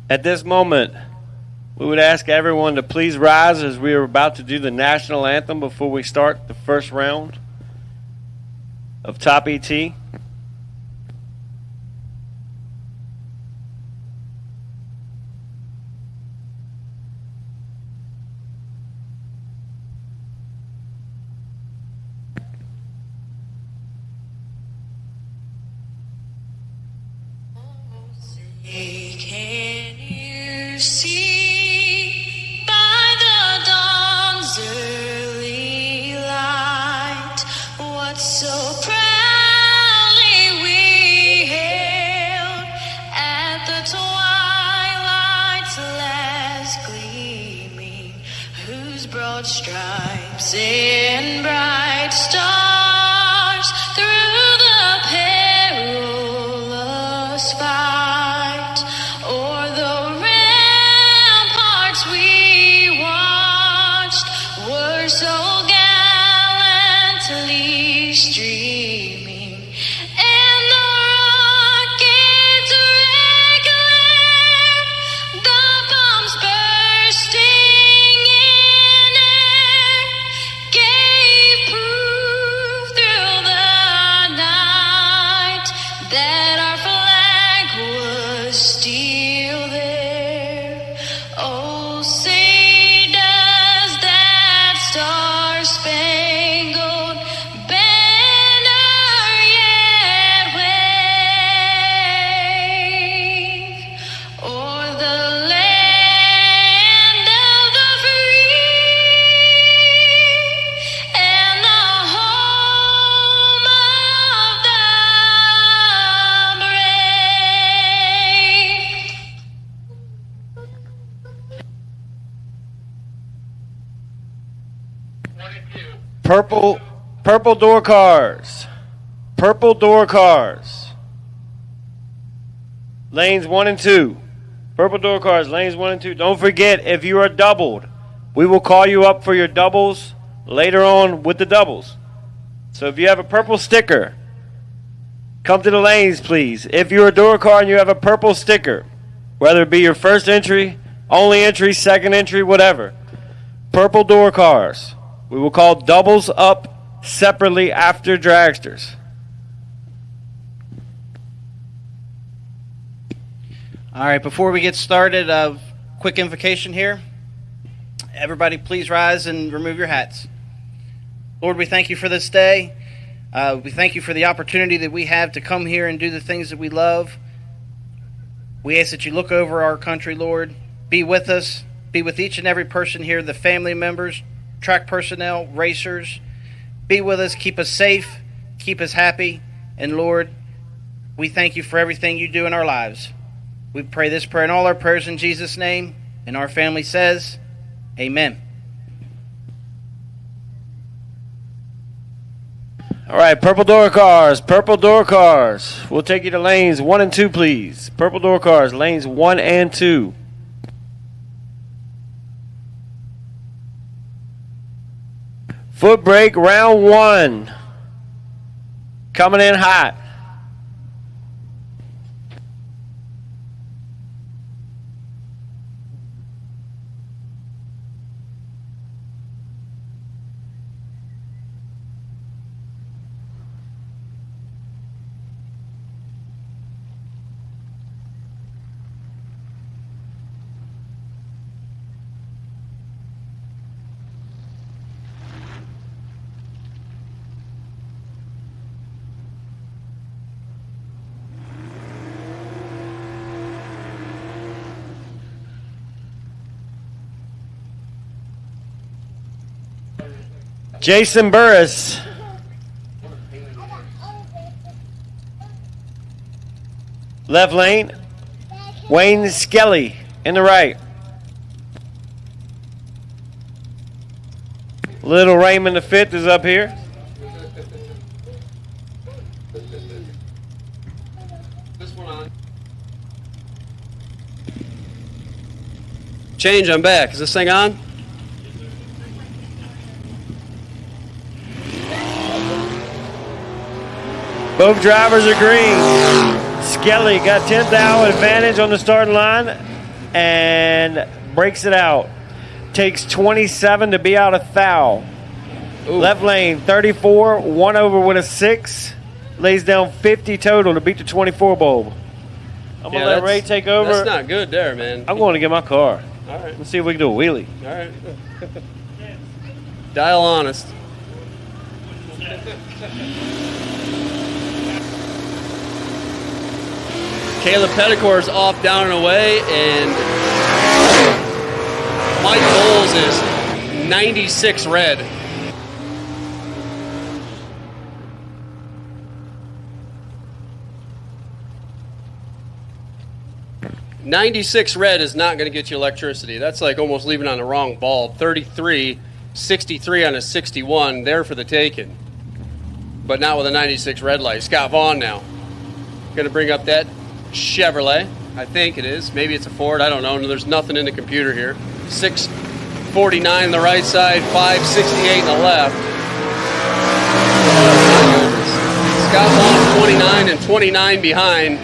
At this moment, we would ask everyone to please rise as we are about to do the national anthem before we start the first round of Top ET. Stripes and bright stars through the perilous fight, o'er the ramparts we watched were so gallantly streaming, and the rockets regular, the bombs bursting that our flag was still there. Oh, say does that star-spangled banner yet wave o'er the land of the free and the home of the Purple door cars. Purple door cars. Lanes 1 and 2. Purple door cars, lanes 1 and 2. Don't forget, if you are doubled, we will call you up for your doubles later on with the doubles. So if you have a purple sticker, come to the lanes, please. If you're a door car and you have a purple sticker, whether it be your first entry, only entry, second entry, whatever, purple door cars. We will call doubles up separately after dragsters. All right, before we get started, quick invocation here. Everybody please rise and remove your hats. Lord, we thank you for this day. We thank you for the opportunity that we have to come here and do the things that we love. We ask that you look over our country, Lord. Be with us. Be with each and every person here, the family members, track personnel, racers. Be with us, keep us safe, keep us happy. And Lord, we thank you for everything you do in our lives. We pray this prayer and all our prayers in Jesus' name. And our family says, amen. All right, purple door cars, purple door cars. We'll take you to lanes 1 and 2, please. Purple door cars, lanes 1 and 2. Foot brake, round 1. Coming in hot. Jason Burris. Left lane. Wayne Skelly in the right. Little Raymond the Fifth is up here. Change, I'm back. Is this thing on? Both drivers are green. Skelly got 10th hour advantage on the starting line. and breaks it out. Takes 27 to be out of foul. Ooh. Left lane 34, 1 over with a 6. Lays down 50 total to beat the 24 bulb. I'm going to let Ray take over. That's not good there, man. I'm going to get my car. All right. Let's see if we can do a wheelie. All right. Dial honest. Caleb Petticore's off, down and away, and Mike Bowles is 96 red. $96 red is not going to get you electricity. That's like almost leaving on the wrong bulb. 33, 63 on a 61, there for the taking. But not with a 96 red light. Scott Vaughn now. Going to bring up that Chevrolet. I think it is. Maybe it's a Ford. I don't know. There's nothing in the computer here. 649 on the right side, 568 on the left. Scott Vaughn 29 and 29 behind.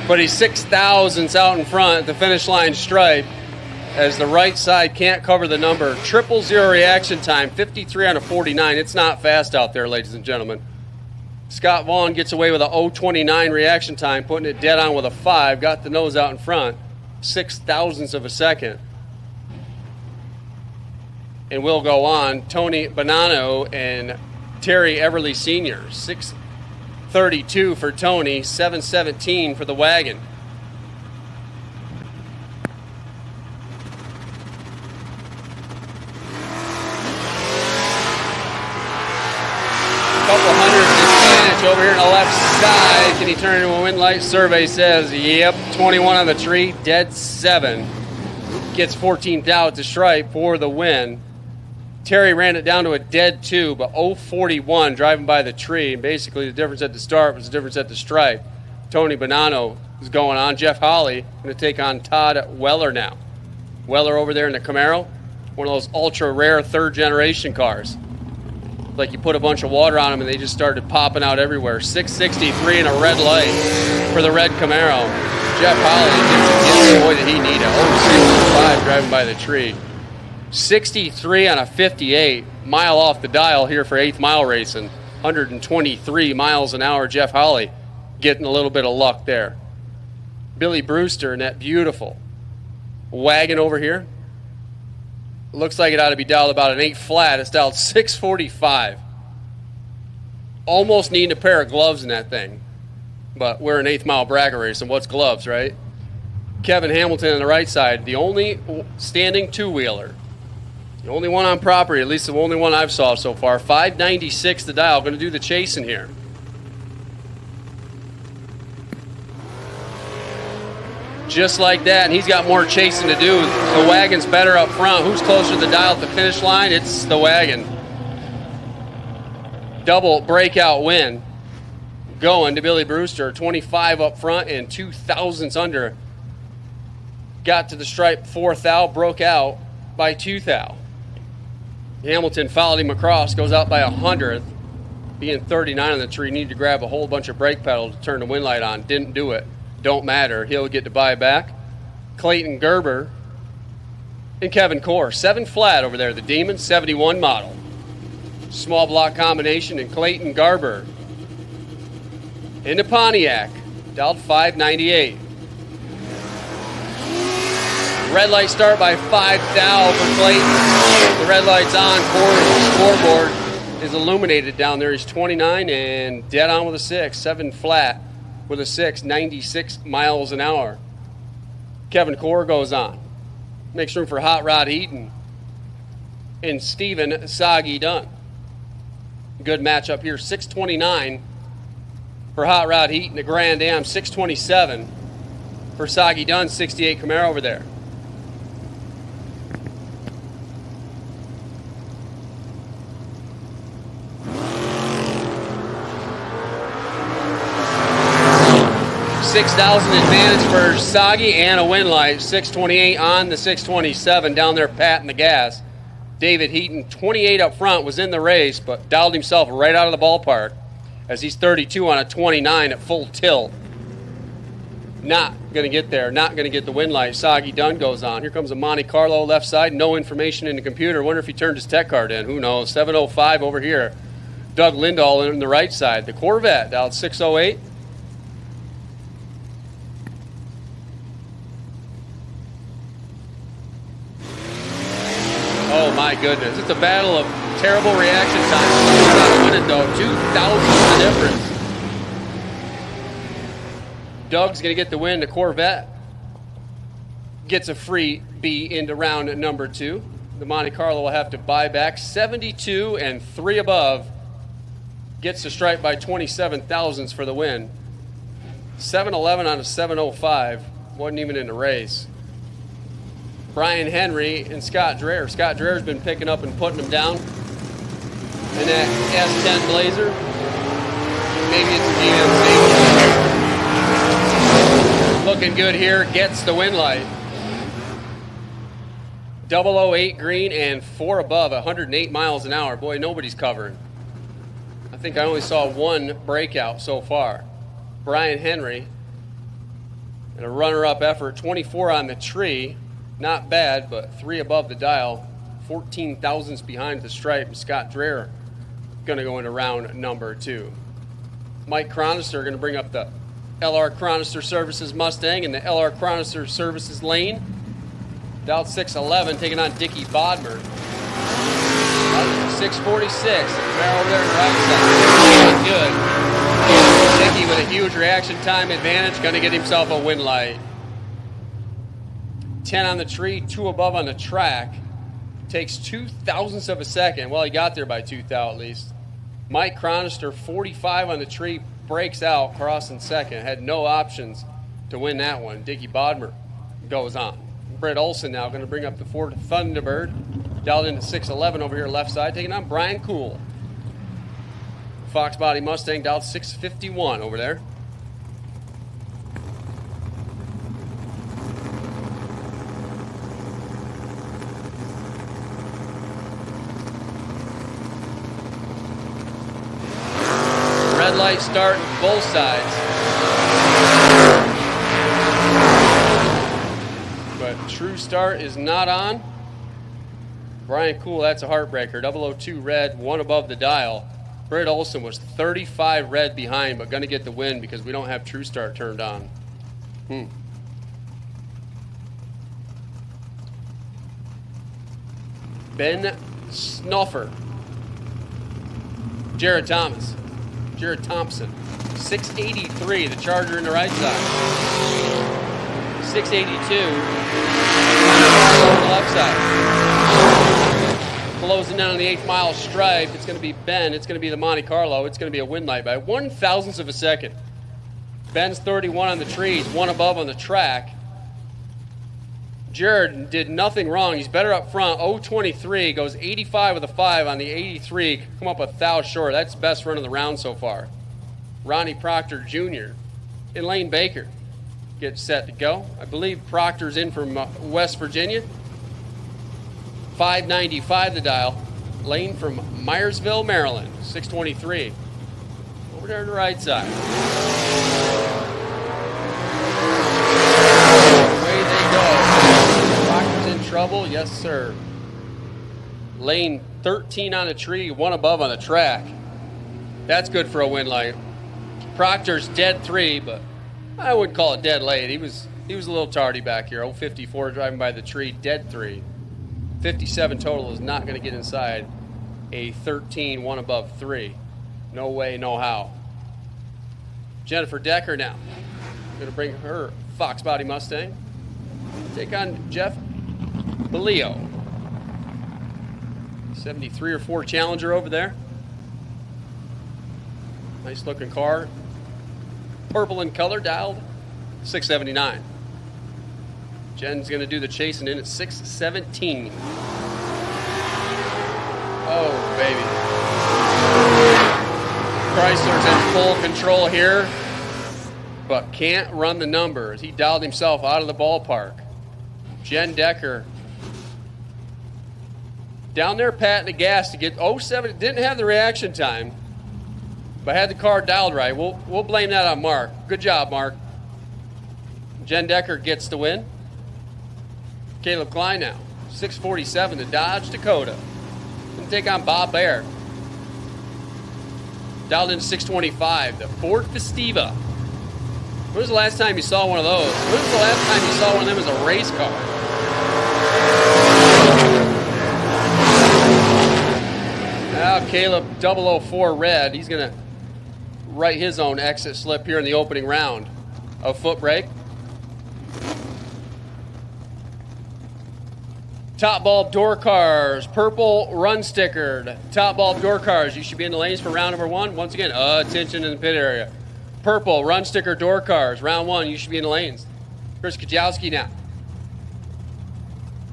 But he's 6 thousandths out in front at the finish line stripe as the right side can't cover the number. 000 reaction time, 53 on a 49. It's not fast out there, ladies and gentlemen. Scott Vaughn gets away with a 029 reaction time, putting it dead on with a 5. Got the nose out in front, 6 thousandths of a second. And we'll go on. Tony Bonanno and Terry Everly Sr., 6:32 for Tony, 7:17 for the wagon. Couple hundred advantage over here on the left side. Can he turn into a wind light? Survey says, yep, 21 on the tree, dead 7. Gets 14th out to stripe for the win. Terry ran it down to a dead 2, but 041 driving by the tree. And basically, the difference at the start was the difference at the stripe. Tony Bonanno is going on. Jeff Holly going to take on Todd Weller now. Weller over there in the Camaro, one of those ultra rare third generation cars. Like you put a bunch of water on them and they just started popping out everywhere. 663 and a red light for the red Camaro. Jeff Holly gets the boy that he needed. 065 driving by the tree. 63 on a 58, mile off the dial here for 8th mile racing. 123 miles an hour. Jeff Holly getting a little bit of luck there. Billy Brewster in that beautiful wagon over here. Looks like it ought to be dialed about an 8 flat. It's dialed 645. Almost needing a pair of gloves in that thing. But we're an 8th mile bracket race, and what's gloves, right? Kevin Hamilton on the right side, the only standing two-wheeler. The only one on property, at least the only one I've saw so far. 596 the dial. Going to do the chasing here. Just like that, and he's got more chasing to do. The wagon's better up front. Who's closer to the dial at the finish line? It's the wagon. Double breakout win going to Billy Brewster. 25 up front and 2 thousandths under. Got to the stripe 4 thou, broke out by 2 thou. Hamilton followed him across, goes out by 100th. Being 39 on the tree, needed to grab a whole bunch of brake pedal to turn the wind light on. Didn't do it. Don't matter. He'll get to buy back. Clayton Gerber and Kevin Core. 7 flat over there. The Demon 71 model. Small block combination and Clayton Garber. Into Pontiac. Dialed 598. Red light start by 5 thou for Clayton. The red light's on. Core's scoreboard is illuminated down there. He's 29 and dead on with a 6. 7 flat with a 6. 96 miles an hour. Kevin Core goes on. Makes room for Hot Rod Eaton and Steven Soggy Dunn. Good matchup here. 629 for Hot Rod Heat and the Grand Am. 627 for Soggy Dunn. 68 Camaro over there. $6,000 advantage for Soggy and a win light. 628 on the 627 down there patting the gas. David Heaton, 28 up front, was in the race, but dialed himself right out of the ballpark as he's 32 on a 29 at full tilt. Not going to get there. Not going to get the win light. Soggy Dunn goes on. Here comes a Monte Carlo left side. No information in the computer. Wonder if he turned his tech card in. Who knows? 705 over here. Doug Lindahl on the right side. The Corvette down 608. Oh my goodness. It's a battle of terrible reaction time. He's not winning though. 2,000 the difference. Doug's going to get the win. The Corvette gets a free B into round number 2. The Monte Carlo will have to buy back 72 and 3 above. Gets the stripe by 27 thousandths for the win. 711 on a 705. Wasn't even in the race. Brian Henry and Scott Dreher. Scott Dreher's been picking up and putting them down. And that S10 Blazer. Maybe it's a GM safety. Looking good here. Gets the win light. 008 green and 4 above. 108 miles an hour. Boy, nobody's covering. I think I only saw one breakout so far. Brian Henry. And a runner-up effort. 24 on the tree. Not bad, but 3 above the dial. 14 thousandths behind the stripe. Scott Dreher going to go into round number 2. Mike Chronister going to bring up the LR Chronister Services Mustang and the LR Chronister Services Lane. Dialed 611, taking on Dickie Bodmer. 646. They're over there on the right side. Good. Dickie with a huge reaction time advantage. Going to get himself a win light. 10 on the tree, 2 above on the track. Takes 2 thousandths of a second. Well, he got there by 2 thou at least. Mike Chronister, 45 on the tree, breaks out, crossing second. Had no options to win that one. Dickie Bodmer goes on. Brett Olson now going to bring up the Ford Thunderbird. Dialed into 611 over here left side, taking on Brian Cool. Fox Body Mustang dialed 651 over there. Red light starting both sides. But true start is not on. Brian Cool, that's a heartbreaker. 002 red, 1 above the dial. Britt Olson was 35 red behind, but going to get the win because we don't have true start turned on. Ben Snuffer. Jared Thomas. Jared Thompson. 683, the Charger in the right side. 682 on the left side. Closing down on the 8th mile stripe. It's going to be Ben. It's going to be the Monte Carlo. It's going to be a win light by 1 thousandth of a second. Ben's 31 on the trees, 1 above on the track. Jared did nothing wrong. He's better up front. 023 goes 85 with a 5 on the 83. Come up a thou short. That's the best run of the round so far. Ronnie Proctor Jr. and Lane Baker get set to go. I believe Proctor's in from West Virginia. 595 the dial. Lane from Myersville, Maryland. 623. Over there on the right side. Away they go. Proctor's in trouble. Yes, sir. Lane 13 on the tree, 1 above on the track. That's good for a win light. Proctor's dead 3, but I wouldn't call it dead late. He was a little tardy back here. 054 driving by the tree, dead 3. 57 total is not going to get inside a 13, 1 above 3. No way, no how. Jennifer Decker now. Going to bring her Fox Body Mustang. Take on Jeff Belio. 73 or 4 Challenger over there. Nice looking car. Purple in color, dialed 679. Jen's going to do the chasing in at 617. Oh, baby. Chrysler's in full control here, but can't run the numbers. He dialed himself out of the ballpark. Jen Decker down there patting the gas to get 07. Didn't have the reaction time, but had the car dialed right. We'll blame that on Mark. Good job, Mark. Jen Decker gets the win. Caleb Klein now, 647, the Dodge Dakota. Gonna take on Bob Bear. Dialed in 625, the Ford Festiva. When was the last time you saw one of those? When was the last time you saw one of them as a race car? Now Caleb 004 Red, he's going to write his own exit slip here in the opening round of foot brake. Top bulb door cars, purple run stickered. Top bulb door cars, you should be in the lanes for round number 1. Once again, attention in the pit area. Purple run sticker door cars, round 1, you should be in the lanes. Chris Kajowski now.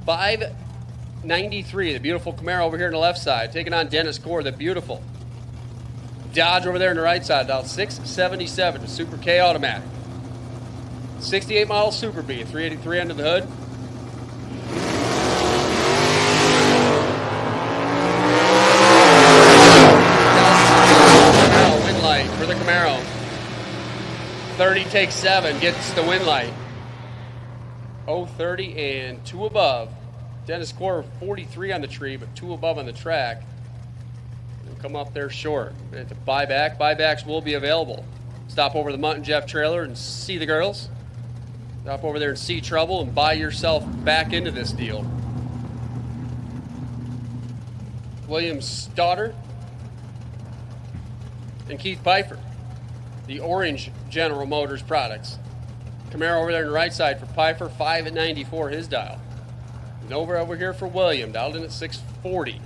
593, the beautiful Camaro over here on the left side, taking on Dennis Core, the beautiful Dodge over there on the right side, dialed 677, the Super K automatic. 68 model Super B, 383 under the hood. Win light for the Camaro. 30 takes 7, gets the win light. 030 and 2 above. Dennis Core 43 on the tree, but 2 above on the track. They'll come up there short. And to buyback, buybacks will be available. Stop over the Mutt and Jeff trailer and see the girls. Stop over there and see trouble and buy yourself back into this deal. William Stoddard and Keith Pfeiffer, the orange General Motors products. Camaro over there on the right side for Pfeiffer, 594 his dial. And over here for William, dialed in at 640.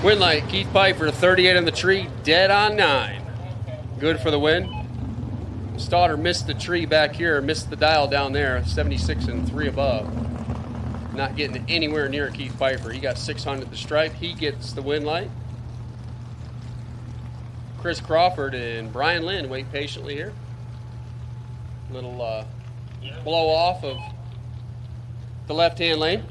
Win light, Keith Pfeiffer, 38 on the tree, dead on 9. Good for the win. Stoddard missed the tree back here, missed the dial down there, 76 and 3 above. Not getting anywhere near Keith Pfeiffer. He got 600 at the stripe. He gets the win light. Chris Crawford and Brian Lynn wait patiently here. Little blow off of the left-hand lane.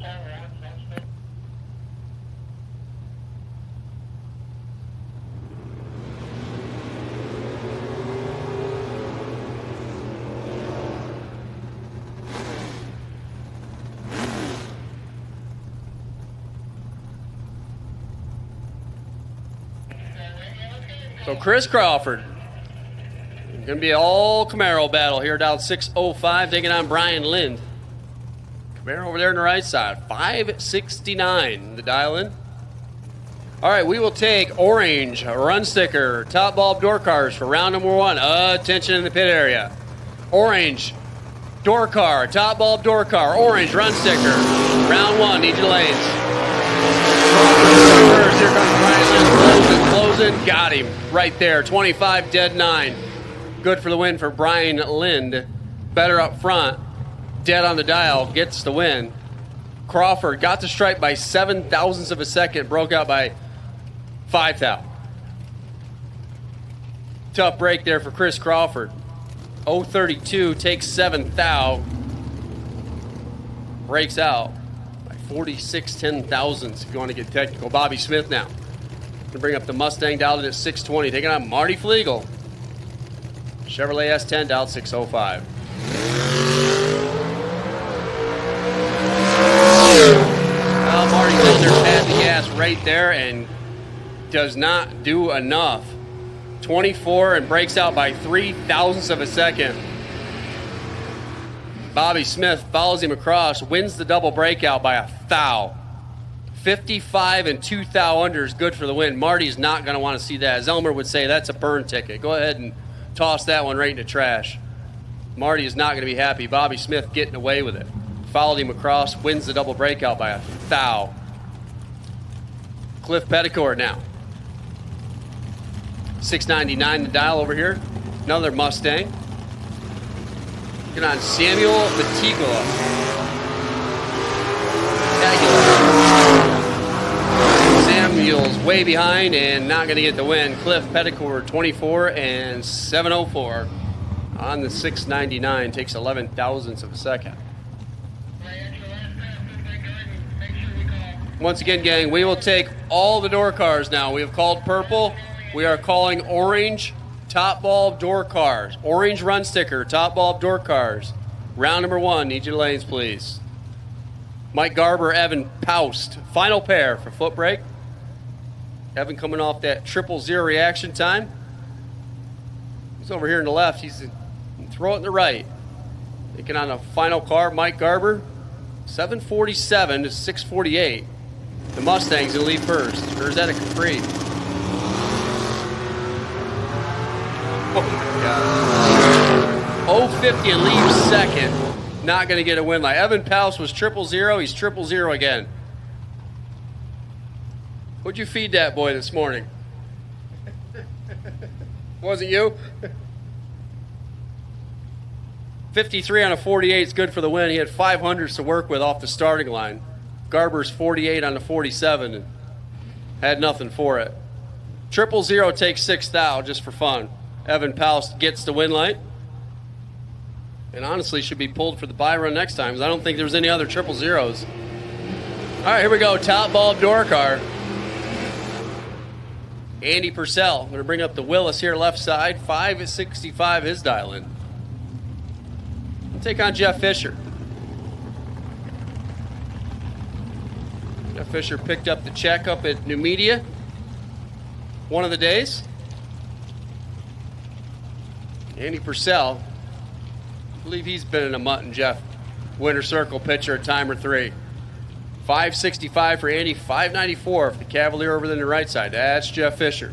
So Chris Crawford, going to be an all Camaro battle here down 605, taking on Brian Lind. Camaro over there on the right side, 569, the dial in. All right, we will take orange run sticker, top bulb door cars for round number 1. Attention in the pit area. Orange door car, top bulb door car, orange run sticker. Round 1, need your lanes. Here comes Brian Lind, closing, got him right there. 25, dead 9. Good for the win for Brian Lind. Better up front, dead on the dial, gets the win. Crawford got the stripe by 7 thousandths of a second, broke out by 5 thou. Tough break there for Chris Crawford. 032 takes 7 thou. Breaks out. 46 10,000ths if you want to get technical. Bobby Smith now. To bring up the Mustang, dialed at 620. Taking on Marty Flegel. Chevrolet S10, dialed 605. Well, Marty goes there, pad the gas right there and does not do enough. 24 and breaks out by 3 thousandths of a second. Bobby Smith follows him across, wins the double breakout by 1 thou. 55 and 2 thou under is good for the win. Marty's not going to want to see that. Zelmer would say that's a burn ticket. Go ahead and toss that one right into trash. Marty is not going to be happy. Bobby Smith getting away with it. Followed him across, wins the double breakout by 1 thou. Cliff Petticord now. 699 the dial over here. Another Mustang. Looking on Samuel Matigula. Sam One mule's way behind and not going to get the win. Cliff Petticourt 24 and 704 on the 699. Takes 11 thousandths of a second. Once again, gang, we will take all the door cars now. We have called purple. We are calling orange top bulb door cars. Orange run sticker, top bulb door cars. Round number 1. Need your lanes, please. Mike Garber, Evan Paust. Final pair for foot brake. Evan coming off that 000 reaction time. He's over here in the left. He's throw it in the right. Taking on a final car, Mike Garber. 747 to 648. The Mustang's going to lead first. Or is that a Capri? Oh, my God. 050 and leaves second. Not going to get a win line. Evan Paus was 000. He's 000 again. What'd you feed that boy this morning? Wasn't you? 53 on a 48 is good for the win. He had 500s to work with off the starting line. Garber's 48 on the 47 and had nothing for it. 000 takes 6,000 just for fun. Evan Paust gets the win light. And honestly should be pulled for the buy run next time because I don't think there's any other 000s. All right, here we go. Top bulb door car. Andy Purcell. I'm going to bring up the Willis here left side. 565 his dial in. Take on Jeff Fisher. Jeff Fisher picked up the check up at New Media one of the days. Andy Purcell, I believe he's been in a Mutt and Jeff winner circle picture at time or 3. 565 for Andy, 594 for the Cavalier over on the right side. That's Jeff Fisher.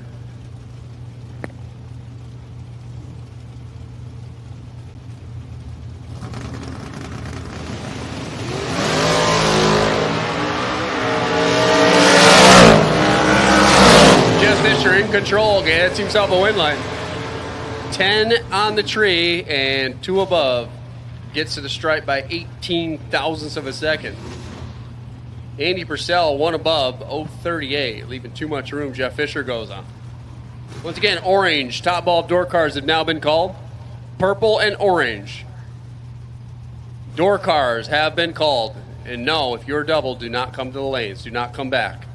In control, gets himself a win line. 10 on the tree and 2 above. Gets to the stripe by 18 thousandths of a second. Andy Purcell 1 above, 038, leaving too much room. Jeff Fisher goes on. Once again, orange top bulb door cars have now been called. Purple and orange door cars have been called. And no, if you're double, do not come to the lanes. Do not come back.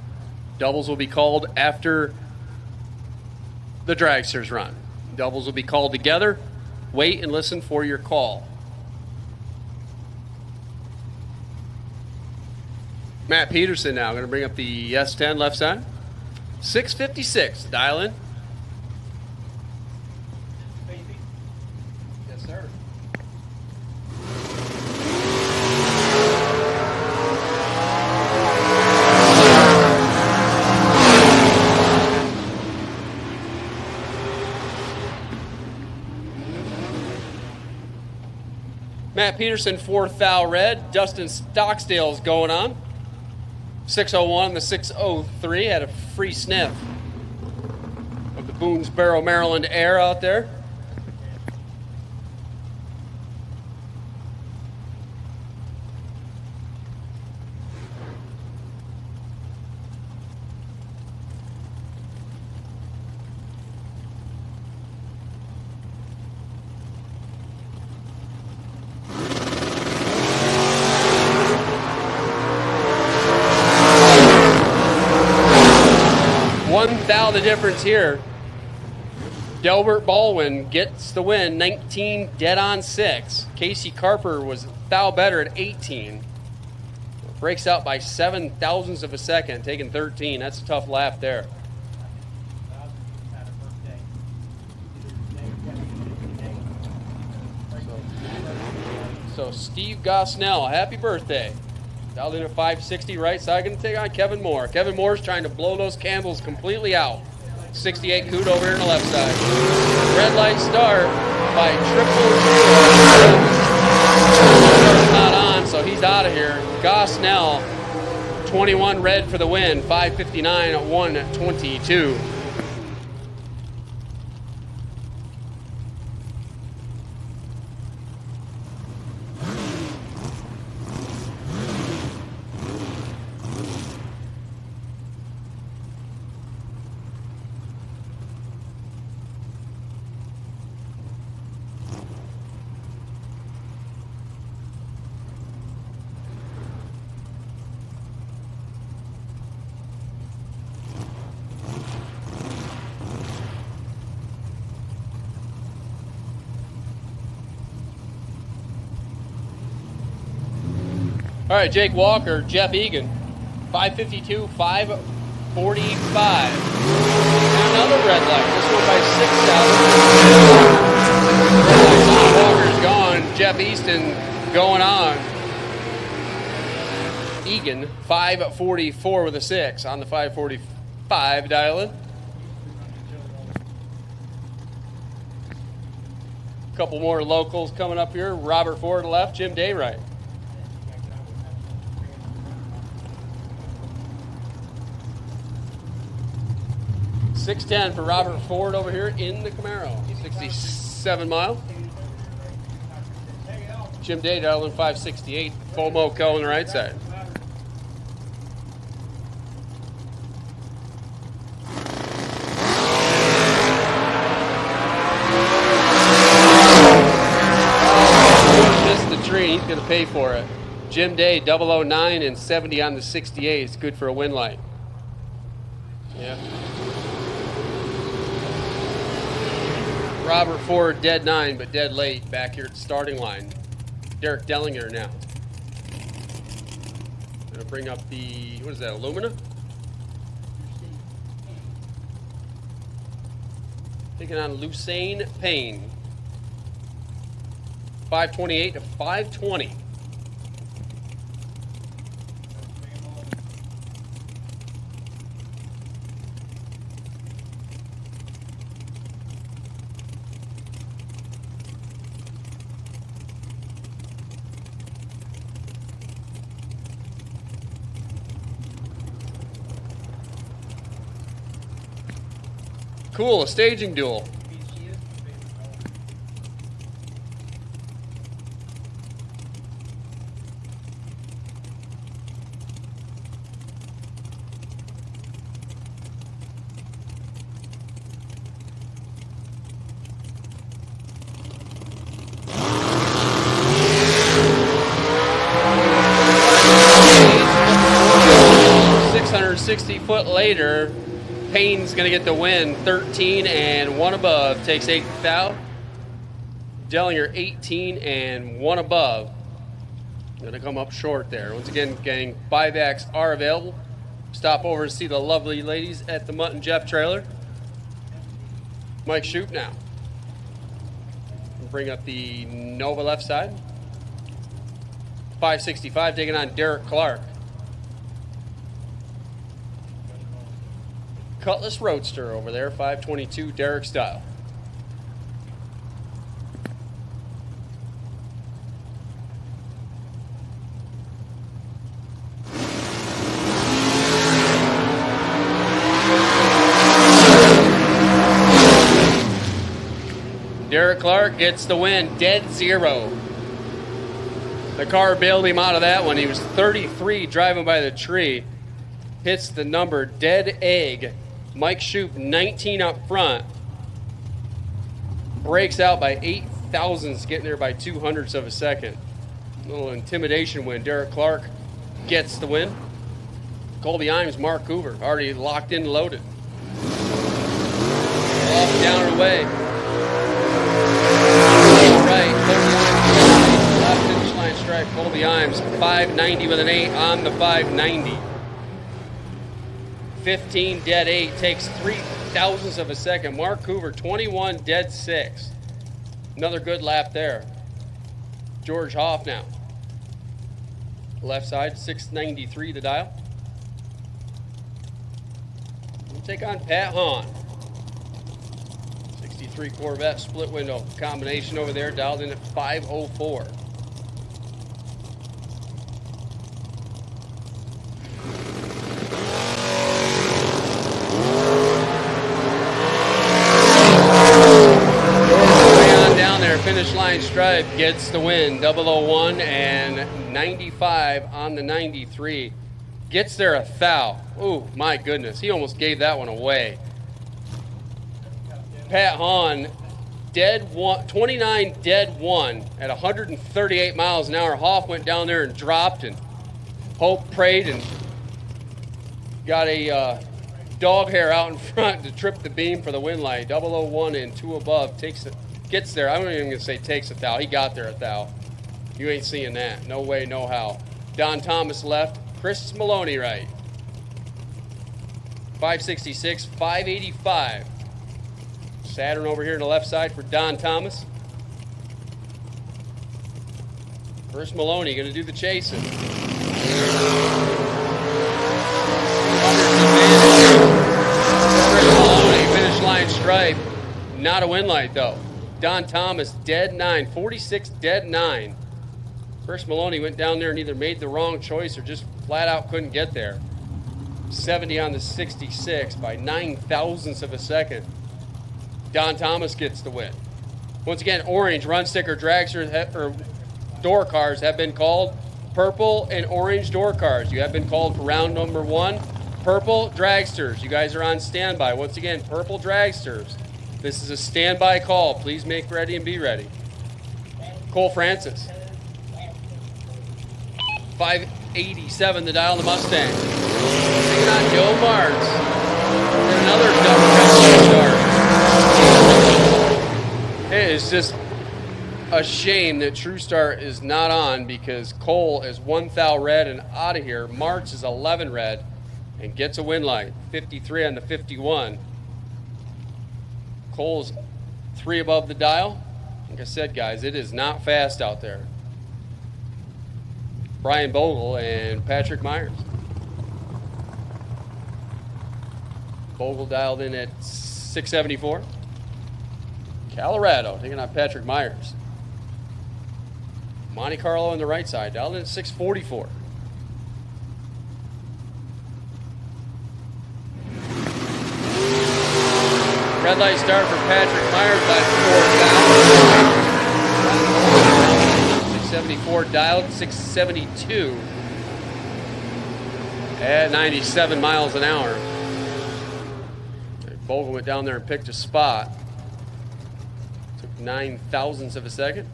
Doubles will be called after the dragsters run. Doubles will be called together. Wait and listen for your call. Matt Peterson now going to bring up the S10 left side. 656. Dial in. Yes, sir. Matt Peterson, 4,000 red. Dustin Stocksdale's going on. 601, the 603 had a free sniff of the Boonesboro, Maryland air out there. The difference here. Delbert Baldwin gets the win, 19 dead on 6. Casey Carper was thou better at 18. Breaks out by 7 thousandths of a second, taking 13. That's a tough lap there. So Steve Gosnell, happy birthday. Dialed in at 560 right side, going to take on Kevin Moore. Kevin Moore's trying to blow those candles completely out. 68 Coot over here on the left side. Red light start by 000. Not on, so he's out of here. Gosnell, 21 red for the win. 559 at 122. All right, Jake Walker, Jeff Egan, 552, 545. And another red light. This one by 6,000. Walker's gone. Jeff Easton going on. Egan, 544 with a 6 on the 545 dial-in. Couple more locals coming up here. Robert Ford left, Jim Day right. $610 for Robert Ford over here in the Camaro. 67 mile. Jim Day dialing 568. Full Moco on the right side. Missed the tree. He's going to pay for it. Jim Day 009 and 70 on the 68. It's good for a win light. Yeah. Robert Ford dead 9, but dead late back here at the starting line. Derek Dellinger now. Gonna bring up the, what is that, Illumina? Taking on Lucene Payne. 528 to 520. Cool, a staging duel. .660 later, Payne's going to get the win. 13 and 1 above. Takes 8th out. Dellinger 18 and 1 above. Going to come up short there. Once again, gang, buybacks are available. Stop over and see the lovely ladies at the Mutt and Jeff trailer. Mike Shoop now. Bring up the Nova left side. 565 taking on Derek Clark. Cutlass Roadster over there, 522 Derek style. Derek Clark gets the win, dead 0. The car bailed him out of that one. He was 33 driving by the tree. Hits the number dead egg. Mike Shoop 19 up front. Breaks out by 8 thousandths, getting there by 200ths of a second. A little intimidation win. Derek Clark gets the win. Colby Imes, Mark Hoover, already locked in and loaded. Off, down, and away. Right, left finish line stripe. Colby Imes, 590 with an 8 on the 590. 15 dead 8, takes 3 thousandths of a second. Mark Hoover 21 dead 6. Another good lap there. George Hoff now. Left side 693 the dial. We'll take on Pat Hahn. 63 Corvette split window combination over there, dialed in at 504. Finish line stripe gets the win. 001 and 95 on the 93. Gets there a thou. Oh my goodness, he almost gave that one away. Pat Hahn, dead 1, 29 dead 1 at 138 miles an hour. Hoff went down there and dropped, and Hope prayed and got a dog hair out in front to trip the beam for the win light. 001 and 2 above takes it. Gets there. I'm not even going to say takes a thou. He got there a thou. You ain't seeing that. No way, no how. Don Thomas left, Chris Maloney right. 566, 585. Saturn over here on the left side for Don Thomas. Chris Maloney going to do the chasing. Chris Maloney, finish line stripe. Not a win light though. Don Thomas, dead 9. 46, dead 9. Chris Maloney went down there and either made the wrong choice or just flat out couldn't get there. 70 on the 66 by 9 thousandths of a second. Don Thomas gets the win. Once again, orange run sticker dragsters or door cars have been called. Purple and orange door cars. You have been called for round number 1. Purple dragsters. You guys are on standby. Once again, purple dragsters. This is a standby call. Please make ready and be ready. Cole Francis. 587 the dial on the Mustang. Taking on Joe Martz. And another double start. It is just a shame that True Start is not on because Cole is 1 thou red and out of here. Martz is 11 red and gets a win light. 53 on the 51. Cole's 3 above the dial. Like I said, guys, it is not fast out there. Brian Bogle and Patrick Myers. Bogle dialed in at 674. Colorado taking on Patrick Myers. Monte Carlo on the right side, dialed in at 644. Red light start for Patrick Myers by 4 down. 674 dialed, 672 at 97 miles an hour. Bogle went down there and picked a spot. Took 9 thousandths of a second.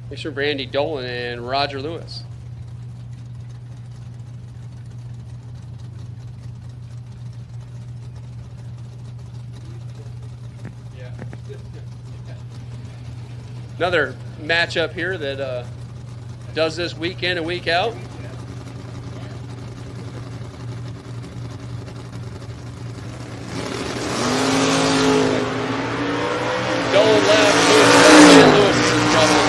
Make sure Randy Dolan and Roger Lewis. Another matchup here that does this week in and week out. Dolan left, Lewis is in trouble.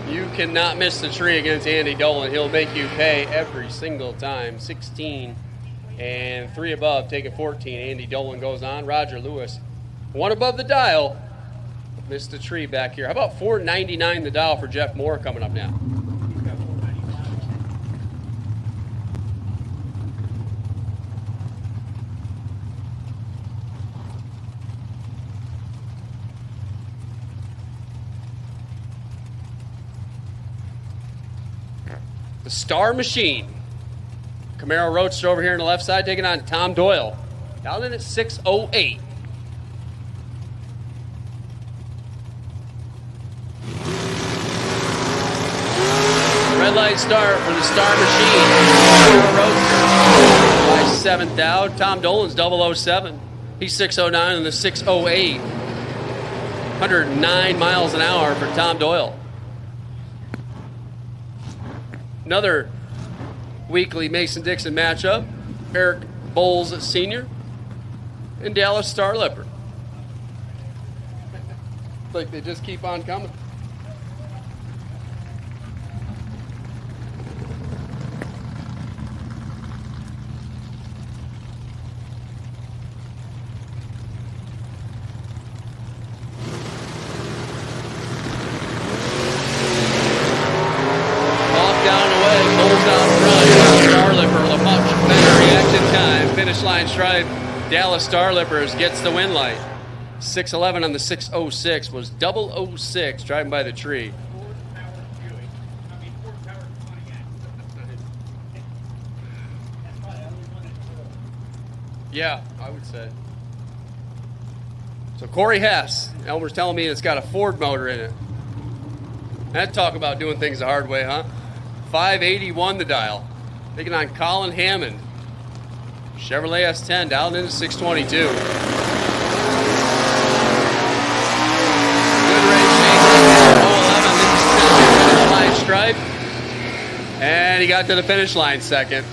You cannot miss the tree against Andy Dolan. He'll make you pay every single time. 16 and 3 above, taking 14. Andy Dolan goes on. Roger Lewis, 1 above the dial. Missed the tree back here. How about 499 the dial for Jeff Moore coming up now? The Star Machine. Camaro Roadster over here on the left side taking on Tom Doyle. Down in at 608. Red light start for the Star Machine. Camaro Roadster by 7th out. Tom Dolan's 007. He's 609 in the 608. 109 miles an hour for Tom Doyle. Another weekly Mason-Dixon matchup. Eric Bowles Sr. and Dallas Star Leopard. Like they just keep on coming. Finish line stripe. Dallas Star Lippers gets the win light. 611 on the 606 was 006 driving by the tree. Yeah, I would say. So Corey Hess, Elmer's telling me it's got a Ford motor in it. That talk about doing things the hard way, huh? 581 the dial. Taking on Colin Hammond. Chevrolet S10 down into 622. Good And he got to the finish line second.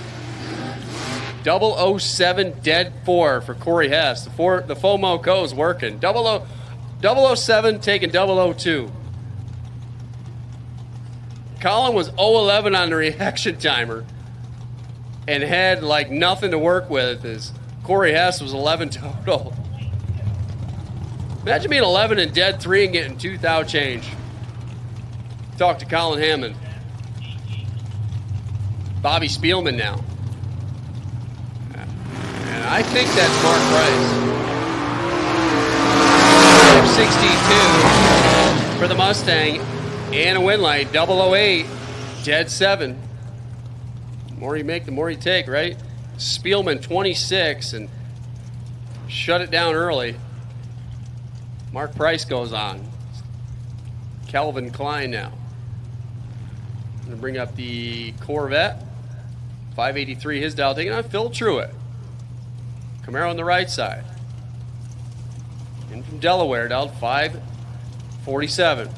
007 dead 4 for Corey Hess. The FOMO Co is working. 007 taking 002. Colin was 011 on the reaction timer and had like nothing to work with. As Corey Hess was 11 total. Imagine being 11 and dead 3 and getting 2,000 change. Talk to Colin Hammond. Bobby Spielman now. And I think that's Mark Price. 62 for the Mustang. And a win light, 008, dead 7. The more you make, the more you take, right? Spielman, 26, and shut it down early. Mark Price goes on. Calvin Klein now. I'm going to bring up the Corvette. 583 his dial, taking on Phil Truitt. Camaro on the right side. In from Delaware, dialed 547.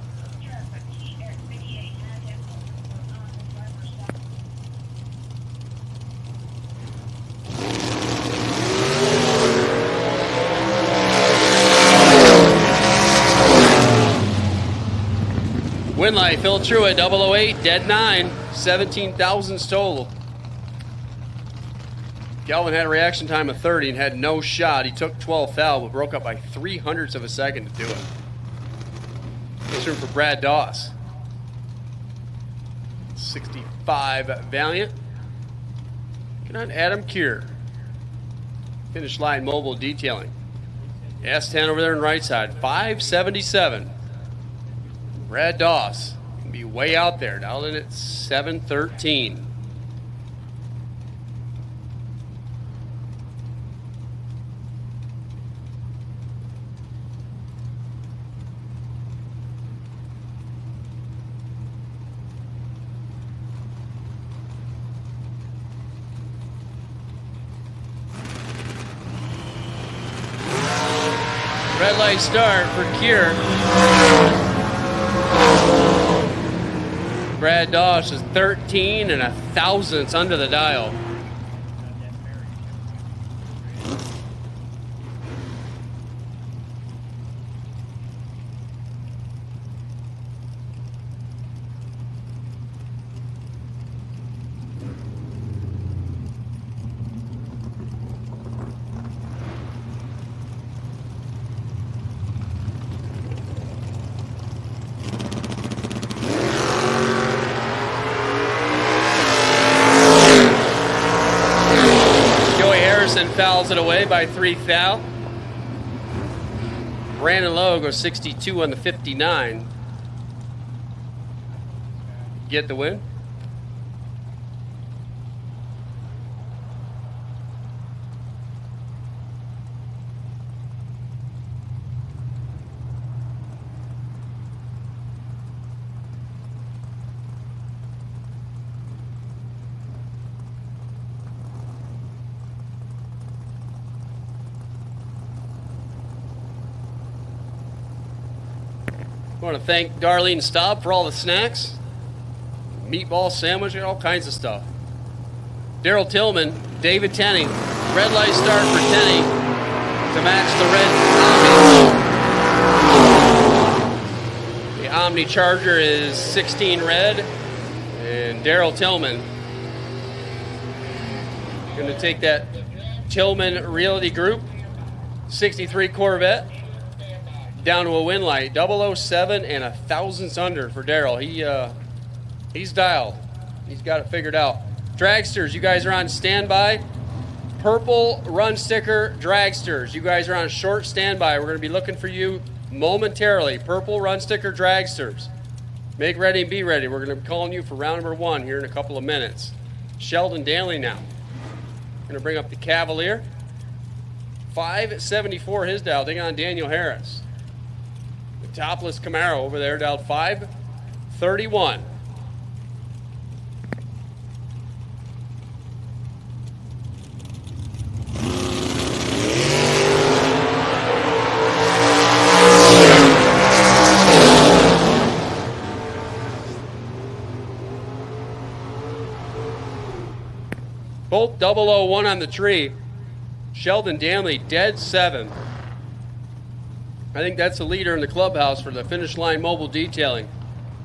Win light, Phil Truitt, 008, dead 9, 17,000 total. Galvin had a reaction time of 30 and had no shot. He took 12 foul, but broke up by 0.03 of a second to do it. This room for Brad Doss. 65 Valiant. Get on Adam Keir. Finish line mobile detailing. S10 over there on the right side, 577. Brad Doss can be way out there, dialed in at 713. Red light start for Keir. Brad Doss is 13 and 1,000ths under the dial. Fouls it away by 3 foul. Brandon Lowe goes 62 on the 59. Get the win. I want to thank Darlene Staub for all the snacks. Meatball sandwich, all kinds of stuff. Daryl Tillman, David Tenney. Red light start for Tenney to match the red Omni. The Omni Charger is 16 red. And Daryl Tillman going to take that Tillman Realty Group 63 Corvette down to a win light, 007 and 1,000ths under for Daryl. He's dialed. He's got it figured out. Dragsters, you guys are on standby. Purple run sticker dragsters. You guys are on short standby. We're going to be looking for you momentarily. Purple run sticker dragsters. Make ready and be ready. We're going to be calling you for round number 1 here in a couple of minutes. Sheldon Danley now. Going to bring up the Cavalier. 574 his dial, taking on Daniel Harris. Topless Camaro over there, dialed 531. both 001 on the tree. Sheldon Danley, dead 7. I think that's the leader in the clubhouse for the Finish Line Mobile Detailing.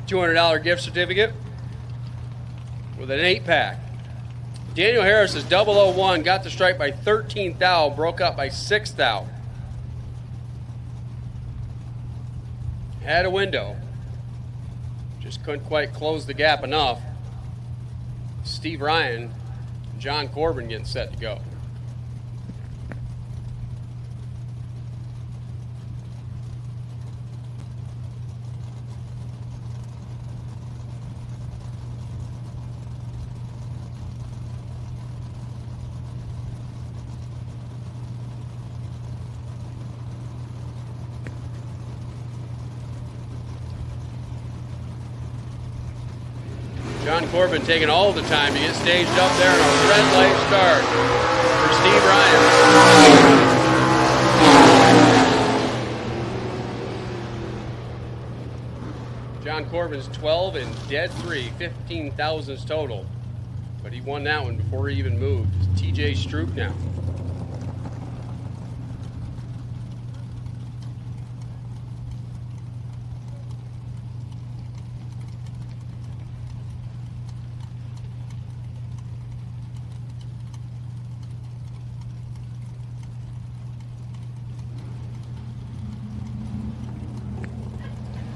$200 gift certificate with an 8-pack. Daniel Harris is 001, got the stripe by 13th thou, broke up by 6th thou. Had a window. Just couldn't quite close the gap enough. Steve Ryan, John Corbin getting set to go. John Corbin taking all the time to get staged up there in a red light start for Steve Ryan. John Corbin's 12 and dead 3, 15 thousandths total. But he won that one before he even moved. It's TJ Stroop now.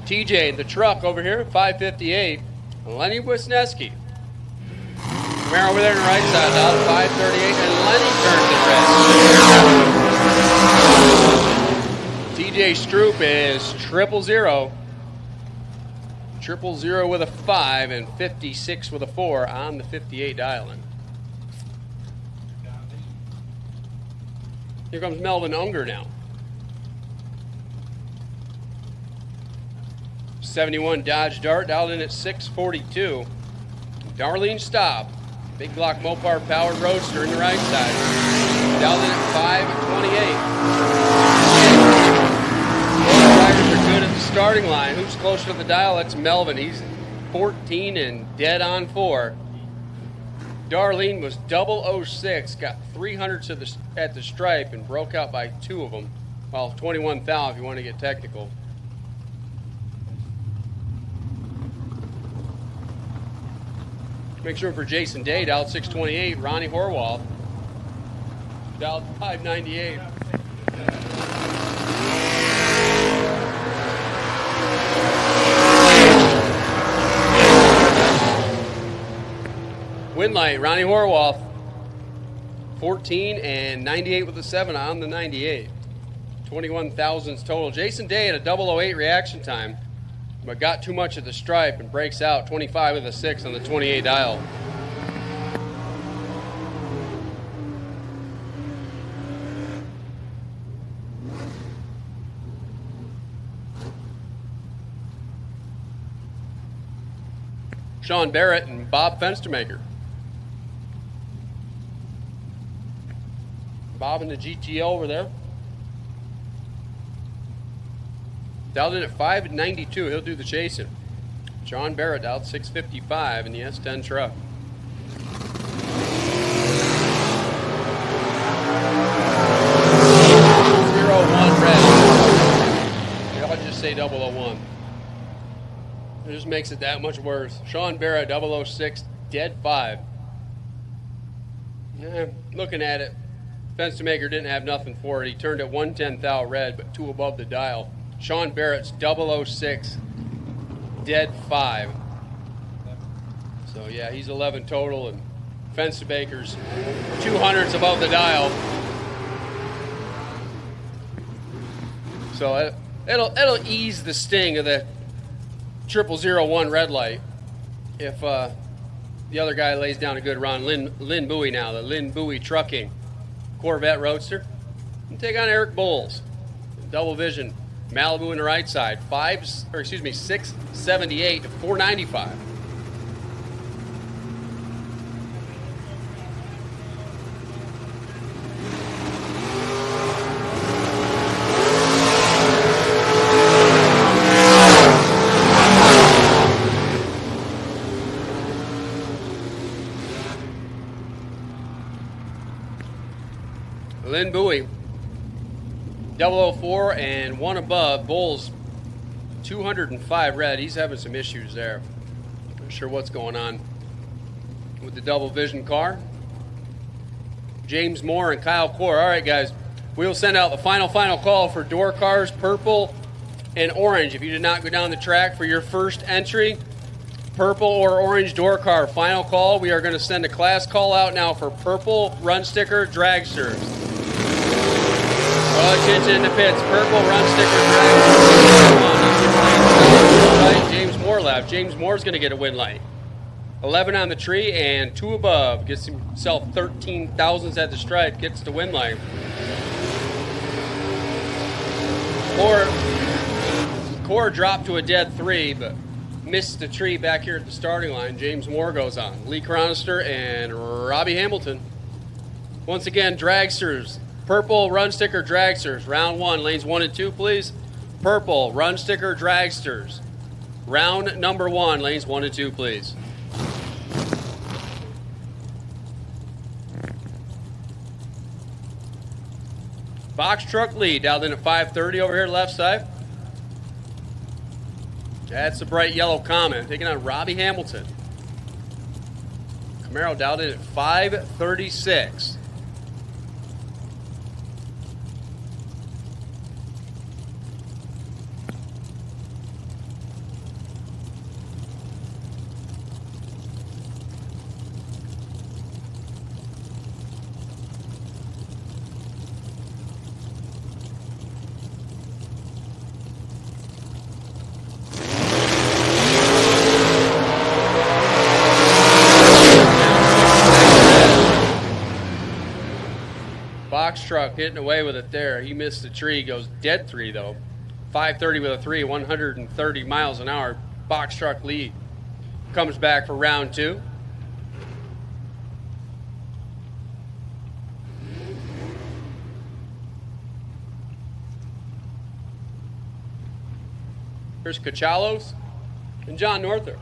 TJ, the truck over here, 558. Lenny Wisniewski. We're over there on the right side, out 538, and Lenny turns it red. TJ Stroop is 000. 000 with a 5 and 56 with a 4 on the 58 dialing. Here comes Melvin Unger now. 71 Dodge Dart, dialed in at 642. Darlene Staub, big block Mopar powered roadster in the right side, dialed in at 528. Both drivers are good at the starting line. Who's closer to the dial? That's Melvin. He's 14 and dead on 4. Darlene was 006, got 300s at the stripe and broke out by 2 of them. Well, 21 thou if you want to get technical. Make sure for Jason Day, dialed 628. Ronnie Horwath, dialed 598. Windlight, Ronnie Horwath, 14 and 98 with a 7 on the 98. 21 thousandths total. Jason Day had a 008 reaction time, but got too much at the stripe and breaks out 25 with a 6 on the 28 dial. Sean Barrett and Bob Fenstermaker. Bob in the GTO over there. Dialed in at 592, he'll do the chasing. John Barrett dialed 655 in the S10 truck. Red. I'll just say 001. It just makes it that much worse. Sean Barrett, 006, dead 5. Looking at it, Fenstermaker didn't have nothing for it. He turned at 110 thou red, but 2 above the dial. Sean Barrett's 006, dead 5. So yeah, he's 11 total, and Fenstermaker's 200s above the dial. So it'll ease the sting of the 0001 red light if the other guy lays down a good run. Lynn Bowie now, the Lynn Bowie Trucking Corvette Roadster. And take on Eric Bowles, double vision. Malibu in the right side, 678 to 495. Lynn Bowie, 004 and one above. Bulls, 205 red. He's having some issues there. Not sure what's going on with the double vision car. James Moore and Kyle Core. All right, guys. We will send out the final call for door cars, purple and orange. If you did not go down the track for your first entry, purple or orange door car, final call. We are going to send a class call out now for purple run sticker dragsters. Oh, attention in the pits. Purple run sticker dragsters. James Moore left. James Moore's going to get a win light. 11 on the tree and 2 above. Gets himself 13 thousandths at the stripe. Gets the win light. Core dropped to a dead 3, but missed the tree back here at the starting line. James Moore goes on. Lee Cronister and Robbie Hamilton. Once again, dragsters. Purple run sticker dragsters. Round 1, lanes 1 and 2, please. Purple run sticker dragsters. Round number 1, lanes 1 and 2, please. Box truck lead, dialed in at 530 over here left side. That's the bright yellow comment, taking on Robbie Hamilton. Camaro dialed in at 536. Box truck hitting away with it there. He missed the tree, goes dead 3 though. 530 with a 3, 130 miles an hour. Box truck lead. Comes back for round 2. Here's Cachalos and John Northrop.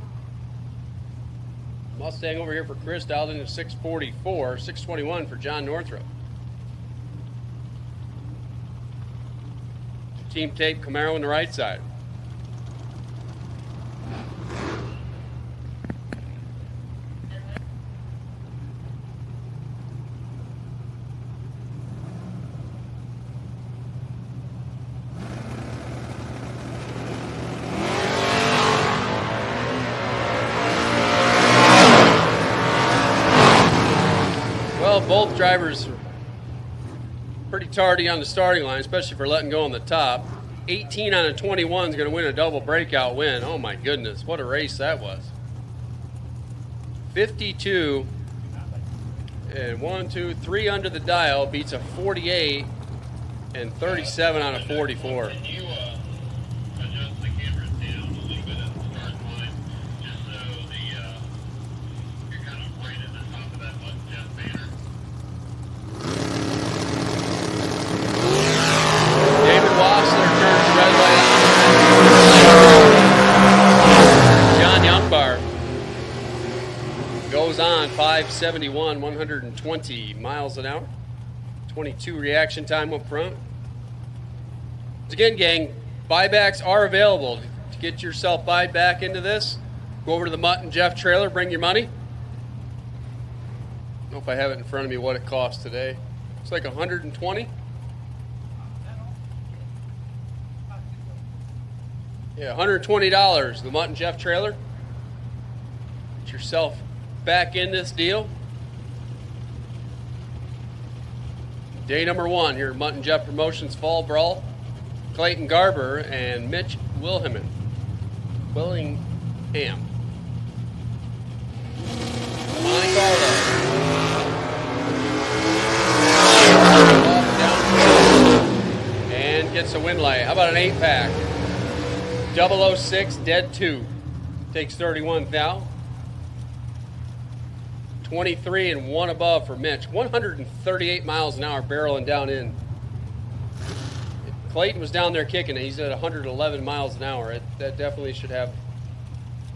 Mustang over here for Chris, dialed in at 644, 621 for John Northrop. Team tape Camaro on the right side. Well, both drivers are pretty tardy on the starting line, especially for letting go on the top. 18 on a 21 is going to win a double breakout win. Oh my goodness, what a race that was. 52 and 1, 2, 3 under the dial beats a 48 and 37 on a 44. On 571, 120 miles an hour. 22 reaction time up front. Once again, gang, buybacks are available. To get yourself buy back into this, go over to the Mutt and Jeff trailer, bring your money. I don't know if I have it in front of me what it costs today. It's like 120. Yeah, $120, the Mutt and Jeff trailer. Get yourself back in this deal. Day number 1 here at Mutt and Jeff Promotions Fall Brawl. Clayton Garber and Mitch Willingham. Monte Carlo. And gets a win light. How about an 8-pack? 006 dead 2. Takes 31 thou. 23 and 1 above for Mitch. 138 miles an hour barreling down in. Clayton was down there kicking it. He's at 111 miles an hour. That definitely should have,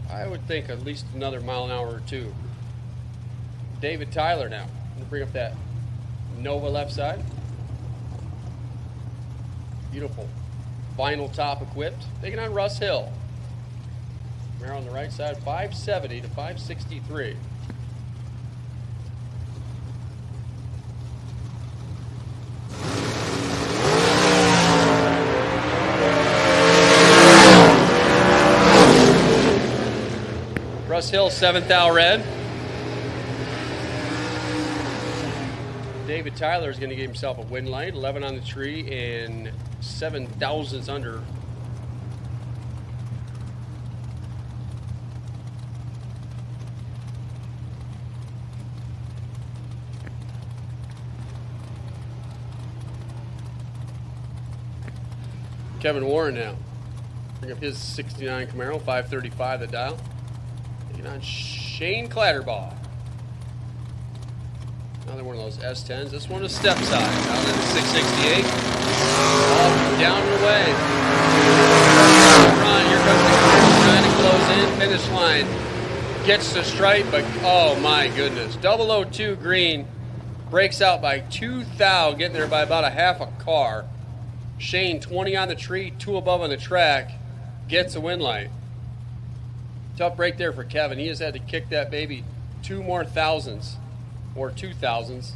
I would think, at least another mile an hour or 2. David Tyler now. I'm going to bring up that Nova left side. Beautiful vinyl top equipped. Taking on Russ Hill. Camaro on the right side, 570 to 563. Russ Hill, 7th thou red. David Tyler is going to give himself a win light, 11 on the tree and 7 thousandths under. Kevin Warren now. Bring up his 69 Camaro, 535 the dial. Taking on Shane Clatterbaugh. Another one of those S10s. This one is step side. Down in the 668. Off, down and away. Run. Here comes the car trying to close in. Finish line. Gets the stripe, but oh my goodness. 002 green. Breaks out by 2 thou. Getting there by about a half a car. Shane 20 on the tree, 2 above on the track. Gets a win light. Tough break there for Kevin. He just had to kick that baby 2 more thousandths. Or 2 thousandths.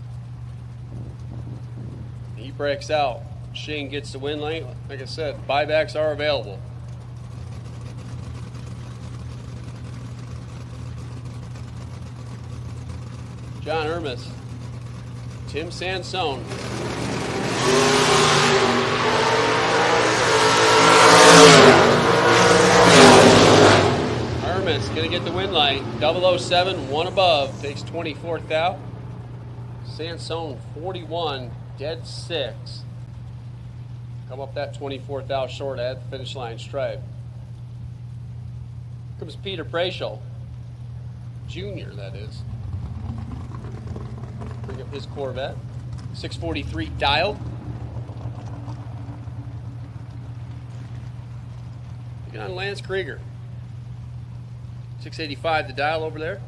He breaks out. Shane gets the win light. Like I said, buybacks are available. John Hermes. Tim Sansone. Hermes gonna get the win light. 007, 1 above. Takes 24th out. Sansone 41, dead 6. Come up that 24th out short at the finish line stripe. Comes Peter Prachel, Jr. that is. Bring up his Corvette. 643 dialed. Taking on Lance Krieger. 685 the dial over there.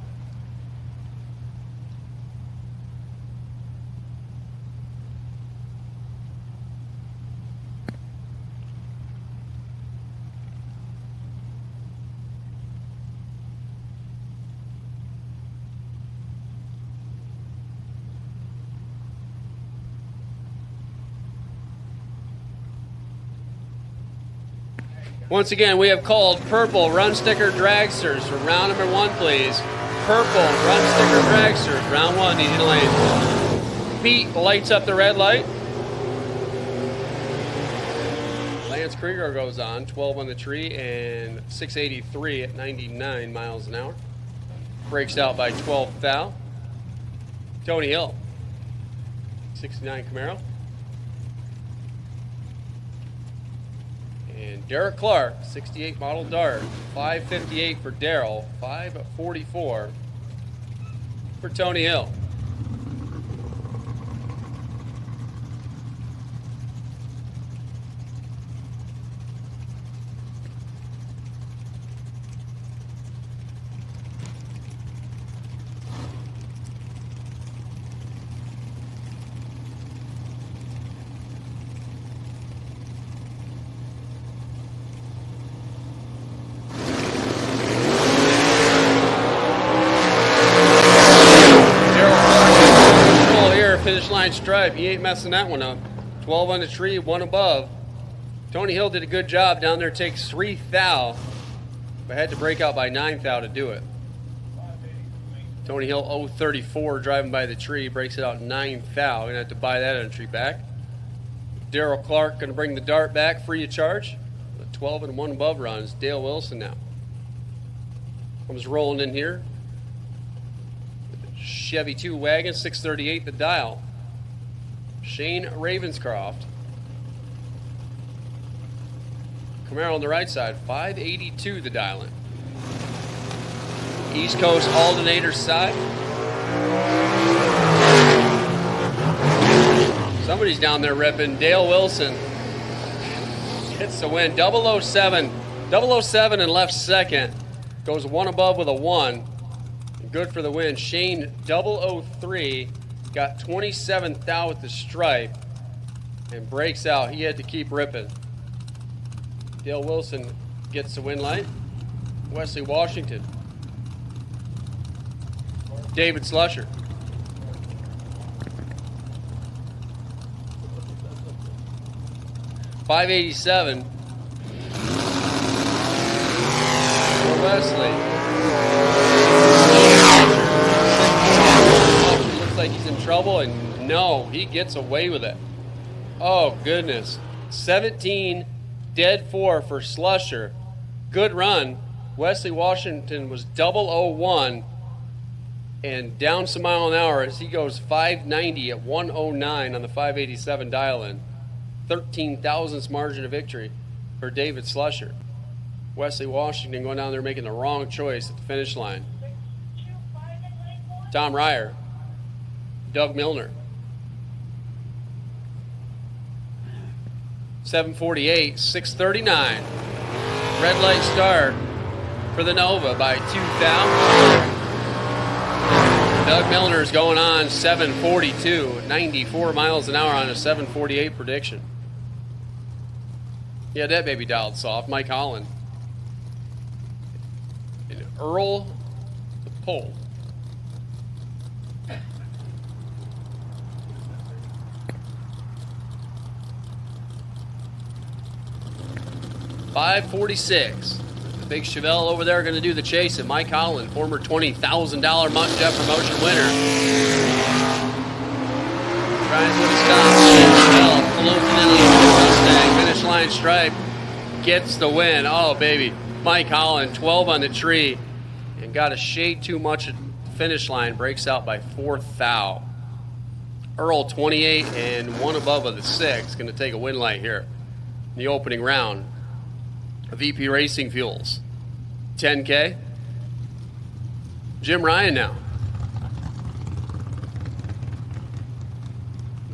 Once again, we have called purple run sticker dragsters for round number 1, please. Purple run sticker dragsters, round 1, easy to lane. Pete lights up the red light. Lance Krieger goes on, 12 on the tree and 683 at 99 miles an hour. Breaks out by 12 thou. Tony Hill, 69 Camaro. And Derek Clark, 68 model Dart, 558 for Darrell, 544 for Tony Hill. Finish line stripe. He ain't messing that one up. 12 on the tree, 1 above. Tony Hill did a good job down there. Takes 3 thou, but had to break out by 9 thou to do it. Tony Hill 034 driving by the tree, breaks it out 9 thou. Gonna have to buy that entry back. Darrell Clark gonna bring the Dart back free of charge. The 12 and 1 above runs. Dale Wilson now comes rolling in here. Chevy 2 wagon, 638 the dial. Shane Ravenscroft. Camaro on the right side, 582 the dialing. East Coast alternator side. Somebody's down there repping. Dale Wilson gets the win. 007. 007 and left second. Goes 1 above with a 1. Good for the win. Shane 003 got 27th thou with the stripe. and breaks out. He had to keep ripping. Dale Wilson gets the win light. Wesley Washington. David Slusher. $587 for Wesley. Looks like he's in trouble, and no, he gets away with it. Oh, goodness. 17, dead 4 for Slusher. Good run. Wesley Washington was 001 and down some mile an hour as he goes 590 at 109 on the 587 dial-in. 13 thousandths margin of victory for David Slusher. Wesley Washington going down there making the wrong choice at the finish line. Tom Ryer. Doug Milner. 748, 639. Red light start for the Nova by 2,000. Doug Milner's going on 742, 94 miles an hour on a 748 prediction. Yeah, that baby dialed soft. Mike Holland. And Earl the pole. $546. The big Chevelle over there going to do the chase. And Mike Holland, former $20,000 Mutt and Jeff Promotion winner. Trying to put a stop. Chevelle closing in on the Mustang. Finish line stripe. Gets the win. Oh, baby. Mike Holland, 12 on the tree. And got a shade too much at the finish line. Breaks out by 4 thou. Earl, 28 and 1 above of the 6. Going to take a win light here in the opening round. VP Racing Fuels. 10K. Jim Ryan now.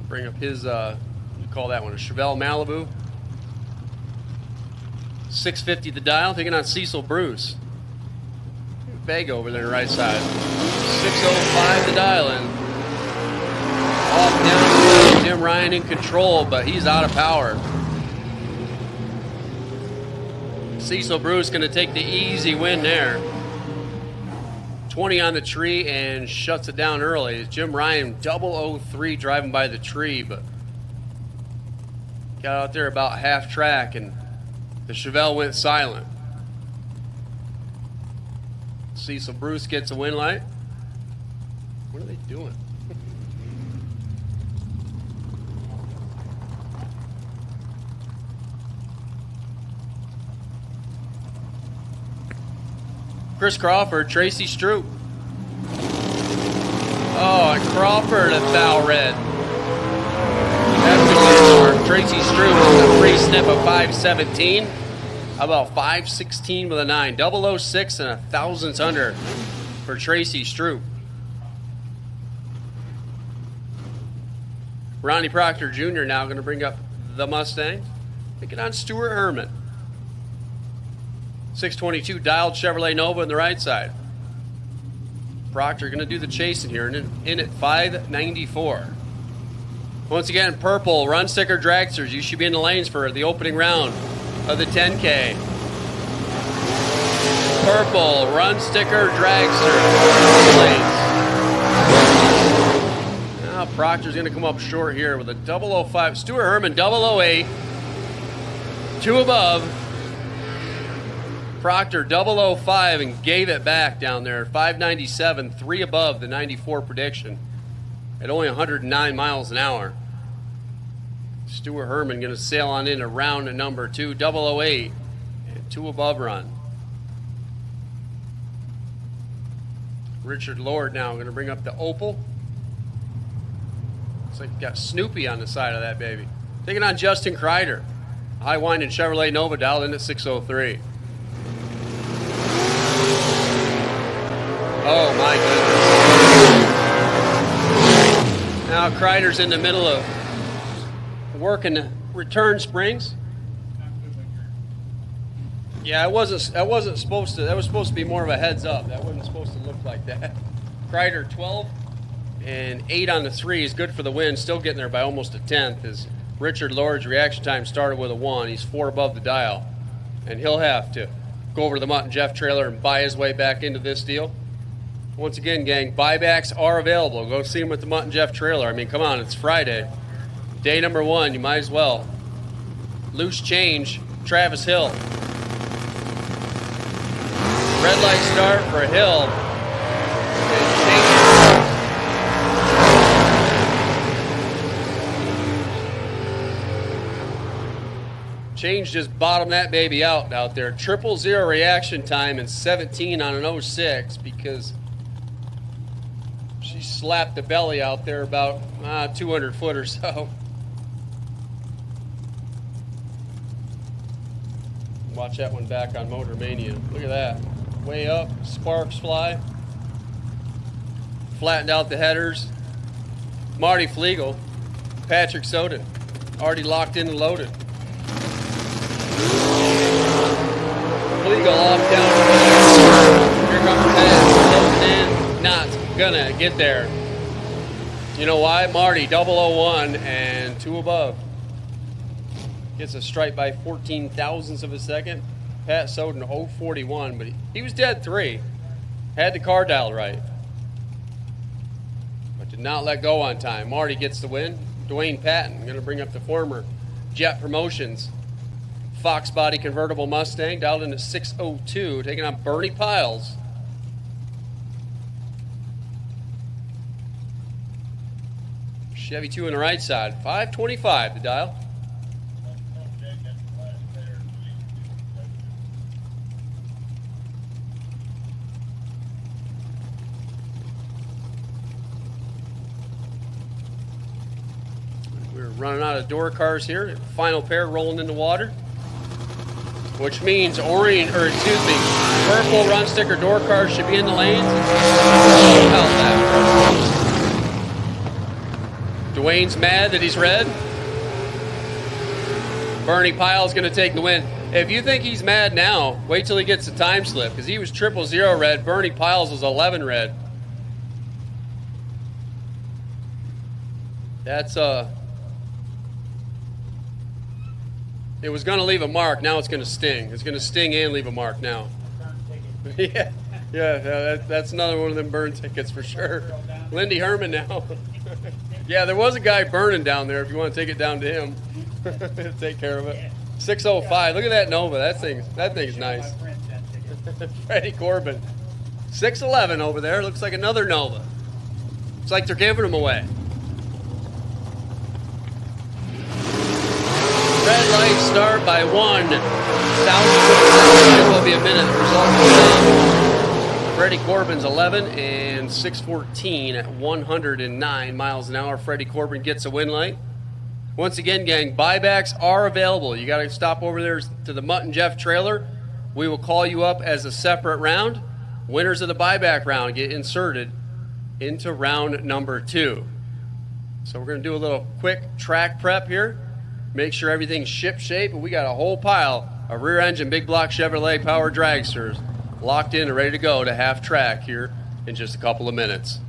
Bring up his, what do you call that one? A Chevelle Malibu. 650 the dial, taking on Cecil Bruce. Bag over there on the right side. 605 the dial in. Off down. Jim Ryan in control, but he's out of power. Cecil Bruce going to take the easy win there. 20 on the tree and shuts it down early. Jim Ryan 003 driving by the tree, but got out there about half track and the Chevelle went silent. Cecil Bruce gets a win light. What are they doing? Chris Crawford, Tracy Stroop. Oh, and Crawford a thou red. That's Tracy Stroop with a free snip of 517. How about 516 with a 9? 006 and a thousandths under for Tracy Stroop. Ronnie Proctor Jr. now going to bring up the Mustang. Taking on Stuart Herman. 622 dialed Chevrolet Nova on the right side. Proctor going to do the chasing here in at 594. Once again, purple run sticker dragsters. You should be in the lanes for the opening round of the 10K. Purple run sticker dragster. Now Proctor's going to come up short here with a 005. Stuart Herman 008. 2 above. Proctor 005 and gave it back down there. 597, 3 above the 94 prediction at only 109 miles an hour. Stuart Herman going to sail on in around number 2, 008, and 2 above run. Richard Lord now going to bring up the Opal. Looks like you got Snoopy on the side of that baby. Taking on Justin Kreider. High winding Chevrolet Nova dialed in at 603. Oh my goodness. Now Kreider's in the middle of working the return springs. Yeah, it wasn't supposed to, that was supposed to be more of a heads up. That wasn't supposed to look like that. Kreider 12 and 8 on the 3 is good for the win. Still getting there by almost a tenth as Richard Lord's reaction time started with a 1. He's 4 above the dial. And he'll have to go over to the Mutt and Jeff trailer and buy his way back into this deal. Once again, gang, buybacks are available. Go see him at the Mutt and Jeff trailer. I mean, come on, it's Friday. Day number 1, you might as well. Loose change, Travis Hill. Red light start for Hill. Change just bottomed that baby out there. 000 reaction time and 17 on an 06 because she slapped the belly out there about 200 foot or so. Watch that one back on Motor Mania. Look at that. Way up, sparks fly. Flattened out the headers. Marty Flegel, Patrick Soden, already locked in and loaded. Flegel off down. Here comes Pat. Closing in. Not gonna get there. You know why? Marty, 001 and 2 above. Gets a stripe by 14 thousandths of a second. Pat Soden 041, but he was dead 3. Had the car dialed right. But did not let go on time. Marty gets the win. Dwayne Patton, going to bring up the former Jet Promotions Fox body convertible Mustang, dialed into 602, taking on Bernie Piles. Chevy 2 on the right side, 525 the dial. We're running out of door cars here. Final pair rolling in the water, which means purple run sticker door cars should be in the lanes. Dwayne's mad that he's red. Bernie Pile's going to take the win. If you think he's mad now, wait till he gets the time slip, because he was 000 red. Bernie Piles was 11 red. That's it was going to leave a mark. Now it's going to sting. It's going to sting and leave a mark now. Yeah, that's another one of them burn tickets for sure. Lindy Herman now. Yeah, there was a guy burning down there. If you want to take it down to him, take care of it. 605. Look at that Nova. That thing's nice. Freddie Corbin. 611 over there. Looks like another Nova. It's like they're giving them away. Red light start by 1,000. It will be a minute. Result Freddie Corbin's 11 and 614 at 109 miles an hour. Freddie Corbin gets a win light. Once again, gang, buybacks are available. You got to stop over there to the Mutt and Jeff trailer. We will call you up as a separate round. Winners of the buyback round get inserted into round number 2. So we're going to do a little quick track prep here. Make sure everything's ship shape, and we got a whole pile of rear engine big block Chevrolet power dragsters locked in and ready to go to half track here in just a couple of minutes.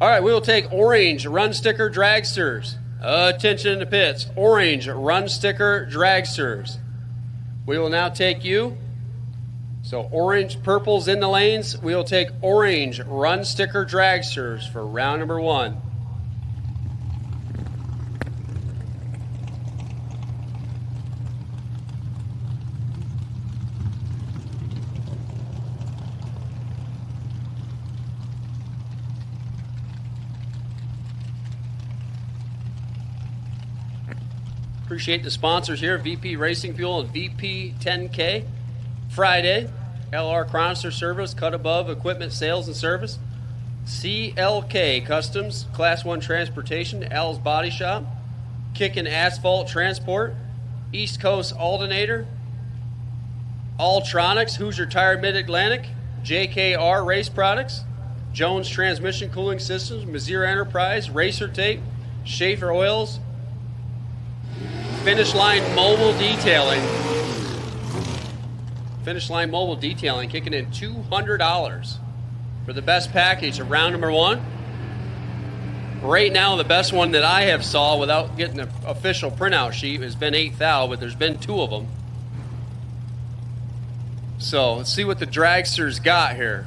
All right, we will take orange run sticker dragsters. Attention in the pits. Orange run sticker dragsters. We will now take you. So orange, purple's in the lanes. We will take orange run sticker dragsters for round number 1. Appreciate the sponsors here, VP Racing Fuel and VP 10K. Friday, LR Chronister Service, Cut Above Equipment Sales and Service. CLK Customs, Class 1 Transportation, Al's Body Shop. Kickin' Asphalt Transport. East Coast Alternator. Alltronics, Hoosier Tire Mid-Atlantic. JKR Race Products. Jones Transmission Cooling Systems, Mazir Enterprise, Racer Tape, Schaefer Oils, Finish Line Mobile Detailing. Finish Line Mobile Detailing kicking in $200 for the best package of round number 1. Right now, the best one that I have saw without getting an official printout sheet has been 8 thou, but there's been 2 of them. So let's see what the dragsters got here.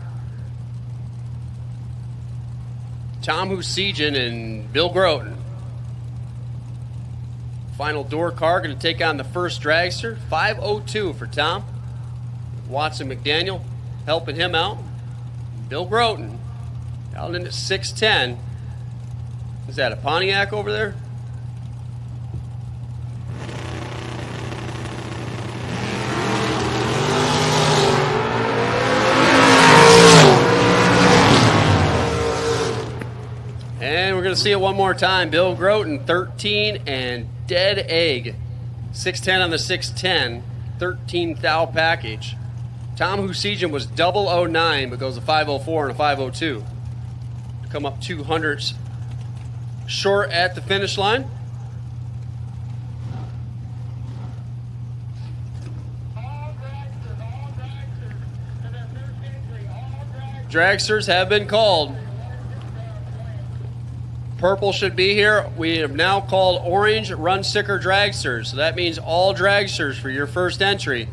Tom Husijan and Bill Groten. Final door car going to take on the first dragster. 502 for Tom. Watson McDaniel helping him out. Bill Groten out in at 610. Is that a Pontiac over there? And we're going to see it one more time. Bill Groten, 13 and dead egg. 610 on the 610. 13 thou package. Tom Husijan was 009, but goes a 504 and a 502. Come up 200s short at the finish line. Dragsters have been called. Purple should be here. We have now called orange run sticker dragsters. So that means all dragsters for your first entry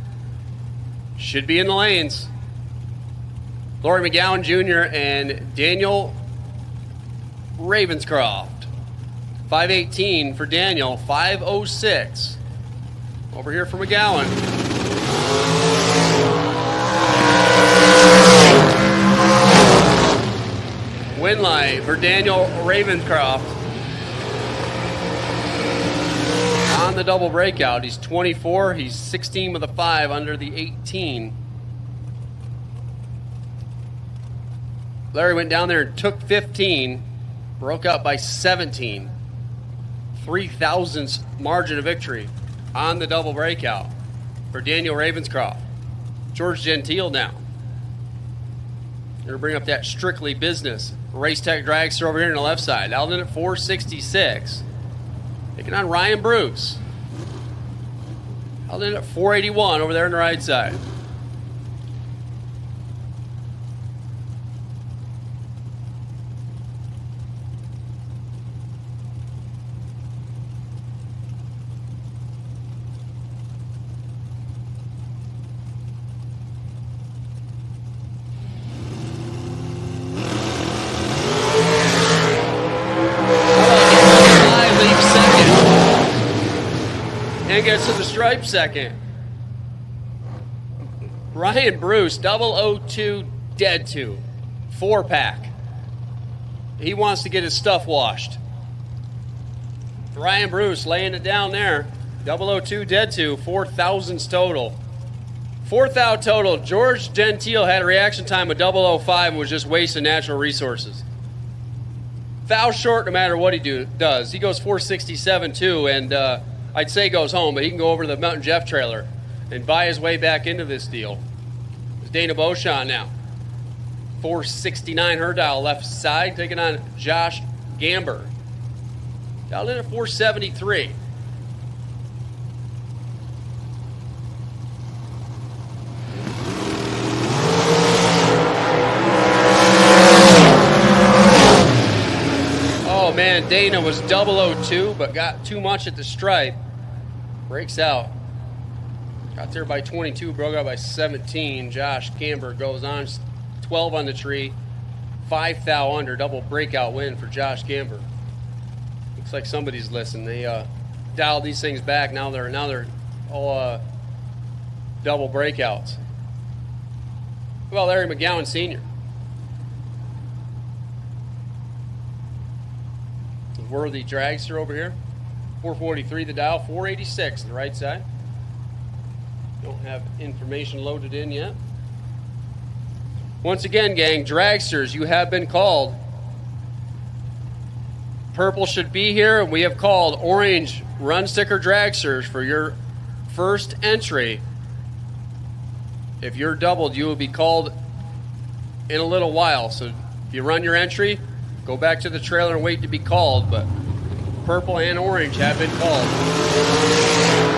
should be in the lanes. Laurie McGowan Jr. and Daniel Ravenscroft. 518 for Daniel, 506. Over here for McGowan. Winlight for Daniel Ravenscroft. On the double breakout, he's 24. He's 16 with a 5 under the 18. Larry went down there and took 15. Broke out by 17. 3 thousandths margin of victory on the double breakout for Daniel Ravenscroft. George Gentile now. Going to bring up that Strictly Business Race Tech dragster over here on the left side. Out in at 466. Taking on Ryan Bruce. Out in at 481 over there on the right side. And gets to the stripe second. Ryan Bruce, 002 dead 2. 4-pack. He wants to get his stuff washed. Ryan Bruce laying it down there. 002 dead 2. 4 thousandths total. 4 thou total. George Gentile had a reaction time of 005 and was just wasting natural resources. Thou short no matter what he does. He goes 467 too, and I'd say goes home, but he can go over to the Mutt and Jeff trailer and buy his way back into this deal. It's Dana Beauchamp now. 469 her dial left side, taking on Josh Gamber. Dialed in at 473. Oh man, Dana was 002, but got too much at the stripe. Breaks out. Got there by 22, broke out by 17. Josh Gamber goes on, 12 on the tree. 5 thou under, double breakout win for Josh Gamber. Looks like somebody's listening. They dialed these things back. Now they're all double breakouts. Well, Larry McGowan Sr. Worthy dragster over here. 443 the dial, 486 the right side. Don't have information loaded in yet. Once again, gang, dragsters, you have been called. Purple should be here, and we have called orange run sticker dragsters for your first entry. If you're doubled, you will be called in a little while, so If you run your entry, go back to the trailer and wait to be called, but purple and orange have been called.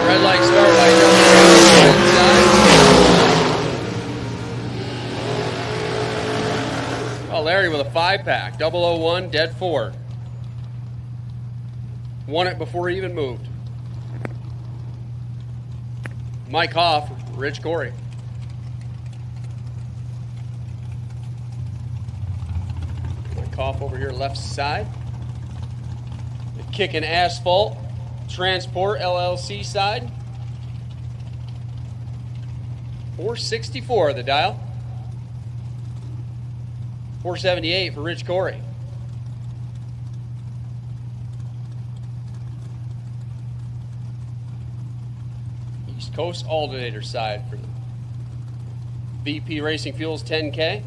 Red light start by inside. Oh, Larry with a 5-pack. 001, dead 4. Won it before he even moved. Mike Hoff, Rich Corey. Mike Hoff over here left side. The Kickin' Asphalt Transport LLC side. 464 the dial. 478 for Rich Corey. East Coast alternator side for the VP Racing Fuels 10K.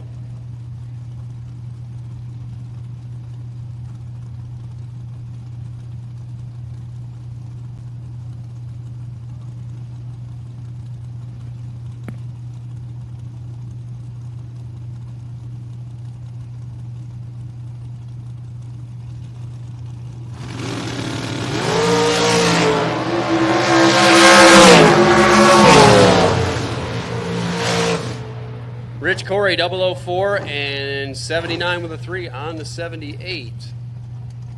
Rich Corey, 004 and 79 with a 3 on the 78.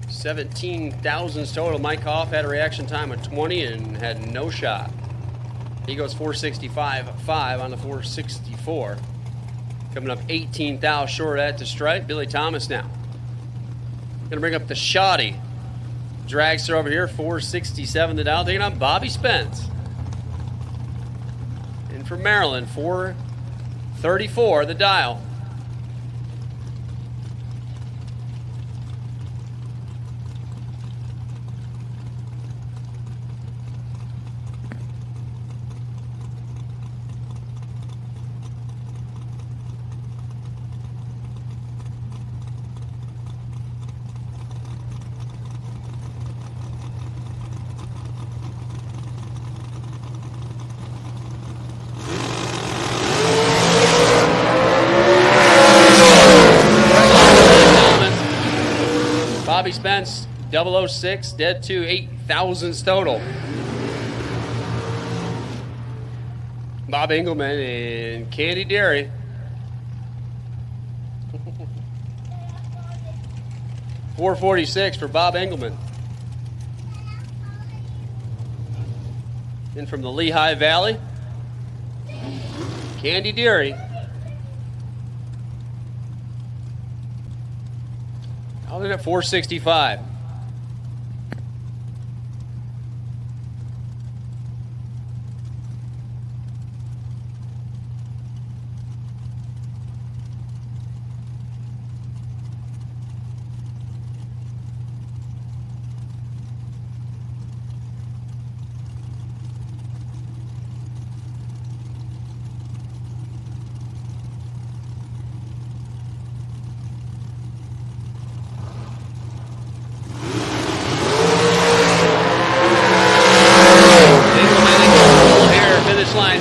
17 thousandths total. Mike Hoff had a reaction time of 20 and had no shot. He goes 465.5 on the 464. Coming up 18 thou short at the stripe. Billy Thomas now. Gonna bring up the shoddy. Dragster over here, 467 the dial. Taking on Bobby Spence. And from Maryland, 434 the dial. Bobby Spence, 006, dead 2, 8 thousandths total. Bob Engelman and Candy Dairy. $446 for Bob Engelman. In from the Lehigh Valley, Candy Dairy. I'll do it at 465.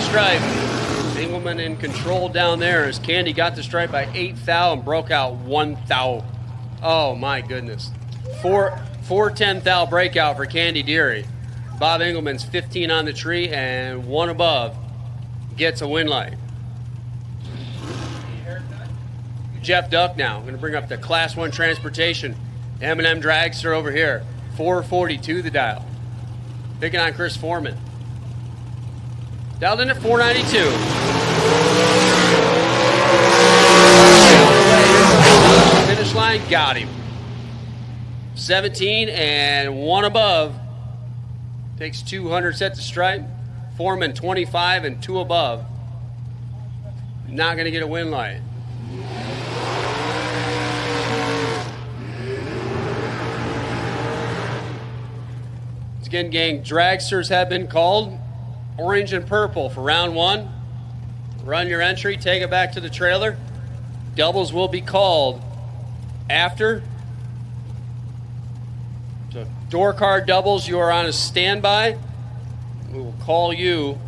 Stripe. Engelman in control down there as Candy got the stripe by 8 thou and broke out 1 thou. Oh my goodness. 410 thou breakout for Candy Deary. Bob Engelman's 15 on the tree and 1 above gets a win light. Jeff Duck now. I'm going to bring up the Class 1 Transportation. M&M Dragster over here. 442 the dial. Picking on Chris Foreman. Dialed in at 492. Finish line, got him. 17 and 1 above. Takes 200 set to stripe. Foreman 25 and 2 above. Not going to get a win light. Once again, gang, dragsters have been called. Orange and purple for round 1. Run your entry, take it back to the trailer. Doubles will be called after. So door card doubles, you are on a standby. We will call you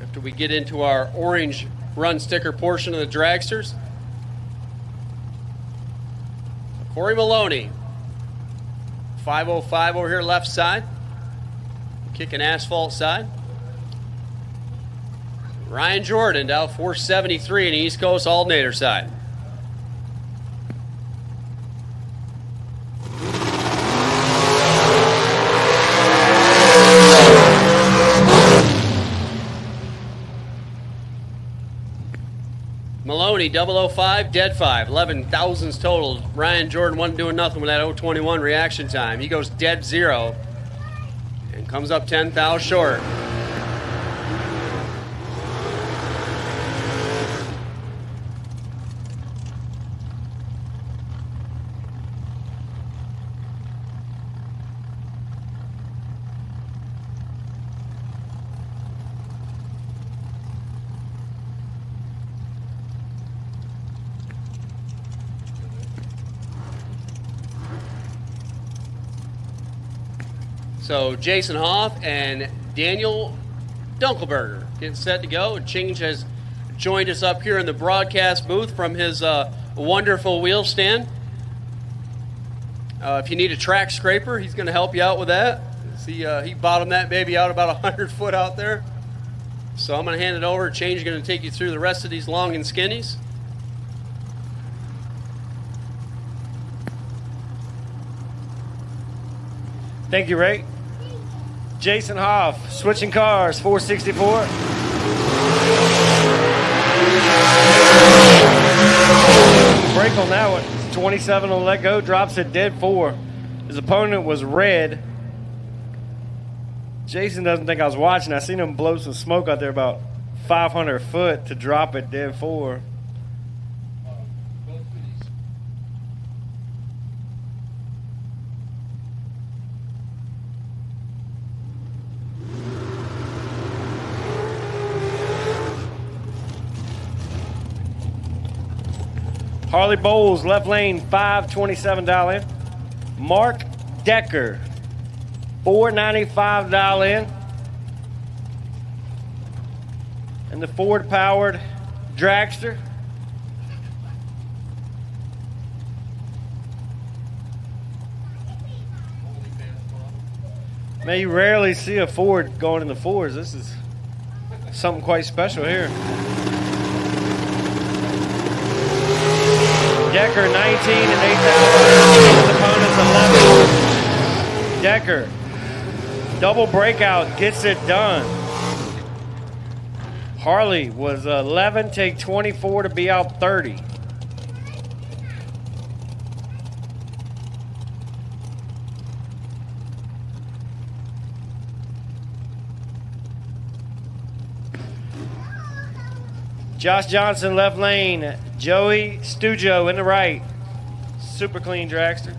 after we get into our orange run sticker portion of the dragsters. Corey Maloney, 505 over here left side. Kicking asphalt side. Ryan Jordan down 473 in the East Coast alternator side. Maloney, 005, dead 5, 11 thousandths total. Ryan Jordan wasn't doing nothing with that 021 reaction time. He goes dead 0 and comes up 10 thou short. So Jason Hoff and Daniel Dunkelberger getting set to go. Chinge has joined us up here in the broadcast booth from his wonderful wheel stand. If you need a track scraper, he's going to help you out with that. See, he bottomed that baby out about 100 foot out there. So I'm going to hand it over. Change is going to take you through the rest of these long and skinnies. Thank you, Ray. Jason Hoff, switching cars, 464. Break on that one. 27 on let go, drops it dead 4. His opponent was red. Jason doesn't think I was watching. I seen him blow some smoke out there about 500 foot to drop it dead 4. Harley Bowles, left lane, 527 dial in. Mark Decker, 495 dial in. And the Ford-powered dragster. Man, you rarely see a Ford going in the fours. This is something quite special here. Decker 19 and 8,000. His opponent's 11. Decker, double breakout, gets it done. Harley was 11, take 24 to be out 30. Josh Johnson, left lane. Joey Stujo in the right. Super clean dragster.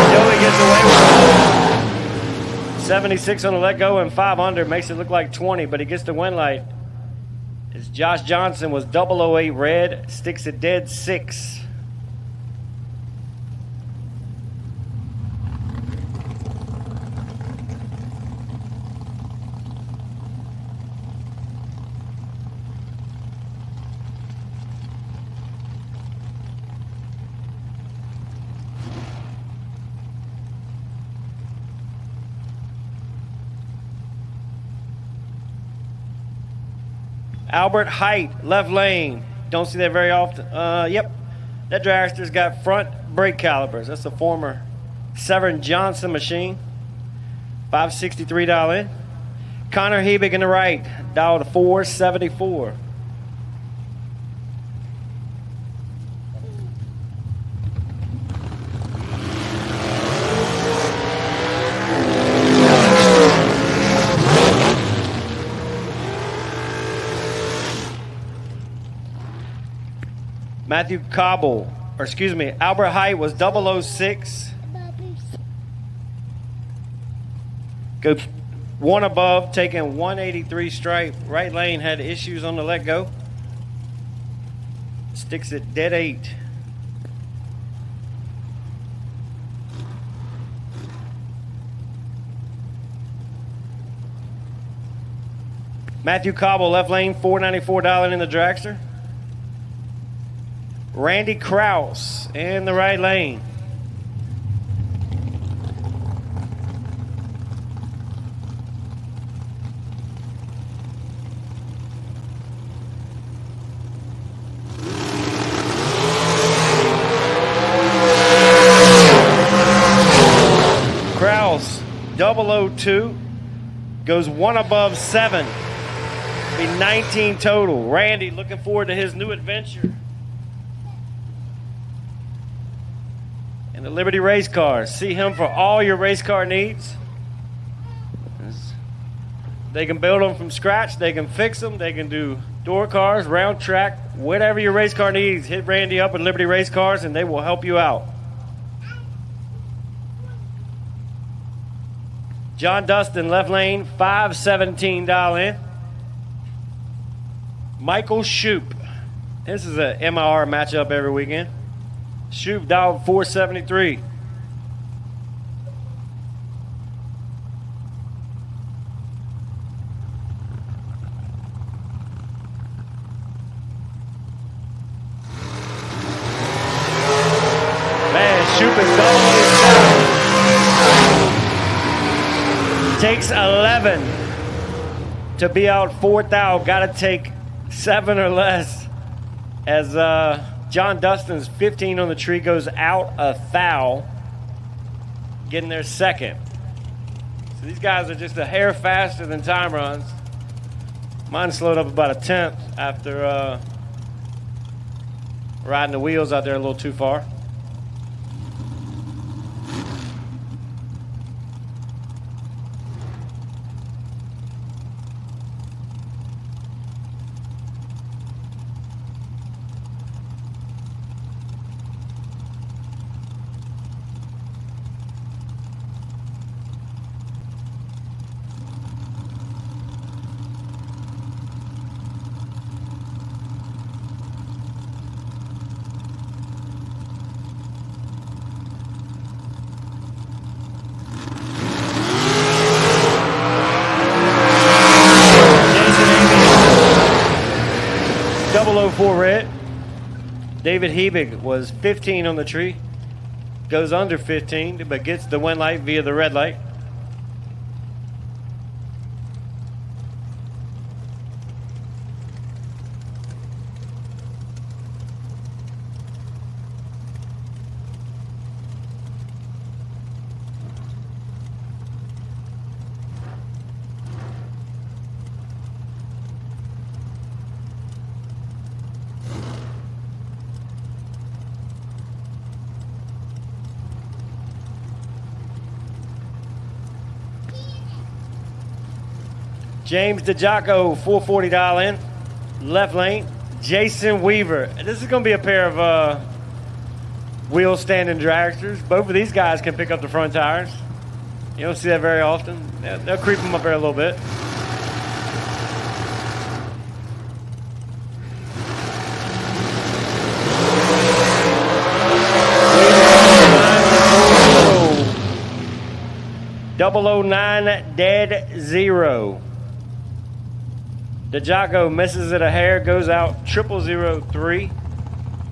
Joey gets away with it. 76 on the let go and 5 under. Makes it look like 20, but he gets the win light. As Josh Johnson was 008 red, sticks it dead 6. Albert Height, left lane. Don't see that very often. Yep. That dragster's got front brake calipers. That's a former Severn Johnson machine. 563 dial in. Connor Hebig in the right. Dial to 474. Matthew Cobble, or excuse me, Albert Height was 006. Goes one above, taking 183 stripe. Right lane had issues on the let go. Sticks it dead 8. Matthew Cobble, left lane, $494 in the dragster. Randy Kraus in the right lane. Kraus, 002, goes one above 7. Be 19 total. Randy looking forward to his new adventure. And the Liberty race cars. See him for all your race car needs. They can build them from scratch. They can fix them. They can do door cars, round track, whatever your race car needs. Hit Randy up at Liberty race cars and they will help you out. John Dustin, left lane, $517 in. Michael Shoop. This is a MIR matchup every weekend. Shoop dialed 473. Man, Shoop is double. Takes 11 to be out 4,000. Got to take 7 or less, as John Dustin's 15 on the tree goes out a foul, getting their second. So these guys are just a hair faster than time runs. Mine slowed up about a 10th after riding the wheels out there a little too far. For red. David Hebig was 15 on the tree, goes under 15, but gets the win light via the red light. James DeJocko, $440 in. Left lane, Jason Weaver. This is going to be a pair of wheel standing dragsters. Both of these guys can pick up the front tires. You don't see that very often. They'll creep them up there a little bit. .009 dead 0. DeJocko misses it a hair, goes out 0003.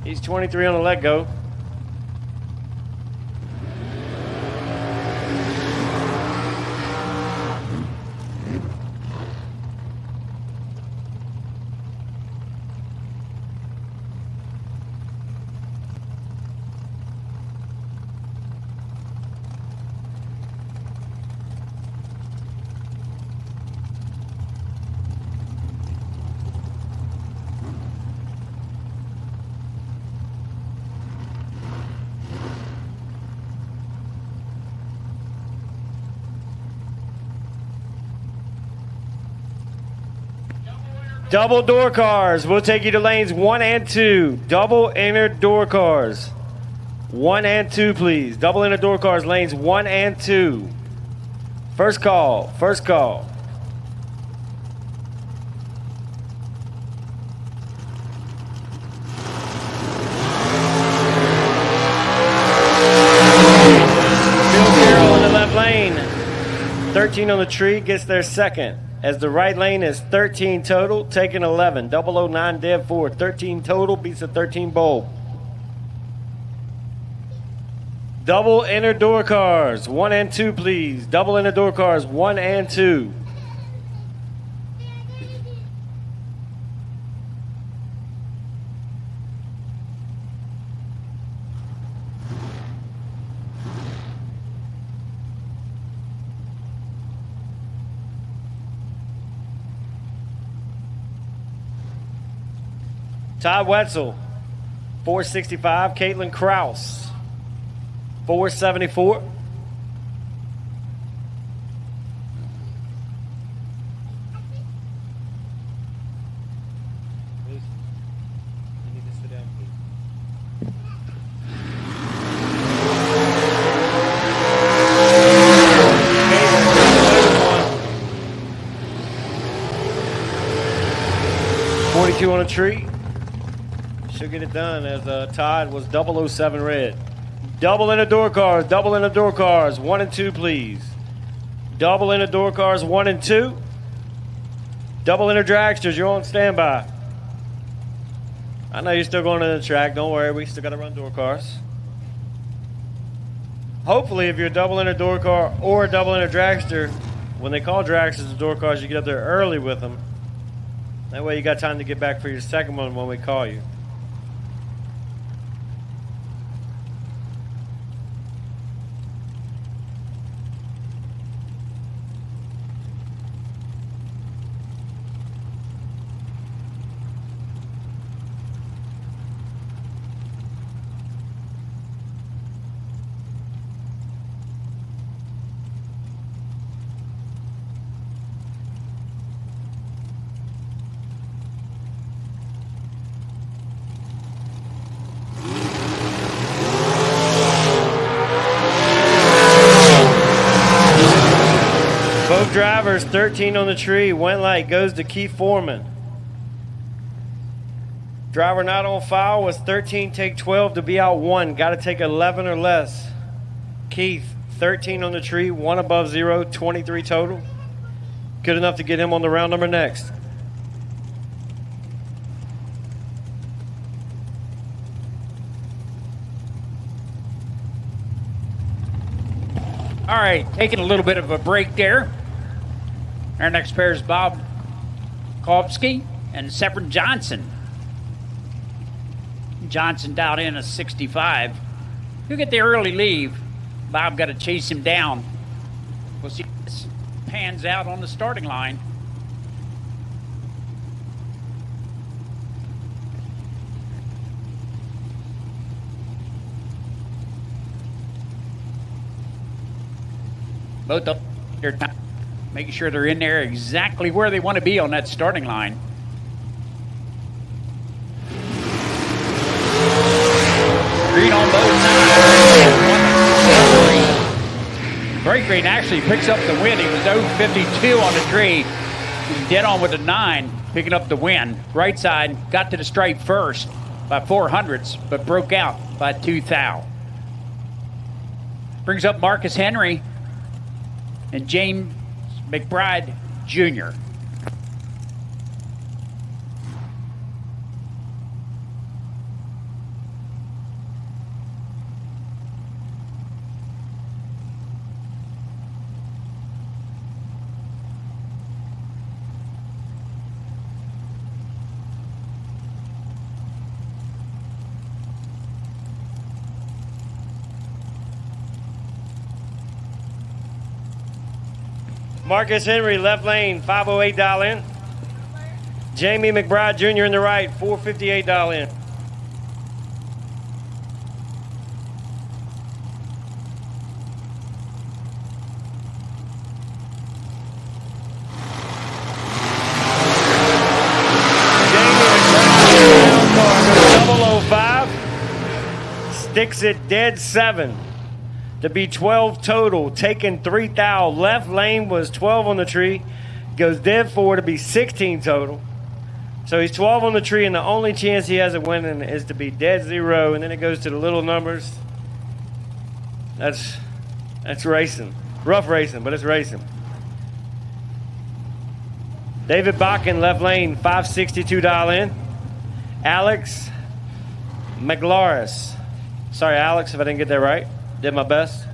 He's 23 on the let go. Double door cars. We'll take you to lanes 1 and 2. Double inner door cars. 1 and 2, please. Double inner door cars, lanes 1 and 2. First call. First call. Bill Carroll in the left lane. 13 on the tree gets their second. As the right lane is 13 total, taking 11. 009 dead forward. 13 total beats the 13 bowl. Double inner door cars, 1 and 2, please. Double inner door cars, 1 and 2. Todd Wetzel, 465. Caitlin Kraus, 474. You need to sit down, please. 42 on a tree. She'll get it done as Todd was 007 red. Double inner door cars, 1 and 2, please. Double inner door cars, 1 and 2. Double inner dragsters, you're on standby. I know you're still going to the track, don't worry, we still got to run door cars. Hopefully, if you're a double inner door car or a double inner dragster, when they call dragsters and door cars, you get up there early with them. That way you got time to get back for your second one when we call you. Both drivers, 13 on the tree. Went light goes to Keith Foreman. Driver not on file was 13, take 12 to be out 1. Got to take 11 or less. Keith, 13 on the tree, 1 above 0, 23 total. Good enough to get him on the round number next. All right, taking a little bit of a break there. Our next pair is Bob Kovsky and Severin Johnson. Johnson dialed in a 65. He'll get the early leave. Bob got to chase him down. We'll see if this pans out on the starting line. Both up there, making sure they're in there exactly where they want to be on that starting line. Green on both sides. Break Green actually picks up the win. He was 0-52 on the tree. He's dead on with a 9, picking up the win. Right side got to the stripe first by 400ths, but broke out by 2 thou. Brings up Marcus Henry and James McBride Jr. Marcus Henry, left lane, 508 dial in. Jamie McBride Jr. in the right, 458 dial in. Jamie McBride, 005, sticks it dead 7. to be 12 total, taking 3 thou. Left lane was 12 on the tree, goes dead 4 to be 16 total. So he's 12 on the tree, and the only chance he has of winning is to be dead 0, and then it goes to the little numbers. That's racing. Rough racing, but it's racing. David Bakken, left lane, $562 in. Alex McLauris. Sorry, Alex, if I didn't get that right. Did my best.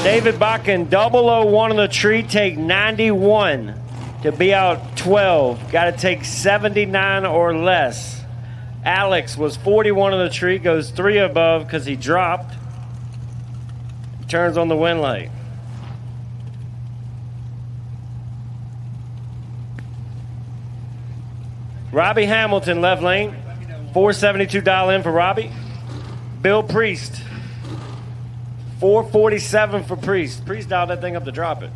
David Bakken, 001 on the tree, take 91 to be out 12. Got to take 79 or less. Alex was 41 on the tree, goes 3 above because he dropped. Turns on the win light. Robbie Hamilton, left lane, $472 in for Robbie. Bill Priest, $447 for Priest. Priest dialed that thing up to drop it.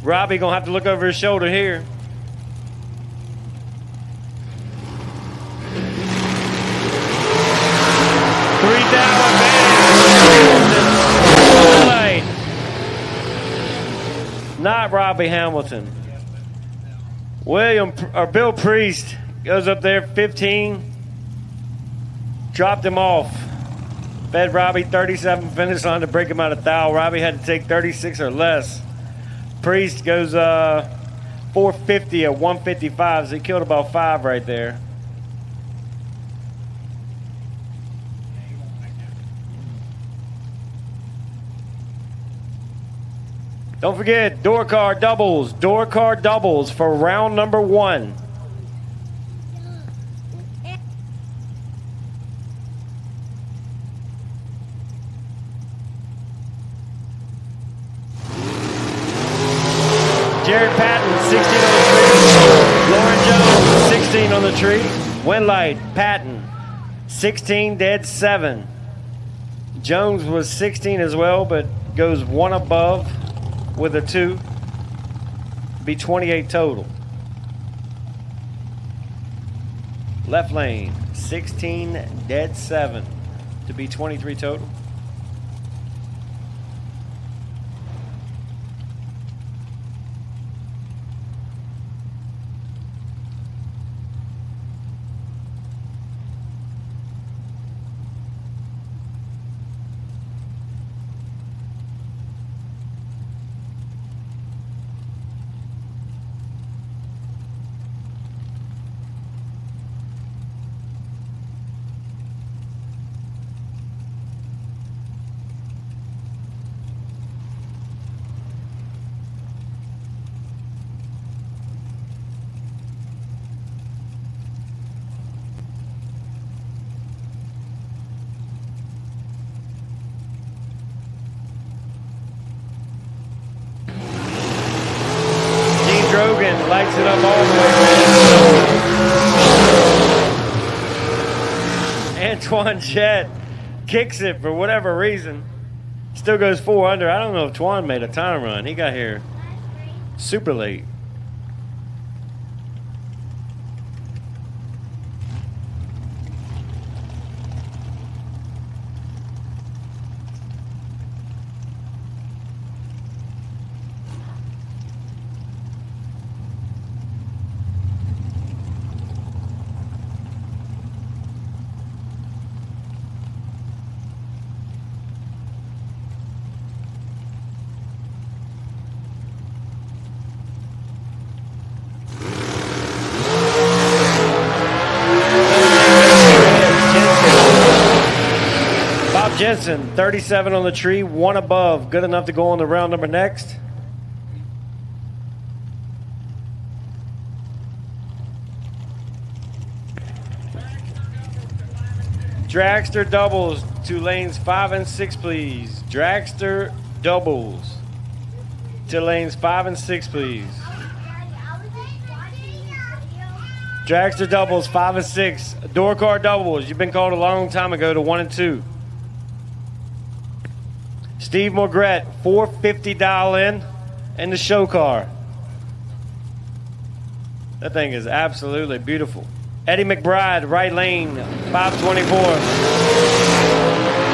Robbie gonna have to look over his shoulder here. Three down advantage. Not Robbie Hamilton. Bill Priest goes up there, 15. Dropped him off. Fed Robbie 37 finish line to break him out of thou. Robbie had to take 36 or less. Priest goes 450 at 155, so he killed about 5 right there. Don't forget, door card doubles for round number 1. Jared Patton, 16 on the tree. Lauren Jones, 16 on the tree. Winlight, Patton, 16, dead 7. Jones was 16 as well, but goes 1 above with a 2. Be 28 total. Left lane, 16, dead 7. To be 23 total. Lights it up all the way. Antoine Jett kicks it for whatever reason. Still goes 4 under. I don't know if Twan made a time run. He got here super late. Jensen, 37 on the tree, 1 above. Good enough to go on the round number next. Dragster doubles to lanes 5 and 6, please. Dragster doubles to lanes 5 and 6, please. Dragster doubles 5 and 6. Door car doubles. You've been called a long time ago to 1 and 2. Steve Morgret, $450 dial in the show car. That thing is absolutely beautiful. Eddie McBride, right lane, 524.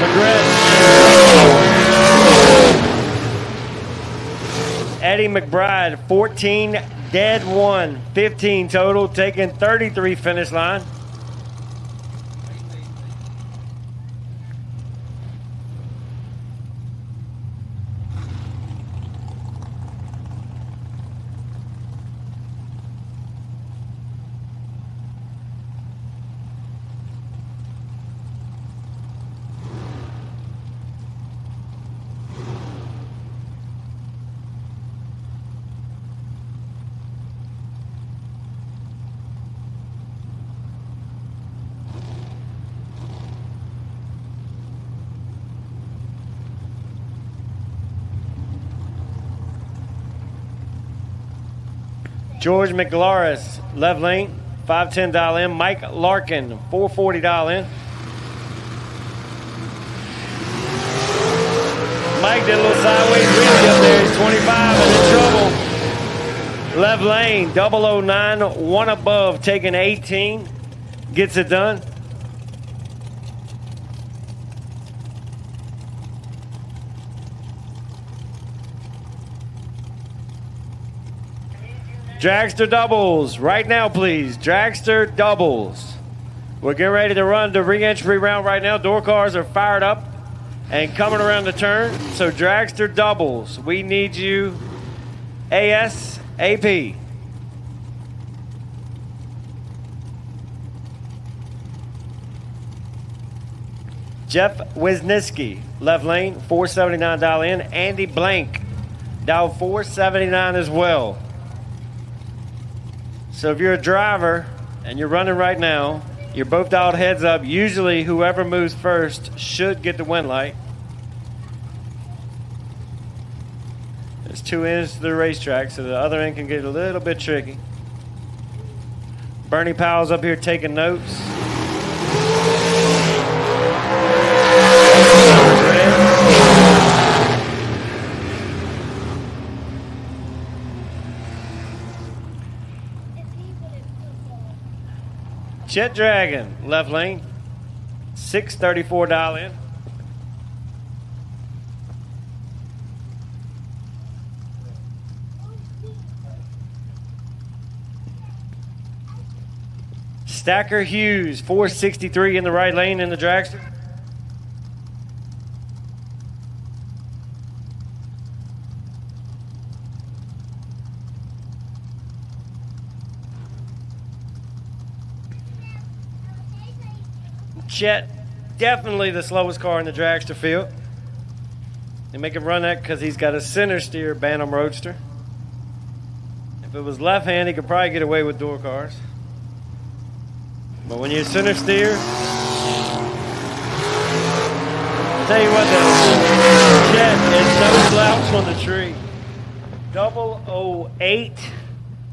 McGregor. Eddie McBride, 14 dead 1, 15 total, taking 33 finish line. George McLauris, left lane, 510 dial in. Mike Larkin, 440 dial in. Mike did a little sideways wheelie up there. He's 25 and in trouble. Left lane, 009, 1 above, taking 18. Gets it done. Dragster doubles, right now, please. Dragster doubles. We're getting ready to run the re-entry round right now. Door cars are fired up and coming around the turn. So dragster doubles, we need you ASAP. Jeff Wisniewski, left lane, 479 dial in. Andy Blank, dial 479 as well. So if you're a driver and you're running right now, you're both dialed heads up. Usually whoever moves first should get the win light. There's 2 ends to the racetrack, so the other end can get a little bit tricky. Bernie Powell's up here taking notes. Chet Dragon, left lane, 634 dial in. Stacker Hughes, 463 in the right lane in the dragster. Chet, definitely the slowest car in the dragster field. They make him run that because he's got a center steer Bantam Roadster. If it was left hand, he could probably get away with door cars. But when you're center steer, I'll tell you what, though, Chet is no slouch on the tree. 008,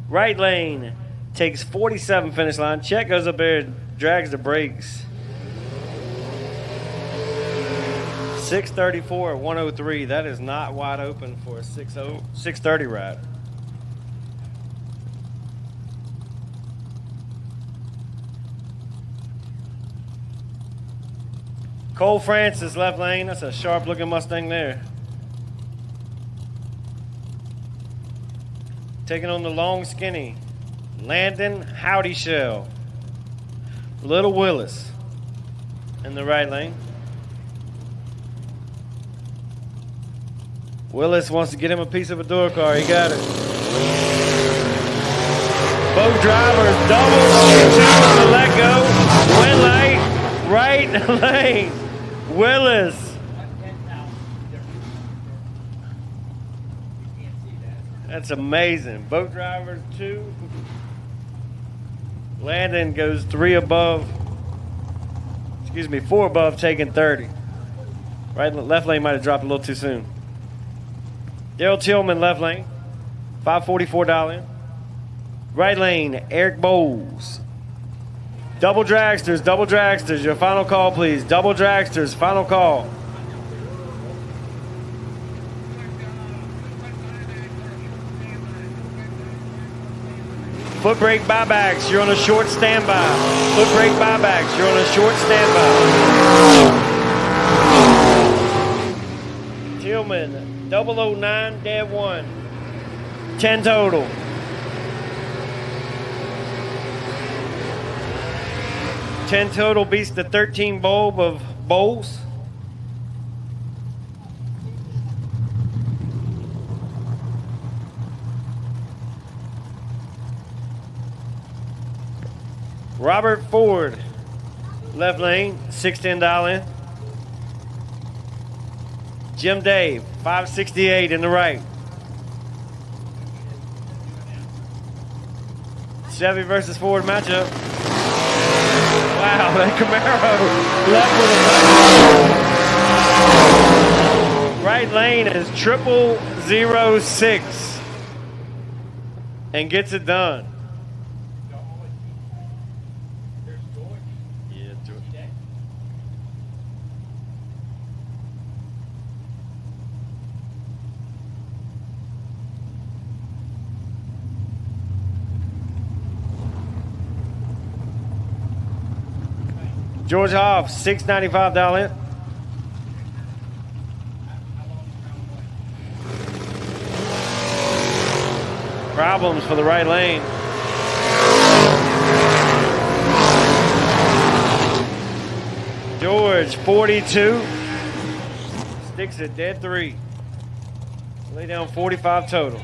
right lane, takes 47 finish line. Chet goes up there and drags the brakes. 634 at 103. That is not wide open for a 630 ride. Cole Francis, left lane. That's a sharp looking Mustang there. Taking on the long skinny Landon Howdy Shell. Little Willis in the right lane. Willis wants to get him a piece of a door car. He got it. Both drivers double to let go. Win light, right lane. Willis That's amazing. Boat driver 2. Landon goes 3 above. Excuse me, 4 above, taking 30. Right, left lane might have dropped a little too soon. Daryl Tillman, left lane, $544. Right lane, Eric Bowles. Double dragsters, your final call, please. Double dragsters, final call. Foot brake buybacks, you're on a short standby. Foot brake buybacks, you're on a short standby. Tillman, 009, dead 1. 10 total. $10 total beats the 13 bulb of bowls. Robert Ford, left lane, $610. Jim Dave, $568 in the right. Chevy versus Ford matchup. Wow, that Camaro left with a right lane is 0006 and gets it done. George Hoff, $695. Problems for the right lane. George, 42. Sticks it dead 3. Lay down 45 total.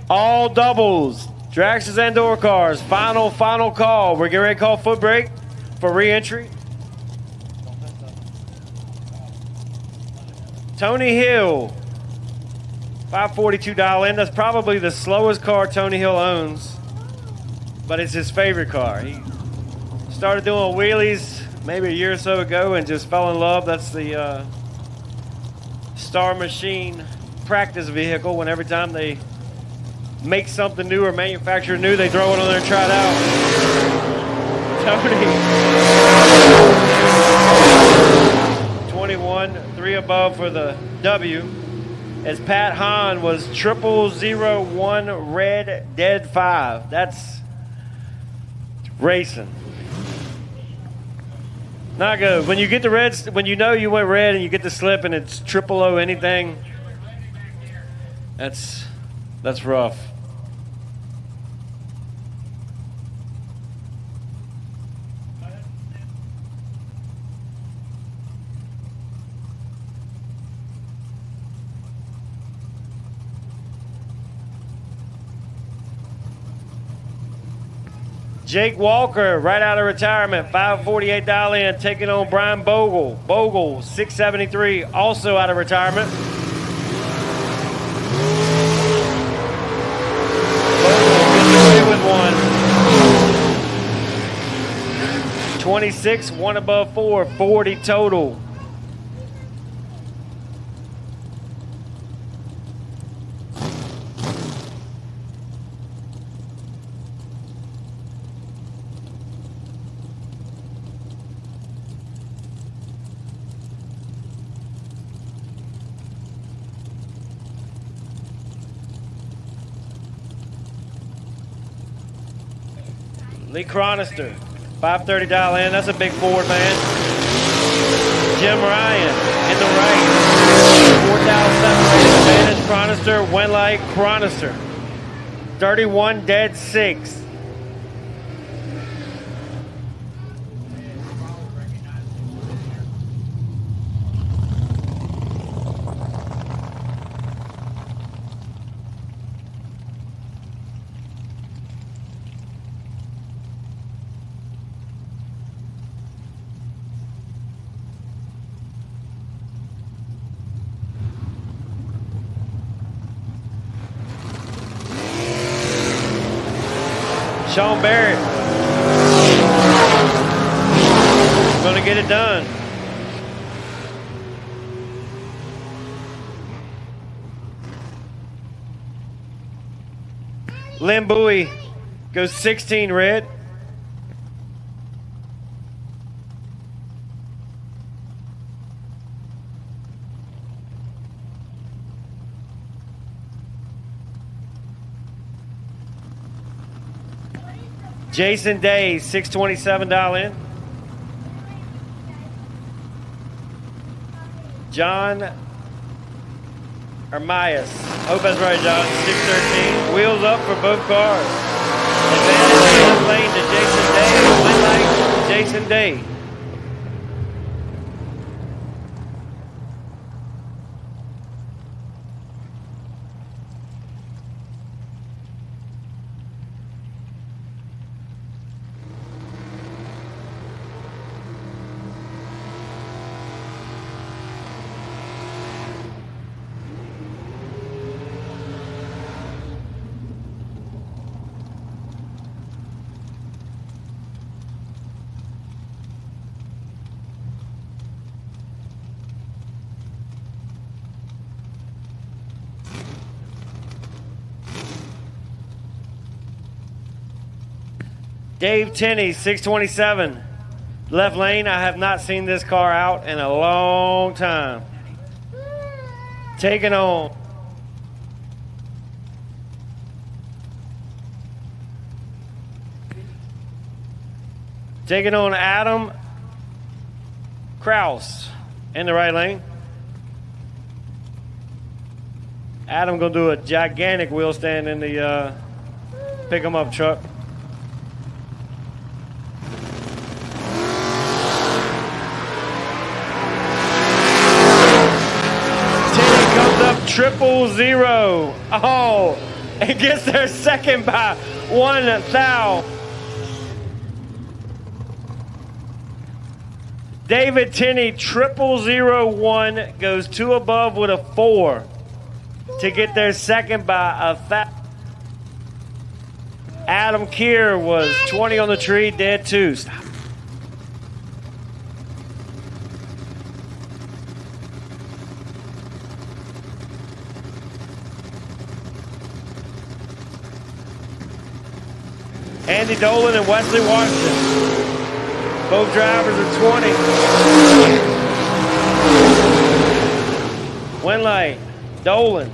All doubles. Dragsters and door cars. Final call. We're getting ready to call foot brake for re-entry. Tony Hill, $542. That's probably the slowest car Tony Hill owns, but it's his favorite car. He started doing wheelies maybe a year or so ago and just fell in love. That's the Star Machine practice vehicle. When every time they make something new or manufacture new, they throw it on there and try it out. Tony, 21, 3 above for the W. As Pat Hahn was 0001 red, dead 5. That's racing. Not good. When you get the reds, when you know you went red and you get the slip and it's 000 anything, that's rough. Jake Walker, right out of retirement, $548 in, taking on Brian Bogle. Bogle, $673, also out of retirement. Bogle gets away with 1. 26, 1 above 4, 40 total. Lee Cronister, $530 in. That's a big forward man. Jim Ryan in the right. 4,000 advantage. Cronister, Wenlight, Cronister. 31 dead 6. Sean Barrett. Going to get it done. Lynn Bowie goes 16 red. Jason Day, $627 in. John Armias. Hope that's right, John. 613. Wheels up for both cars. Advantage left lane to Jason Day. Win lane to Jason Day. Dave Tenney, 627. Left lane, I have not seen this car out in a long time. Taking on. Taking on Adam Kraus in the right lane. Adam gonna do a gigantic wheel stand in the pick 'em up truck. Triple zero. Oh, and gets their second by 1 thou. David Tenney, 0001, goes 2 above with a 4 to get their second by a thou. Adam Keir was 20 on the tree, dead 2. Stop. Andy Dolan and Wesley Washington. Both drivers are 20. Win light, Dolan,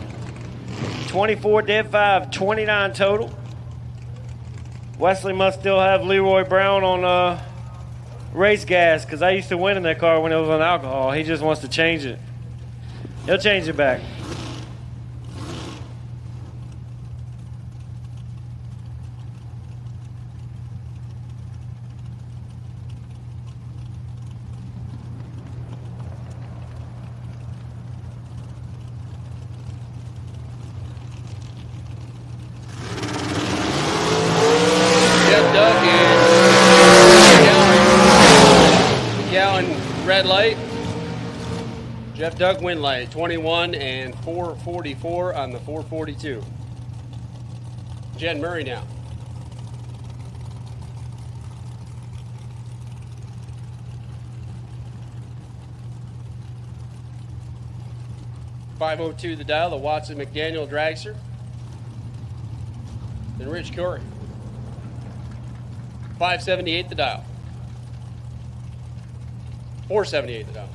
24, dead 5, 29 total. Wesley must still have Leroy Brown on race gas because I used to win in that car when it was on alcohol. He just wants to change it. He'll change it back. Red light. Jeff Doug win light, 21 and 444 on the 442. Jen Murray now. .502 the dial, the Watson McDaniel dragster. Then Rich Curry. 578 the dial. 478 the dial.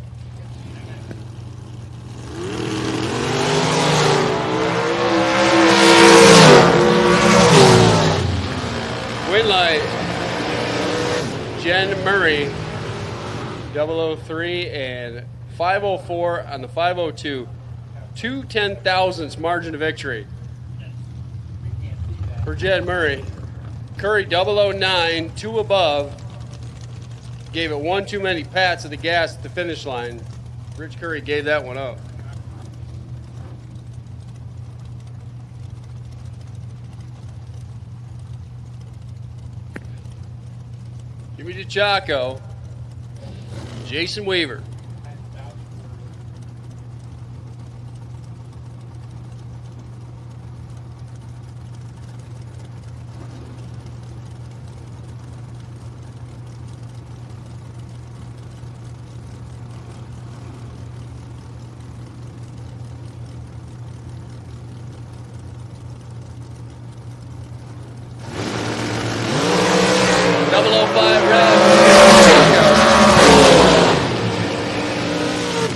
Win light, Jen Murray, 003 and 504 on the 502. 2 10,000ths margin of victory for Jen Murray. Curry 009, 2 above. Gave it 1 too many pats of the gas at the finish line. Rich Curry gave that one up. Jimmy DeChaco, Jason Weaver. 5 red.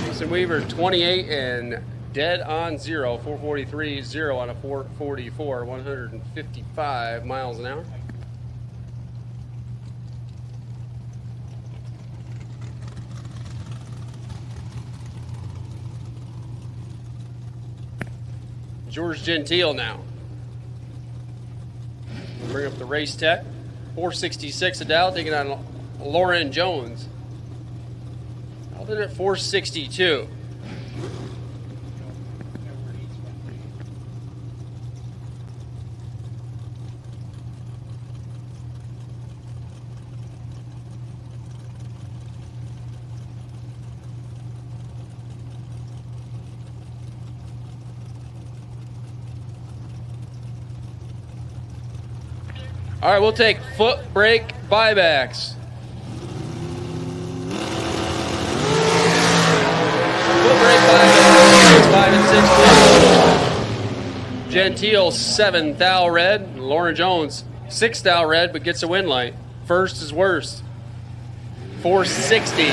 Jason Weaver 28 and dead on 0. 443 0 on a 444. 155 miles an hour. George Gentile now. Bring up the race tech. 466 a Dow, taking on Lauren Jones. Out at 462. All right, we'll take foot brake buybacks. Foot brake buybacks, 5 and 6. Gentile 7 thou red. Lauren Jones 6 thou red, but gets a win light. First is worst. 460.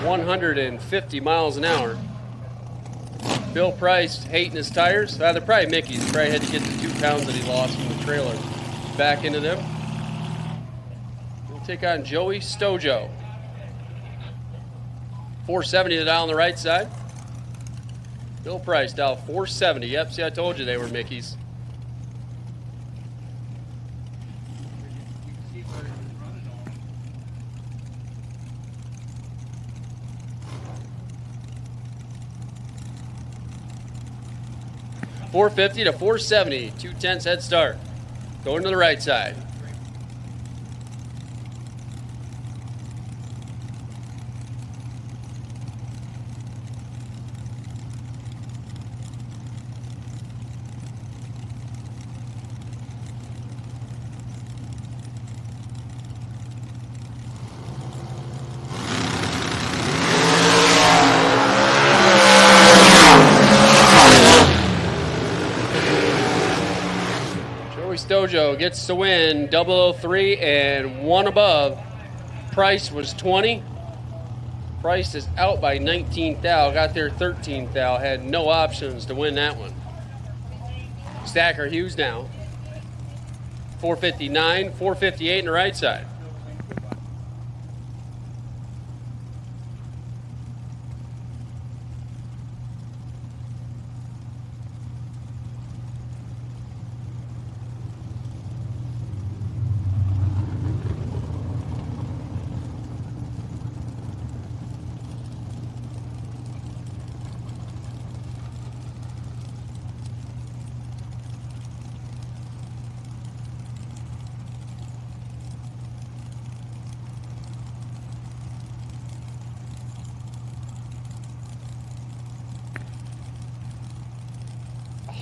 150 miles an hour. Bill Price hating his tires. They're probably Mickey's. He probably had to get the 2 pounds that he lost from the trailer back into them. We'll take on Joey Stojo. 470 to dial on the right side. Bill Price dial 470. Yep, see, I told you they were Mickey's. .450 to 470, 2/10 head start. Going to the right side. Stojo gets to win 003 and 1 above. Price was 20. Price is out by 19 thou. Got there 13 thou. Had no options to win that one. Stacker Hughes now. 459, 458 on the right side.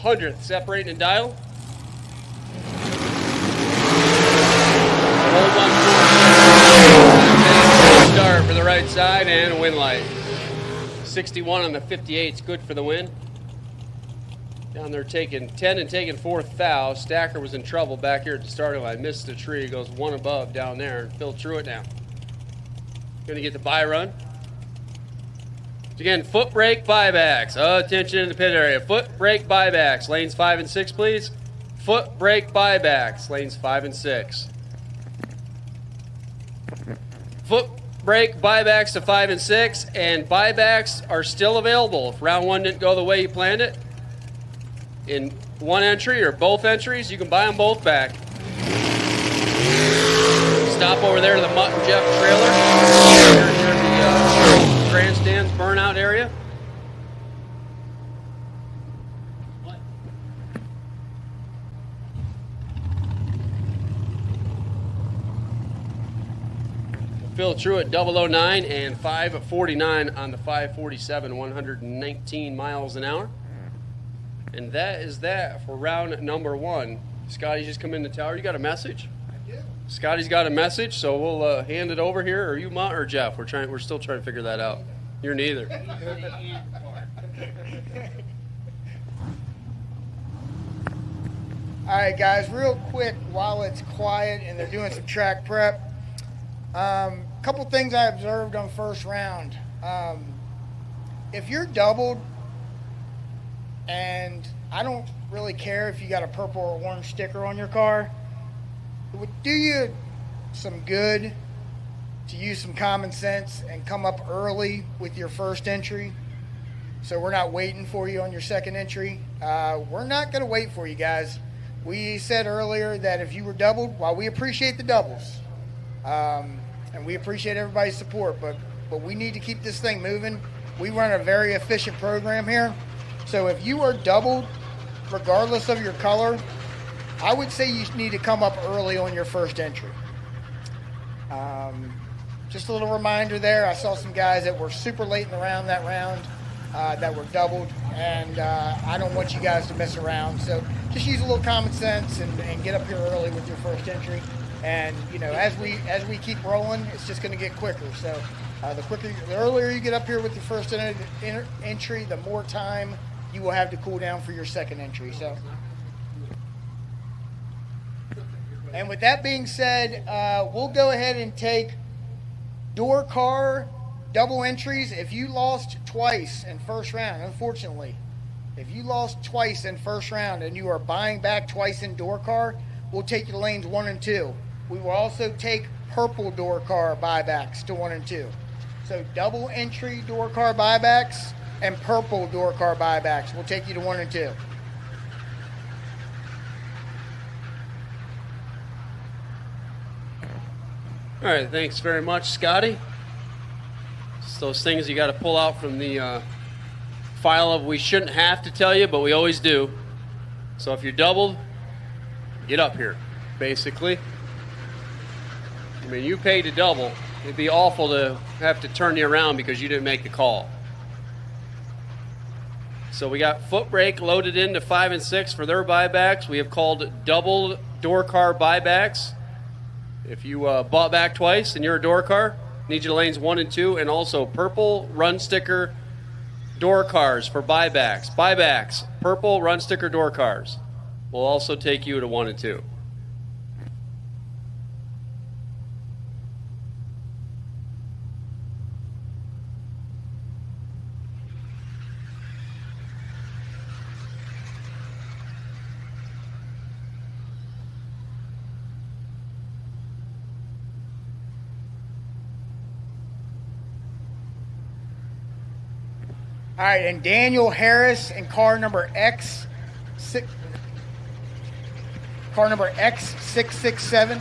Hundredth separating and dial. Start for the right side and a win light. 61 on the 58's good for the win. Down there taking 10 and taking 4th thou. Stacker was in trouble back here at the starting line. Missed the tree. Goes 1 above down there. Phil Truitt now. Gonna get the buy run. Again, foot brake buybacks. Attention in the pit area. Foot brake buybacks. Lanes 5 and 6, please. Foot brake buybacks. Lanes 5 and 6. Foot brake buybacks to 5 and 6, and buybacks are still available. If round 1 didn't go the way you planned it, in one entry or both entries, you can buy them both back. Stop over there to the Mutt and Jeff trailer. Near the grandstands burnout area. Phil Truitt 009 and 549 on the 547, 119 miles an hour. And that is that for round number 1. Scotty just come in the tower. You got a message? Scotty's got a message, so we'll hand it over here. Are you Mutt or Jeff? We're still trying to figure that out. You're neither. All right, guys, real quick while it's quiet and they're doing some track prep. Couple things I observed on first round. If you're doubled, and I don't really care if you got a purple or orange sticker on your car, it would do you some good to use some common sense and come up early with your first entry, so we're not waiting for you on your second entry. We're not going to wait for you guys. We said earlier that if you were doubled, while we appreciate the doubles, and we appreciate everybody's support, but we need to keep this thing moving. We run a very efficient program here. So if you are doubled, regardless of your color, I would say you need to come up early on your first entry. Just a little reminder there. I saw some guys that were super late in the round that were doubled, and I don't want you guys to mess around. So just use a little common sense and get up here early with your first entry. And as we keep rolling, it's just going to get quicker. So the earlier you get up here with your first entry, the more time you will have to cool down for your second entry. So, and with that being said, we'll go ahead and take door car double entries. If you lost twice in first round, unfortunately, if you lost twice in first round and you are buying back twice in door car, we'll take you to lanes 1 and 2. We will also take purple door car buybacks to 1 and 2. So double entry door car buybacks and purple door car buybacks will take you to 1 and 2. All right, thanks very much, Scotty. It's those things you got to pull out from the file of we shouldn't have to tell you, but we always do. So if you're doubled, get up here, basically. I mean, you paid to double. It'd be awful to have to turn you around because you didn't make the call. So we got foot brake loaded into 5 and 6 for their buybacks. We have called double door car buybacks. If you bought back twice and you're a door car, need you to lanes 1 and 2, and also purple run sticker door cars for buybacks. Buybacks, purple run sticker door cars. We'll also take you to 1 and 2. All right, and Daniel Harris in car number X667.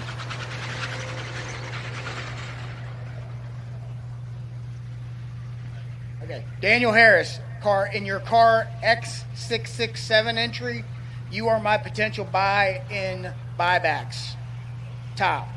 Okay, Daniel Harris, in your car X667 entry, you are my potential buy in buybacks. Top.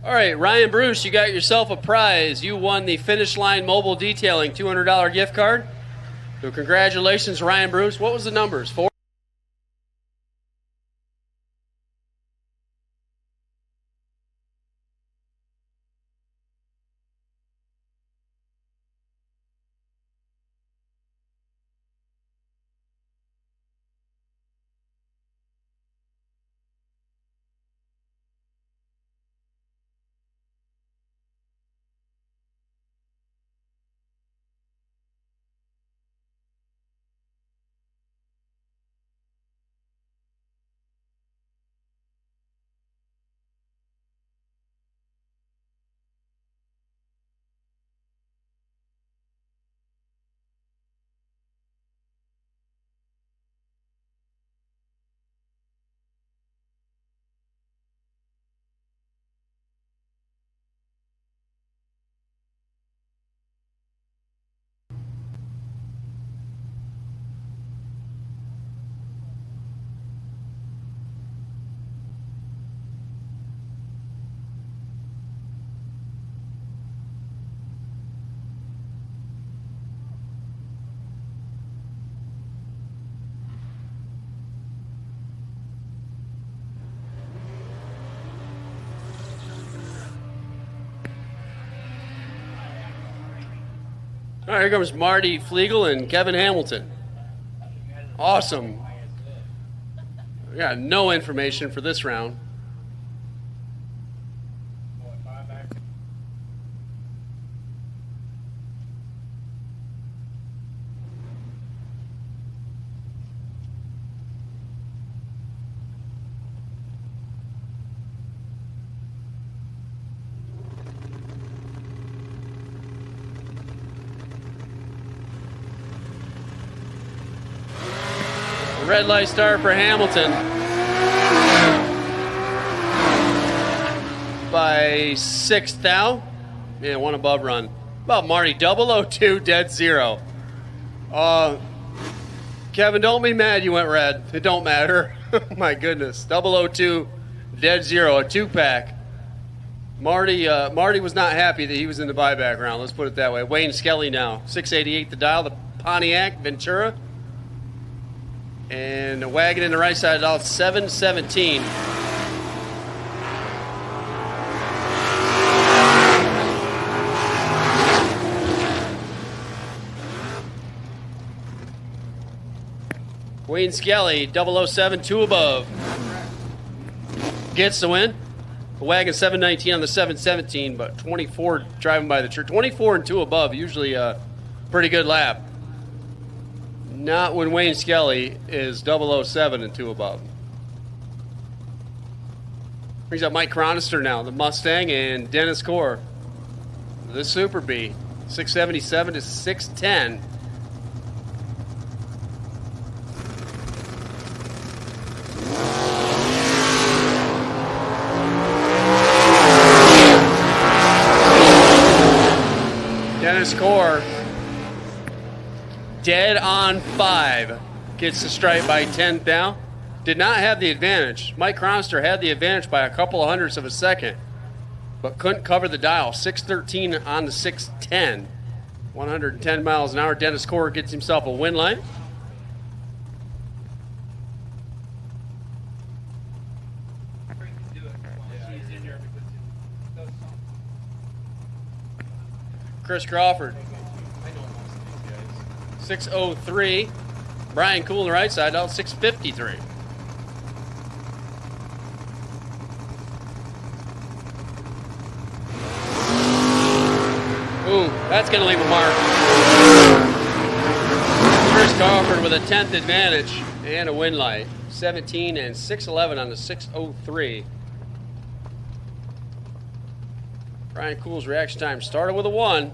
All right, Ryan Bruce, you got yourself a prize. You won the Finish Line Mobile Detailing $200 gift card. So congratulations, Ryan Bruce. What was the numbers? 4? All right, here comes Marty Flegel and Kevin Hamilton. Awesome. We got no information for this round. Red light start for Hamilton by 6 thou. Man, one above run. How about Marty? 002, dead 0. Kevin, don't be mad you went red. It don't matter. My goodness. 002, dead 0, a 2-pack. Marty was not happy that he was in the buyback round. Let's put it that way. Wayne Skelly now. 688 the dial, the Pontiac Ventura. And a wagon in the right side out 717. Wayne Skelly, 007, 2 above. Gets the win. A wagon 719 on the 717, but 24 driving by the tree. 24 and 2 above, usually a pretty good lap. Not when Wayne Skelly is 007 and 2 above. Brings up Mike Chronister now, the Mustang, and Dennis Core, the Super B, 677 to 610. Dennis Core, dead on 5, gets the stripe by 10 thou. Did not have the advantage. Mike Cronster had the advantage by a couple of hundredths of a second, but couldn't cover the dial. 613 on the 610. 110 miles an hour. Dennis Core gets himself a win line. Chris Crawford, 603. Brian Cool on the right side, out 653. Ooh, that's going to leave a mark. Chris Crawford with a 10th advantage and a win light. 17 and 611 on the 603. Brian Cool's reaction time started with a 1.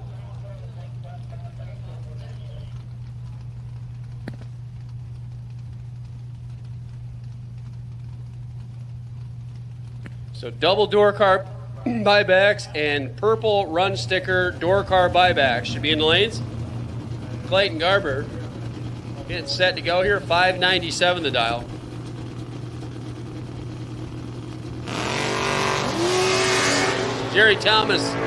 So double door car buybacks and purple run sticker door car buybacks should be in the lanes. Clayton Garber getting set to go here. 597 the dial. Jerry Thompson.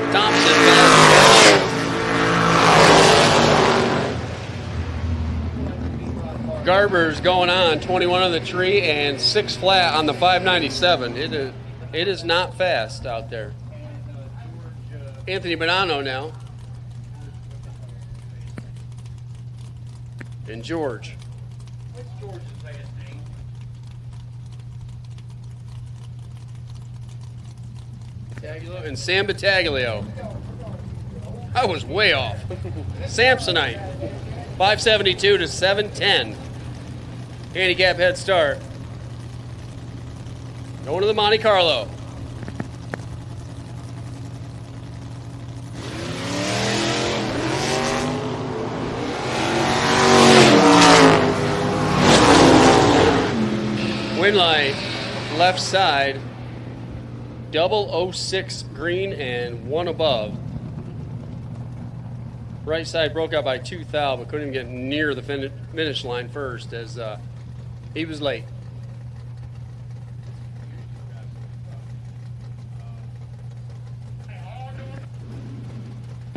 Garber's going on 21 on the tree and 6 flat on the 597. It is not fast out there. Anthony Bonanno now. And George. What's George's last name? Battaglio and Sam Battaglio. I was way off. Samsonite. 572 to 710. Handicap head start. Going to the Monte Carlo. Win line, left side, 006 green and 1 above. Right side broke out by 2 thou, but couldn't even get near the finish line first as he was late.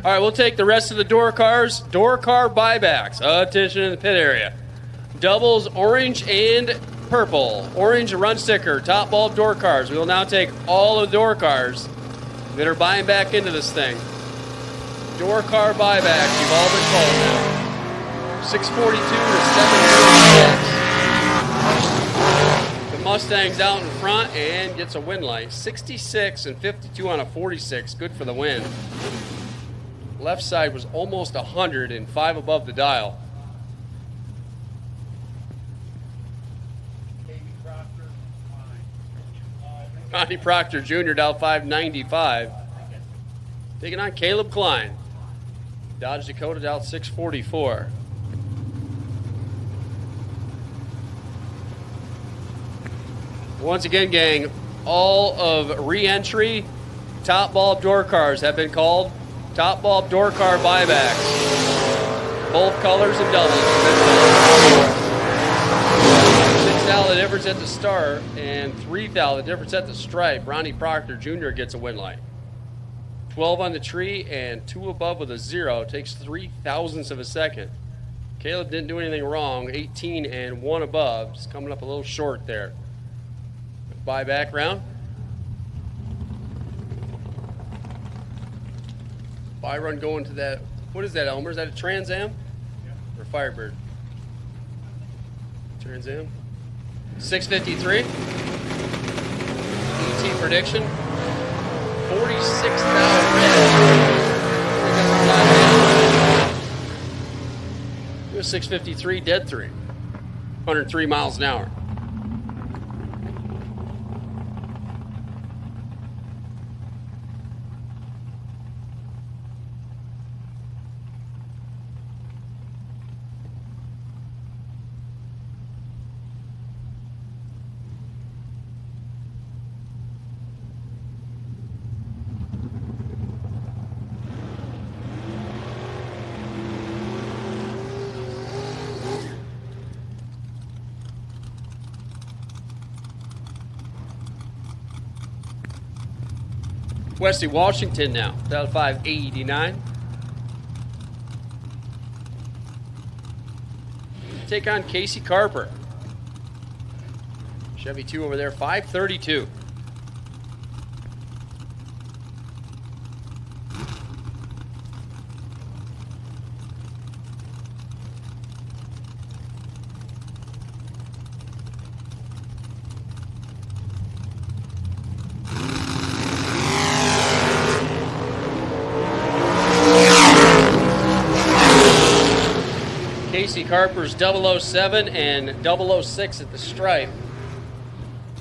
All right, we'll take the rest of the door cars. Door car buybacks. Attention in the pit area. Doubles orange and purple. Orange run sticker, top bulb door cars. We will now take all of the door cars that are buying back into this thing. door car buybacks, you've all been called now. 642 to 736. The Mustang's out in front and gets a win light. 66 and 52 on a 46. Good for the win. Left side was almost 100 and 5 above the dial. Ronnie Proctor Jr. dial 595. Taking on Caleb Klein. Dodge Dakota dial 644. Once again, gang, all of re-entry top bulb door cars have been called top bulb door car buybacks. Both colors and doubles have been called. $6 difference at the start and $3 difference at the stripe. Ronnie Proctor Jr. gets a win light. 12 on the tree and 2 above with a 0. Takes 0.003 of a second. Caleb didn't do anything wrong. 18 and 1 above. Just coming up a little short there. Buyback round. Buy run going to that. What is that, Elmer? Is that a Trans Am? Or Firebird? Trans Am. 653. ET prediction. 46,000. 653, dead 3. 103 miles an hour. Wesley Washington now, dial 589. Take on Casey Carper. Chevy 2 over there, 532. Casey Carper's 007 and 006 at the stripe.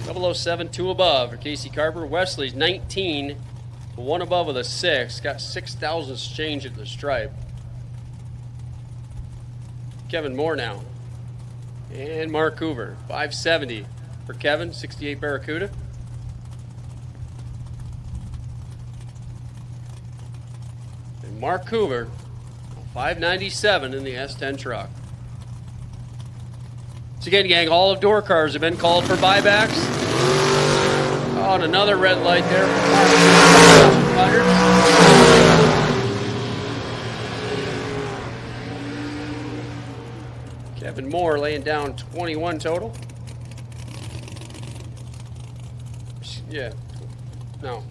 007, 2 above for Casey Carper. Wesley's 19, 1 above with a 6. Got 6,000 change at the stripe. Kevin Moore now. And Mark Hoover, 570 for Kevin, 68 Barracuda. And Mark Hoover, 597 in the S10 truck. So again, gang, all of door cars have been called for buybacks. Oh, and another red light there. Kevin Moore laying down 21 total. Yeah. No.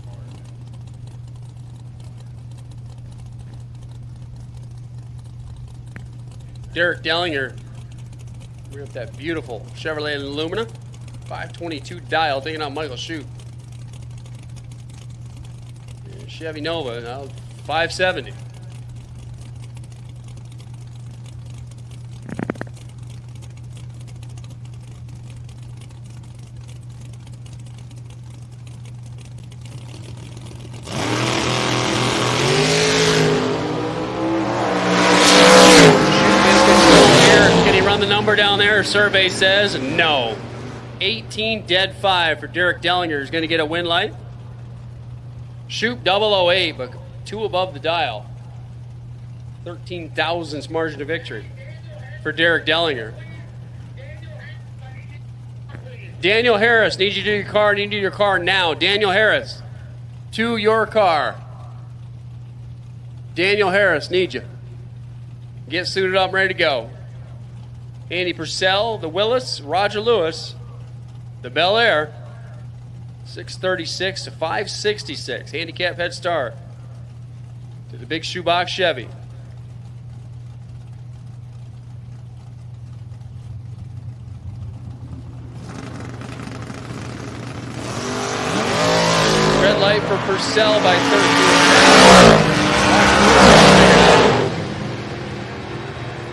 Derek Dellinger, we're at that beautiful Chevrolet Lumina, 522 dial, taking out Michael Shute. And Chevy Nova, now 570. Down there, survey says no. 18 dead 5 for Derek Dellinger is going to get a win light. Shoot 008, but 2 above the dial. 13 thousandths margin of victory for Derek Dellinger. Daniel Harris, need you to do your car, need you to do your car now. Daniel Harris, to your car. Daniel Harris, need you. Get suited up, ready to go. Andy Purcell, the Willis, Roger Lewis, the Bel Air, 636 to 566. Handicap head start to to the big shoebox Chevy. Red light for Purcell by 13.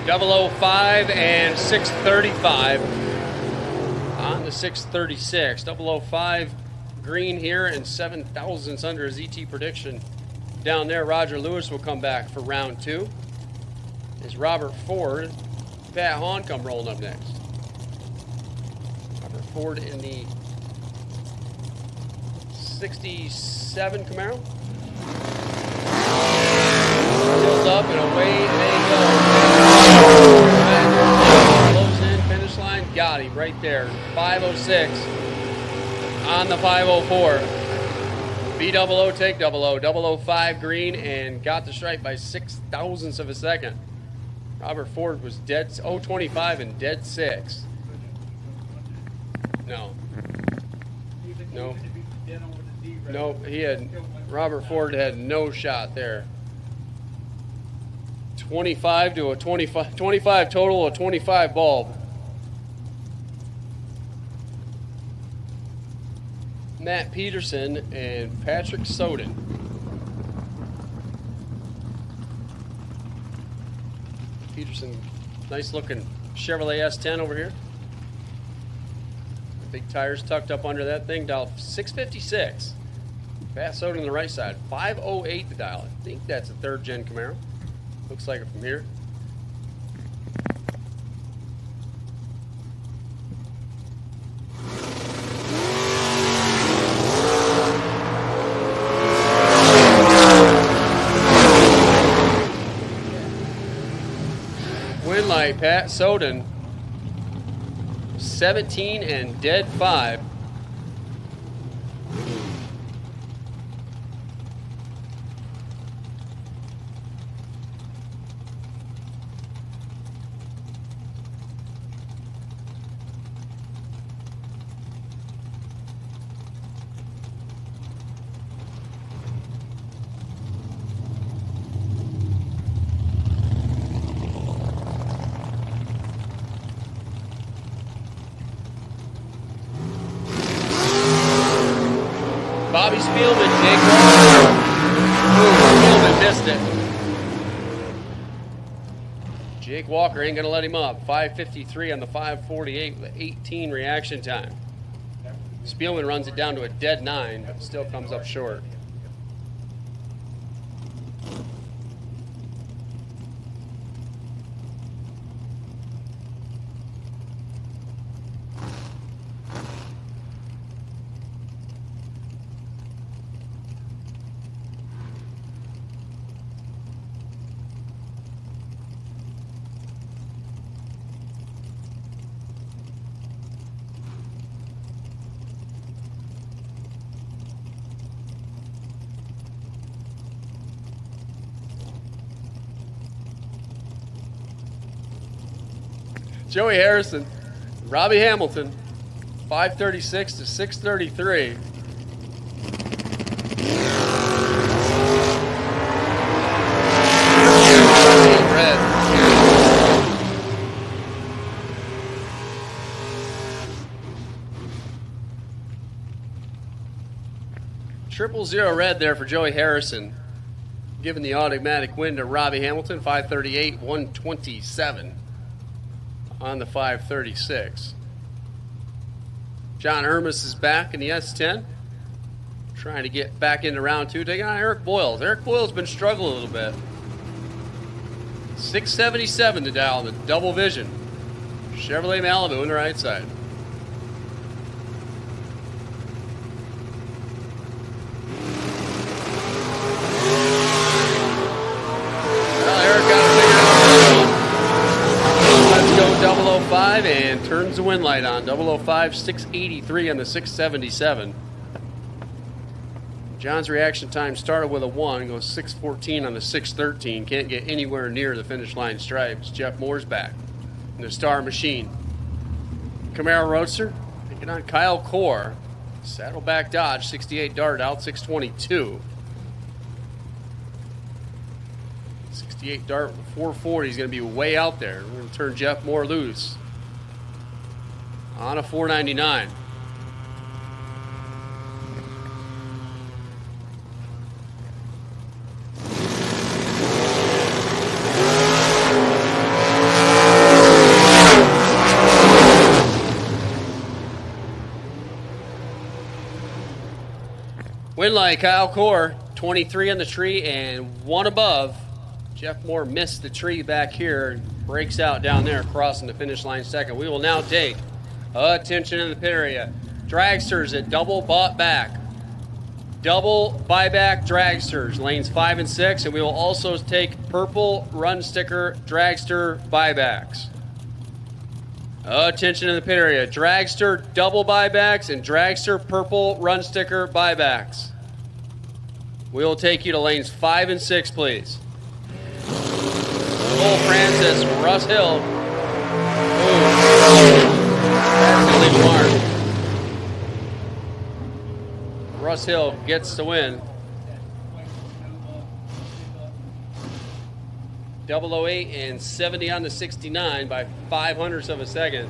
005 and 635 on the 636. 005 green here and 7 thousandths under his ET prediction. Down there, Roger Lewis will come back for round 2. Is Robert Ford, Pat Hahn come rolling up next. Robert Ford in the 67 Camaro. Tills up and away they go. Close in, finish line, got him right there. 506 on the 504. B00 take 00. 005 green and got the stripe by 6 thousandths of a second. Robert Ford was dead 025 and dead 6. No. No, he had Robert Ford had no shot there. 25 to a 25 total, a 25 bulb. Matt Peterson and Patrick Soden. Peterson, nice looking Chevrolet S10 over here. Big tires tucked up under that thing. Dial 656. Pat Soden on the right side. 508 the dial. I think that's a 3rd gen Camaro. Looks like it from here. Win light, Pat Soden. 17 and dead 5. Bobby Spielman, Jake Walker. Spielman missed it. Jake Walker ain't going to let him up. 553 on the 548 with 18 reaction time. Spielman runs it down to a dead 9, but still comes up short. Joey Harrison, Robbie Hamilton, 536 to 633. Red. 000 red there for Joey Harrison, giving the automatic win to Robbie Hamilton, 538, 127. On the 536. John Hermes is back in the S10. Trying to get back into round 2. Taking on Eric Boyles. Eric Boyles been struggling a little bit. 677 to dial in the double vision. Chevrolet Malibu on the right side. Well, Eric got to figure out. Let's go 005 and turns the win light on. 005, 683 on the 677. John's reaction time started with a 1, goes 614 on the 613. Can't get anywhere near the finish line stripes. Jeff Moore's back in the Star Machine. Camaro Roadster taking on Kyle Core. Saddleback Dodge, 68 Dart, out 622. 68 dart with 440 is going to be way out there. We're going to turn Jeff Moore loose on a 499. Winlight, Kyle Core, 23 on the tree and 1 above. Jeff Moore missed the tree back here and breaks out down there, crossing the finish line second. We will now take attention in the pit area. Dragsters at double bought back. Double buyback dragsters, lanes 5 and 6, and we will also take purple run sticker dragster buybacks. Attention in the pit area. Dragster double buybacks and dragster purple run sticker buybacks. We will take you to lanes 5 and 6, please. Cole Francis, Russ Hill. Russ Hill gets the win. 008 and 70 on the 69 by 0.05 of a second.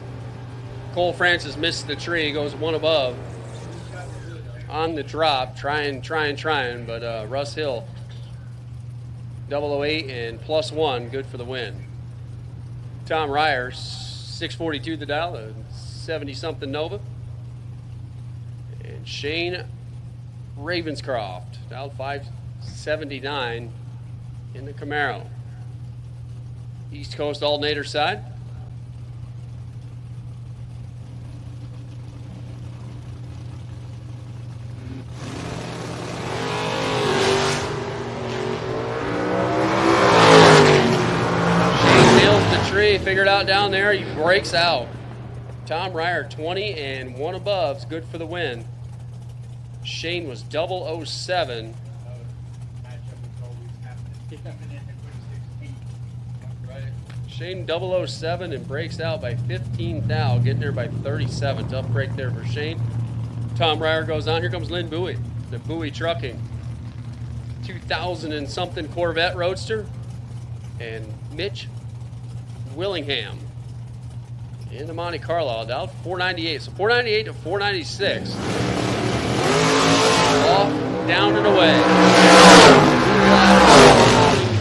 Cole Francis missed the tree, goes 1 above on the drop, trying, but Russ Hill 008 and +1, good for the win. Tom Ryer, 642 the dial, a 70-something Nova. And Shane Ravenscroft, dialed 579 in the Camaro. East Coast alternator side. Shane nails the tree, figured out down there, he breaks out. Tom Ryer, 20 and 1 above, is good for the win. Shane was 007. Shane 007 and breaks out by 15 thou, getting there by 37. Tough break there for Shane. Tom Ryer goes on. Here comes Lynn Bowie, the Bowie Trucking 2000 and something Corvette Roadster, and Mitch Willingham in the Monte Carlo, down 498. So 498 to 496. Off, down and away.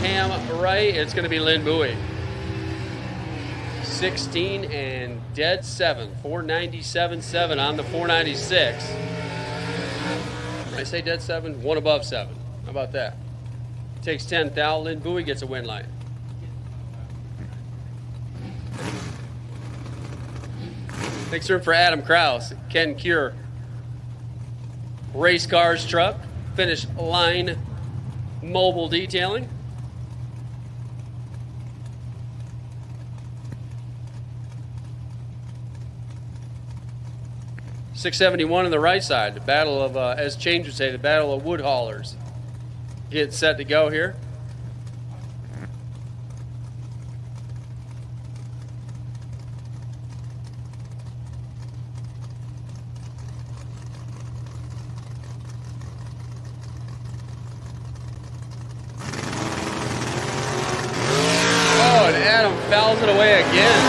Willingham right. It's going to be Lynn Bowie. 16 and dead 7. 497.7 on the 496. When I say dead 7, 1 above 7. How about that? Takes 10 thou. Lynn Bowie gets a win light. Makes room for Adam Krause, Ken Cure. Race cars truck, finish line mobile detailing. .671 on the right side. The battle of, as Change would say, the battle of wood haulers. Get set to go here. Oh, and Adam fouls it away again.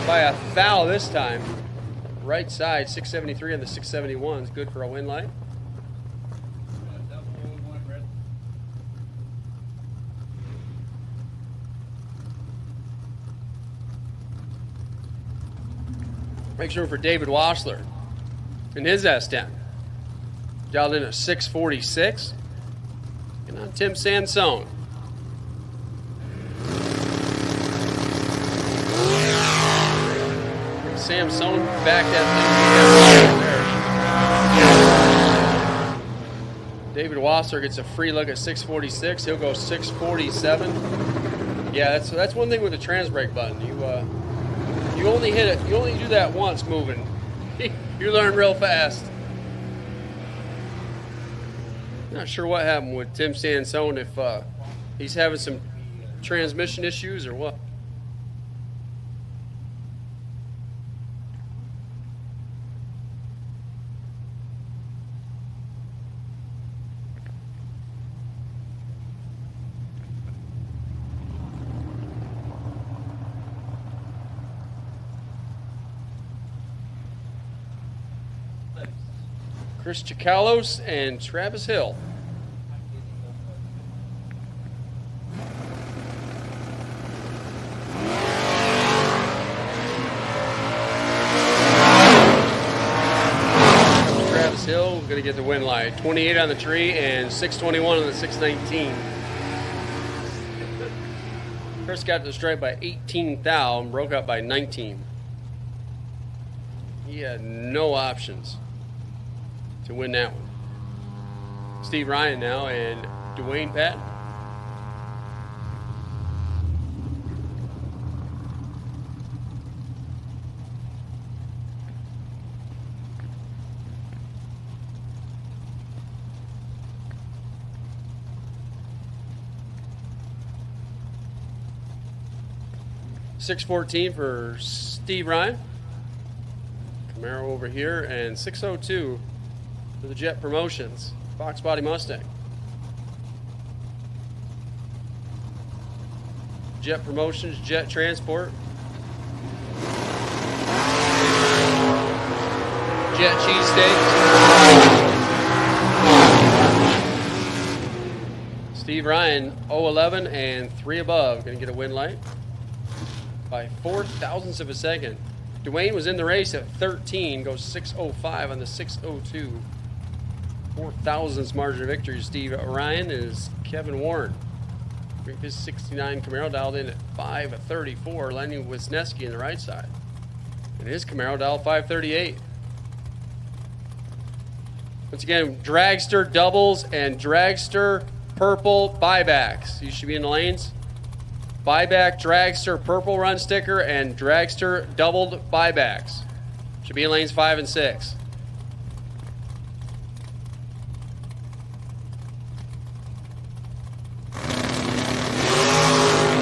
By a foul this time. Right side, 673 on the 671 is good for a win light. Makes room for David Wassler in his S10. Dialed in at 646. And on Tim Sansone. Samson back that thing. David Wasser gets a free look at 646. He'll go 647. Yeah, that's one thing with the trans brake button. You only hit it. You only do that once moving. You learn real fast. Not sure what happened with Tim Sansone, if he's having some transmission issues or what. Chris Chikalos and Travis Hill. Travis Hill going to get the win light. 28 on the tree and 621 on the 619. Chris got to the stripe by 18 thou and broke up by 19. He had no options to win that one. Steve Ryan now and Dwayne Patton. $6.14 for Steve Ryan. Camaro over here, and $6.02 for the Jet Promotions. Fox Body Mustang. Jet Promotions, Jet Transport. Jet Cheesesteaks. Steve Ryan, 011 and 3 above. Going to get a win light by 4 thousandths of a second. Dwayne was in the race at 13, goes 6:05 on the 6:02. 4 thousandths margin of victory. Steve Ryan is Kevin Warren. His 69 Camaro dialed in at 5:34. Lenny Wisniewski in the right side. And his Camaro dialed 5:38. Once again, dragster doubles and dragster purple buybacks. You should be in the lanes. Buyback, dragster, purple run sticker, and dragster doubled buybacks. Should be in lanes 5 and 6.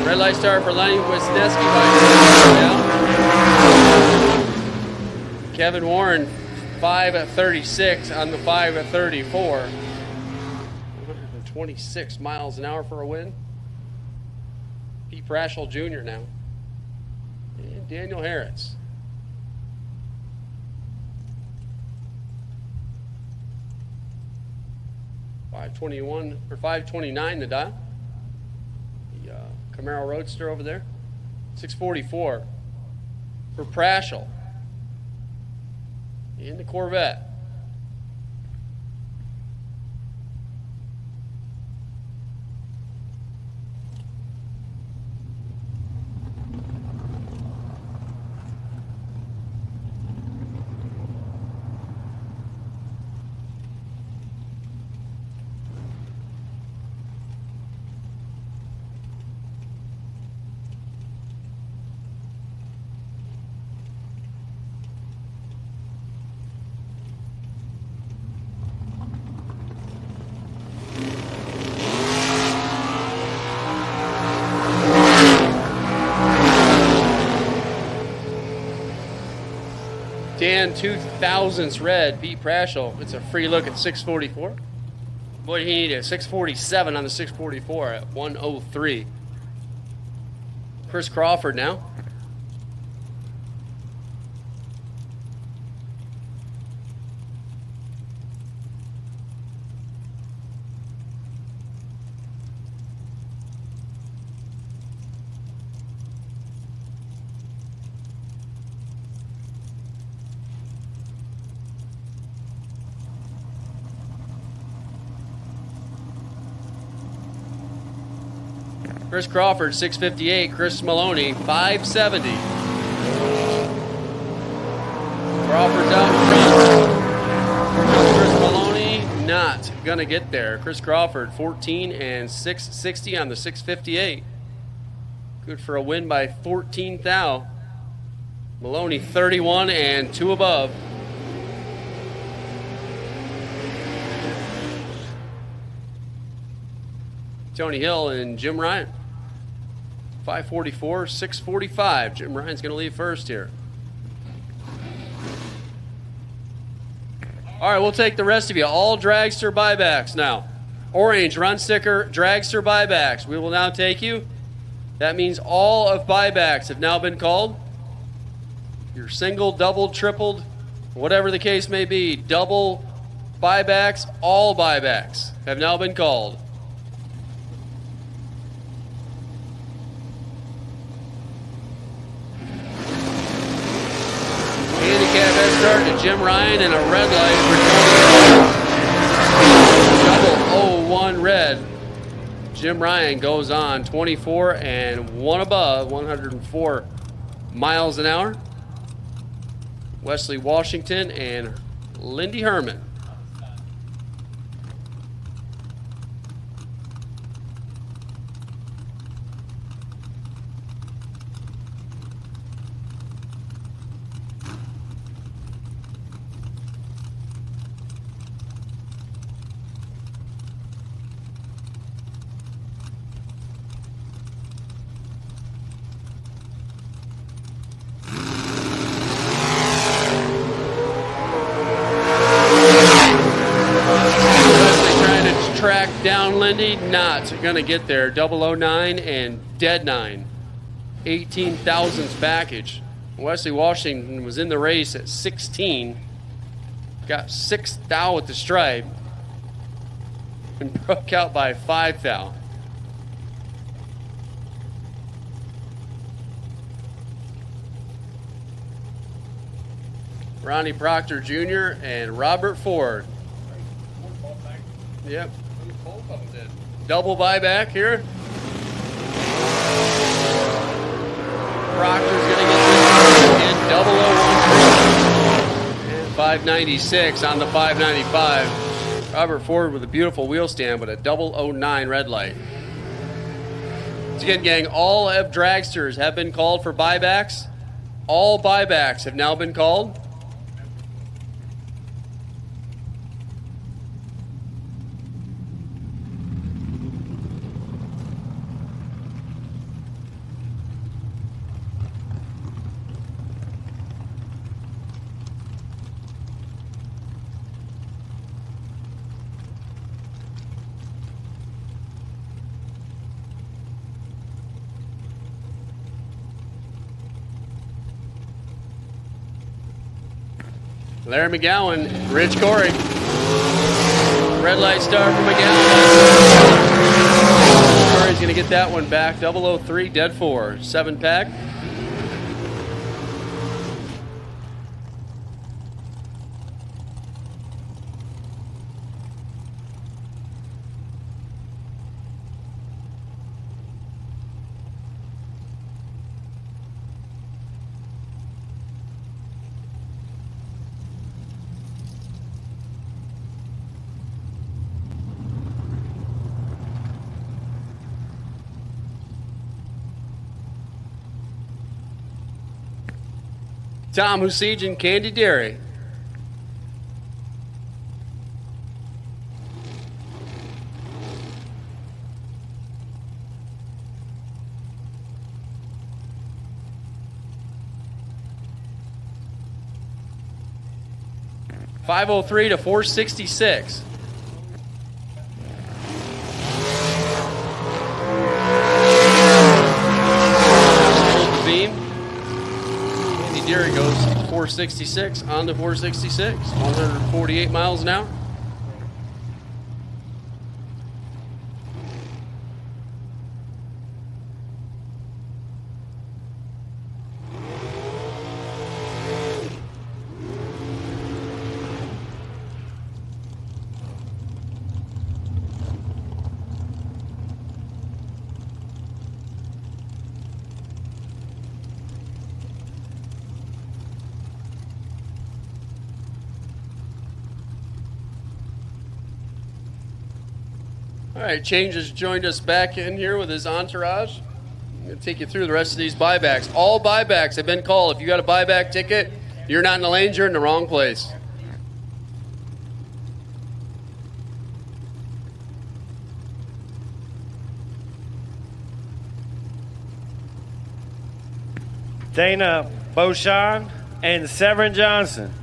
Red light start for Lenny Wisniewski by now. Kevin Warren, 5:36 on the 5:34. 126 miles an hour for a win. Pete Brashel Jr. now. And Daniel Harris. .521 or 529 the dial. The Camaro Roadster over there. 644 for Brashel. In the Corvette. Dan 2000s red, Pete Brashel. It's a free look at 644. Boy, he needed a 647 on the 644 at 103. Chris Crawford now. Chris Crawford, 658. Chris Maloney, 570. Crawford's out in front. Chris Maloney not going to get there. Chris Crawford, 14 and 660 on the 658. Good for a win by 14 thou. Maloney, 31 and 2 above. Tony Hill and Jim Ryan. 544, 645. Jim Ryan's going to leave first here. All right, we'll take the rest of you. All dragster buybacks now. Orange, run sticker, dragster buybacks. We will now take you. That means all of buybacks have now been called. Your single, double, tripled, whatever the case may be, double, buybacks, all buybacks have now been called. Handicap head start to Jim Ryan and a red light for double 01 red. Jim Ryan goes on 24 and 1 above, 104 miles an hour. Wesley Washington and Lindy Herman. Track down Lindy, not going to get there. 009 and dead 9. 18 thousandths package. Wesley Washington was in the race at 16. Got 6 thou at the stripe. And broke out by 5 thou. Ronnie Proctor Jr. and Robert Ford. Yep. Double buyback here. Proctor's going to get this in 0013 and 596 on the 595. Robert Ford with a beautiful wheel stand, but a 009 red light. Once again, gang, all F dragsters have been called for buybacks. All buybacks have now been called. Larry McGowan, Rich Corey. Red light start from McGowan. Corey's going to get that one back. 003, dead 4. 7 pack. Tom Husij and Candy Dairy. $503 to $466. Here he goes, 466 on to 466, 148 miles an hour. All right, Change has joined us back in here with his entourage. I'm going to take you through the rest of these buybacks. All buybacks have been called. If you got a buyback ticket, you're not in the lanes, you're in the wrong place. Dana Beauchamp and Severin Johnson.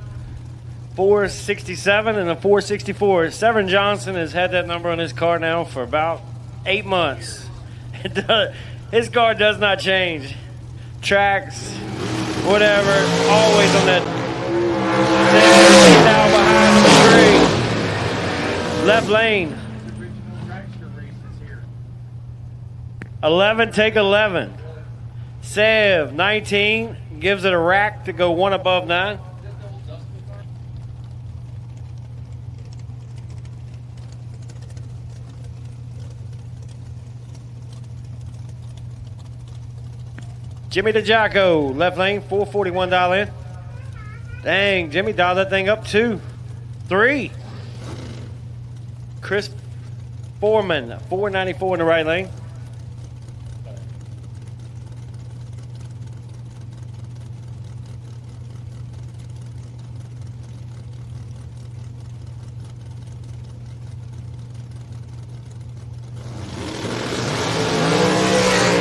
467 and a 464. Severin Johnson has had that number on his car now for about 8 months. His car does not change. Tracks, whatever, always on that now behind the tree. left lane. 11, take 11. Sev, 19, gives it a rack to go one above 9. Jimmy DeJacco, left lane, $441 in. Dang, Jimmy dialed that thing up 2, 3. Chris Foreman, $494 in the right lane.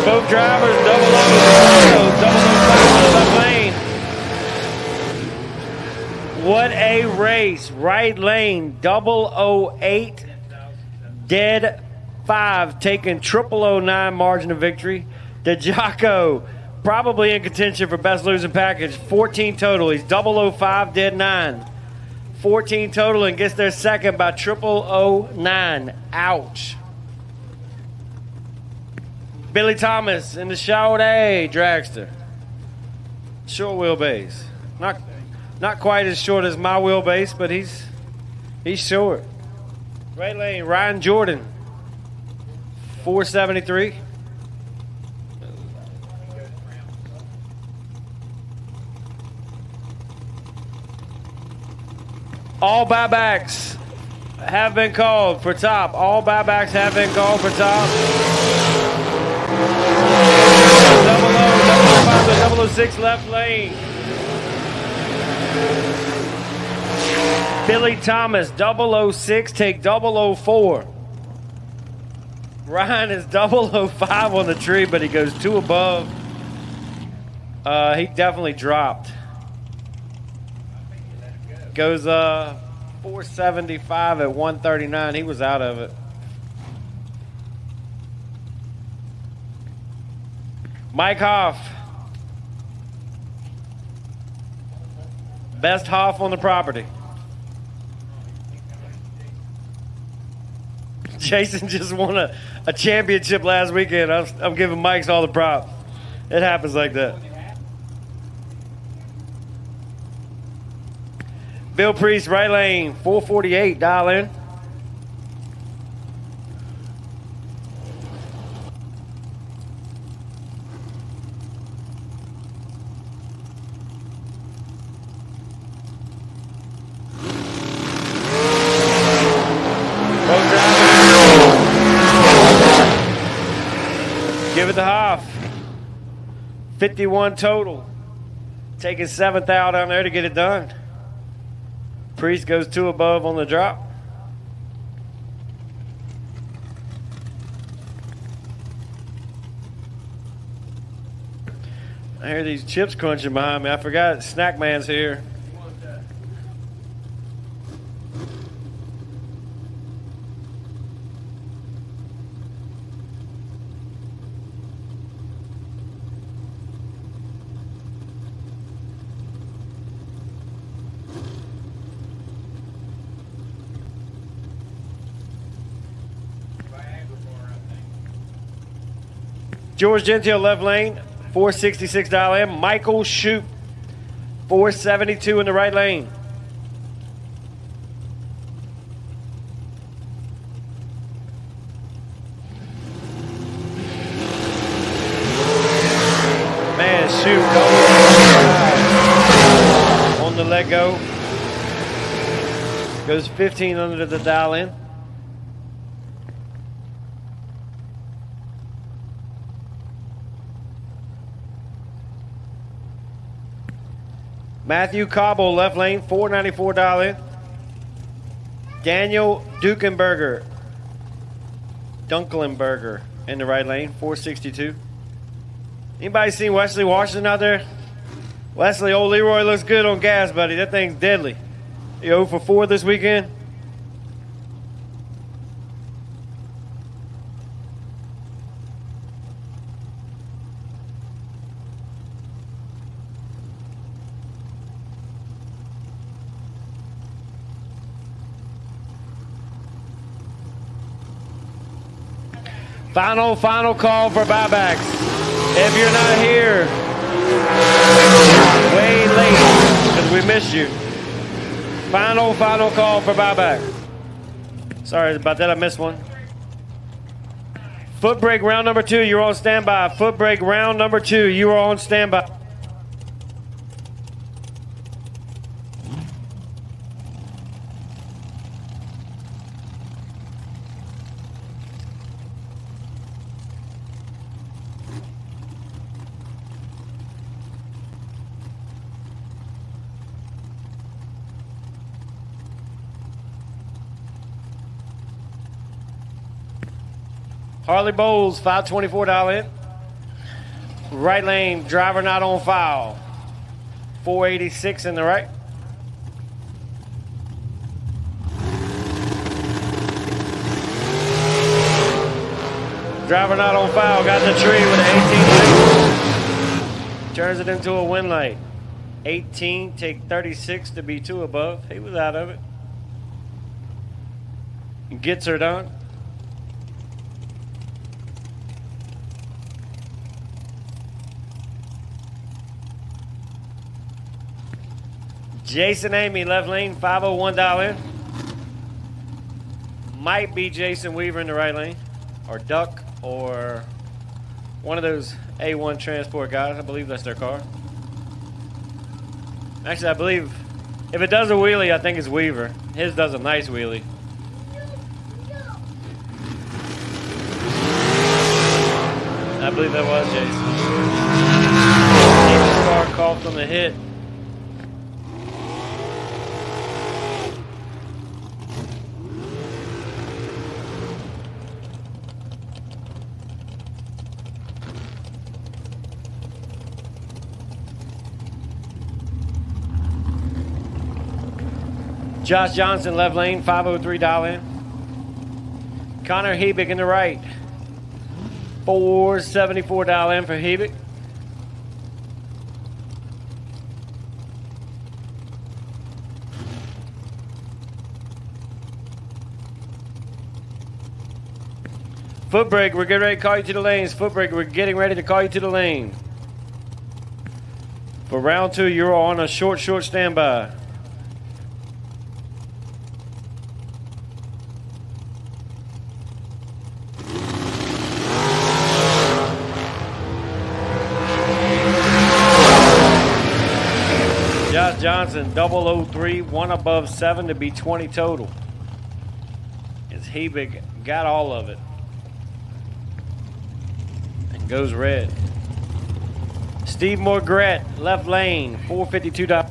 Both drivers, double left lane. What a race. Right lane, 008, dead 5, taking 0009 margin of victory. DeJacco, probably in contention for best losing package, 14 total. He's 005, dead 9. 14 total and gets their second by 0009. Ouch. Billy Thomas in the short A dragster. Short wheelbase. Not quite as short as my wheelbase, but he's short. Right lane, Ryan Jordan. 473. All buybacks have been called for top. All buybacks have been called for top. 006 left lane. Billy Thomas, 006, take 004. Ryan is 005 on the tree, but he goes 2 above. He definitely dropped. Goes 475 at 139. He was out of it. Mike Hoff. Best Hoff on the property. Jason just won a championship last weekend. I'm giving Mike's all the props. It happens like that. Bill Priest, right lane, 448, dial in. Give it to Hoff. 51 total. Taking 7th out down there to get it done. Priest goes 2 above on the drop. I hear these chips crunching behind me. I forgot Snack Man's here. George Gentile, left lane, $466 in. Michael Shoup, $472 in the right lane. Man, Shoup on the let go. Goes 15 under the dial in. Matthew Cobble, left lane, $494 in. Daniel Dunkelberger in the right lane, $462. Anybody seen Wesley Washington out there? Wesley, old Leroy looks good on gas, buddy. That thing's deadly. You 0 for 4 this weekend? Final call for buybacks. If you're not here, way late because we missed you. Final call for buyback. Sorry about that, I missed one. Foot brake round number 2, you're on standby. Foot brake round number 2, you are on standby. Harley Bowles, $524 in. Right lane, driver not on file. 486 in the right. Driver not on file, got the tree with an 18 light. Turns it into a win light. 18, take 36 to be 2 above. He was out of it. Gets her done. Jason Amy, left lane, $501 in. Might be Jason Weaver in the right lane, or Duck, or one of those A1 transport guys. I believe that's their car. Actually, I believe if it does a wheelie, I think it's Weaver. His does a nice wheelie. I believe that was Jason. His car coughed on the hit. Josh Johnson, left lane, $503 in. Connor Hebig in the right, $474 in for Hebig. Foot brake, we're getting ready to call you to the lanes. Foot brake, we're getting ready to call you to the lane. For round 2, you're on a short standby. Josh Johnson, 003, 1 above 7 to be 20 total. As Hebig got all of it. And goes red. Steve Morgret, left lane, $452.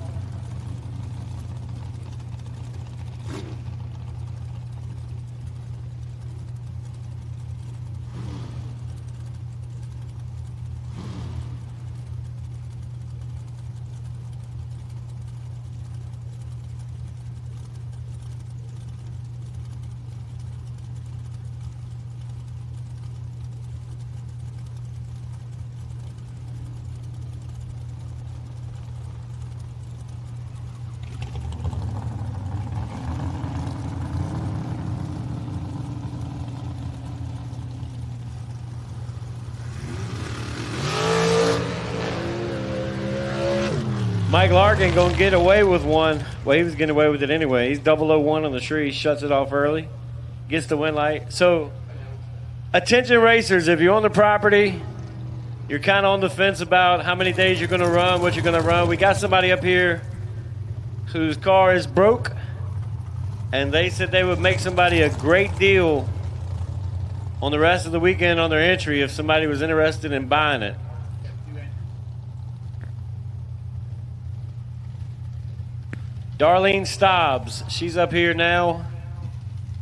Mike Larkin gonna get away with one. Well, he was getting away with it anyway. He's 001 on the tree, shuts it off early, gets the win light. So, attention racers, if you're on the property, you're kind of on the fence about how many days you're gonna run, what you're gonna run. We got somebody up here whose car is broke, and they said they would make somebody a great deal on the rest of the weekend on their entry if somebody was interested in buying it. Darlene Stobbs, she's up here now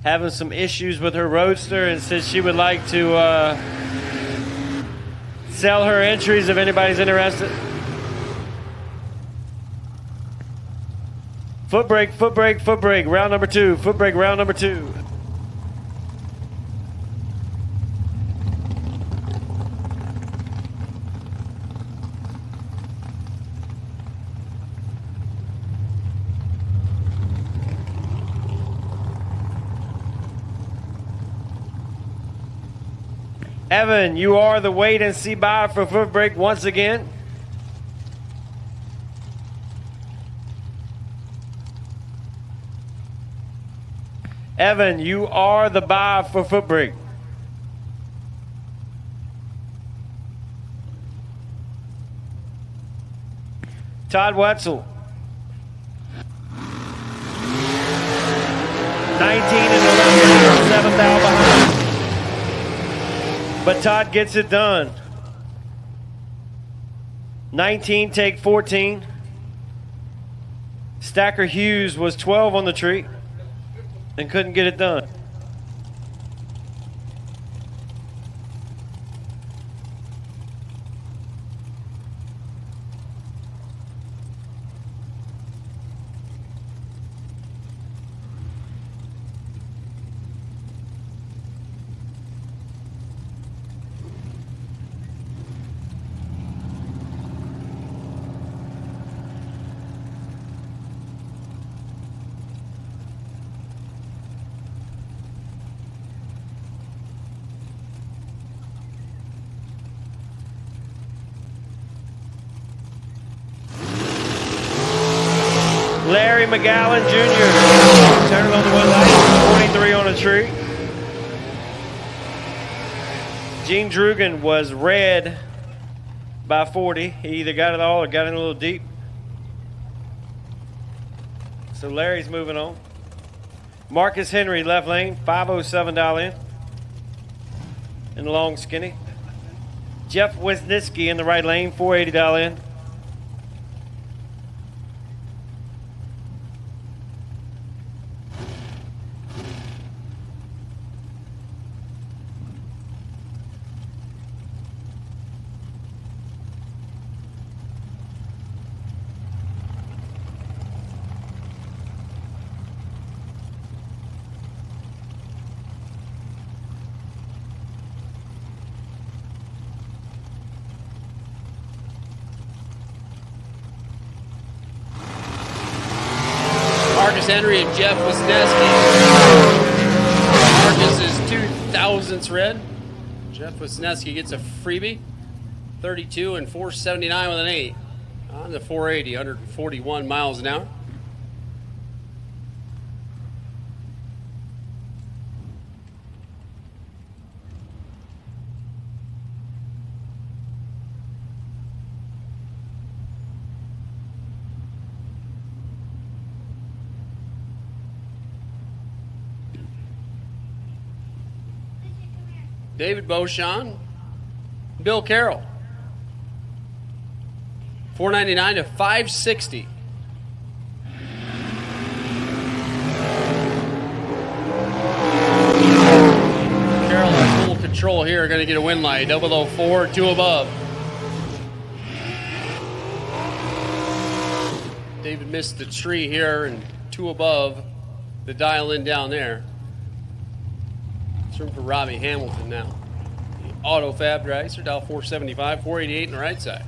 having some issues with her Roadster and says she would like to sell her entries if anybody's interested. Foot brake, round number 2. Foot brake, round number 2. Evan, you are the wait and see buyer for foot brake once again. Evan, you are the buyer for foot brake. Todd Wetzel. 19 and 11, 7th out behind. But Todd gets it done. 19, take 14. Stacker Hughes was 12 on the tree and couldn't get it done. Larry McGowan Jr. Turning on the one light, 23 on a tree. Gene Drugan was red by 40. He either got it all or got in a little deep. So Larry's moving on. Marcus Henry, left lane, 507 dial in the long skinny. Jeff Wisniewski in the right lane, 480 dial in. Marcus Henry and Jeff Wisniewski. Marcus is 2 thousandths red. Jeff Wisniewski gets a freebie. 32 and 479 with an 8. On the 480, 141 miles an hour. David Beauchamp, Bill Carroll. 499 to 560. Carroll has full control here, going to get a win light. 004, 2 above. David missed the tree here and 2 above the dial in down there. It's room for Robbie Hamilton now. The Auto Fab Dricer, dial 475, 488 on the right side.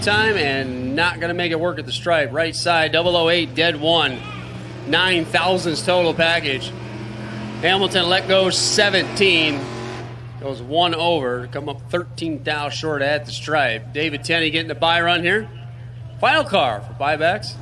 Time and not going to make it work at the stripe. Right side, 008, dead 1. 9 thousandths total package. Hamilton let go 17. Goes 1 over. Come up 13 thou short at the stripe. David Tenney getting the buy run here. Final car for buybacks.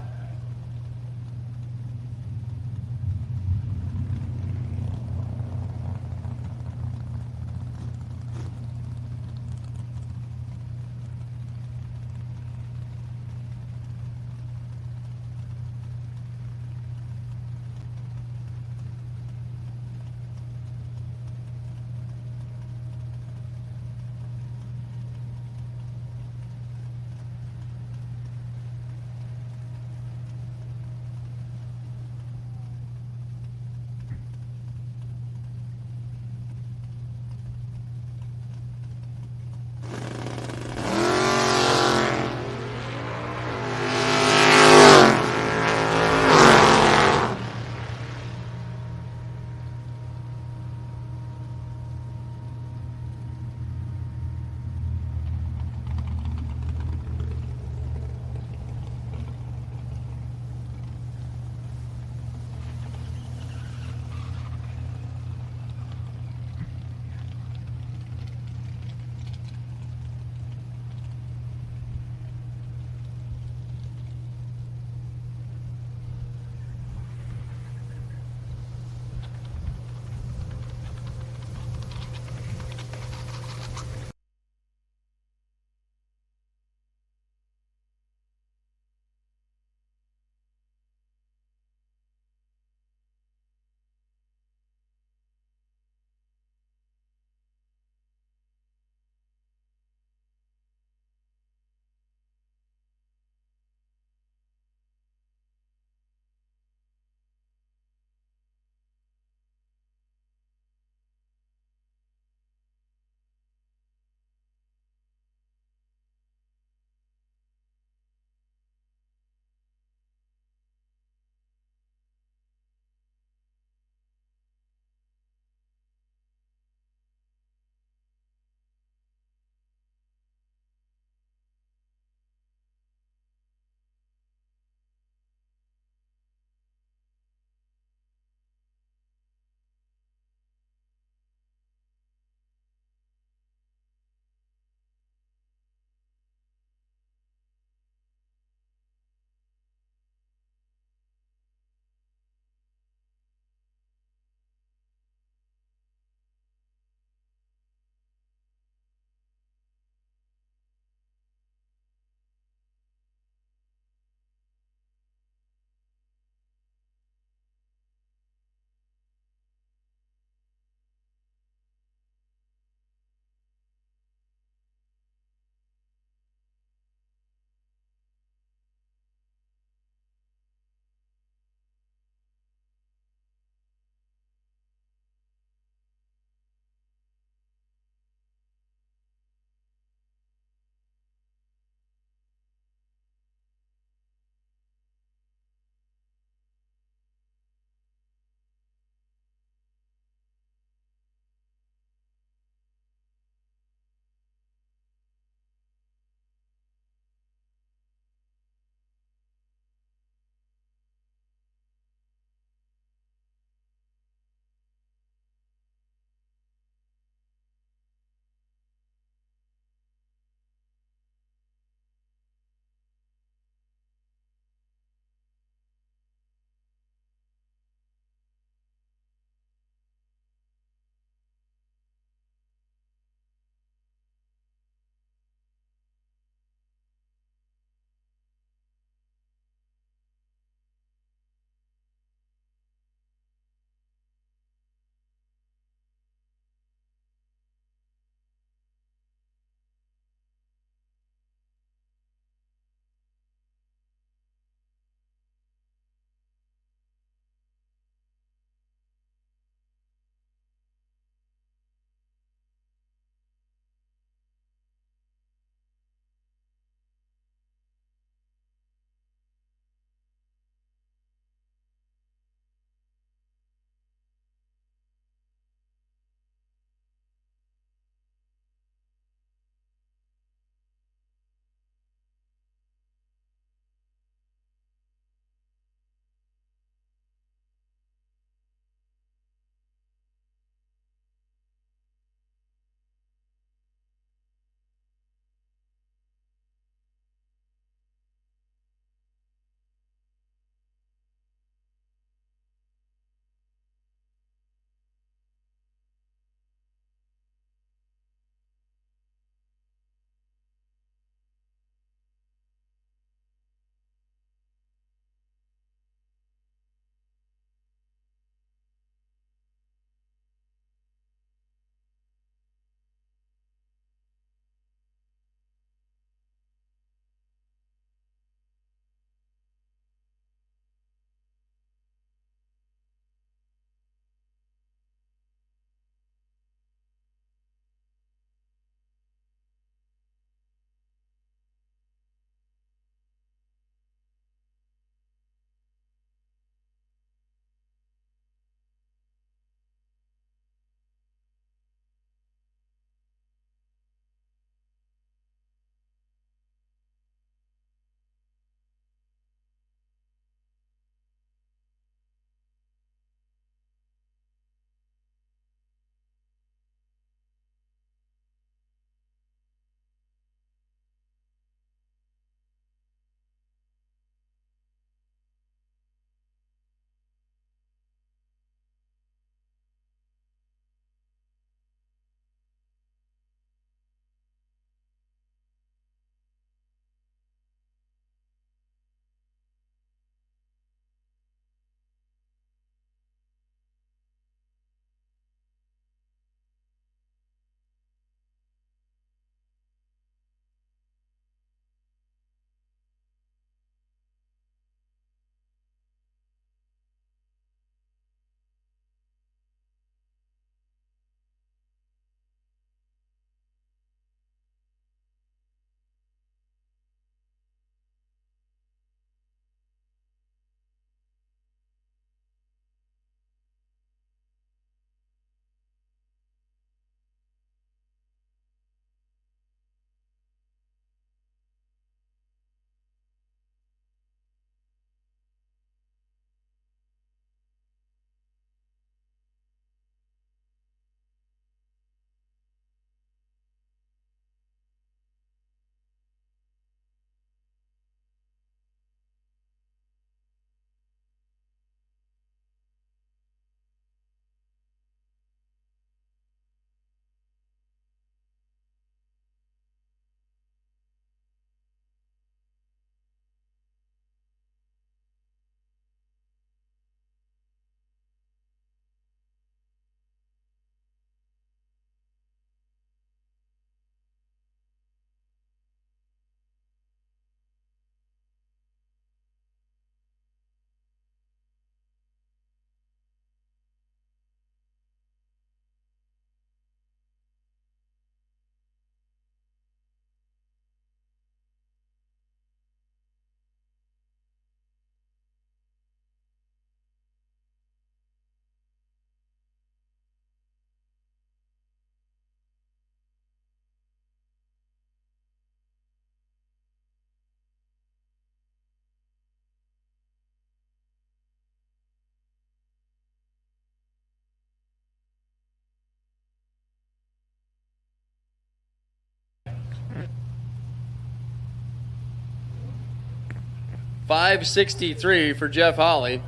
563 for Jeff Holly.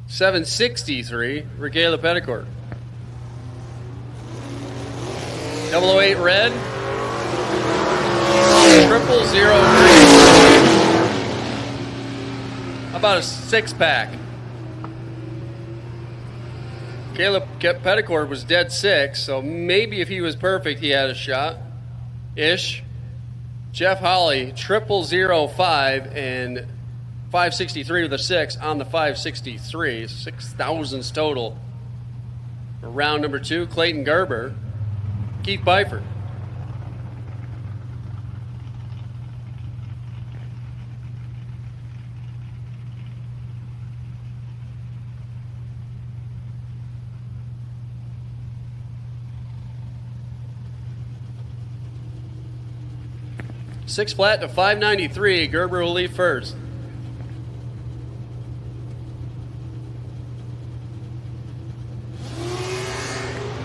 763 for Caleb Petticourt. 008 red. 0003. How about a 6-pack? Caleb Petticourt was dead 6, so maybe if he was perfect, he had a shot. Ish. Jeff Holly, 0005 and 563 with a 6 on the 563. 6,000s total. For round number 2, Clayton Gerber, Keith Byford. Six flat to 593. Gerber will leave first.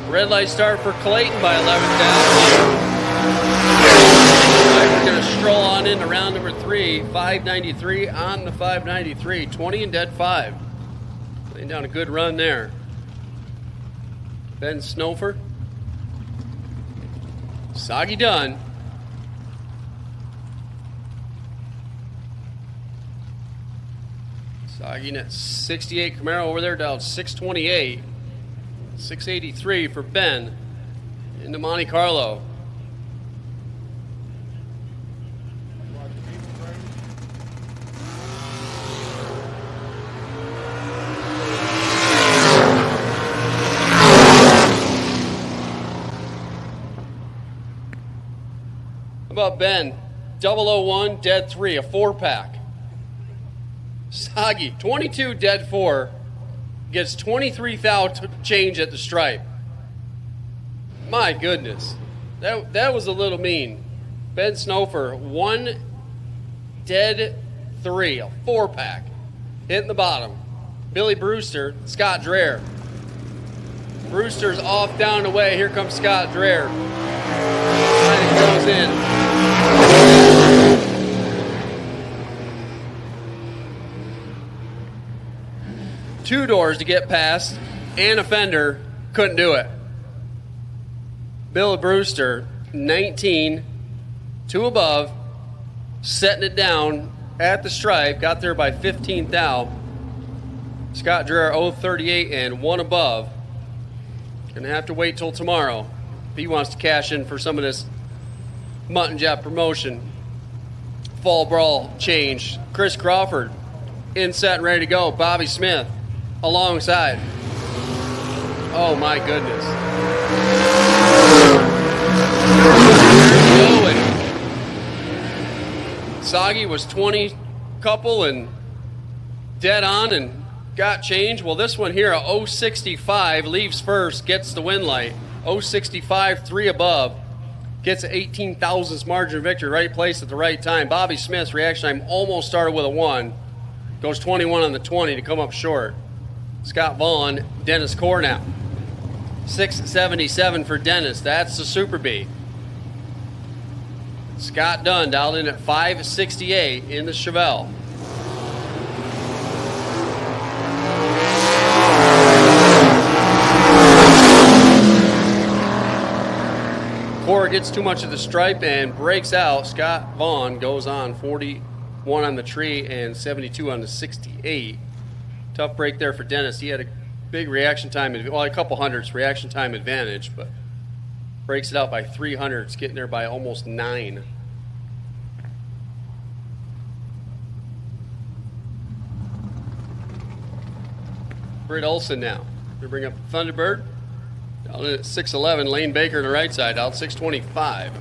Red light start for Clayton by 11 down. We're going to stroll on into round number 3. 593 on the 593. 20 and dead 5. Laying down a good run there. Ben Snofer. Soggy Dunn. Soggy net 68 Camaro over there down 628. 683 for Ben into Monte Carlo. How about Ben? 001 dead 3, a 4-pack. Soggy, 22 dead 4, gets 23,000 change at the stripe. My goodness, that was a little mean. Ben Snofer, 1 dead 3, a 4-pack, hitting the bottom. Billy Brewster, Scott Dreher. Brewster's off down the way. Here comes Scott Dreher. And it goes in. 2 doors to get past, and a fender, couldn't do it. Bill Brewster, 19, 2 above, setting it down at the stripe, got there by 15 thou. Scott Dreher, 038 and 1 above. Gonna have to wait till tomorrow if he wants to cash in for some of this Mutt and Jeff promotion. Fall Brawl change. Chris Crawford, in set and ready to go. Bobby Smith, alongside. Oh my goodness. Soggy was 20 couple and dead on and got change. Well, this one here, a 065, leaves first, gets the win light. 065, 3 above, gets an 18 thousandths margin of victory, right place at the right time. Bobby Smith's reaction time almost started with a 1. Goes 21 on the 20 to come up short. Scott Vaughn, Dennis Cornell. 677 for Dennis. That's the Super B. Scott Dunn dialed in at 568 in the Chevelle. Cora gets too much of the stripe and breaks out. Scott Vaughn goes on 41 on the tree and 72 on the 68. Tough break there for Dennis. He had a big reaction time, well, a couple hundredths reaction time advantage, but breaks it out by 300s, getting there by almost 9. Britt Olson now. We bring up Thunderbird. Down at 611, Lane Baker on the right side, out 625.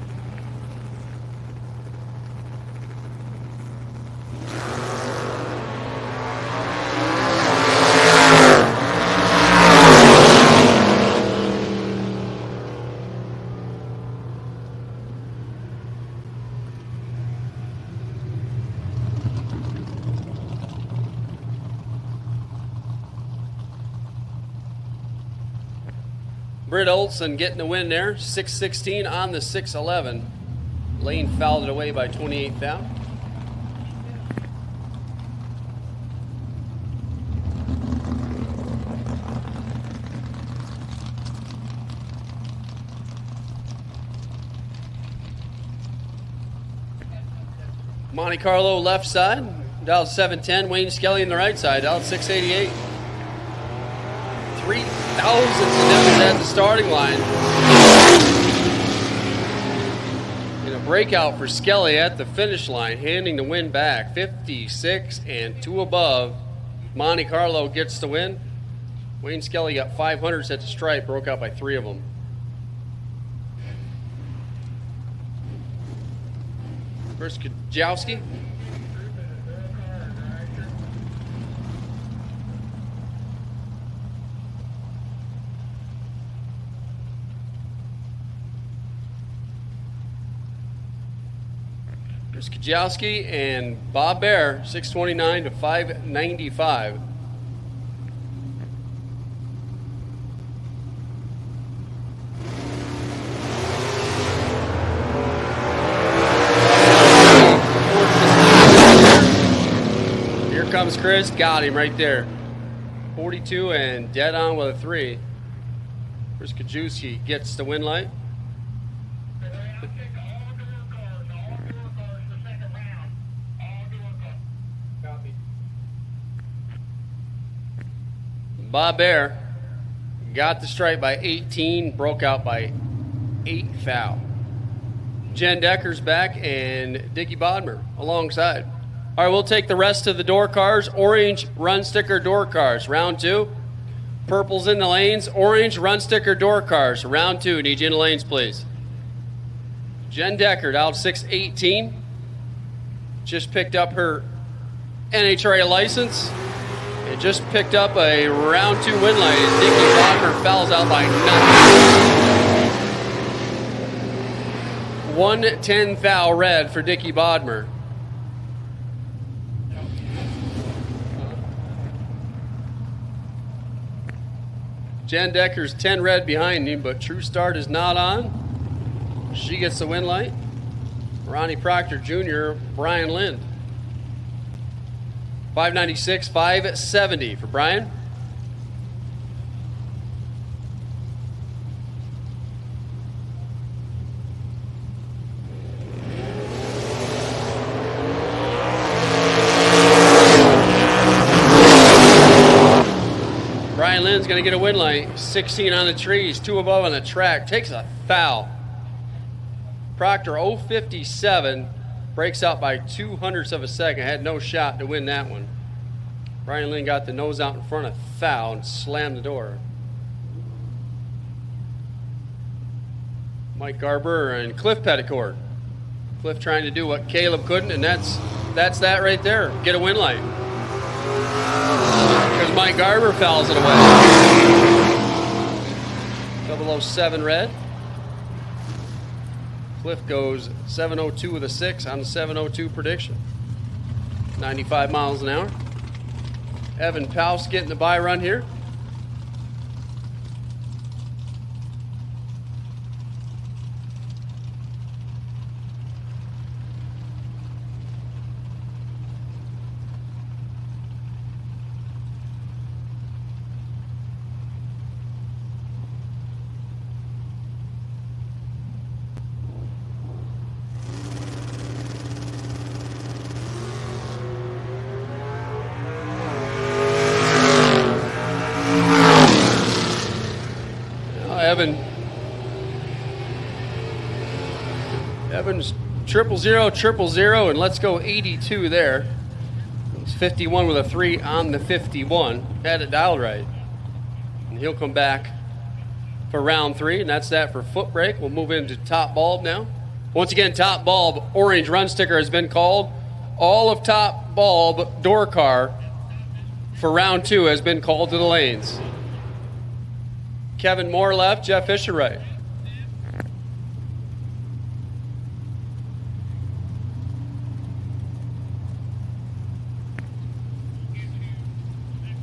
Britt Olson getting the win there, 616 on the 611. Lane fouled it away by 28 thou. Monte Carlo left side, dial 710. Wayne Skelly in the right side, dial 688. 3,000 snippets at the starting line. And a breakout for Skelly at the finish line, handing the win back. 56 and 2 above. Monte Carlo gets the win. Wayne Skelly got 500s at the stripe, broke out by 3 of them. First, Kajowski. There's Kajowski and Bob Bear, 629 to 595. Here comes Chris, got him right there. 42 and dead on with a 3. There's Kajowski, gets the win light. Bob Bear got the stripe by 18, broke out by 8 foul. Jen Decker's back and Dickie Bodmer alongside. All right, we'll take the rest of the door cars. Orange run sticker door cars, round 2. Purple's in the lanes. Orange run sticker door cars, round 2. Need you in the lanes, please. Jen Decker out 618. Just picked up her NHRA license. It just picked up a round 2 win light as Dickie Bodmer fouls out by 9. 110 foul red for Dickie Bodmer. Jen Decker's 10 red behind him, but True Start is not on. She gets the win light. Ronnie Proctor Jr., Brian Lind. 596, 570 for Brian. Brian Lynn's going to get a win light. 16 on the trees, 2 above on the track. Takes a foul. Proctor 057. Breaks out by 200ths of a second. Had no shot to win that one. Brian Lynn got the nose out in front of foul and slammed the door. Mike Garber and Cliff Petticourt. Cliff trying to do what Caleb couldn't, and that's that right there. Get a win light. Because Mike Garber fouls it away. 007 red. Cliff goes 702 with a 6 on the 702 prediction. 95 miles an hour. Evan Paus getting the bye run here. Evans 000, and let's go 82 there. It's 51 with a 3 on the 51. Had it dialed right. And he'll come back for round 3, and that's that for foot brake. We'll move into top bulb now. Once again, top bulb, orange run sticker has been called. All of top bulb door car for round 2 has been called to the lanes. Kevin Moore left, Jeff Fisher right.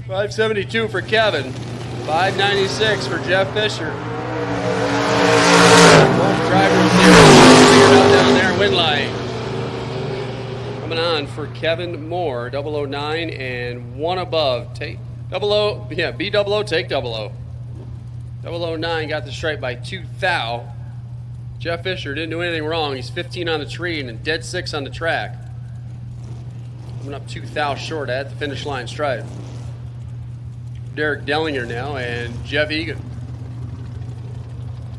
$572 for Kevin, $596 for Jeff Fisher. Both drivers figured out down there, win light. Coming on for Kevin Moore, 009 and 1 above. Take B double O, take 00. 009 got the stripe by 2 thou. Jeff Fisher didn't do anything wrong. He's 15 on the tree and dead 6 on the track. Coming up 2 thou short at the finish line stripe. Derek Dellinger now and Jeff Egan.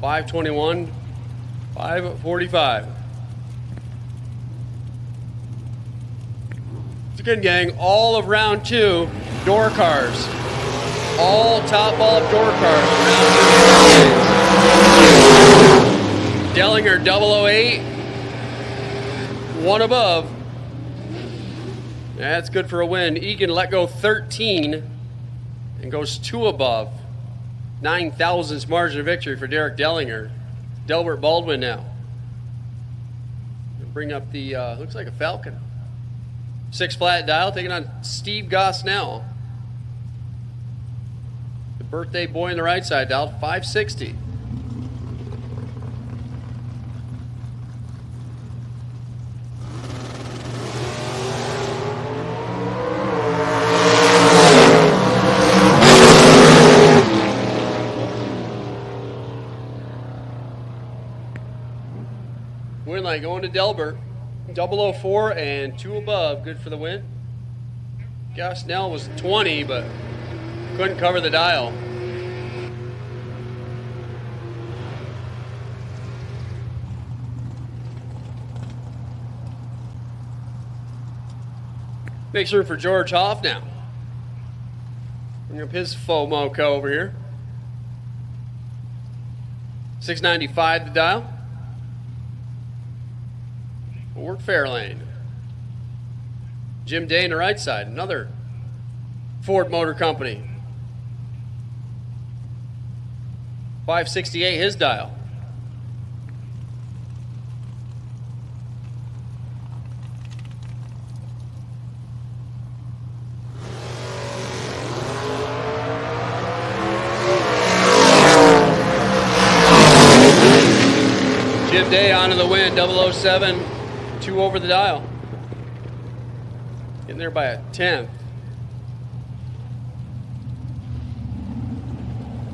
5:21, 5:45. Again, gang, all of round 2, door cars. All top ball door cars. Dellinger 008. 1 above. That's good for a win. Egan let go 13 and goes 2 above. 9 thousandths margin of victory for Derek Dellinger. Delbert Baldwin now. Bring up the, looks like a Falcon. 6 flat dial, taking on Steve Gosnell. The birthday boy on the right side dial, 560. Win light going to Delbert. 004 and 2 above, good for the win. Gosnell was 20, but couldn't cover the dial. Makes room for George Hoff now. Bring up his FOMO over here. 695 the dial. Ford Fairlane. Jim Day on the right side, another Ford Motor Company. 568 his dial. Jim Day onto the win, 007. 2 over the dial. Getting there by a 10th.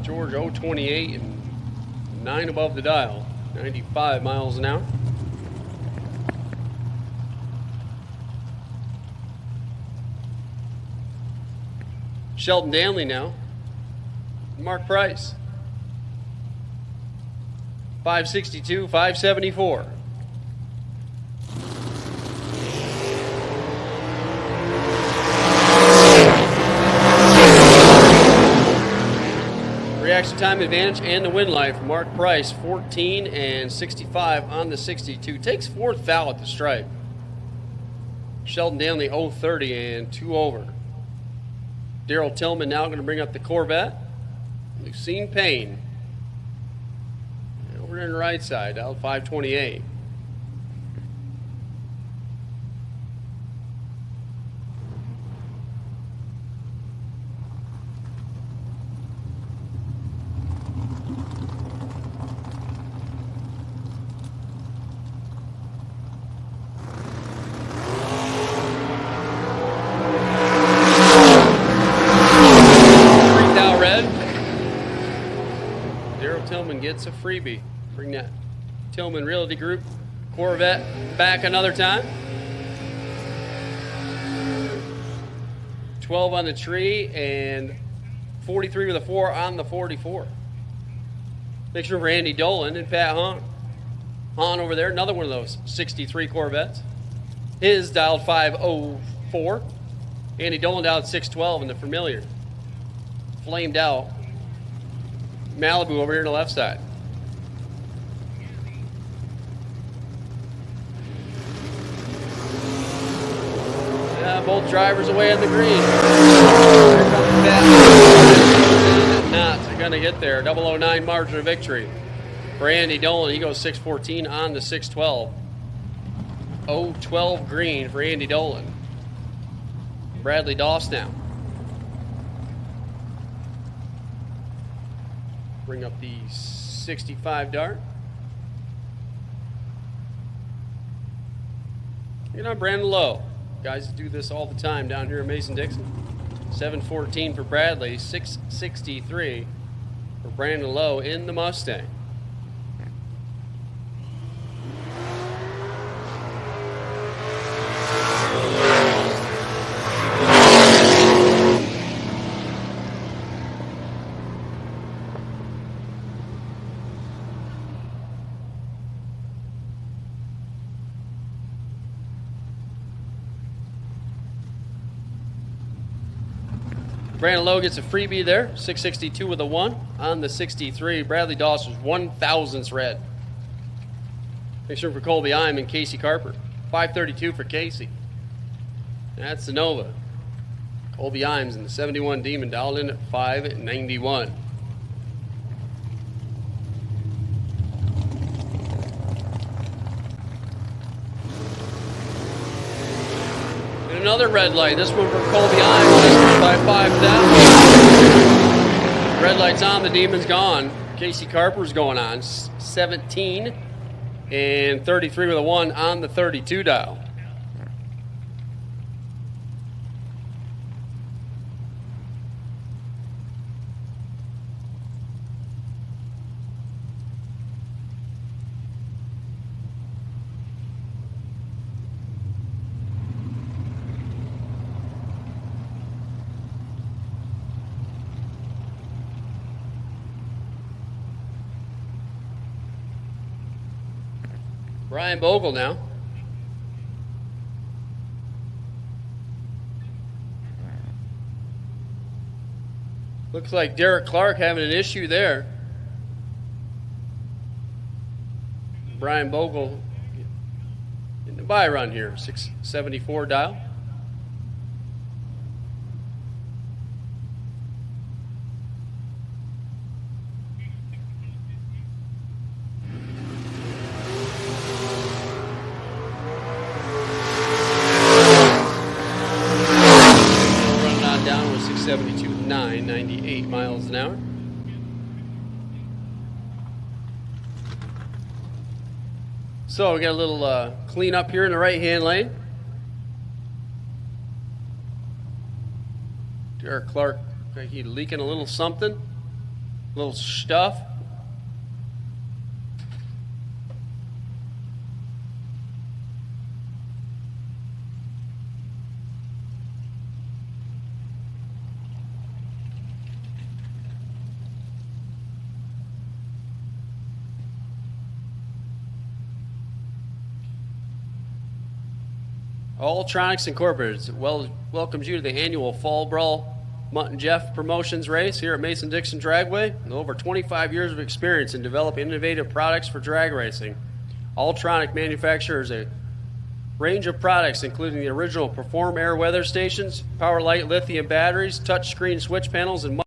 George 028 and 9 above the dial. 95 miles an hour. Sheldon Danley now. Mark Price. 562, 574. Reaction time advantage and the win light for Mark Price, 14 and 65 on the 62. Takes 4th foul at the stripe. Sheldon Danley 030 and 2 over. Daryl Tillman now going to bring up the Corvette. Lucene Payne. Over on the right side, out 528. Gets a freebie. Bring that Tillman Realty Group Corvette back another time. 12 on the tree and 43 with a 4 on the 44. Make sure for Andy Dolan and Pat Hahn. Hahn over there, another one of those 63 Corvettes. His dialed 504. Andy Dolan dialed 612 in the familiar. Flamed out. Malibu over here on the left side. Yeah, both drivers away on the green. Here comes that. Not going to get there. 009 margin of victory for Andy Dolan. He goes 614 on the 612. 012 green for Andy Dolan. Bradley Doss now. Bring up the 65 dart. You know, Brandon Lowe. Guys do this all the time down here in Mason-Dixon. 714 for Bradley, 663 for Brandon Lowe in the Mustang. Brandon Lowe gets a freebie there, 662 with a 1. On the 63, Bradley Dawson's 1,000th red. Next room for Colby Ime and Casey Carper. 532 for Casey. That's the Nova. Colby Imes in the 71 Demon dialed in at 591. And another red light. This one for Colby Imes by 5,000. Red light's on. The Demon's gone. Casey Carper's going on. 17 and 33 with a 1 on the 32 dial. Brian Bogle now. Looks like Derek Clark having an issue there. Brian Bogle in the buy run here, 674 dial. Running on down with 672.9, 98 miles an hour. So we got a little clean up here in the right-hand lane. Derek Clark, he leaking a little something, a little stuff. Alltronics Incorporated welcomes you to the annual Fall Brawl Mutt and Jeff Promotions race here at Mason-Dixon Dragway. With over 25 years of experience in developing innovative products for drag racing, Alltronic manufactures a range of products including the original Perform Air weather stations, Power Light lithium batteries, touchscreen switch panels, and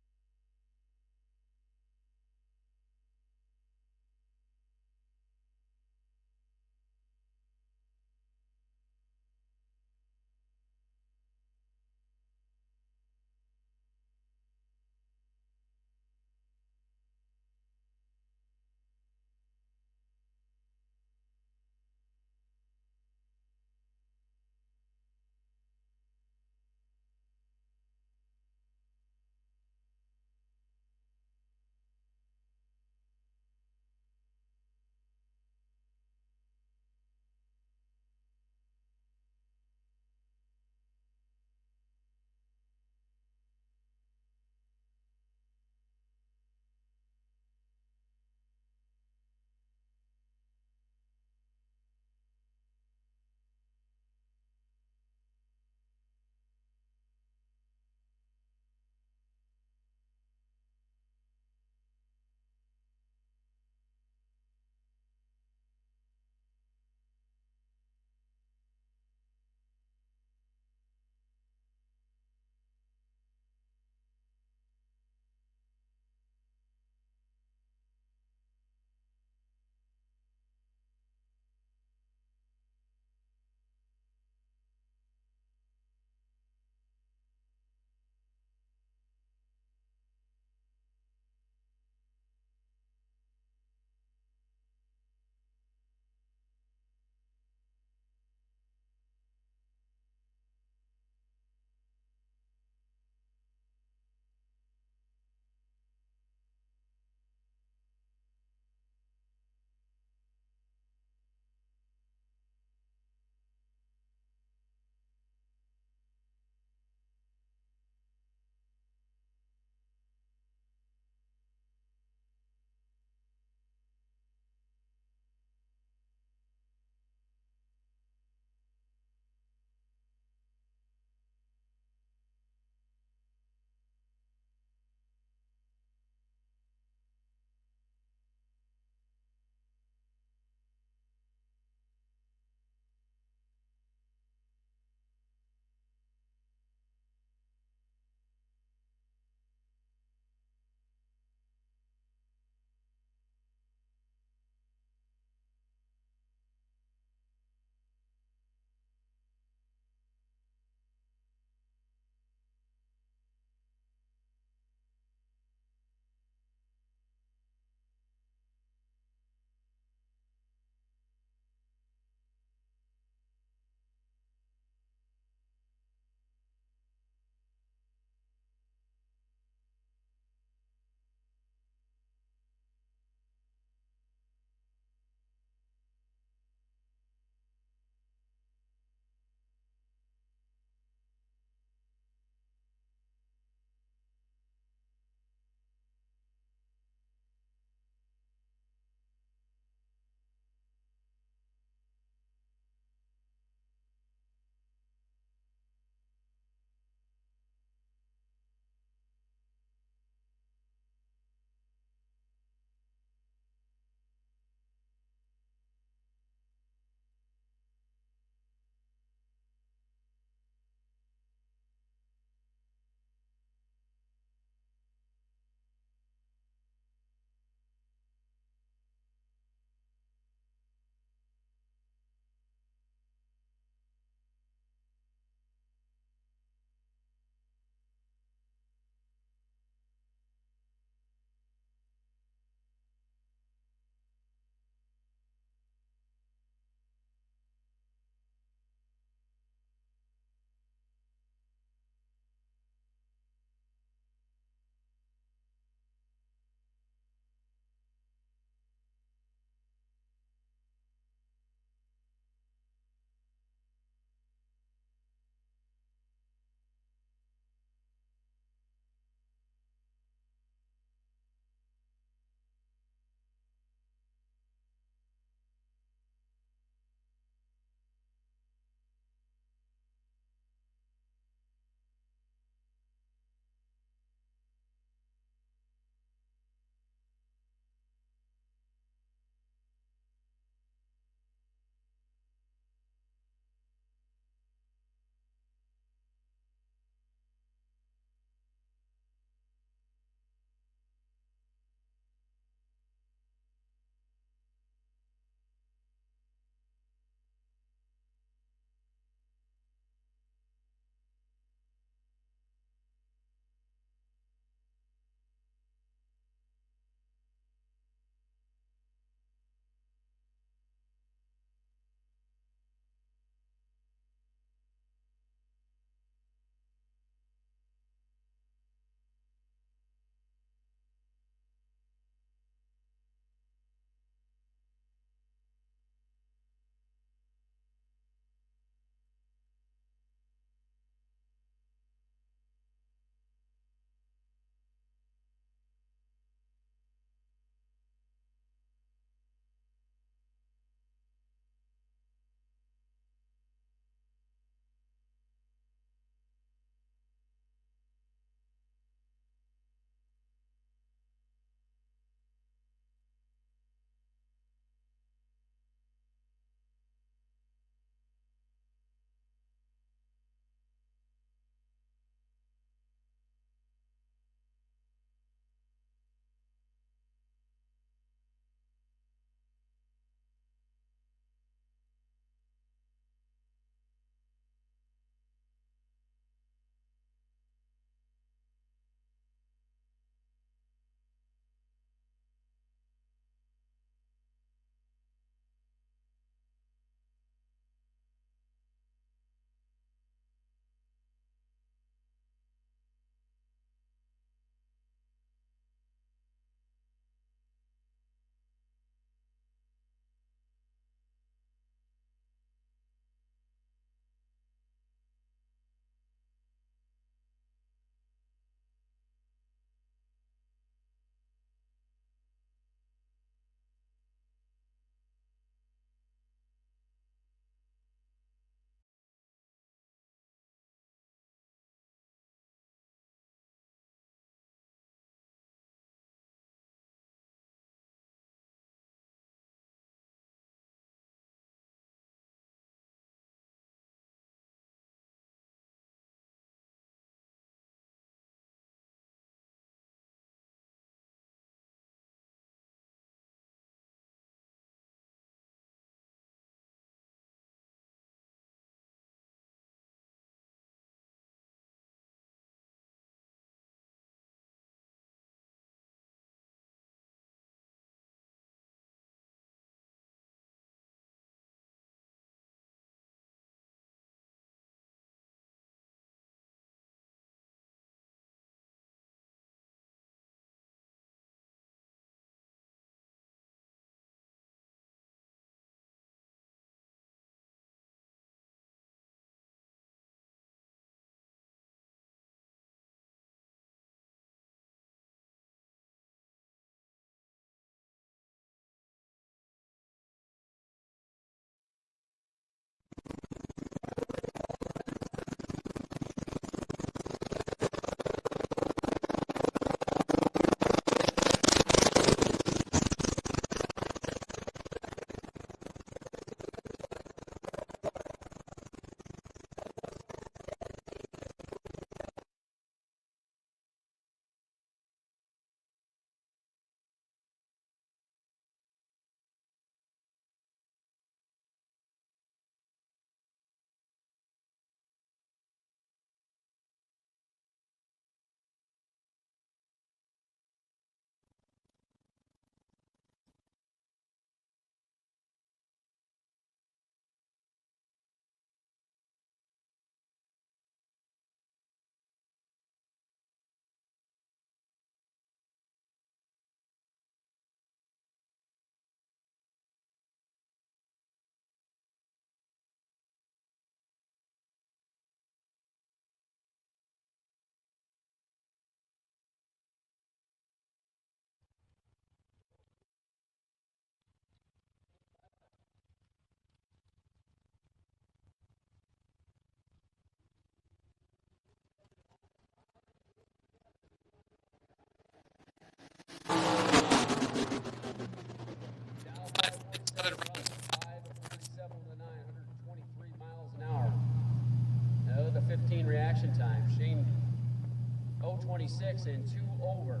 place and 2 over.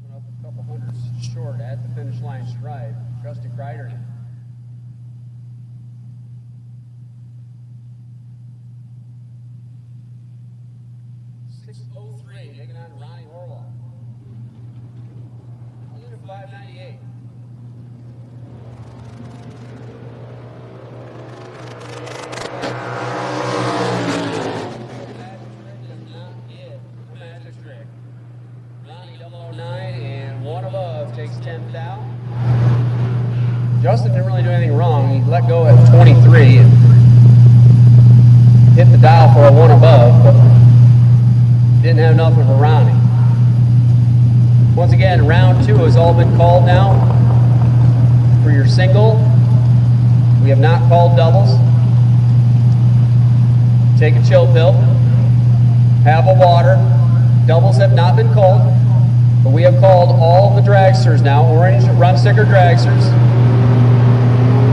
Went up a couple hundreds short at the finish line stripe. Justin Kreider. 6:03, taking on Ronnie Orloff. I'll do 598. Ronnie 009 and 1 above takes 10 down. Justin didn't really do anything wrong. He let go at 23 and hit the dial for a 1 above, but didn't have enough of a Ronnie. Once again, round 2 has all been called now. For your single, we have not called doubles. Take a chill pill. Have a water. Doubles have not been called, but we have called all the dragsters now. Orange run sticker dragsters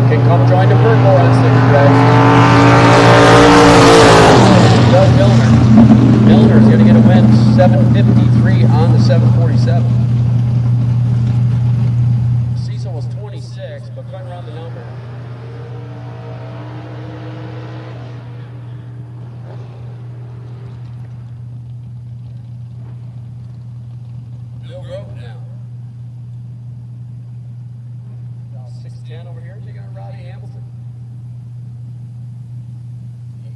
can come join the purple run sticker dragsters. Doug Milner is going to get a win, 753 on the 747. Cecil was 26, but couldn't run the number. Bill Grote now. 610 over here, taking on Roddy Hamilton.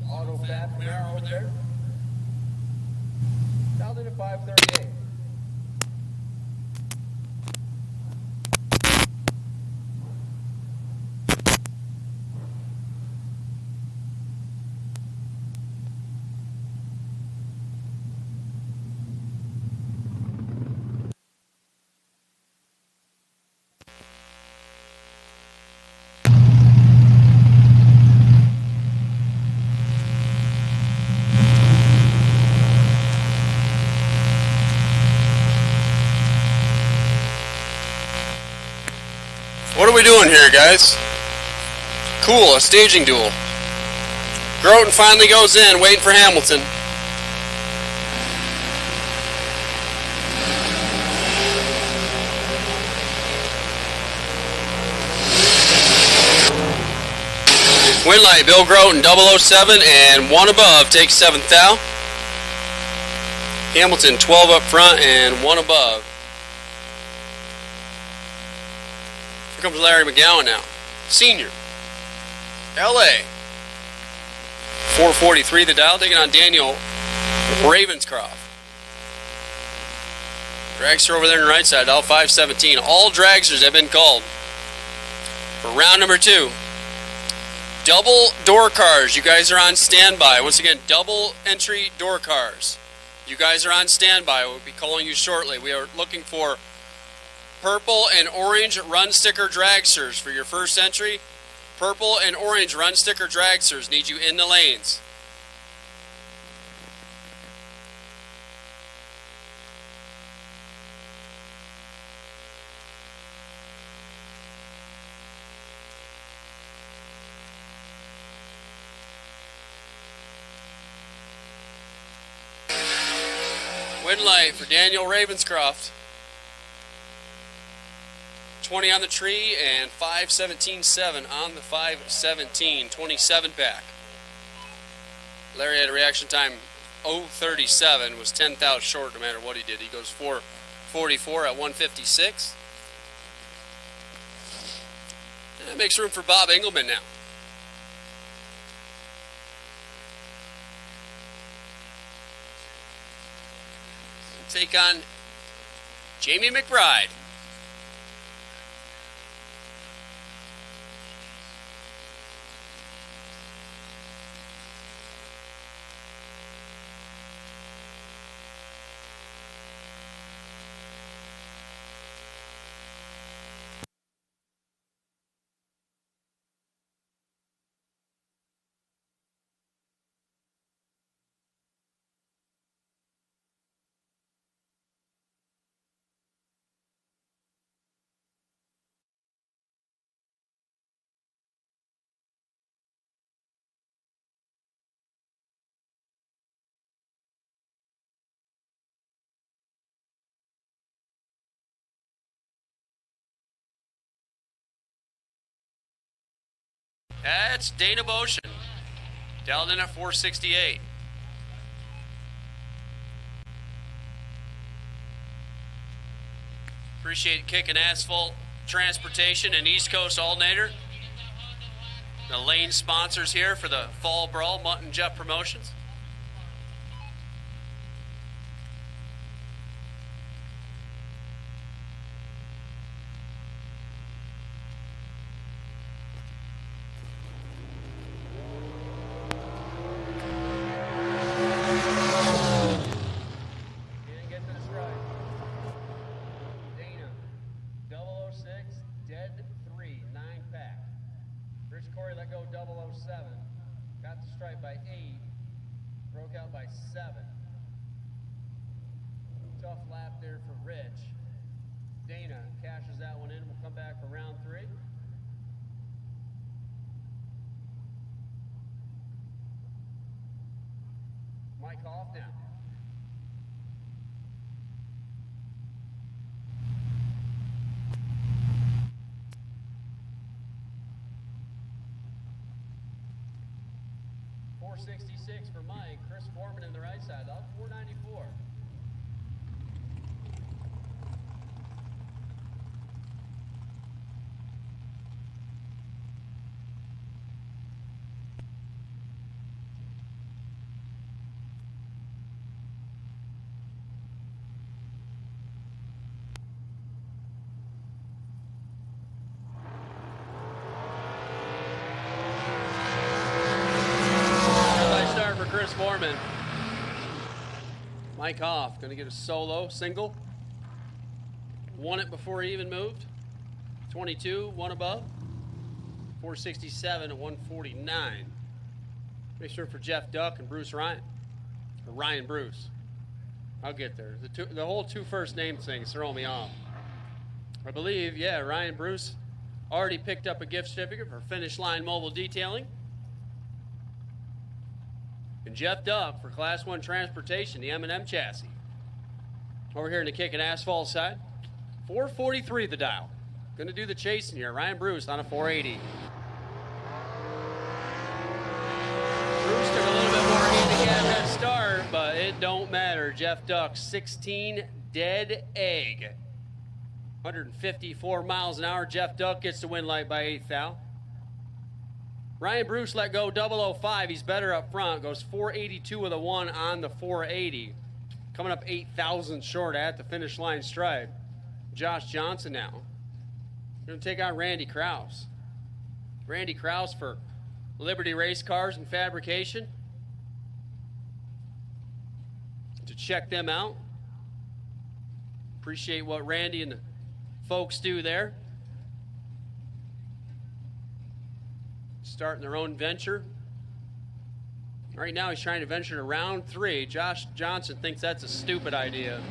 Auto Fat from there over there. Dialed in at 538. What are we doing here, guys? Cool, a staging duel. Groton finally goes in, waiting for Hamilton. Win light, Bill Groton, 007, and 1 above takes 7th thou. Hamilton, 12 up front and 1 above. Here comes Larry McGowan now. Senior. LA. 443 the dial, taking on Daniel Ravenscroft. Dragster over there on the right side, dial 517. All dragsters have been called for round number 2. Double door cars. You guys are on standby. Once again, double entry door cars. You guys are on standby. We'll be calling you shortly. We are looking for purple and orange run sticker dragsters for your first entry. Purple and orange run sticker dragsters need you in the lanes. Win light for Daniel Ravenscroft. 20 on the tree and 517.7 on the 517, 27 pack. Larry had a reaction time 037, was 10th out short no matter what he did. He goes 444 at 156. And that makes room for Bob Engelman now. Take on Jamie McBride. That's Dana Motion. Dialed in at 468. Appreciate Kicking Asphalt Transportation and East Coast Alternator. The lane sponsors here for the Fall Brawl, Mutt and Jeff Promotions. Didn't get to the strike. Dana, 006, dead 3, 9-pack. Rich Corey let go 007. Got the strike by 8. Broke out by 7. Tough lap there for Rich. Dana cashes that one in. We'll come back for round 3. Mike off now. .466 for Mike. Chris Foreman in the right side. Up 494. For Chris Foreman. Mike Hoff going to get a solo single. Won it before he even moved. 22, one above. 467 at 149. Make sure for Jeff Duck and Bruce Ryan. Or Ryan Bruce. I'll get there. The whole two first name things throw me off. I believe, yeah, Ryan Bruce already picked up a gift certificate for Finish Line Mobile Detailing. And Jeff Duck for Class 1 Transportation, the M&M chassis. Over here in the Kicking Asphalt side. 443 the dial. Going to do the chasing here. Ryan Bruce on a 480. Bruce took a little bit more handicap head start, but it don't matter. Jeff Duck, 16 dead egg. 154 miles an hour. Jeff Duck gets the win light by 8th thou. Ryan Bruce let go 005. He's better up front. Goes 482 with a 1 on the 480. Coming up 8 thousandths short at the finish line stripe. Josh Johnson now. Going to take on Randy Krause. Randy Krause for Liberty Race Cars and Fabrication. To check them out. Appreciate what Randy and the folks do there. Starting their own venture. Right now he's trying to venture to round 3. Josh Johnson thinks that's a stupid idea.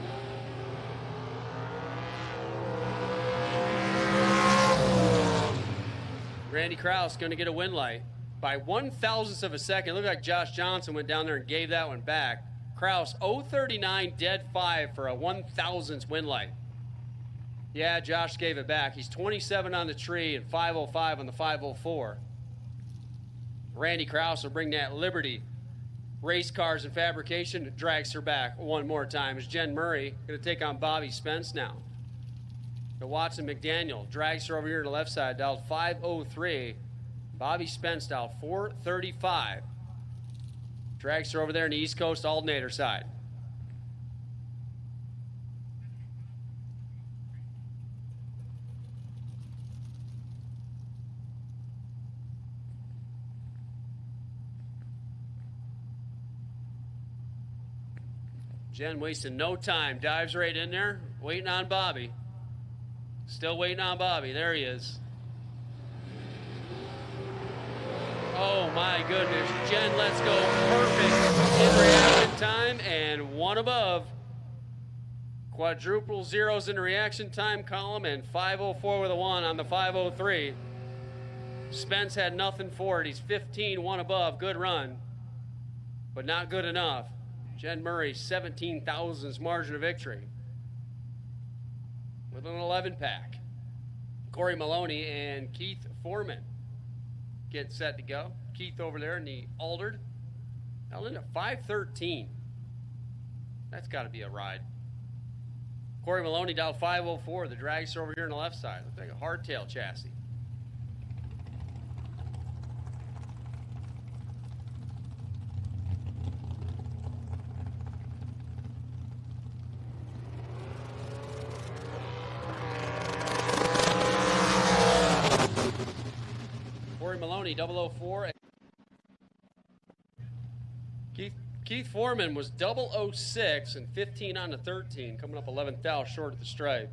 Randy Krause going to get a win light by 1,000th of a second. Looked like Josh Johnson went down there and gave that one back. Krause 039 dead 5 for a 1,000th win light. Yeah, Josh gave it back. He's 27 on the tree and 505 on the 504. Randy Krause will bring that Liberty Race Cars and Fabrication dragster back one more time. As Jen Murray going to take on Bobby Spence now. The Watson McDaniel dragster over here to the left side, dialed 503. Bobby Spence dialed 435. Dragster over there in the East Coast alternator side. Jen wasting no time, dives right in there, waiting on Bobby. Still waiting on Bobby. There he is. Oh my goodness. Jen lets go perfect in reaction time and one above. Quadruple zeros in the reaction time column and 504 with a 1 on the 503. Spence had nothing for it. He's 15, one above. Good run, but not good enough. Jen Murray, 17 thousandths margin of victory with an 11 pack. Corey Maloney and Keith Foreman. Get set to go. Keith over there in the altered. Now in at 513. That's got to be a ride. Corey Maloney dialed 504. The dragster over here on the left side. Looks like a hardtail chassis. Corey Maloney, 004. Keith Foreman was 006 and 15 on the 13, coming up 11 thou short at the stripe.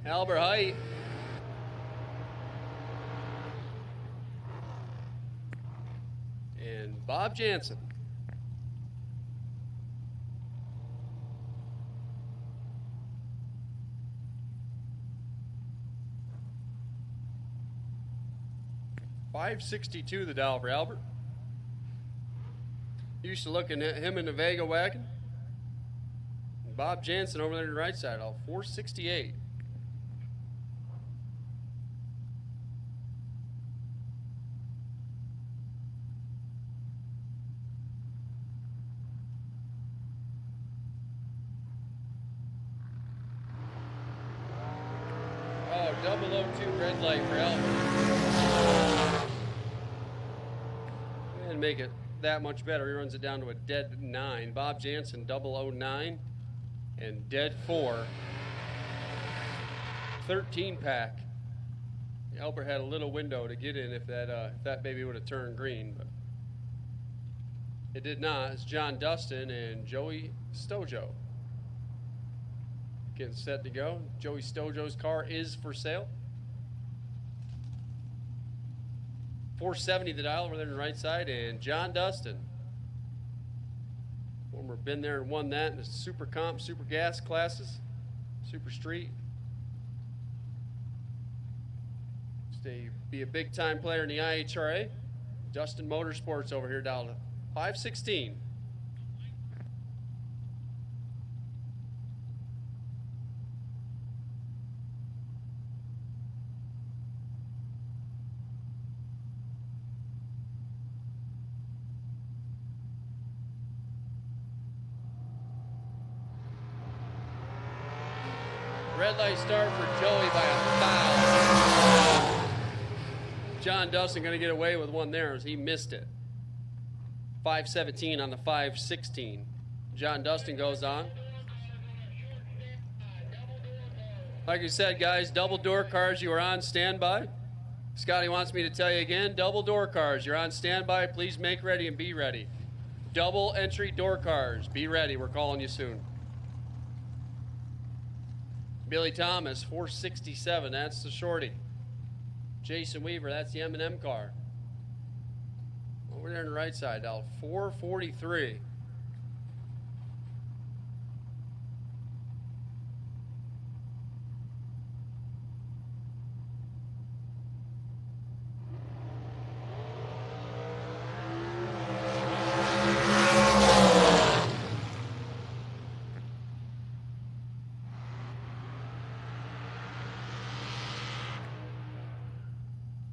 Albert Height. And Bob Jansen. $562 the dial for Albert. Used to looking at him in the Vega wagon. And Bob Jansen over there to the right side, all $468. Oh, 002 red light for Albert. And make it that much better. He runs it down to a dead 9. Bob Jansen, 009 and dead 4. 13 pack. Albert had a little window to get in if that baby would have turned green, but it did not. It's John Dustin and Joey Stojo. Getting set to go. Joey Stojo's car is for sale. $470 the dial over there on the right side, and John Dustin. Former been there and won that in the Super Comp, Super Gas classes, Super Street. Stay be a big time player in the IHRA. Dustin Motorsports over here down to 516. Red light start for Joey by a foul. John Dustin going to get away with one there as he missed it. 517 on the 516. John Dustin goes on. Like you said, guys, double door cars, you are on standby. Scotty wants me to tell you again, double door cars, you're on standby. Please make ready and be ready. Double entry door cars, be ready. We're calling you soon. Billy Thomas, 467, that's the shorty. Jason Weaver, that's the M&M car. Over there on the right side, now 443.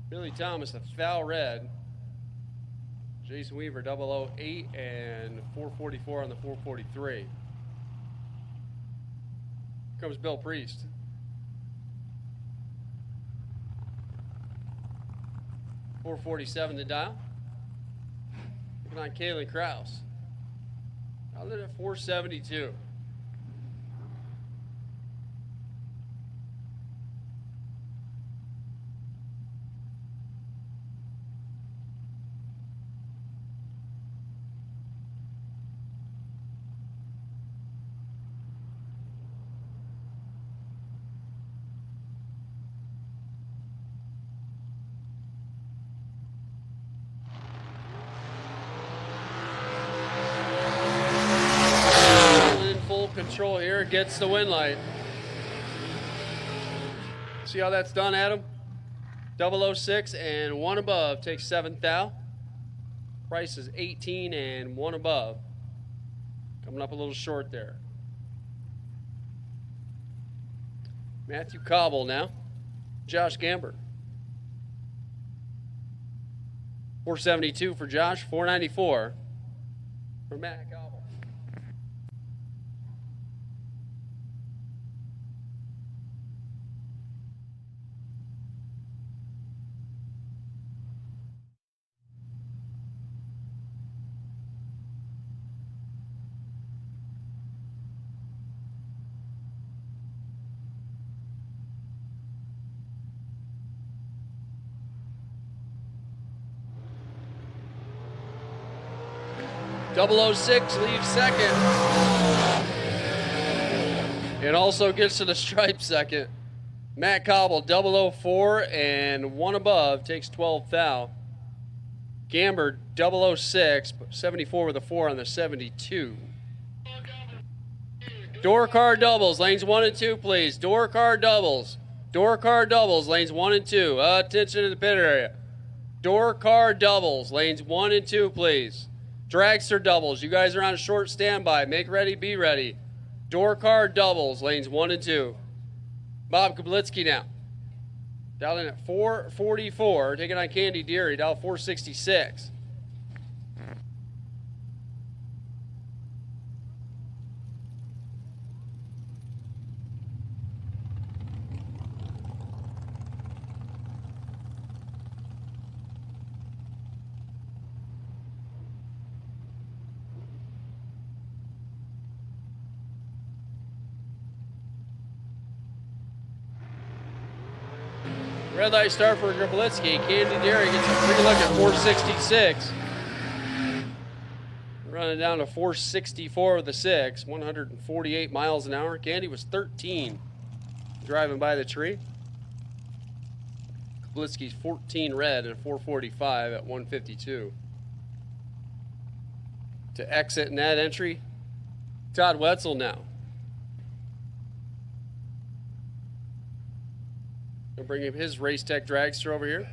Billy Thomas, a foul red. Jason Weaver, 008 and 444 on the 443. Comes Bill Priest. $447 to dial. Looking on Kaylee Krause. Out there at 472. control here, gets the win light. See how that's done, Adam? 006 and one above takes 7th thou. Price is 18 and one above. Coming up a little short there. Matthew Cobble now. Josh Gamber. 472 for Josh, 494 for Matt Cobble. .006 leaves second. It also gets to the stripe second. Matt Cobble, 004 and one above, takes 12th thou. Gamber, 006, 74 with a 4 on the 72. Door car doubles, lanes 1 and 2, please. Door car doubles. Door car doubles, lanes 1 and 2. Attention to the pit area. Door car doubles, lanes 1 and 2, please. Dragster doubles. You guys are on a short standby. Make ready, be ready. Door car doubles, lanes 1 and 2. Bob Kablitsky now. Dialed in at 444. Taking on Candy Deary, dial 466. Red light start for Grablitsky. Candy Deary gets a free look at 466. Running down to 464 with a 6. 148 miles an hour. Candy was 13 driving by the tree. Kablitsky's 14 red and 445 at 152. To exit in that entry, Todd Wetzel now. Gonna bring him his Race Tech dragster over here.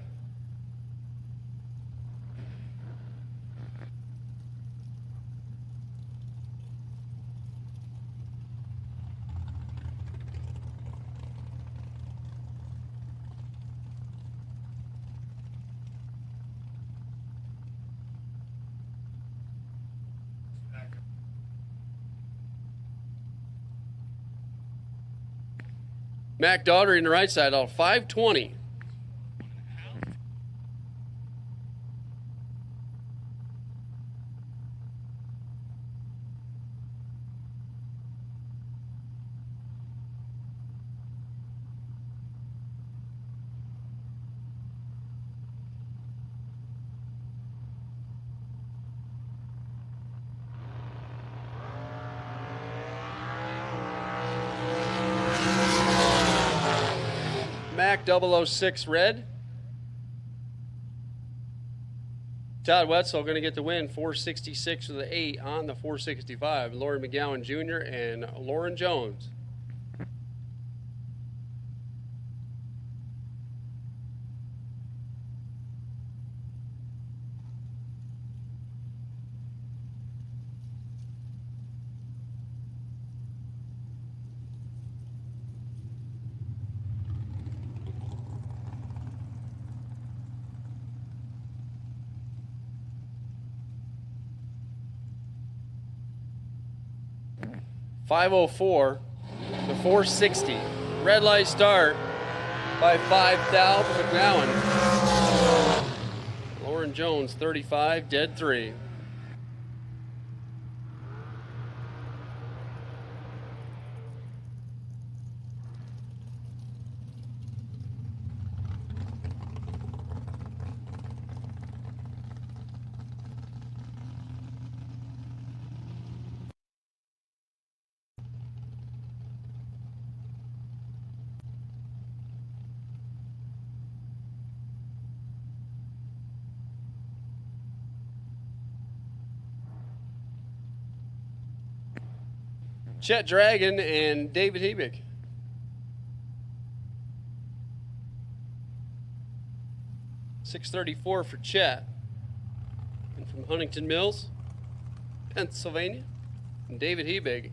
Mac Daughtery in the right side, all 520. Mac 006 red. Todd Wetzel going to get the win, 466 with the 8 on the 465. Lauren McGowan Jr. and Lauren Jones. .504 to 460. Red light start by 5 thou for McGowan. Lauren Jones 35, dead 3. Chet Dragon and David Hebig. $634 for Chet. And from Huntington Mills, Pennsylvania, and David Hebig.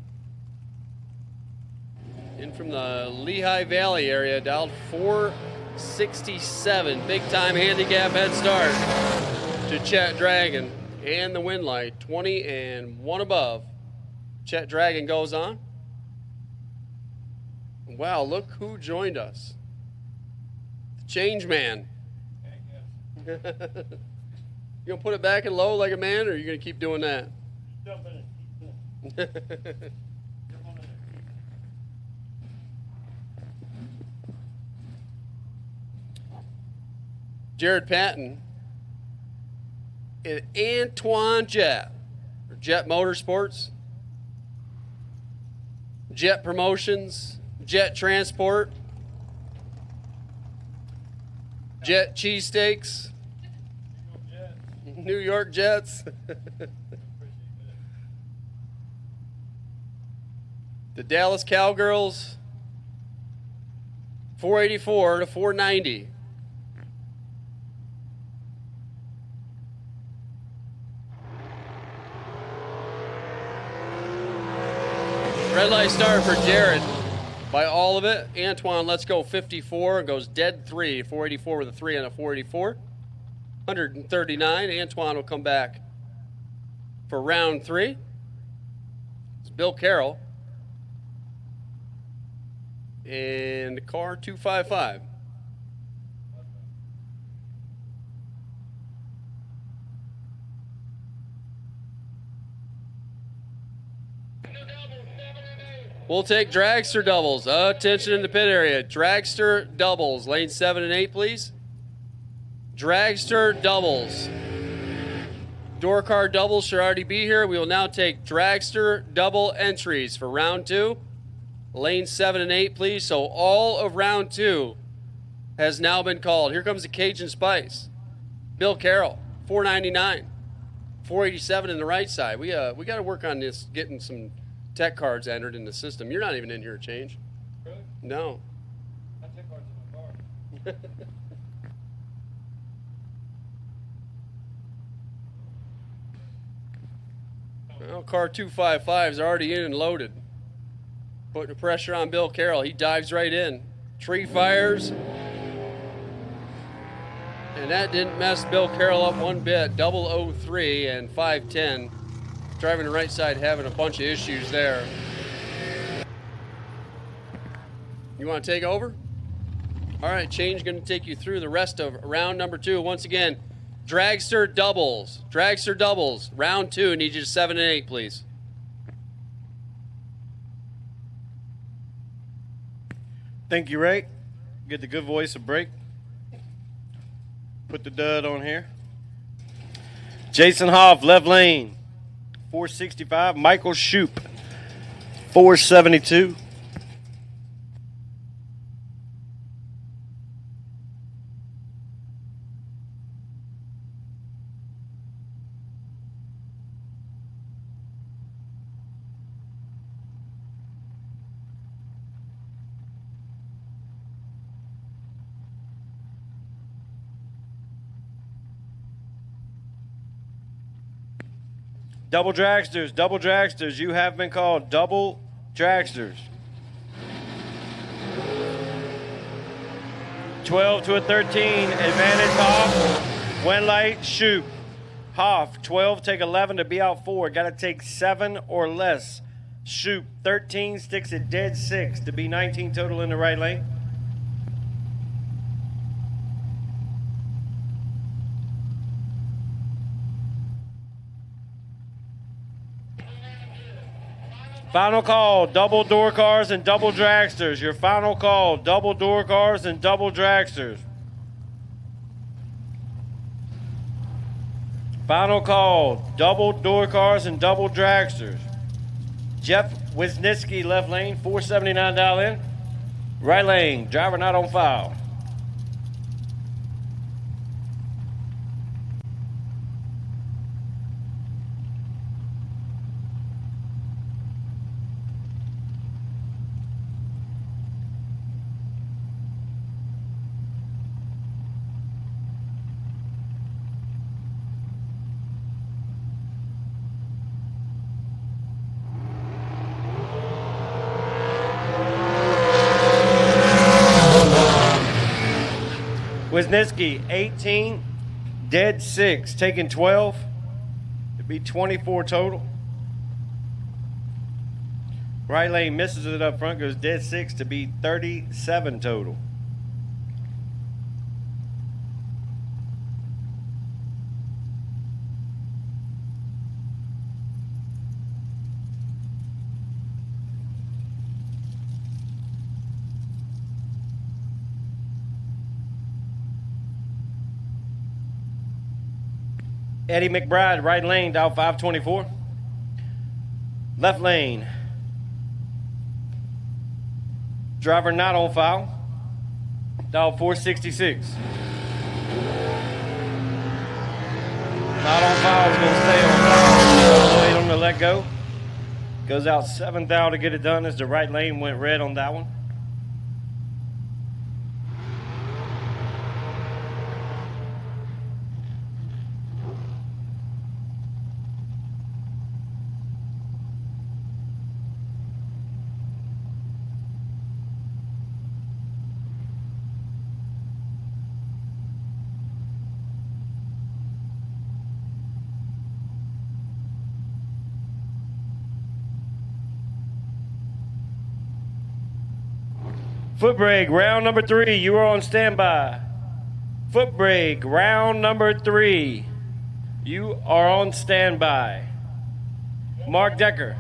In from the Lehigh Valley area, dialed 467. Big time handicap head start to Chet Dragon and the win light. 20 and 1 above. Chet Dragon goes on. Wow, look who joined us. The Change Man. You gonna put it back and low like a man, or are you gonna keep doing that? Jared Patton and Antoine Jet, or Jet Motorsports, Jet Promotions, Jet Transport, Jet Cheesesteaks, New York Jets. The Dallas Cowgirls, 484 to 490. Red light start for Jared by all of it. Antoine, let's go 54, goes dead 3. 484 with a 3 and a 484. 139. Antoine will come back for round 3. It's Bill Carroll. And car 255. We'll take dragster doubles. Attention in the pit area. Dragster doubles. Lane 7 and 8, please. Dragster doubles. Door car doubles should already be here. We will now take dragster double entries for round 2. Lane 7 and 8, please. So all of round 2 has now been called. Here comes the Cajun Spice. Bill Carroll, 499. 487 in the right side. We got to work on this, getting some tech cards entered in the system. You're not even in here, Change. Really? No. I take cards in my car. Well, car 255 is already in and loaded. Putting the pressure on Bill Carroll. He dives right in. Tree fires. And that didn't mess Bill Carroll up one bit. 003 and 510. Driving the right side, having a bunch of issues there. You want to take over? All right, Change going to take you through the rest of round number 2. Once again, dragster doubles. Dragster doubles. Round 2, need you to 7 and 8, please. Thank you, Ray. Get the good voice of break. Put the dud on here. Jason Hoff, left lane, 465. Michael Shoop, 472. Double dragsters, double dragsters. You have been called double dragsters. 12 to a 13, advantage Hoff. Win light, shoot. Hoff, 12, take 11 to be out 4. Got to take 7 or less. Shoot, 13, sticks at dead 6 to be 19 total in the right lane. Final call, double door cars and double dragsters. Your final call, double door cars and double dragsters. Final call, double door cars and double dragsters. Jeff Wisniewski, left lane, 479 dial in. Right lane, driver not on file. Wisniewski, 18, dead 6, taking 12. It'd be 24 total. Right lane misses it up front, goes dead 6 to be 37 total. Eddie McBride, right lane, dial 524. Left lane. Driver not on file. Dial 466. Not on file is going to stay on file. Wait on the let go. Goes out 7th out to get it done as the right lane went red on that one. Foot brake, round number 3. You are on standby. Foot brake, round number 3. You are on standby. Mark Decker.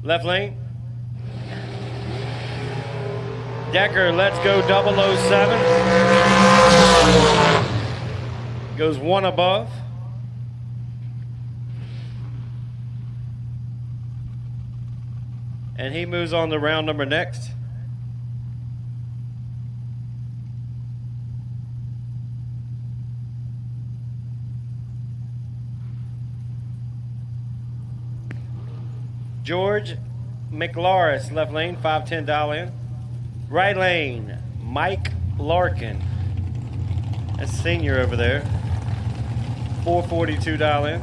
Left lane. Decker, let's go 007. Goes 1 above. And he moves on to round number next. George McLauris, left lane, 510 dial in. Right lane, Mike Larkin. That's senior over there. 442 dial in.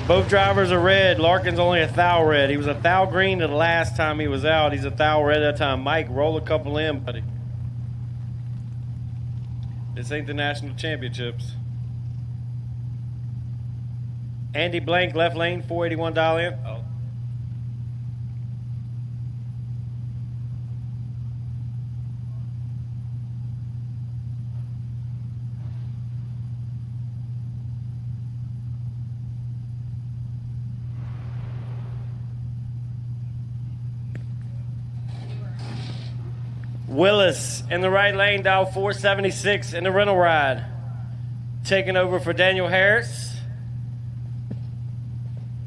Both drivers are red. Larkin's only a thou red. He was a thou green the last time he was out. He's a thou red that time. Mike, roll a couple in, buddy. This ain't the national championships. Andy Blank, left lane, 481 dial in. Oh. Willis in the right lane, dial 476 in the rental ride. Taking over for Daniel Harris.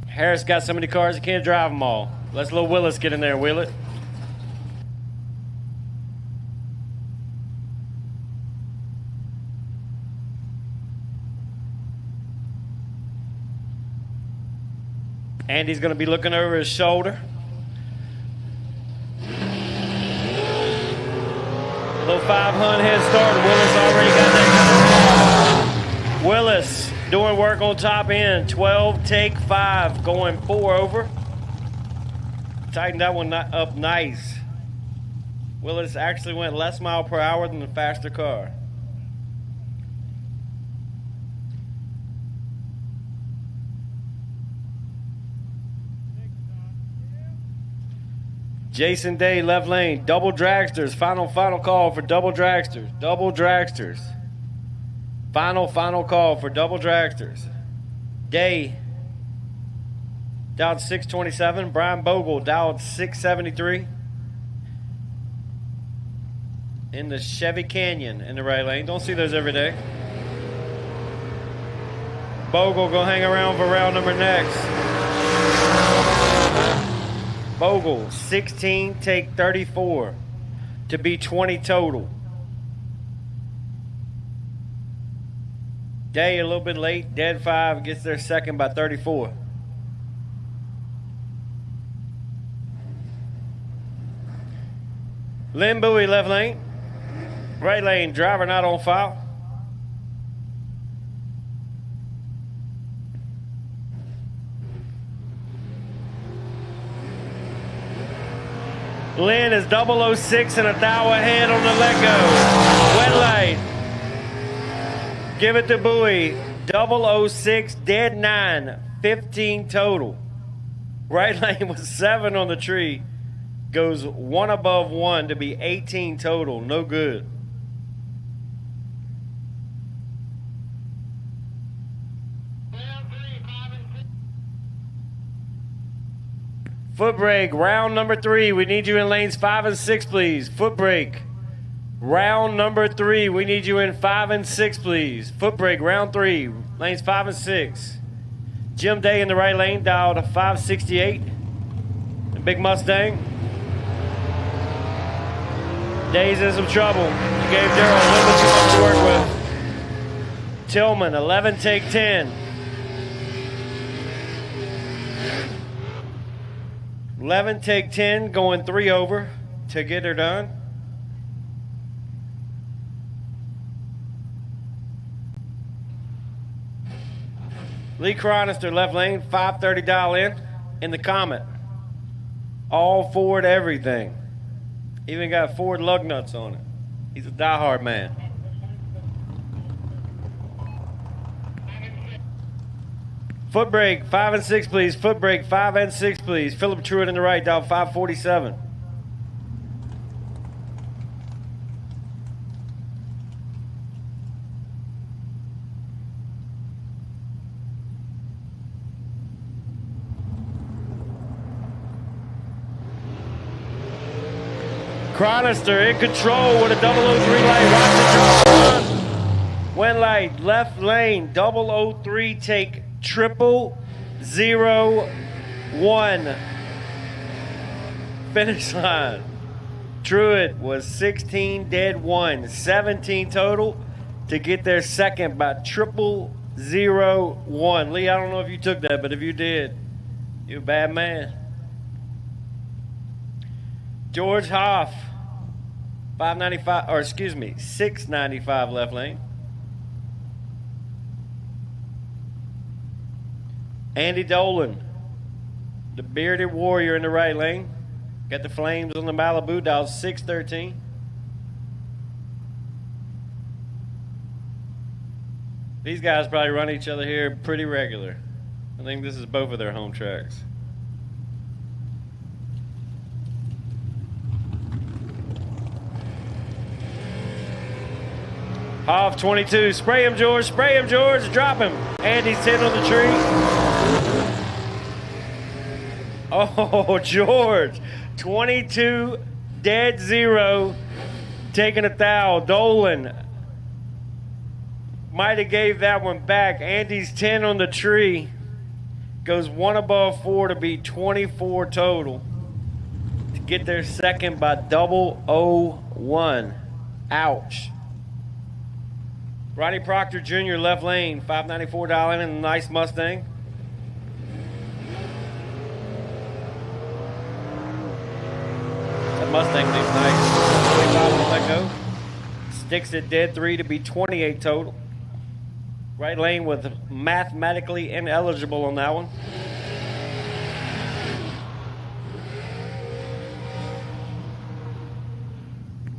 Harris got so many cars he can't drive them all. Let's let Willis get in there and wheel it. Andy's going to be looking over his shoulder. Little 500 head start. Willis already got that. Willis doing work on top end. 12, take 5, going 4 over. Tightened that one up nice. Willis actually went less mile per hour than the faster car. Jason Day, left lane, double dragsters. Final call for double dragsters. Double dragsters. Final call for double dragsters. Day, dialed 627. Brian Bogle, dialed 673. In the Chevy Canyon in the right lane. Don't see those every day. Bogle gonna hang around for round number next. Bogle, 16, take 34 to be 20 total. Day a little bit late, dead 5, gets there second by 34. Lynn Bowie, left lane. Right lane, driver not on file. Lynn is 006 and a thou ahead on the let go. Wet light. Give it to Bowie. 006, dead 9, 15 total. Right lane was 7 on the tree. Goes 1 above 1 to be 18 total. No good. Foot brake, round number 3. We need you in lanes 5 and 6, please. Foot brake. Round number 3. We need you in 5 and 6, please. Foot brake, round 3. Lanes 5 and 6. Jim Day in the right lane, dialed 568. The big Mustang. Day's in some trouble. You gave Darryl a little bit too much to work with. Tillman, 11, take 10. 11, take 10, going 3 over to get her done. Lee Chronister, left lane, 530 dial in the Comet. All Ford everything. Even got Ford lug nuts on it. He's a diehard man. Foot brake, 5 and 6, please. Foot brake, 5 and 6, please. Philip Truitt in the right, dial 547. Chronister in control with a 003 light. Watch the drop. Wind light, left lane, 003, take 0001. Finish line. Truitt was 16, dead 1. 17 total to get their second by 0001. Lee, I don't know if you took that, but if you did, you're a bad man. George Hoff, 595, or excuse me, 695 left lane. Andy Dolan, the bearded warrior in the right lane. Got the flames on the Malibu, dial 613. These guys probably run each other here pretty regular. I think this is both of their home tracks. Off 22. Spray him, George. Spray him, George. Drop him. Andy's 10 on the tree. Oh, George. 22, dead 0. Taking a thou. Dolan might have gave that one back. Andy's 10 on the tree. Goes 1 above 4 to be 24 total. To get their second by 001. Ouch. Rodney Proctor Jr., left lane, 594 dial in a nice Mustang. That Mustang thing's nice. 25 on the let go. Sticks at dead 3 to be 28 total. Right lane with mathematically ineligible on that one.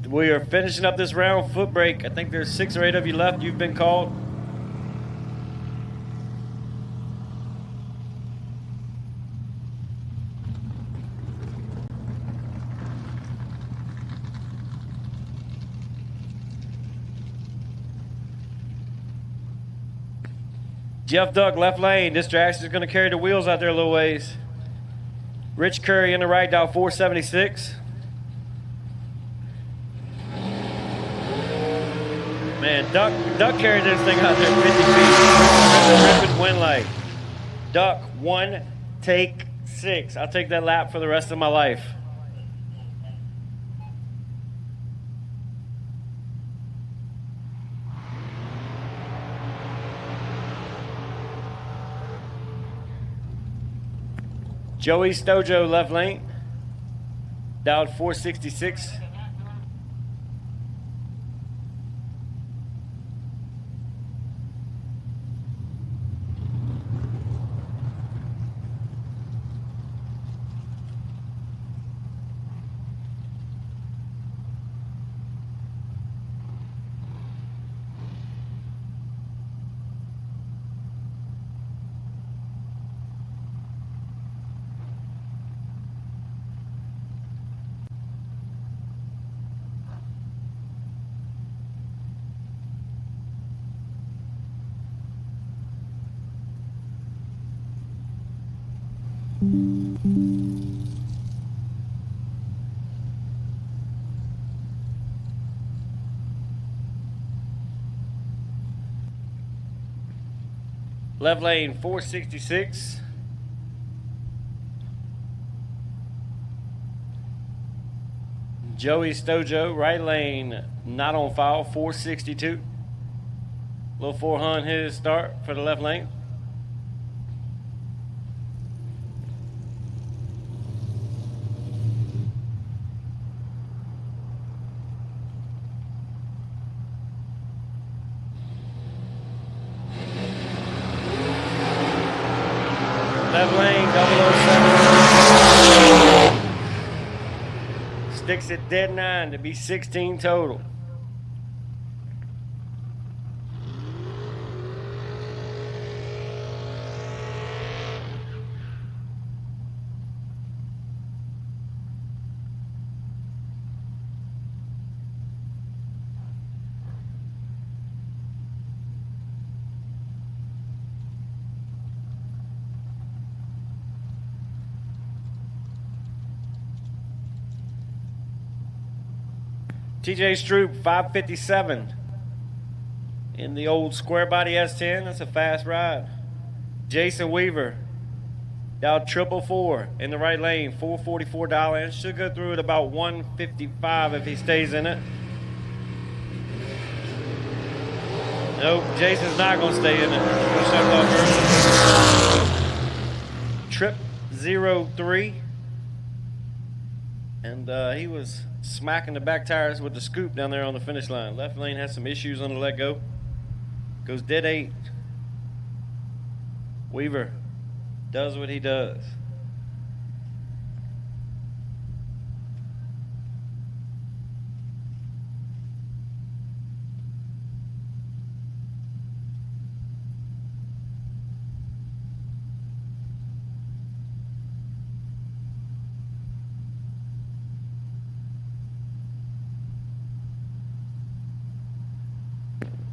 We are finishing up this round. Foot brake. I think there's 6 or 8 of you left. You've been called. Jeff Duck, left lane. This trash is going to carry the wheels out there a little ways. Rich Curry in the right, dial 476. Man, Duck carried this thing out there 50 feet. Ripping wind light. Duck, 1, take 6. I'll take that lap for the rest of my life. Joey Stojo, left lane. Dialed 466. Left lane 466. Joey Stojo, right lane not on file, 462. Little 400 hit his start for the left lane. Left lane 007. Sticks at dead 9 to be 16 total. TJ Stroop, 557 in the old square body S10. That's a fast ride. Jason Weaver, dialed 444 in the right lane, $444. Should go through at about 155 if he stays in it. Nope, Jason's not going to stay in it. He'll shut it off early. Trip 03. And he was smacking the back tires with the scoop down there on the finish line. Left lane has some issues on the let go. Goes dead 8. Weaver does what he does.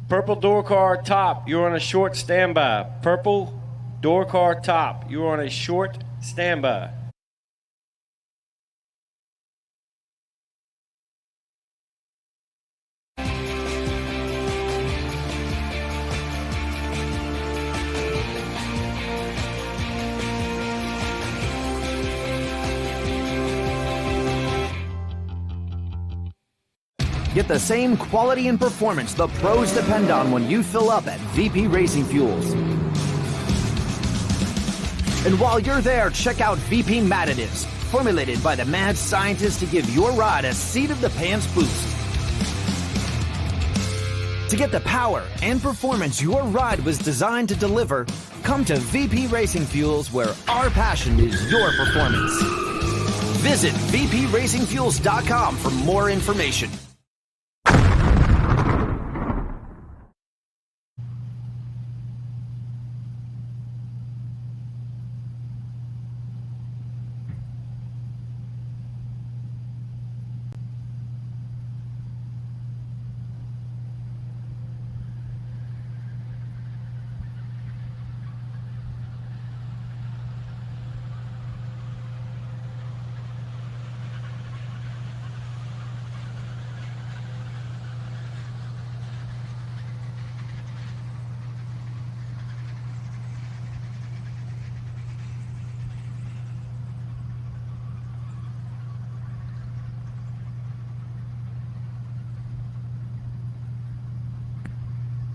Purple door car top, you're on a short standby. Purple door car top, you're on a short standby. Get the same quality and performance the pros depend on when you fill up at VP Racing Fuels. And while you're there, check out VP Mad Additives, formulated by the mad scientists to give your ride a seat-of-the-pants boost. To get the power and performance your ride was designed to deliver, come to VP Racing Fuels, where our passion is your performance. Visit vpracingfuels.com for more information.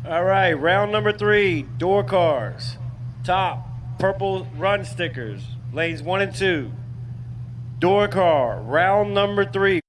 All right, round number 3, door cars. Top, purple run stickers, lanes 1 and 2. Door car, round number 3.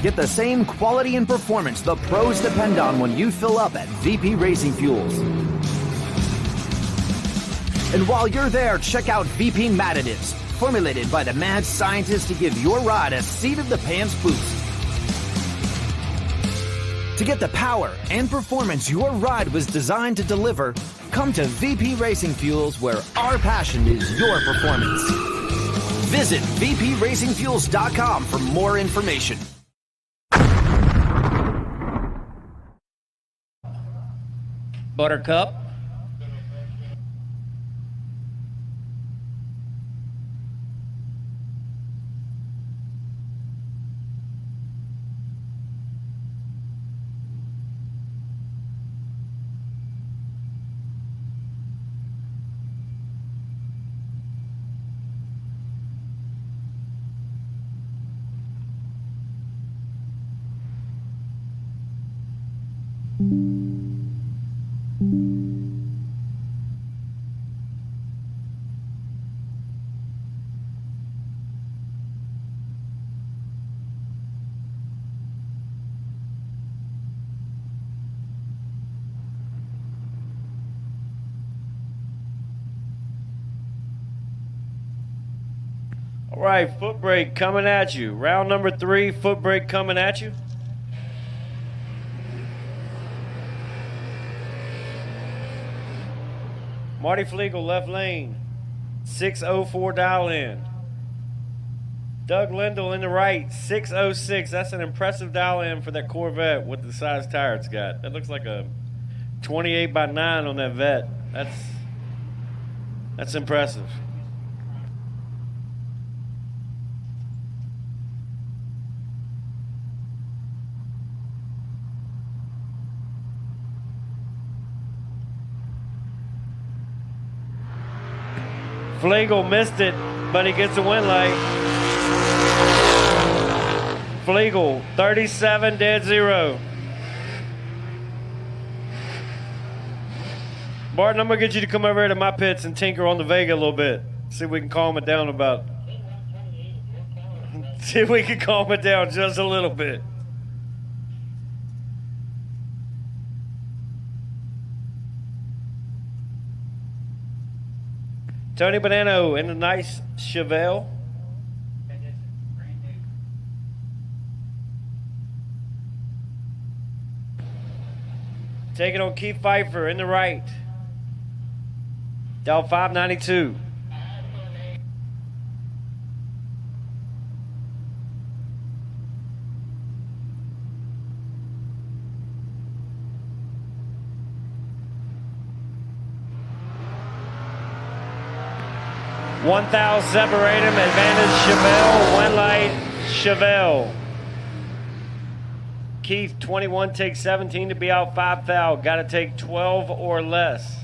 Get the same quality and performance the pros depend on when you fill up at VP Racing Fuels. And while you're there, check out VP Mad Additives, formulated by the mad scientists to give your ride a seat-of-the-pants boost. To get the power and performance your ride was designed to deliver, come to VP Racing Fuels, where our passion is your performance. Visit vpracingfuels.com for more information. Buttercup. All right, foot brake coming at you. Round number 3, foot brake coming at you. Marty Flegel, left lane. 604 dial in. Doug Lindell in the right, 606. That's an impressive dial in for that Corvette with the size tire it's got. That looks like a 28x9 on that Vet. That's impressive. Flegel missed it, but he gets a win light. Flegel, 37-0. Barton, I'm going to get you to come over here to my pits and tinker on the Vega a little bit. See if we can calm it down about. See if we can calm it down just a little bit. Tony Bonanno in a nice Chevelle. Taking on Keith Pfeiffer in the right. Dial 592. One thou separate him. Advantage Chevelle. One light Chevelle. Keith 21 takes 17 to be out 5 thou. Got to take 12 or less.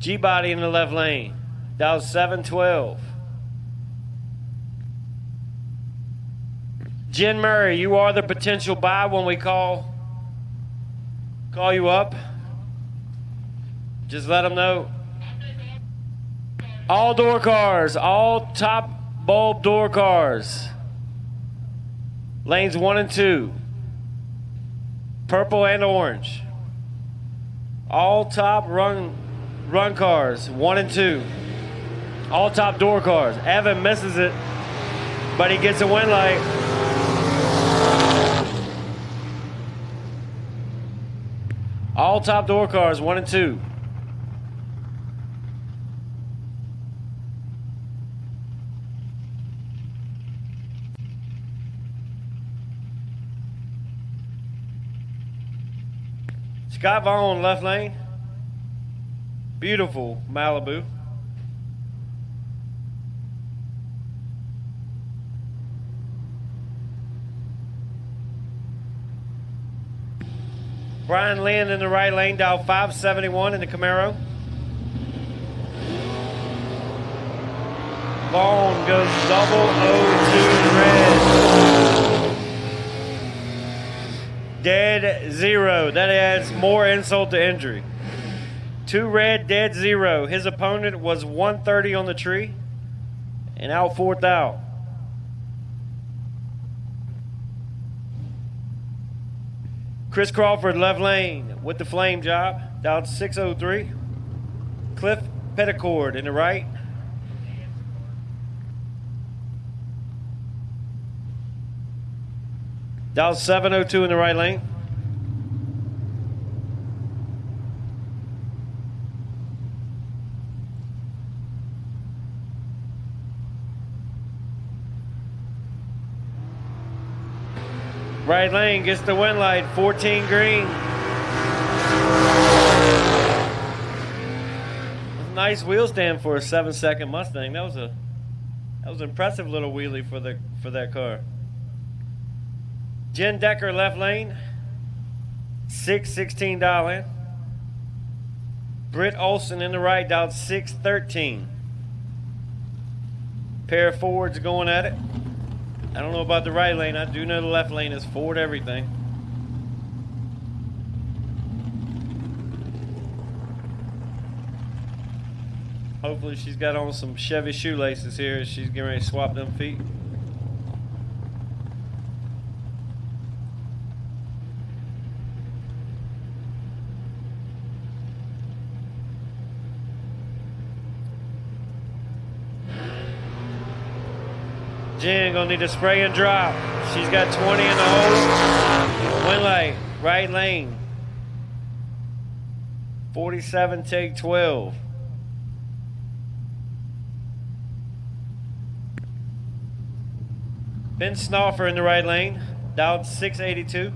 G-Body in the left lane. Dial 712. Jen Murray, you are the potential buy when we call you up. Just let them know. All door cars, all top bulb door cars. Lanes 1 and 2. Purple and orange. All top run cars, 1 and 2. All top door cars. Evan misses it, but he gets a win light. All top door cars, 1 and 2. Scott Vaughn, left lane. Beautiful Malibu. Brian Lynn in the right lane, dial 571 in the Camaro. Vaughn goes 002 red. dead 0. That adds more insult to injury. 2 red, dead 0. His opponent was 130 on the tree and out 4th out. Chris Crawford, left lane with the flame job, down 603. Cliff Petticord in the right. Down 702 in the right lane. Right lane gets the win light, 14 green. Nice wheel stand for a 7-second Mustang. That was an impressive little wheelie for that car. Jen Decker, left lane, 616 dial in. Britt Olson in the right, down 613. Pair of Fords going at it. I don't know about the right lane. I do know the left lane is Ford everything. Hopefully she's got on some Chevy shoelaces here as she's getting ready to swap them feet. Jen gonna need to spray and drop. She's got 20 in the hole. Win light, right lane. 47, take 12. Ben Snoffer in the right lane, down 682.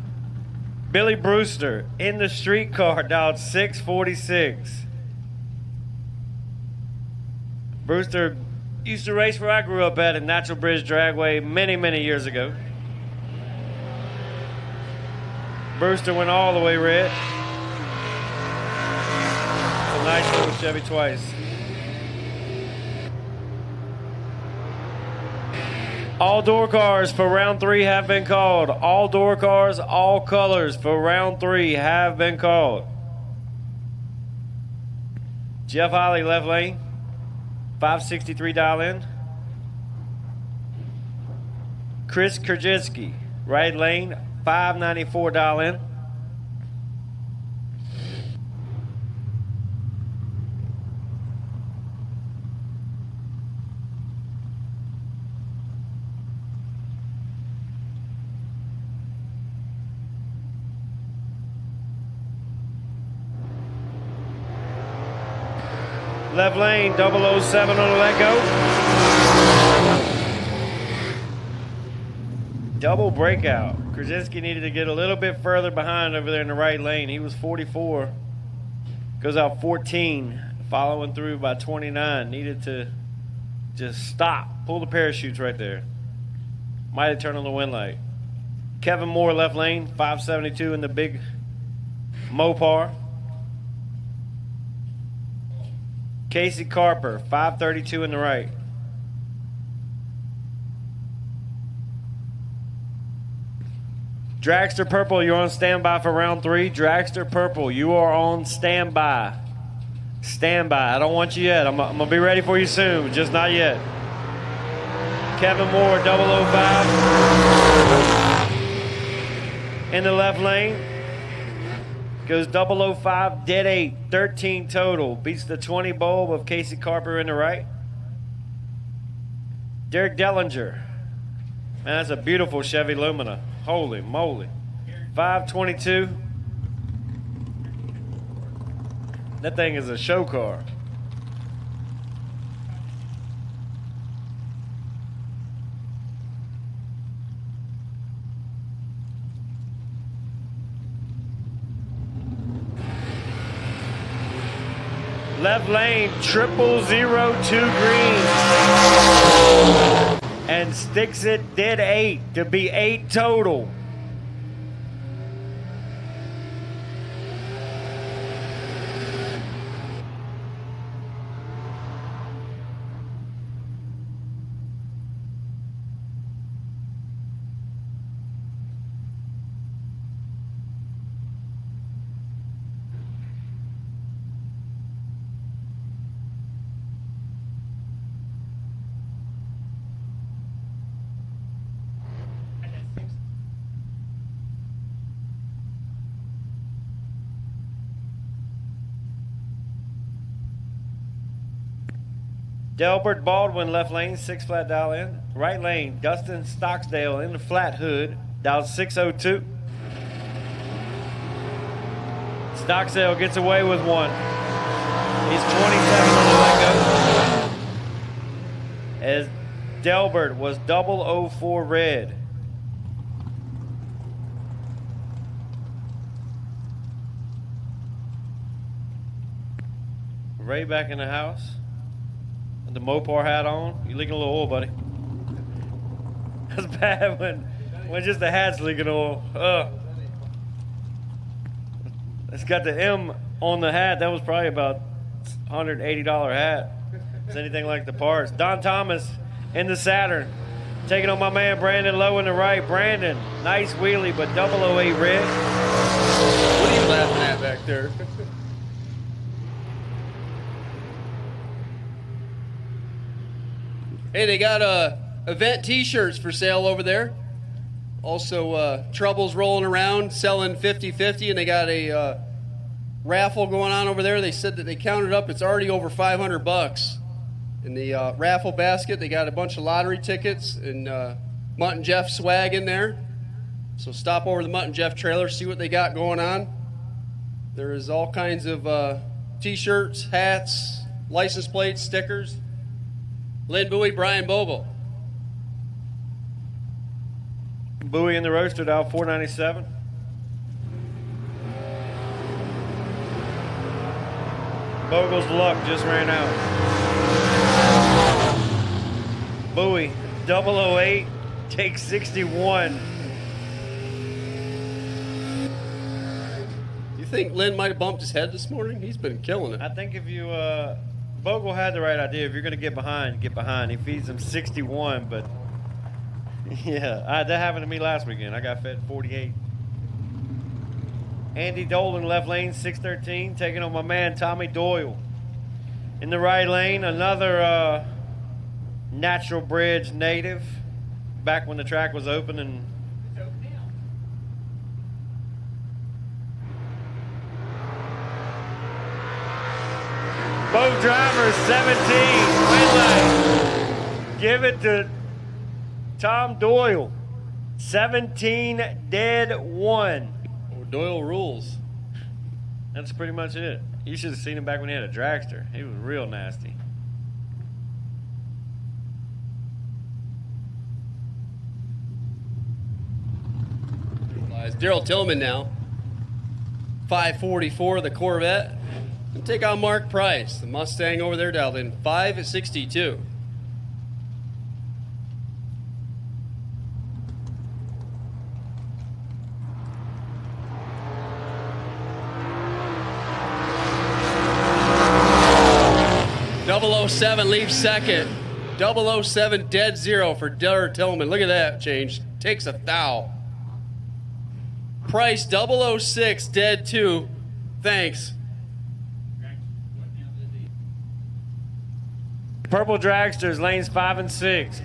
Billy Brewster in the street car, down 646. Brewster used to race where I grew up at Natural Bridge Dragway many, many years ago. Brewster went all the way red. It's a nice little Chevy twice. All door cars for round 3 have been called. All door cars, all colors for round 3 have been called. Jeff Holly, left lane. 563 dial in. Chris Krajewski, right lane, 594 dial in. Left lane, 007 on the let go. Double breakout. Krasinski needed to get a little bit further behind over there in the right lane. He was 44. Goes out 14. Following through by 29. Needed to just stop. Pull the parachutes right there. Might have turned on the win light. Kevin Moore, left lane, 572 in the big Mopar. Casey Carper, 532 in the right. Dragster Purple, you're on standby for round 3. Dragster Purple, you are on standby. Standby. I don't want you yet. I'm going to be ready for you soon, just not yet. Kevin Moore, 005 in the left lane. Goes 005, dead 8, 13 total. Beats the 20 bulb of Casey Carper in the right. Derek Dellinger. Man, that's a beautiful Chevy Lumina. Holy moly. 522. That thing is a show car. Left lane, 0002 green. And sticks it dead 8 to be 8 total. Delbert Baldwin, left lane, 6 flat dial in. Right lane, Dustin Stocksdale in the flat hood, dial 602. Stocksdale gets away with one. He's 27 on the let go. As Delbert was 004 red. Ray back in the house. With the Mopar hat on. You leaking a little oil, buddy. That's bad when just the hat's leaking oil. It's got the M on the hat. That was probably about $180 hat. It's anything like the parts. Don Thomas in the Saturn. Taking on my man Brandon Lowe in the right. Brandon, nice wheelie, but 008 red. What are you laughing at back there? Hey, they got event t-shirts for sale over there. Also, Trouble's rolling around selling 50-50, and they got a raffle going on over there. They said that they counted up. It's already over $500. In the raffle basket, they got a bunch of lottery tickets and Mutt and Jeff swag in there. So stop over to the Mutt and Jeff trailer, see what they got going on. There is all kinds of t-shirts, hats, license plates, stickers. Lynn Bowie, Brian Bogle. Bowie in the roaster, dial 497. Bogle's luck just ran out. Bowie, 008, takes 61. You think Lynn might have bumped his head this morning? He's been killing it. I think if you, Bogle had the right idea. If you're going to get behind, get behind. He feeds him 61, but yeah, that happened to me last weekend. I got fed 48. Andy Dolan, left lane, 613, taking on my man Tommy Doyle. In the right lane, another Natural Bridge native, back when the track was open and both drivers, 17, win lane. Give it to Tom Doyle. 17 dead one. Oh, Doyle rules. That's pretty much it. You should have seen him back when he had a dragster. He was real nasty. It's Daryl Tillman now. 544, the Corvette. And take out Mark Price, the Mustang over there, dialed in 562. .007 leaves second. 007 dead zero for Daryl Tillman. Look at that change. Takes a thou. Price 006 dead 2. Thanks. Purple Dragsters, lanes 5 and 6.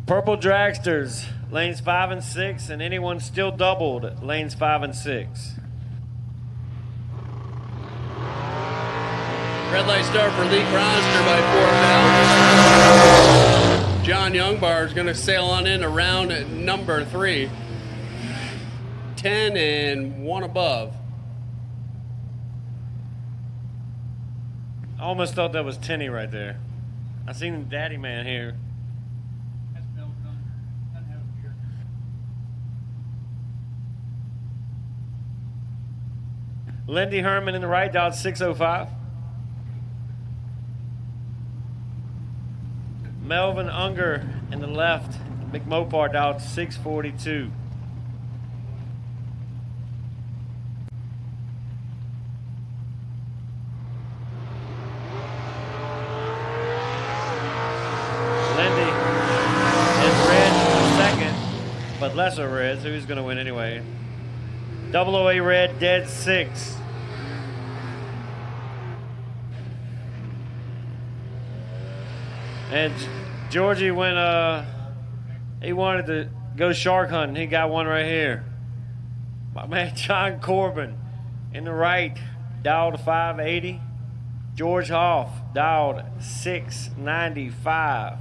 Purple Dragsters, lanes 5 and 6, and anyone still doubled, lanes 5 and 6. Red light start for Lee Cronster by 4 pounds. John Youngbar is going to sail on in to round number 3. 10 and 1 above. I almost thought that was Tenny right there. I seen Daddy Man here. Lindy Herman in the right, dialed 605. Melvin Unger in the left, McMopar, dialed 642. Lindy is red second, but lesser red, so he's going to win anyway. 008 red, dead 6. And Georgie went, he wanted to go shark hunting. He got one right here. My man John Corbin in the right, dialed 580. George Hoff dialed 695.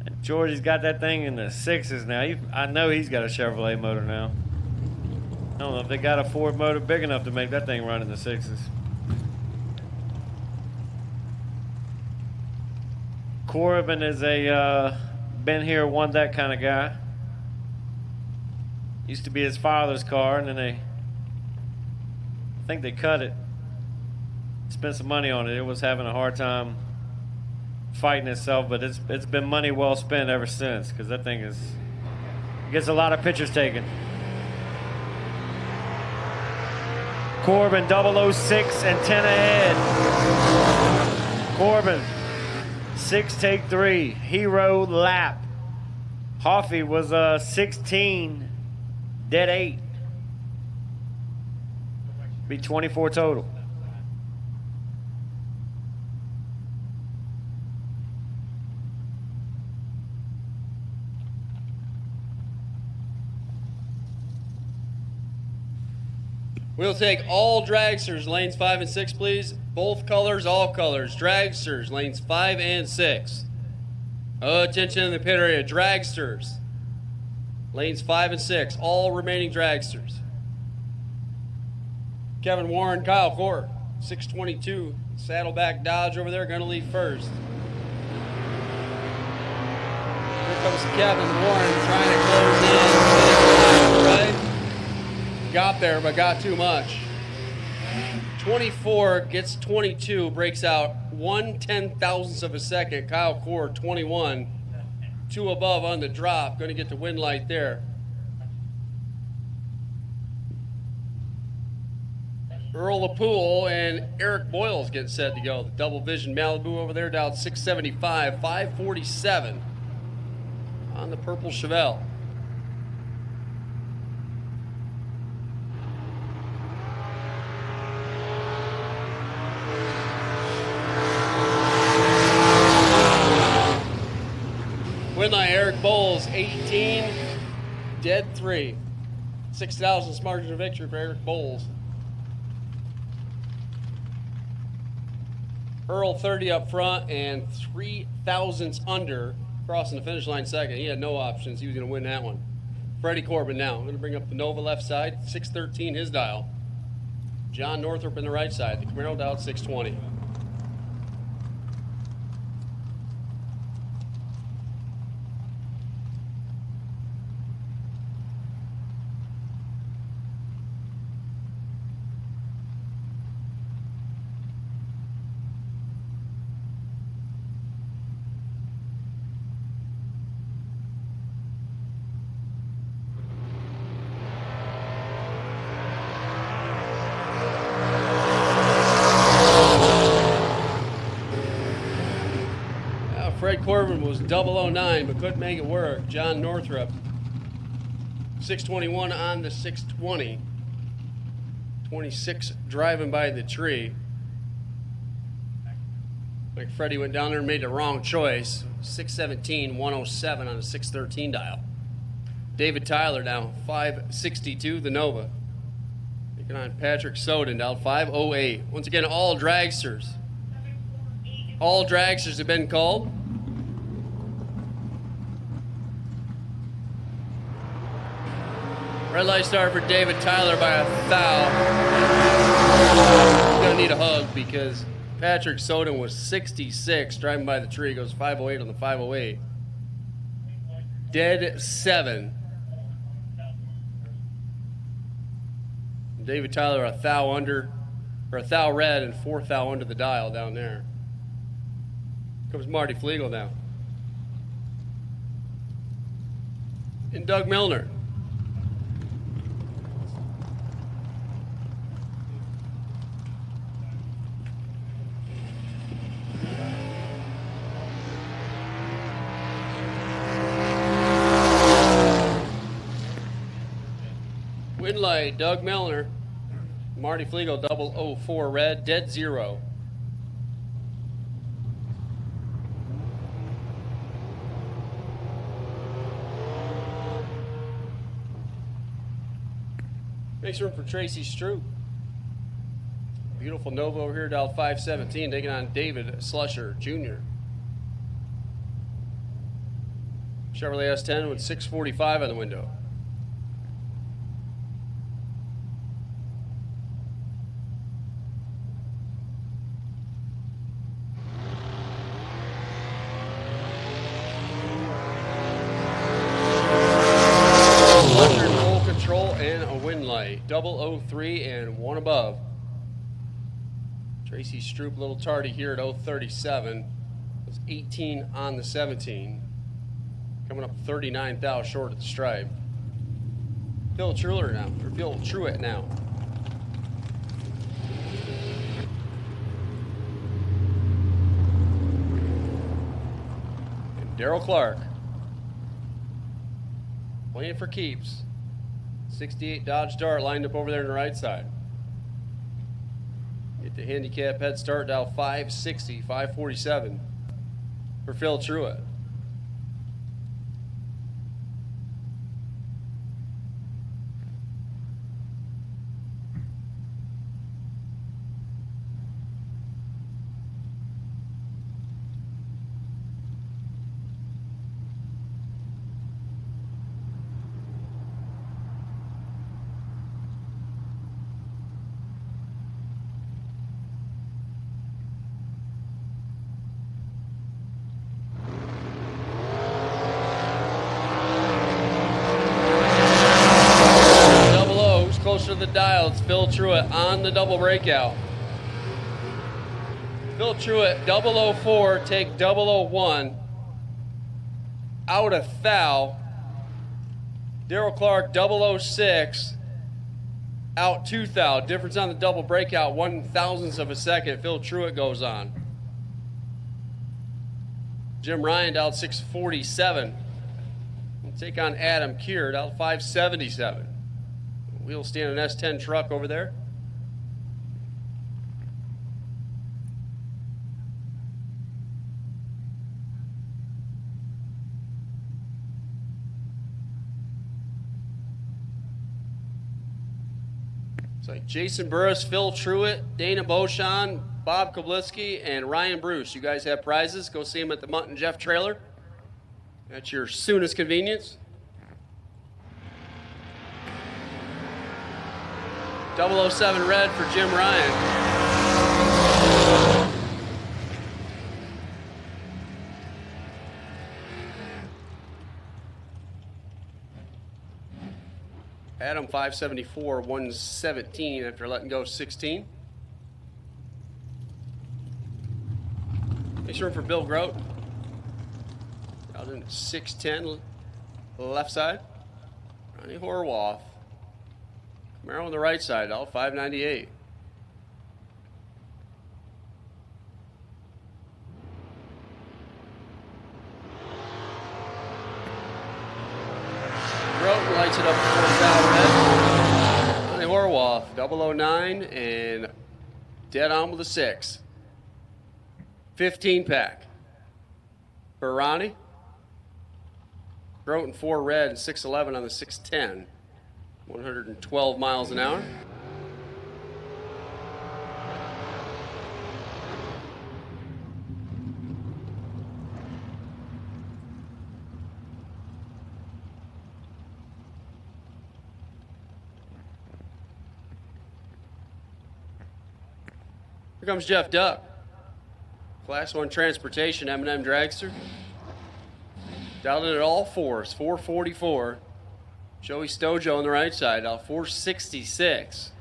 And Georgie's got that thing in the sixes now. I know he's got a Chevrolet motor now. I don't know if they got a Ford motor big enough to make that thing run in the sixes. Corbin is a been here, won that kind of guy. Used to be his father's car, and then I think they cut it. Spent some money on it. It was having a hard time fighting itself, but it's been money well spent ever since, because that thing gets a lot of pictures taken. Corbin 006 and 10 ahead. Corbin 6 take 3 hero lap. Hoffy was 16 dead 8. Be 24 total. We'll take all dragsters, lanes 5 and 6, please. Both colors, all colors. Dragsters, lanes 5 and 6. Attention in the pit area. Dragsters, lanes 5 and 6. All remaining dragsters. Kevin Warren, Kyle Court, 622. Saddleback Dodge over there, going to lead first. Here comes Kevin Warren trying to close in. Right? Got there, but got too much. 24 gets 22, breaks out 1/10,000th of a second. Kyle Core 21, 2 above on the drop. Going to get the win light there. Earl LaPoole and Eric Boyles get set to go. The double vision Malibu over there down 675, 547 on the purple Chevelle. Winline Eric Bowles, 18, dead 3. 6,000th margin of victory for Eric Bowles. Earl 30 up front and 3,000ths under, crossing the finish line second. He had no options. He was going to win that one. Freddie Corbin now. I'm going to bring up the Nova left side, 613 his dial. John Northrup in the right side. The Camaro dialed 620. Fred Corbin was 009, but couldn't make it work. John Northrup, 621 on the 620. 26 driving by the tree. Like Freddie went down there and made the wrong choice. 617, 107 on the 613 dial. David Tyler now 562, the Nova. Taking on Patrick Soden down 508. Once again, all dragsters. All dragsters have been called. Red light start for David Tyler by a thou. He's going to need a hug because Patrick Soden was 66 driving by the tree. Goes 508 on the 508. Dead 7. David Tyler a thou under, or a thou red and 4 thou under the dial down there. Comes Marty Flegel now. And Doug Milner. Winlight, Doug Milner. Marty Flegel, 004 red, dead 0. Makes room for Tracy Stroop. Beautiful Nova over here, dial 517, taking on David Slusher Jr. Chevrolet S10 with 645 on the window. Full control and a wind light. 003 and one above. Tracy Stroop a little tardy here at 037. It was 18 on the 17. Coming up 39 thou short at the stripe. Phil Truitt now. And Darrell Clark. Playing for keeps. 68 Dodge Dart lined up over there on the right side. Get the handicap head start, dial 560, 547 for Phil Truitt. Closer to the dial, it's Phil Truitt on the double breakout. Phil Truitt, 004, take 001. Out of thou. Darrell Clark, 006. Out 2 thou. Difference on the double breakout, 1/1000th of a second. Phil Truitt goes on. Jim Ryan, out 647. We'll take on Adam Keir, out 577. Wheel stand an S10 truck over there. It's like Jason Burris, Phil Truitt, Dana Beauchamp, Bob Koblitzky, and Ryan Bruce. You guys have prizes. Go see them at the Mutt and Jeff trailer. At your soonest convenience. 007 red for Jim Ryan. Adam 574, 117 after letting go 16. Makes room for Bill Grote. Out in 610, left side. Ronnie Horwath. Camaro on the right side, all 598. Grote lights it up for red. Ronnie Horwath, 009 and dead on with a 6. 15 pack. For Ronnie. Grote in 4 red and 611 on the 610. 112 miles an hour. Here comes Jeff Duck. Class 1 transportation, M&M dragster. Dialed in at all fours, 444. Joey Stojo on the right side, 466.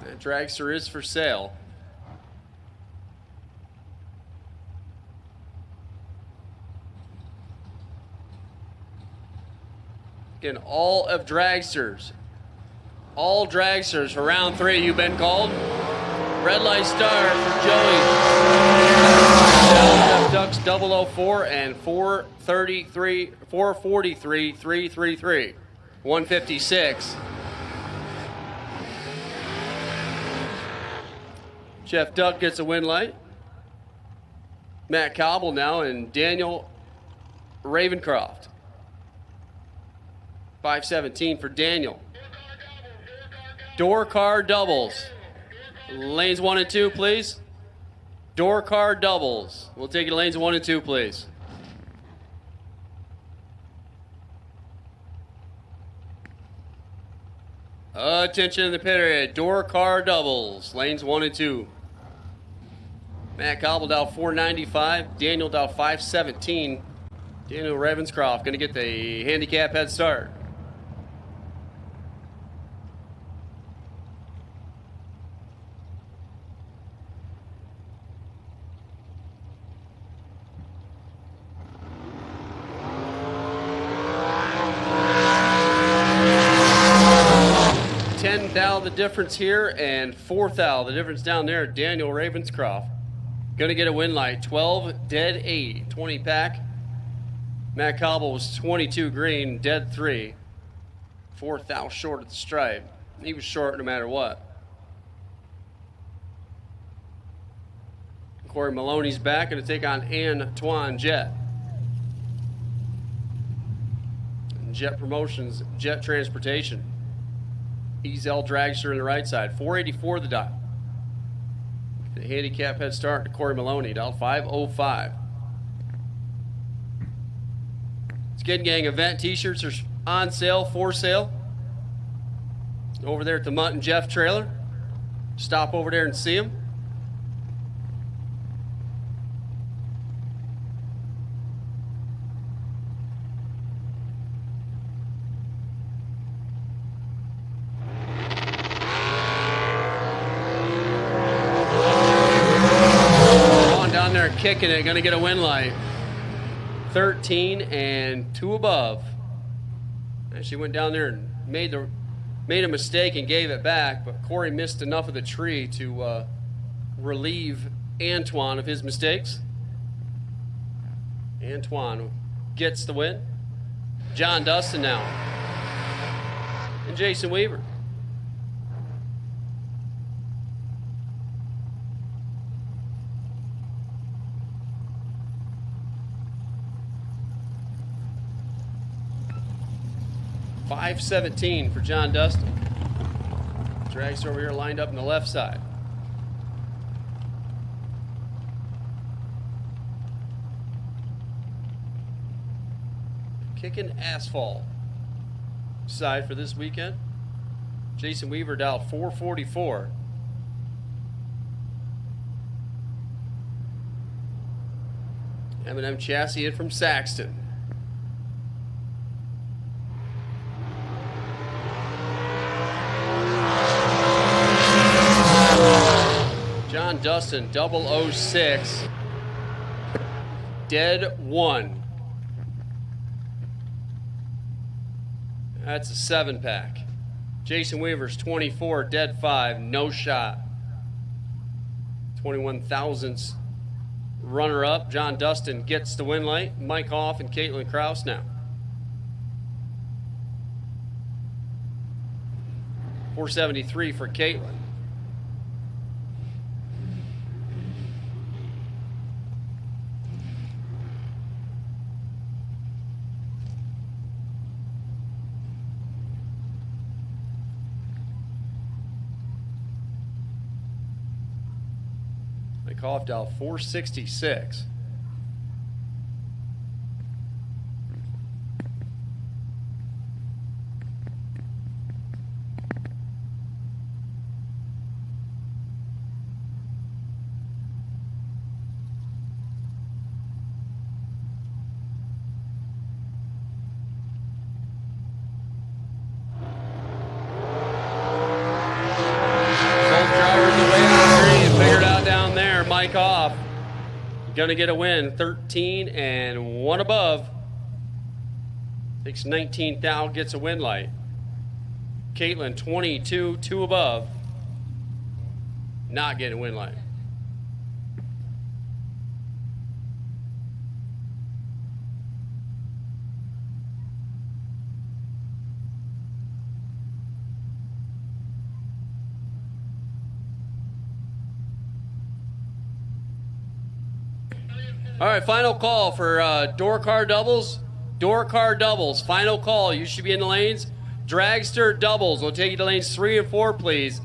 That dragster is for sale. Again, all dragsters for round 3. You've been called. Red light star for Joey. Ducks 004 and 443, 443, 333. 156. Jeff Duck gets a win light. Matt Cobble now and Daniel Ravencroft. 517 for Daniel. Door car doubles. Lanes 1 and 2, please. Door car doubles. We'll take you to lanes 1 and 2, please. Attention in the pit area. Door car doubles. Lanes 1 and 2. Matt Cobble down 495. Daniel down 517. Daniel Ravenscroft going to get the handicap head start. Thou the difference here, and 4th thou the difference down there. Daniel Ravenscroft gonna get a win light. 12 dead 8, 20 pack. Matt Cobble was 22 green, dead 3. 4th thou short at the stripe. He was short no matter what. Corey Maloney's back, gonna take on Antoine Jet. Jet Promotions, Jet Transportation. He's L Dragster on the right side. 484 the dot. The handicap head start to Corey Maloney. Down 505. Skid Gang event t-shirts are on sale, for sale. Over there at the Mutt and Jeff trailer. Stop over there and see them. Kicking it, gonna get a win light. 13 and 2 above. And she went down there and made a mistake and gave it back, but Corey missed enough of the tree to relieve Antoine of his mistakes. Antoine gets the win. John Dustin now. And Jason Weaver. $517 for John Dustin. Dragster over here lined up on the left side. Kicking asphalt side for this weekend. Jason Weaver dialed 444. M&M chassis in from Saxton. John Dustin, 006, dead 1. That's a 7-pack. Jason Weaver's 24, dead 5, no shot. 21 thousandths runner-up. John Dustin gets the win light. Mike Hoff and Caitlin Kraus now. 473 for Caitlin. Coughed out 466. Mike off. Gonna get a win. 13 and 1 above. Takes 19 thou, gets a win light. Caitlin 22, 2 above. Not getting a win light. All right, final call for door car doubles. Door car doubles. Final call. You should be in the lanes. Dragster doubles. We'll take you to lanes 3 and 4, please.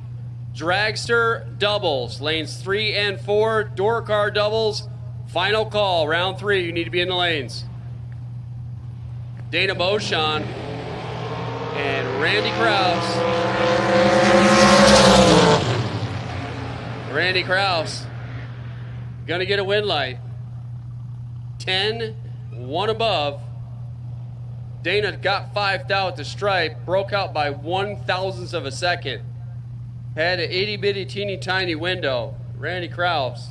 Dragster doubles. Lanes 3 and 4. Door car doubles. Final call. Round 3. You need to be in the lanes. Dana Beauchamp and Randy Krause. Randy Krause gonna get a win light. 10, 1 above. Dana got 5th out at the stripe, broke out by 1/1000th of a second. Had an itty bitty teeny tiny window. Randy Krause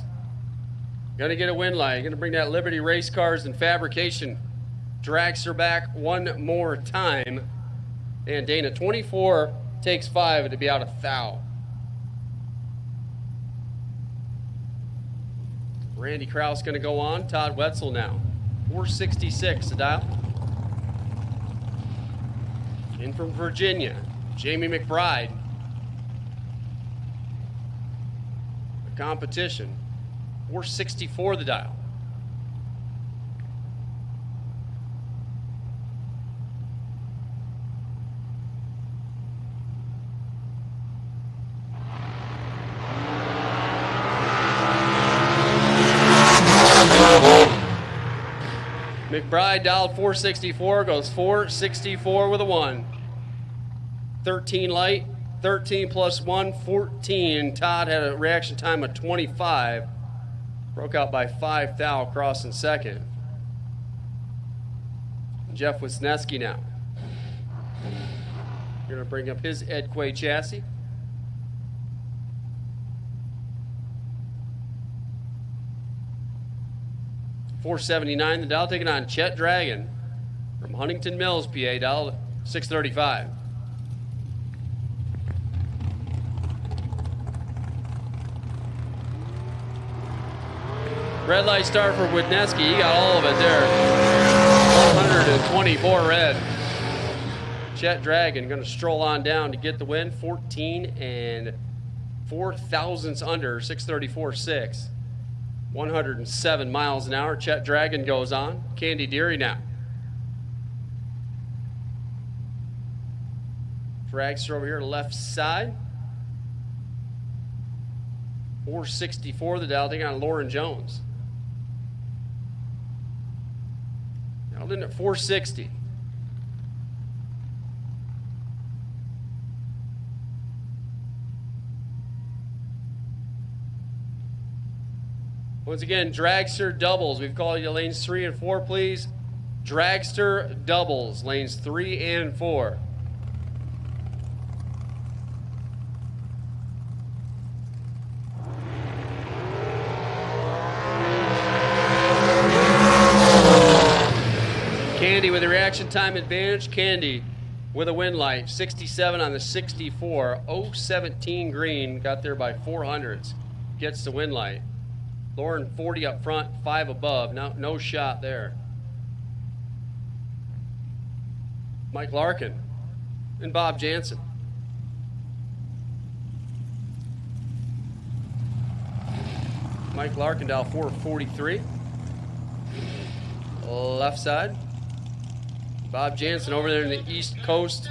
gonna get a win light. Gonna bring that Liberty Race Cars and Fabrication dragster back one more time. And Dana, 24 takes 5 to be out 1,000. Randy Krause going to go on. Todd Wetzel now. 466 to dial. In from Virginia, Jamie McBride. The competition. 464 the dial. McBride dialed 464, goes 464 with a 1. 13 light, 13 plus 1, 14. Todd had a reaction time of 25. Broke out by 5 thou crossing second. Jeff Wisniewski now. We're going to bring up his Ed Quay chassis. $479 the dial, taking on Chet Dragon from Huntington Mills, PA, dial $635. Red light start for Wisniewski. He got all of it there. 124 red. Chet Dragon going to stroll on down to get the win. 14 and 4/1000ths under, 634.6. 107 miles an hour. Chet Dragon goes on. Candy Deary now. Dragster over here left side. 464 the dial, taking on Lauren Jones. Dialed in at 460. Once again, dragster doubles. We've called you lanes 3 and 4, please. Dragster doubles, lanes 3 and 4. Candy with a reaction time advantage. Candy with a win light. 67 on the 64. 017 green. Got there by 400ths. Gets the win light. Lauren 40 up front, 5 above. No shot there. Mike Larkin and Bob Jansen. Mike Larkin dial 443. Left side. Bob Jansen over there in the East Coast.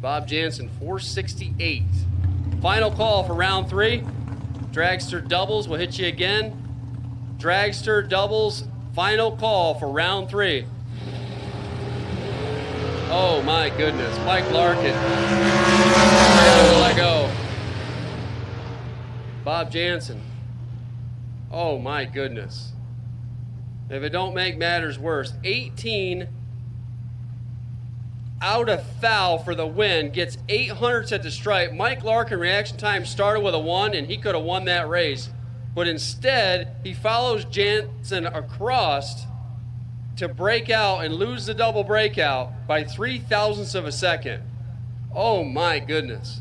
Bob Jansen, 468. Final call for round 3. Dragster doubles will hit you again. Dragster doubles, final call for round 3. Oh my goodness, Mike Larkin. Where will I go? Bob Jansen. Oh my goodness. If it don't make matters worse, 18 out of foul for the win, gets 800ths at the stripe. Mike Larkin reaction time started with a 1, and he could have won that race. But instead, he follows Jansen across to break out and lose the double breakout by 0.003 of a second. Oh my goodness.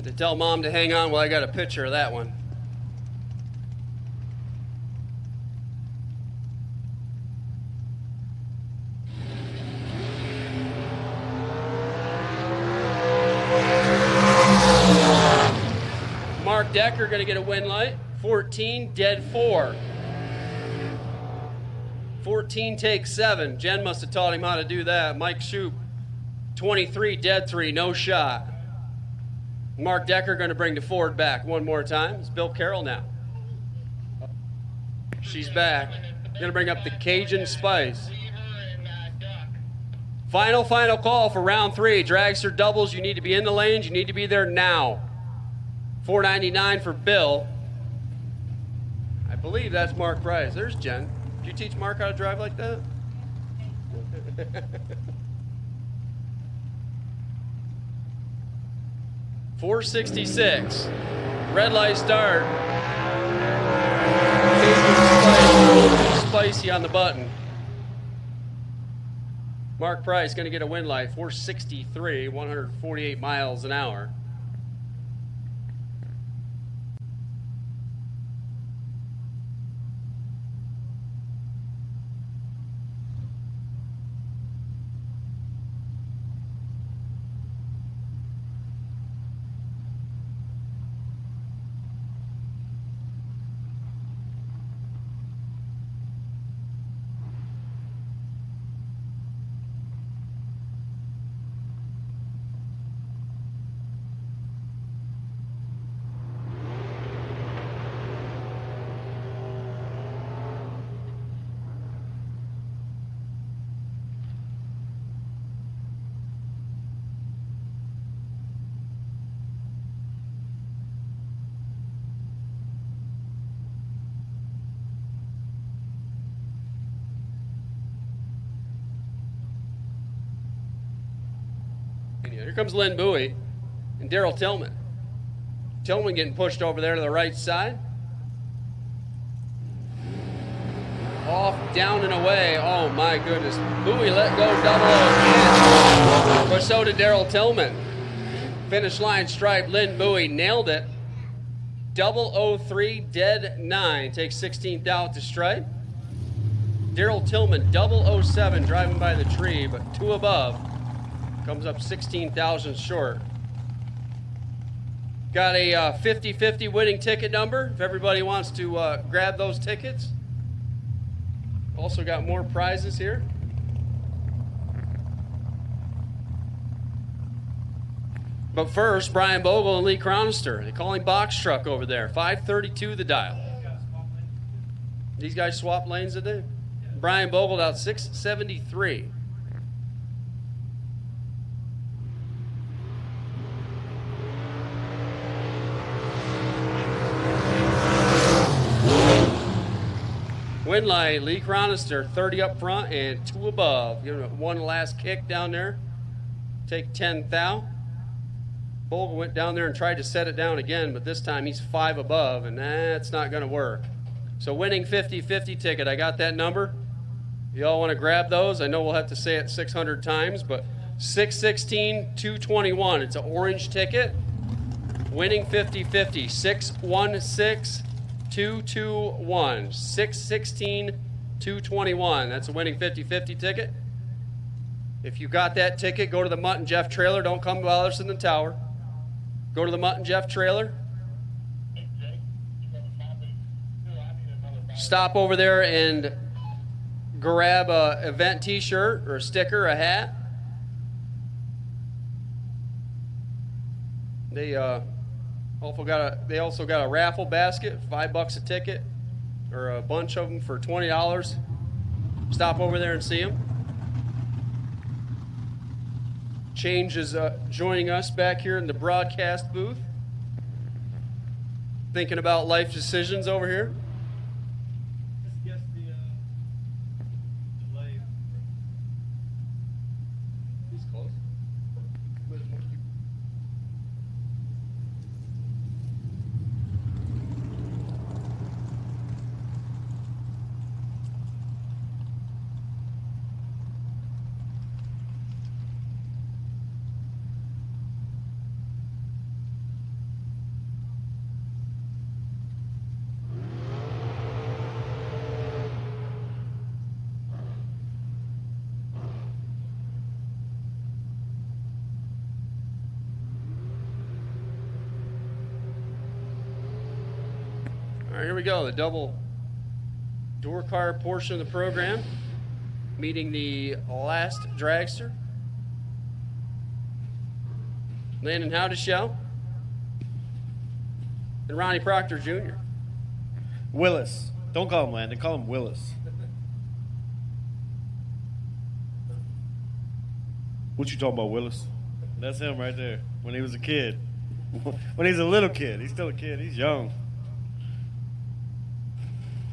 To tell Mom to hang on while I got a picture of that one. Decker going to get a win light. 14, dead 4. 14 takes 7. Jen must have taught him how to do that. Mike Shoup, 23, dead 3, no shot. Mark Decker going to bring the Ford back one more time. It's Bill Carroll now. She's back. Going to bring up the Cajun Spice. Final call for round 3. Dragster doubles. You need to be in the lanes. You need to be there now. $4.99 for Bill. I believe that's Mark Price. There's Jen. Did you teach Mark how to drive like that? $4.66. Red light start. Spicy on the button. Mark Price going to get a win light. 463, 148 miles an hour. Here comes Lynn Bowie and Daryl Tillman. Tillman getting pushed over there to the right side. Off, down, and away. Oh, my goodness. Bowie let go double again. But so did Daryl Tillman. Finish line stripe. Lynn Bowie nailed it. 003, dead 9. Takes 16th out to stripe. Daryl Tillman, 007, driving by the tree, but 2 above. Comes up 16,000 short. Got a 50-50 winning ticket number if everybody wants to grab those tickets. Also got more prizes here. But first, Brian Bogle and Lee Cronister. They call him Box Truck over there. 532 the dial. These guys swap lanes today. Brian Bogle out 673. Win light, Lee Cronister, 30 up front and 2 above. Give him one last kick down there. Take 10 thou. Bogle went down there and tried to set it down again, but this time he's 5 above, and that's not going to work. So winning 50-50 ticket, I got that number. Y'all want to grab those? I know we'll have to say it 600 times, but 616-221. It's an orange ticket. Winning 50-50, 616-221. 616-221. That's a winning 50-50 ticket. If you got that ticket, go to the Mutt and Jeff trailer. Don't come to us in the tower. Go to the Mutt and Jeff trailer. Stop over there and grab a event t-shirt or a sticker, a hat. They also got a raffle basket, $5 a ticket, or a bunch of them for $20. Stop over there and see them. Change is joining us back here in the broadcast booth. Thinking about life decisions over here. He's close. All right, here we go. The double door car portion of the program, meeting the last dragster. Landon Howdishell and Ronnie Proctor Jr. Willis. Don't call him Landon. Call him Willis. What you talking about, Willis? That's him right there. When he was a kid. When he's a little kid. He's still a kid. He's young.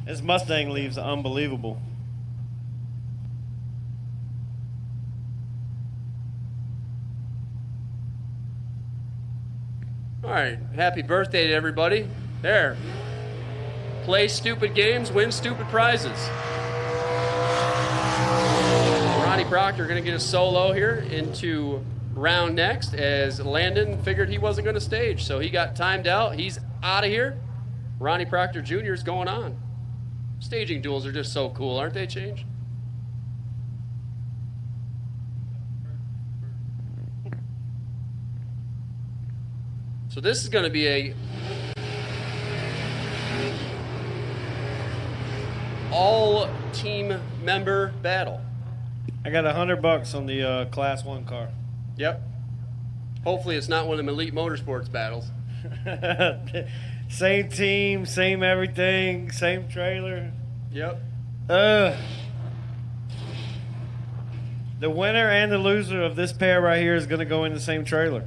This Mustang leaves unbelievable. All right, happy birthday to everybody. There. Play stupid games, win stupid prizes. Ronnie Proctor going to get a solo here into round next as Landon figured he wasn't going to stage, so he got timed out. He's out of here. Ronnie Proctor Jr. is going on. Staging duels are just so cool, aren't they, Change? So this is going to be a all team member battle. I got $100 on the Class 1 car. Yep. Hopefully it's not one of them Elite Motorsports battles. Same team, same everything, same trailer. Yep. The winner and the loser of this pair right here is going to go in the same trailer.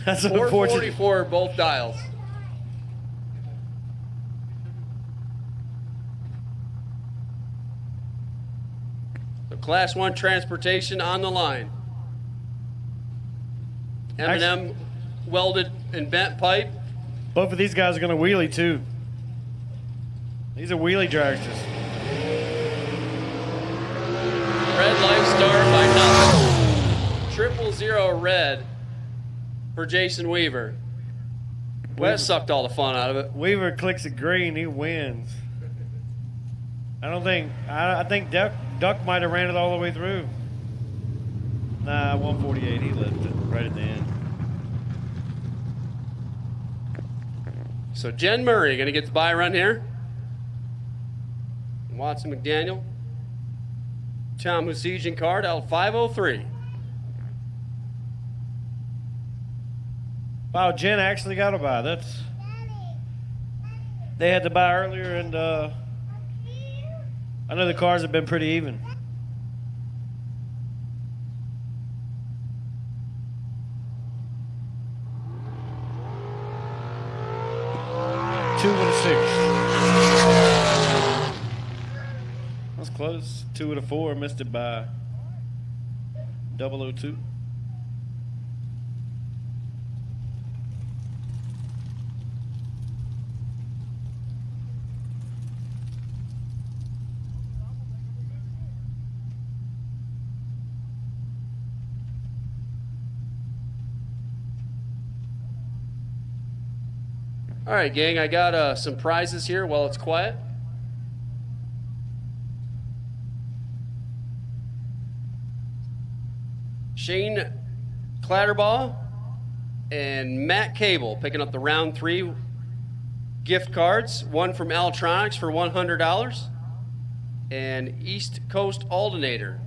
That's unfortunate. 444 both dials. So Class 1 transportation on the line. M&M welded and bent pipe. Both of these guys are going to wheelie too. These are wheelie dragsters. Red light start by nothing. 000 red for Jason Weaver. Well, that sucked all the fun out of it. Weaver clicks a green, he wins. I think Duck might have ran it all the way through. Nah, 148, he left it right at the end. So Jen Murray going to get the buy run here. Watson McDaniel. Tom Husijan card out 503. Wow, Jen actually got a buy. They had to buy earlier, and I know the cars have been pretty even. Two with a 6. That's close. 2 with a 4. Missed it by 002. All right, gang, I got some prizes here while it's quiet. Shane Clatterbaugh and Matt Cable picking up the round 3 gift cards. One from Altronics for $100 and East Coast Aldinator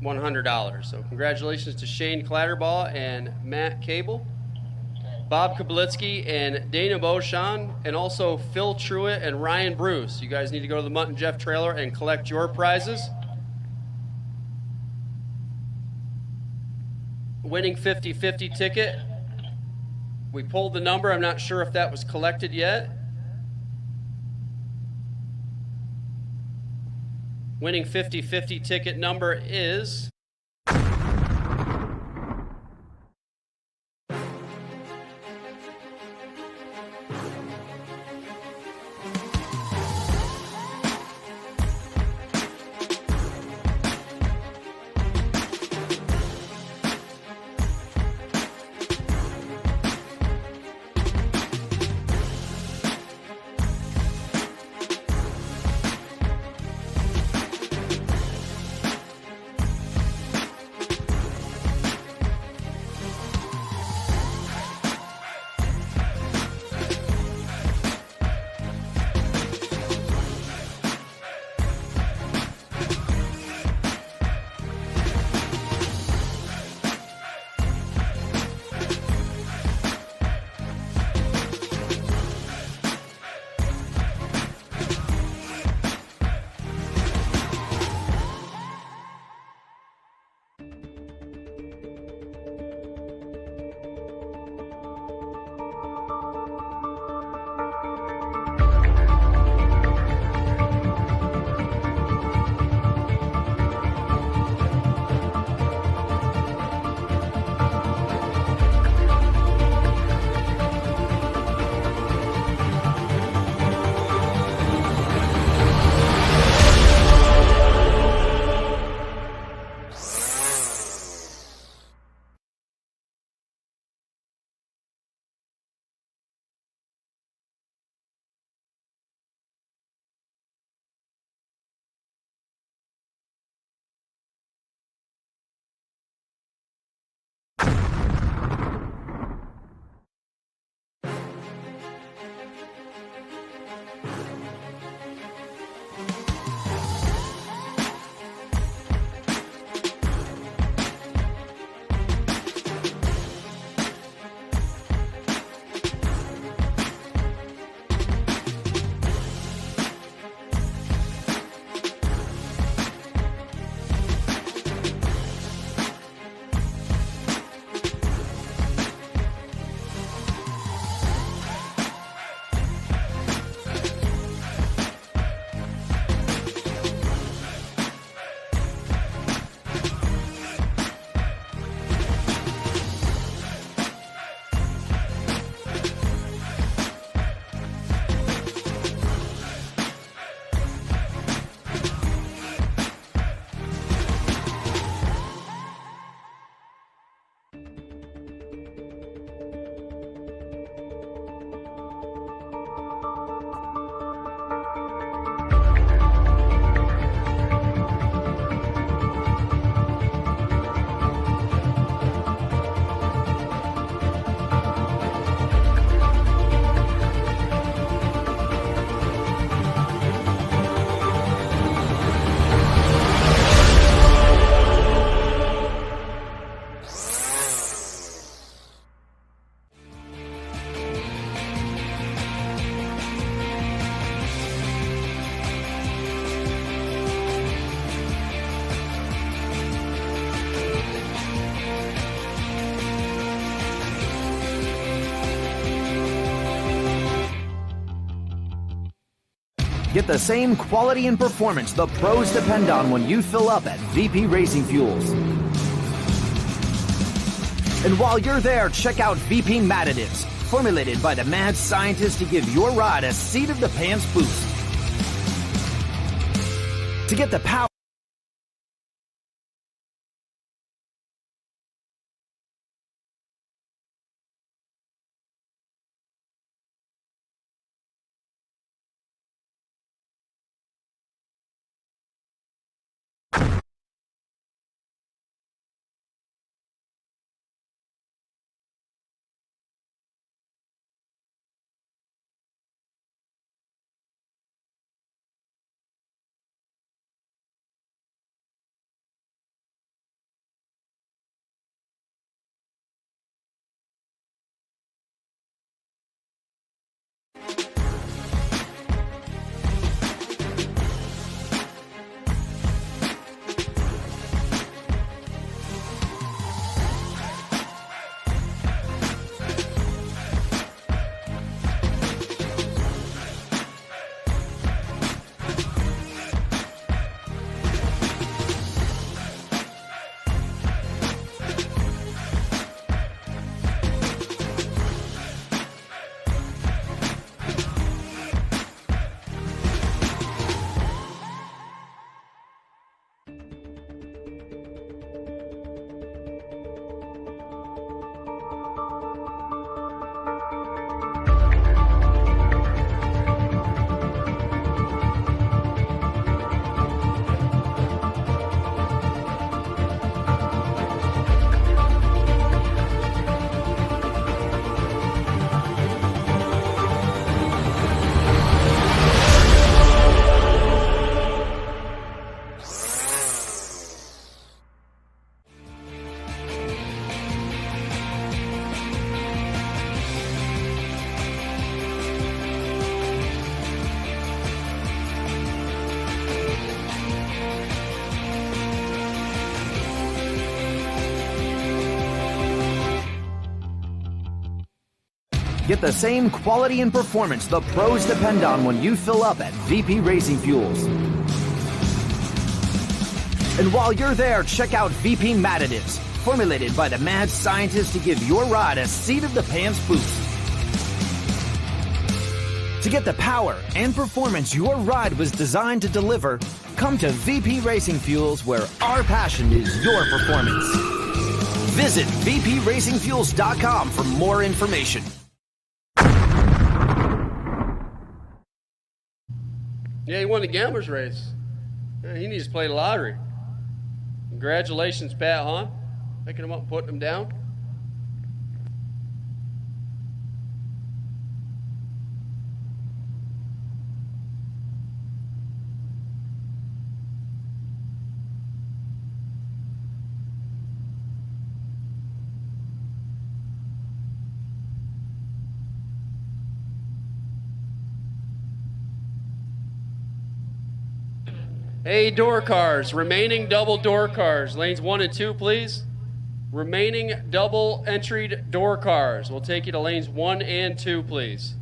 $100. So congratulations to Shane Clatterbaugh and Matt Cable. Bob Kablitsky and Dana Beauchamp, and also Phil Truitt and Ryan Bruce. You guys need to go to the Mutt and Jeff trailer and collect your prizes. Winning 50-50 ticket. We pulled the number. I'm not sure if that was collected yet. Winning 50-50 ticket number is... Get the same quality and performance the pros depend on when you fill up at VP Racing Fuels. And while you're there, check out VP Matt Additives, formulated by the mad scientists to give your ride a seat-of-the-pants boost. To get the power. Get the same quality and performance the pros depend on when you fill up at VP Racing Fuels. And while you're there, check out VP Matt Additives, formulated by the mad scientists to give your ride a seat-of-the-pants boost. To get the power and performance your ride was designed to deliver, come to VP Racing Fuels, where our passion is your performance. Visit vpracingfuels.com for more information. Yeah, he won the gambler's race. Yeah, he needs to play the lottery. Congratulations, Pat Hahn. Picking him up, putting him down. Hey, door cars, remaining double door cars. Lanes 1 and 2, please. Remaining double entried door cars. We'll take you to lanes 1 and 2, please.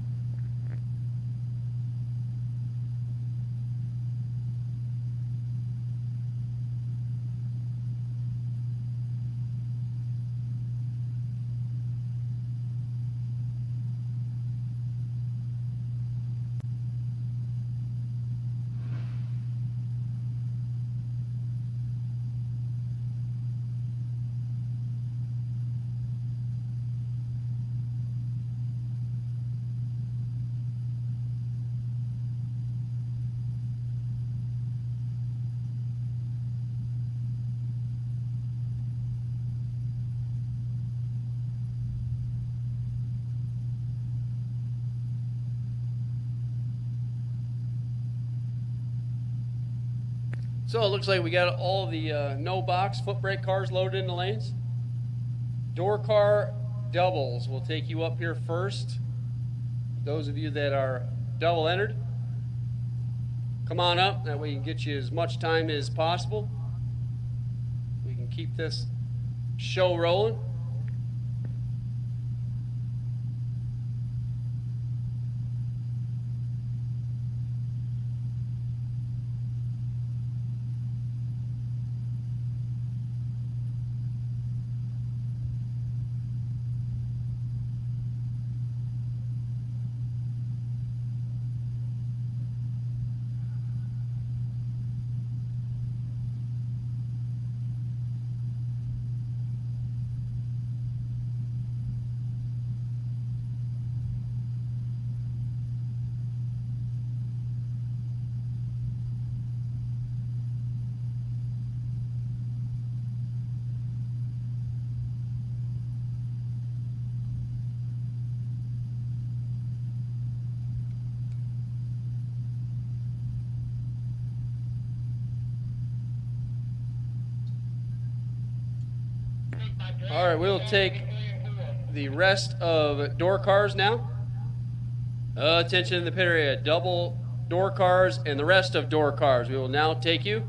So it looks like we got all the no box foot brake cars loaded in the lanes. Door car doubles will take you up here first. Those of you that are double entered, come on up. That way we can get you as much time as possible. We can keep this show rolling. All right, we'll take the rest of door cars now. Attention in the pit area. Double door cars and the rest of door cars. We will now take you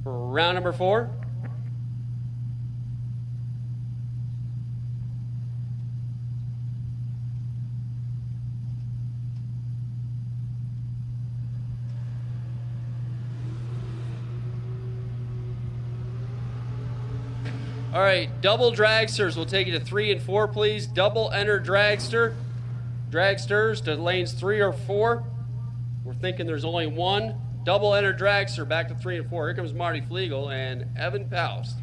for round number 4. All right, double dragsters. We'll take you to 3 and 4, please. Double enter dragsters to lanes 3 or 4. We're thinking there's only one. Double enter dragster back to 3 and 4. Here comes Marty Flegel and Evan Paust.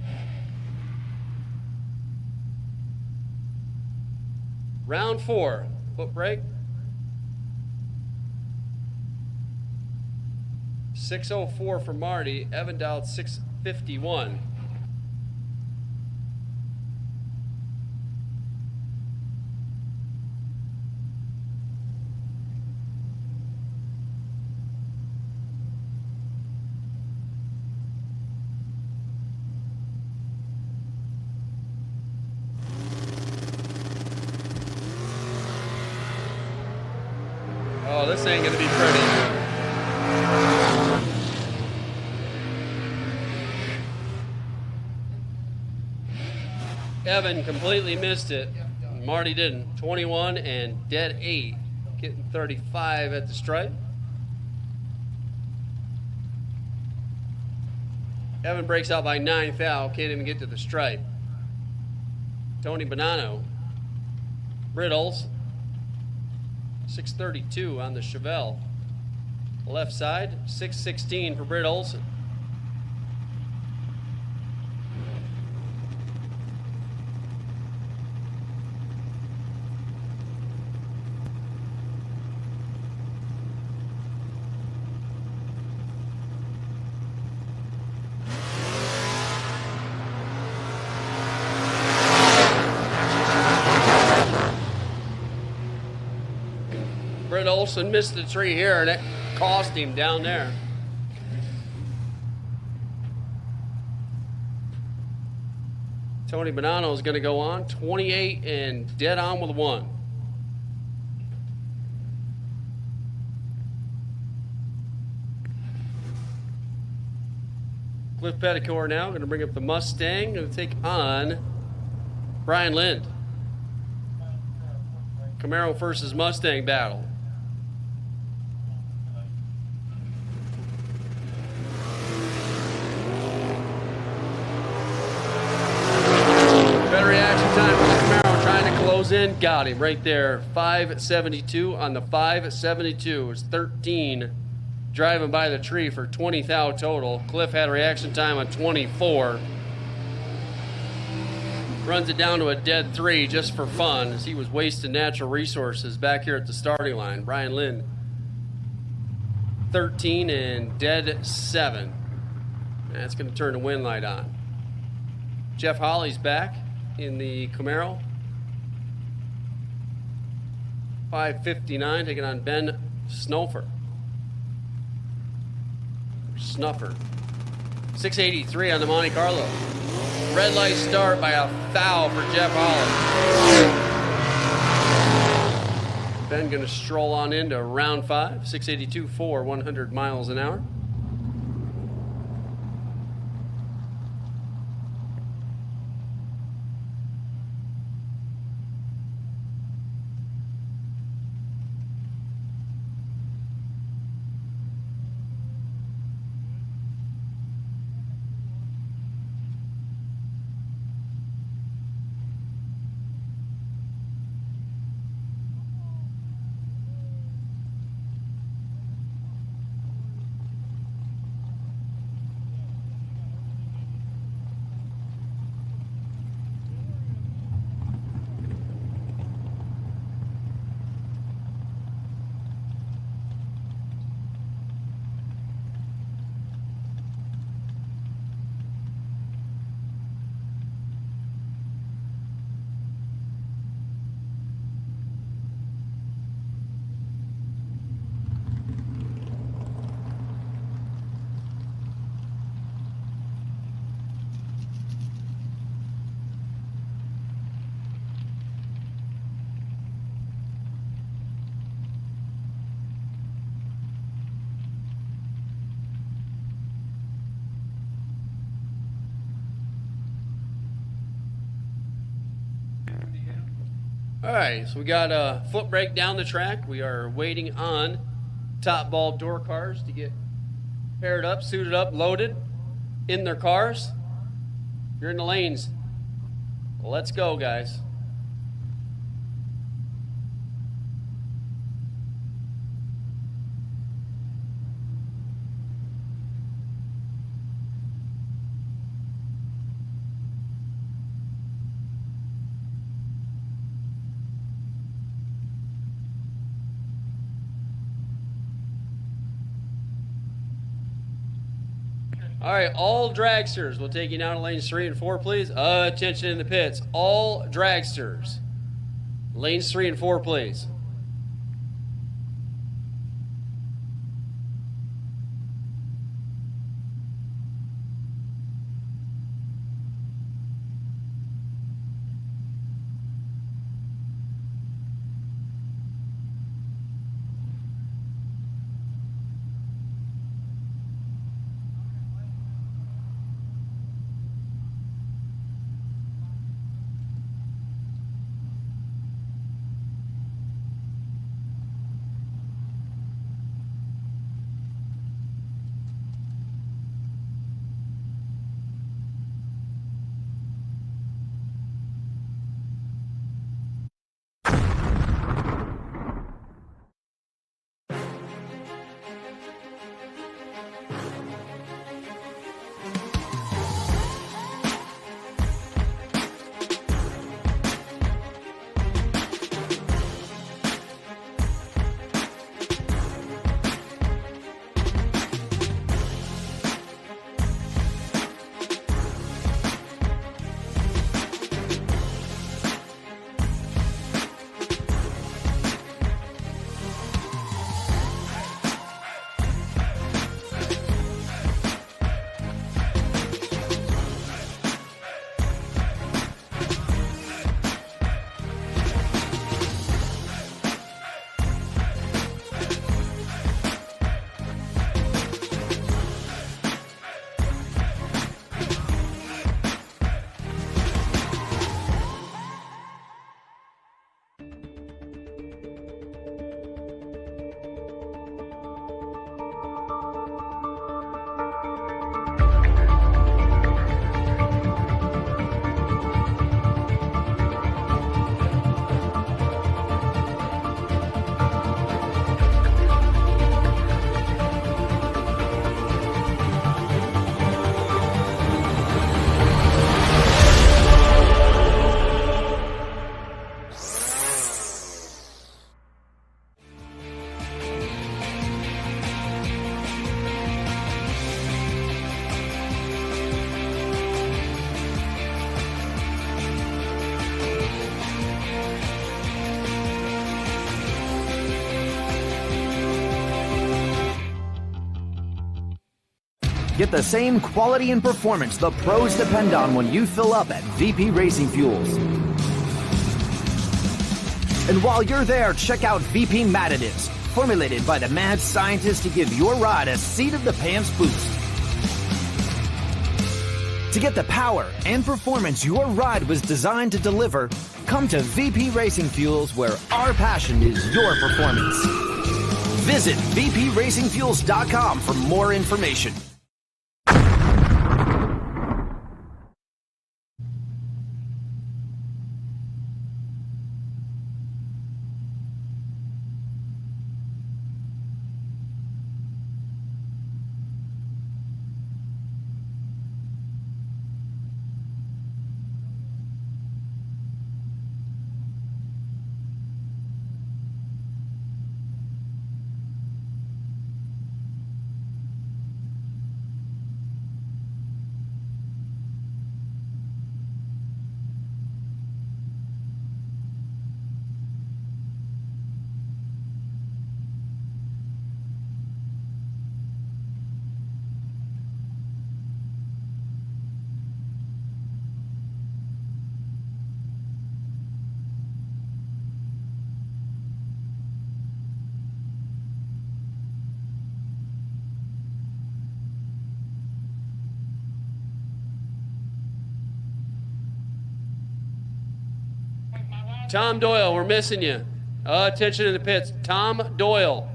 Round 4, foot brake. 6:04 for Marty. Evan dialed 6:51. Oh, this ain't gonna be pretty. Evan completely missed it. Marty didn't. 21 and dead 8. Getting 35 at the stripe. Evan breaks out by 9 foul. Can't even get to the stripe. Tony Bonanno. Brittles. 6:32 on the Chevelle. Left side, 6:16 for Britt Olson. Britt Olson missed the tree here, and it cost him down there. Tony Bonanno is going to go on, 28 and dead on with 1. Cliff Petticore now going to bring up the Mustang, going to take on Brian Lind. Camaro versus Mustang battle. Better reaction time for the Camaro, trying to close in. Got him right there. 572 on the 572. It's 13 driving by the tree for 20 thou total. Cliff had a reaction time on 24. Runs it down to a dead 3 just for fun, as he was wasting natural resources back here at the starting line. Brian Lind, 13 and dead 7. That's going to turn the wind light on. Jeff Holly's back in the Camaro. 559 taking on Ben Snuffer. 683 on the Monte Carlo. Red light start by a foul for Jeff Holly. Ben going to stroll on into round 5. 682 for 100 miles an hour. All right, so we got a foot brake down the track. We are waiting on top ball door cars to get paired up, suited up, loaded in their cars. You're in the lanes. Let's go, guys. All right, all dragsters, we'll take you down to lanes 3 and 4, please. Attention in the pits. All dragsters. Lanes 3 and 4, please. Get the same quality and performance the pros depend on when you fill up at VP Racing Fuels. And while you're there, check out VP Mad Additives, formulated by the mad scientists to give your ride a seat-of-the-pants boost. To get the power and performance your ride was designed to deliver, come to VP Racing Fuels, where our passion is your performance. Visit vpracingfuels.com for more information. Tom Doyle, we're missing you. Attention in the pits. Tom Doyle.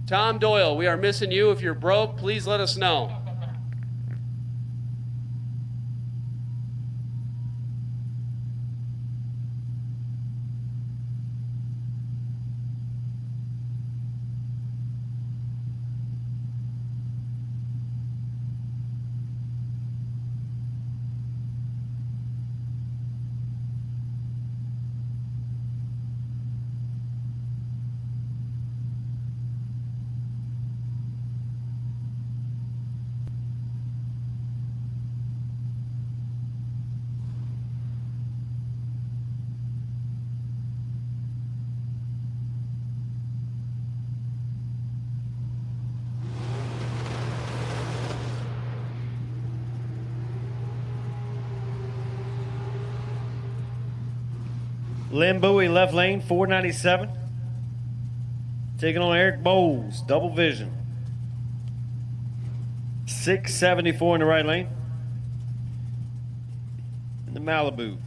Tom Doyle, we are missing you. If you're broke, please let us know. Lynn Bowie, left lane, 497. Taking on Eric Bowles, double vision. 674 in the right lane. In the Malibu.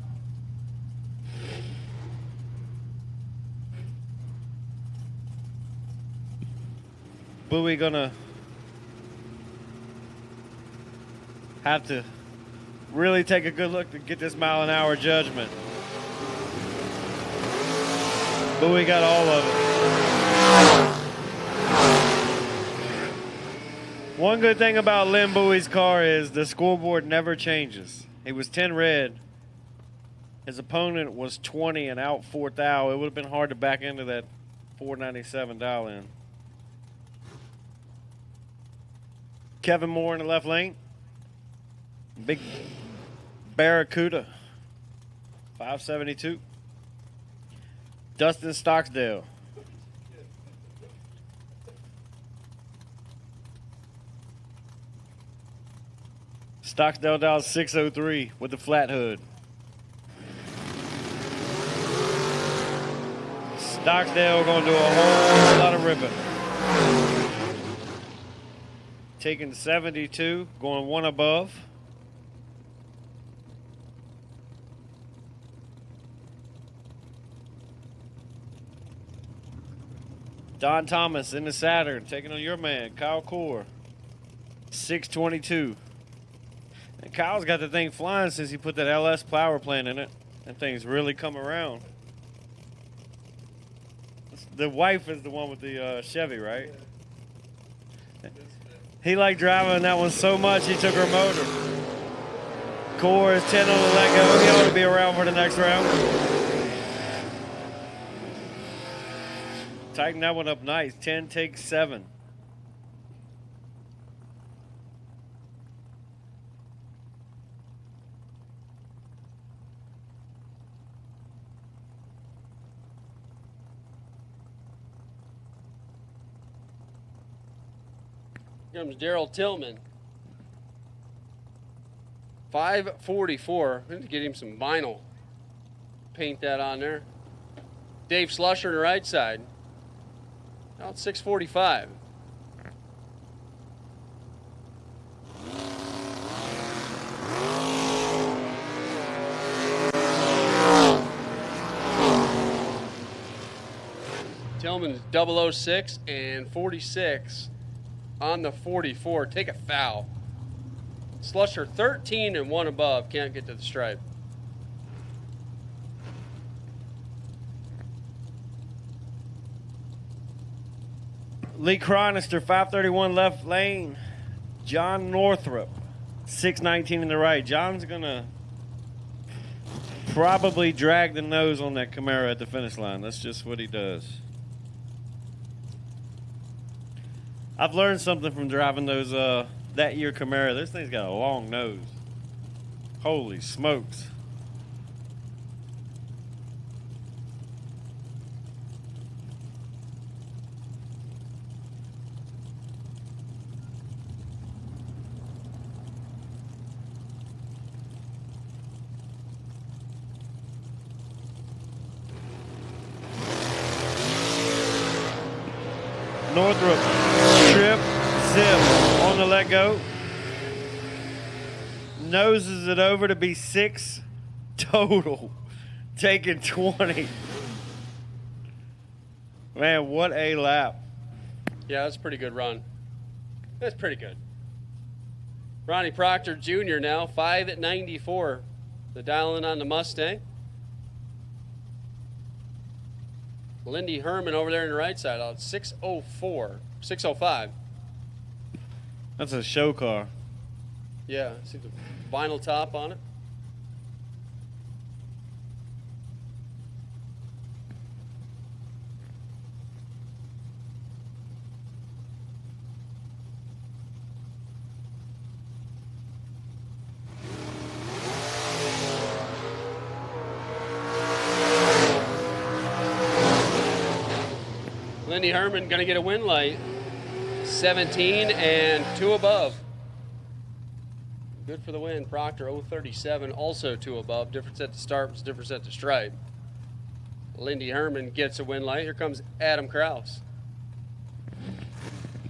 Bowie gonna have to really take a good look to get this mile-an-hour judgment. Bowie got all of it. One good thing about Lynn Bowie's car is the scoreboard never changes. He was 10 red. His opponent was 20 and out 4th thou. It would have been hard to back into that 497 dial in. Kevin Moore in the left lane. Big Barracuda. 572. Dustin Stocksdale. Stocksdale dial 603 with the flat hood. Stocksdale going to do a whole lot of ripping. Taking 72, going one above. Don Thomas in the Saturn, taking on your man, Kyle Core. 622. And Kyle's got the thing flying since he put that LS power plant in it. That thing's really come around. The wife is the one with the Chevy, right? He liked driving that one so much he took her motor. Core is 10 on the let go. He ought to be around for the next round. Tighten that one up nice. 10 takes 7. Here comes Daryl Tillman. 544. I need to get him some vinyl. Paint that on there. Dave Slusher on the right side. Now it's 645. Tillman's 006 and 46 on the 44. Take a foul. Slusher 13 and 1 above. Can't get to the stripe. Lee Chronister, 531 left lane. John Northrup, 619 in the right. John's going to probably drag the nose on that Camaro at the finish line. That's just what he does. I've learned something from driving those that year Camaro. This thing's got a long nose. Holy smokes. Northrup, trip, zip on the let go. Noses it over to be 6 total. taking 20. Man, what a lap. Yeah, that's a pretty good run. That's pretty good. Ronnie Proctor Jr. now, 5 at 94. The dial-in on the Mustang. Lindy Herman over there on the right side out 604, 605. That's a show car. Yeah, see the vinyl top on it. Lindy Herman going to get a win light. 17 and 2 above. Good for the win. Proctor 037, also 2 above. Difference at the start was difference at the stripe. Lindy Herman gets a win light. Here comes Adam Kraus.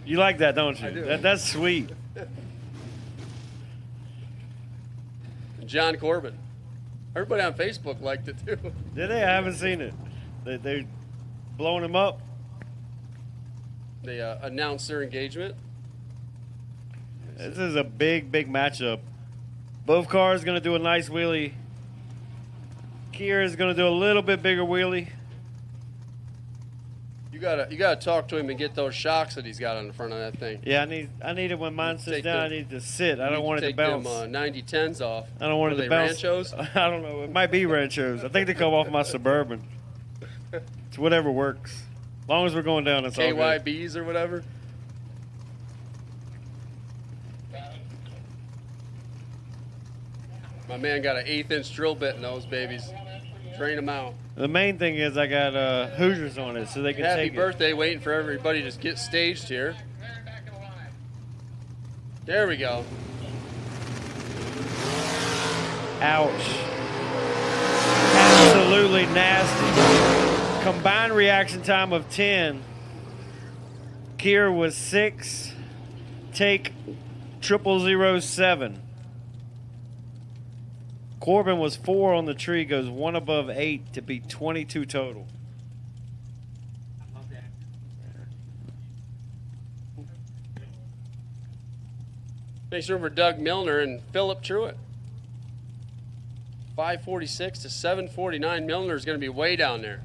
You like that, don't you? I do. That's sweet. John Corbin. Everybody on Facebook liked it too. Did they? I haven't seen it. They blowing him up. They announced their engagement. This is a big matchup. Both cars going to do a nice wheelie. Kier is going to do a little bit bigger wheelie. You gotta talk to him and get those shocks that he's got on the front of that thing. Yeah, I need it when mine sits down. I need to sit. I don't want it to bounce. Take them 90-10s off. I don't want it to bounce. Ranchos? I don't know. It might be Ranchos. I think they come off my Suburban. It's whatever works. As long as we're going down, it's all good. KYBs or whatever. My man got an 1/8-inch drill bit in those babies. Train them out. The main thing is I got Hoosiers on it, so they can Happy take birthday, waiting for everybody to get staged here. There we go. Ouch. Absolutely nasty. Combined reaction time of 10. Kier was 6. Take 0007. Corbin was 4 on the tree, goes 1 above 8 to be 22 total. Nice room for Doug Milner and Philip Truitt. 546 to 749. Milner's going to be way down there.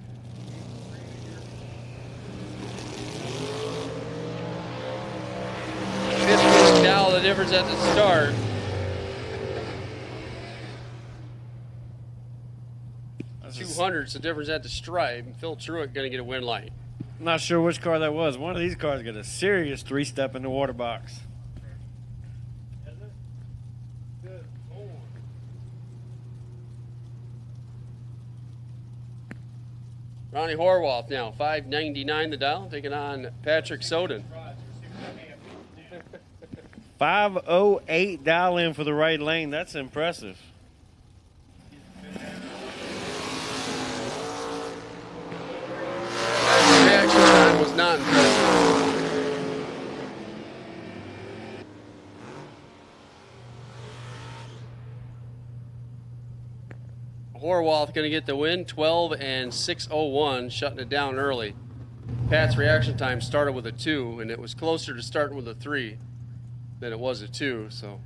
50 now the difference at the start. That's 200's the difference at the stripe. And Phil Truitt going to get a win light. I'm not sure which car that was. One of these cars got a serious 3-step in the water box. Ronnie Horwath now, 599 the dial, taking on Patrick Soden. 508 dial in for the right lane. That's impressive. Reaction time was not impressive. Horwath going to get the win, 12 and 601, shutting it down early. Pat's reaction time started with a 2, and it was closer to starting with a 3 than it was a 2. So,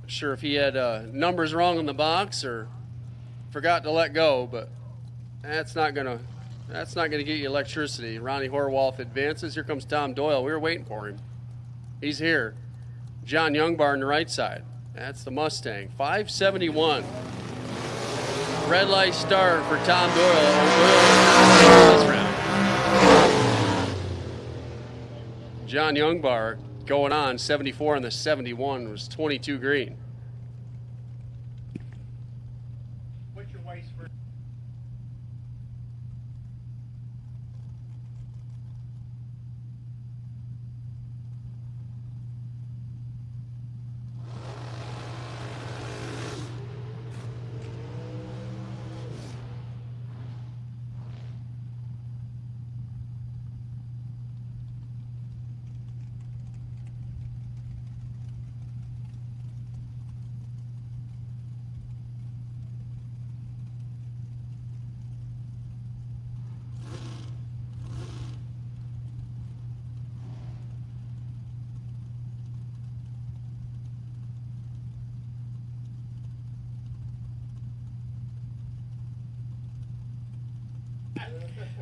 not sure if he had numbers wrong on the box or forgot to let go, but that's not gonna get you electricity. Ronnie Horwath advances. Here comes Tom Doyle. We were waiting for him. He's here. John Youngbar on the right side. That's the Mustang. 571. Red light start for Tom Doyle. Doyle this round. John Youngbar going on 74 and the 71 was 22 green. What's your waist for?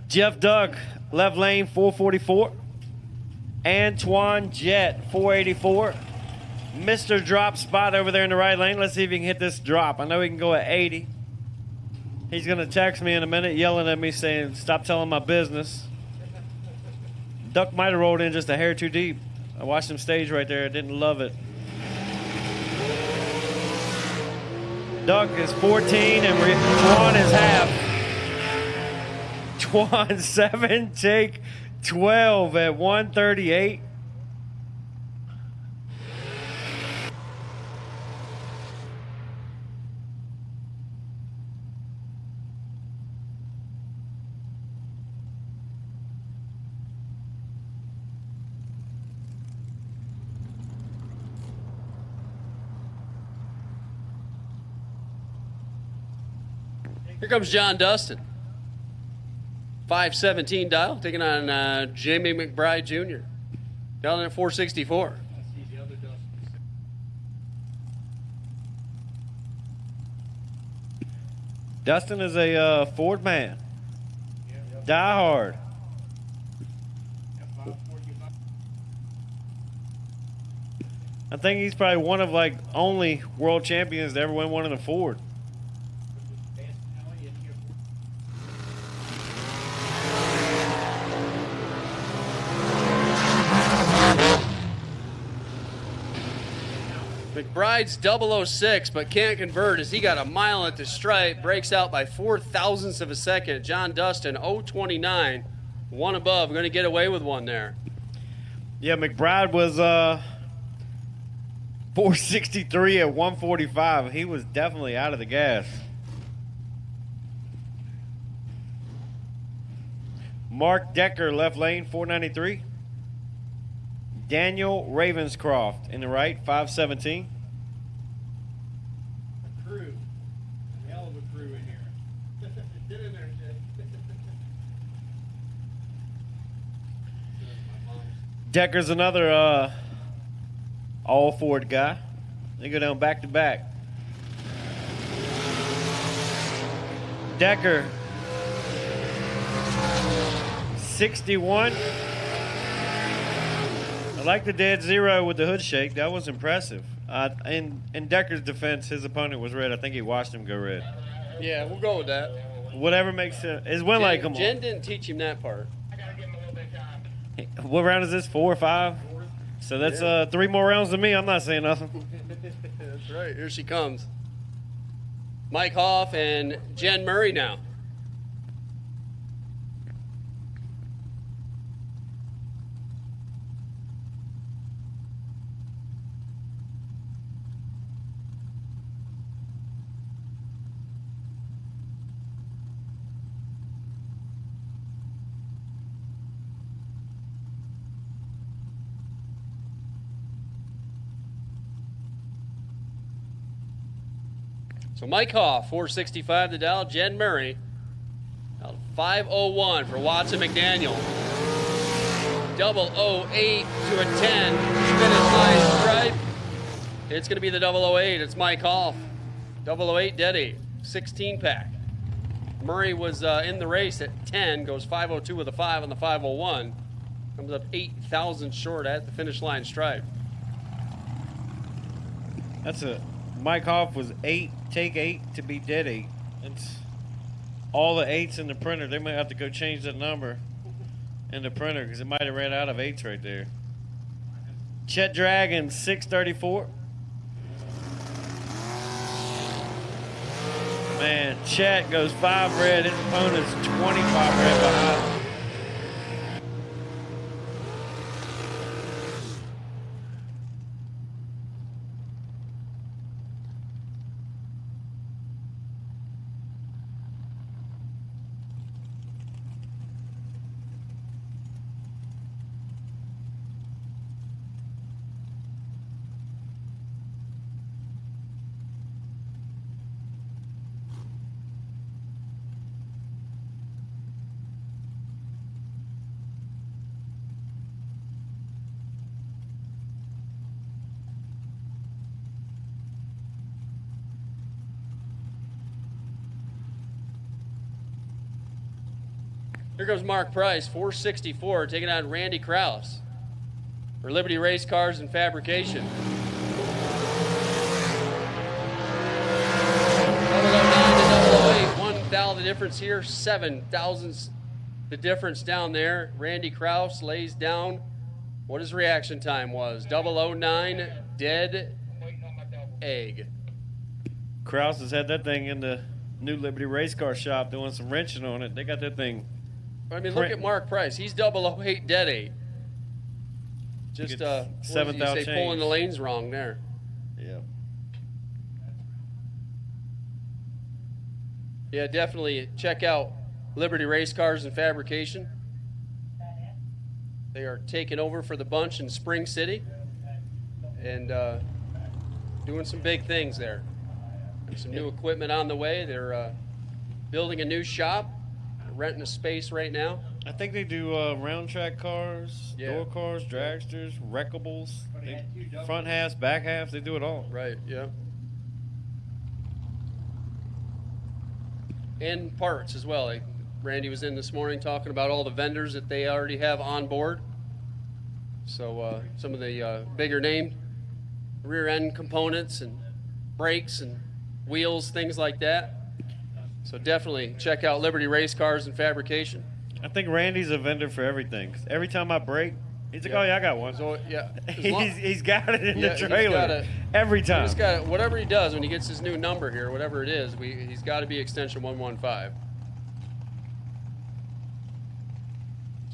Jeff Duck, left lane, 444. Antoine Jet, 484. Mr. Drop Spot over there in the right lane. Let's see if he can hit this drop. I know he can go at 80. He's going to text me in a minute, yelling at me, saying, stop telling my business. Duck might have rolled in just a hair too deep. I watched him stage right there. I didn't love it. Duck is 14 and Twan is half. Twan 7, take 12 at 138. Here comes John Dustin. 517 dial, taking on Jamie McBride Jr. Down at 464. Dustin is a Ford man. Die hard. I think he's probably one of like only world champions to ever win one in a Ford. McBride's 006, but can't convert as he got a mile at the stripe, breaks out by 0.04 of a second. John Dustin, 029, one above, going to get away with one there. Yeah, McBride was 463 at 145. He was definitely out of the gas. Mark Decker, left lane, 493. Daniel Ravenscroft in the right, 517. A crew. A hell of a crew in here. Get in there, Jay. Decker's another all Ford guy. They go down back to back. Decker, 61. I like the dead zero with the hood shake. That was impressive. In Decker's defense, his opponent was red. I think he watched him go red. Yeah, we'll go with that. Whatever makes sense. It's when like him. Jen didn't teach him that part. What round is this? 4 or 5? So that's 3 more rounds than me. I'm not saying nothing. That's right. Here she comes. Mike Hoff and Jen Murray now. So Mike Hoff, 465 to dial. Jen Murray, 501 for Watson McDaniel. 008 to a 10. Finish line stripe. It's going to be the 008. It's Mike Hoff. 008 dead 8. 16 pack. Murray was in the race at 10. Goes 502 with a 5 on the 501. Comes up 8,000 short at the finish line stripe. That's a Mike Hoff was 8, take 8 to be dead 8. It's all the 8s in the printer. They might have to go change that number in the printer because it might have ran out of 8s right there. Chet Dragon, 634. Man, Chet goes 5 red. His opponent's 25 red behind. Here comes Mark Price, 464, taking on Randy Krause for Liberty Race Cars and Fabrication. 009 to 008, 1 thou the difference here, 7 thousandths the difference down there. Randy Krause lays down what his reaction time was. 009, dead egg. Krause has had that thing in the new Liberty Race Car shop doing some wrenching on it. They got that thing. I mean, look at Mark Price. He's 008, dead 8. Just, what did you say, pulling the lanes wrong there. Yeah. Yeah, definitely check out Liberty Race Cars and Fabrication. They are taking over for the bunch in Spring City and doing some big things there. There's some new equipment on the way. They're building a new shop, renting a space right now. I think they do round track cars, door cars, dragsters, wreckables, front halves, back halves. They do it all. Right, yeah. And parts as well. Like Randy was in this morning talking about all the vendors that they already have on board. So some of the bigger name rear end components and brakes and wheels, things like that. So definitely check out Liberty Race Cars and Fabrication. I think Randy's a vendor for everything. 'Cause every time I break, he's like, "Oh yeah, I got one." So yeah, he's got it in the trailer he's got it. every time. He's got it, whatever he does when he gets his new number here, whatever it is. He's got to be extension 115.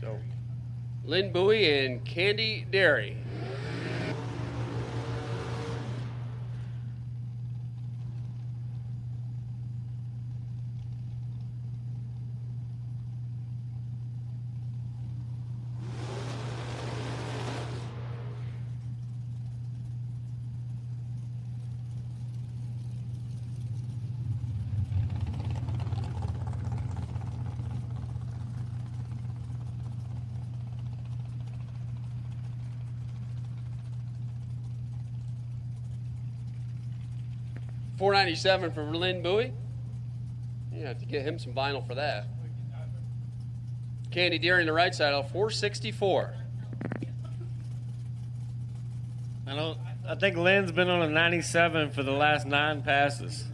So, Lynn Bowie and Candy Dairy. $497 for Lynn Bowie. You have to get him some vinyl for that. Candy Dairy on the right side, $464. I think Lynn's been on a 97 for the last 9 passes.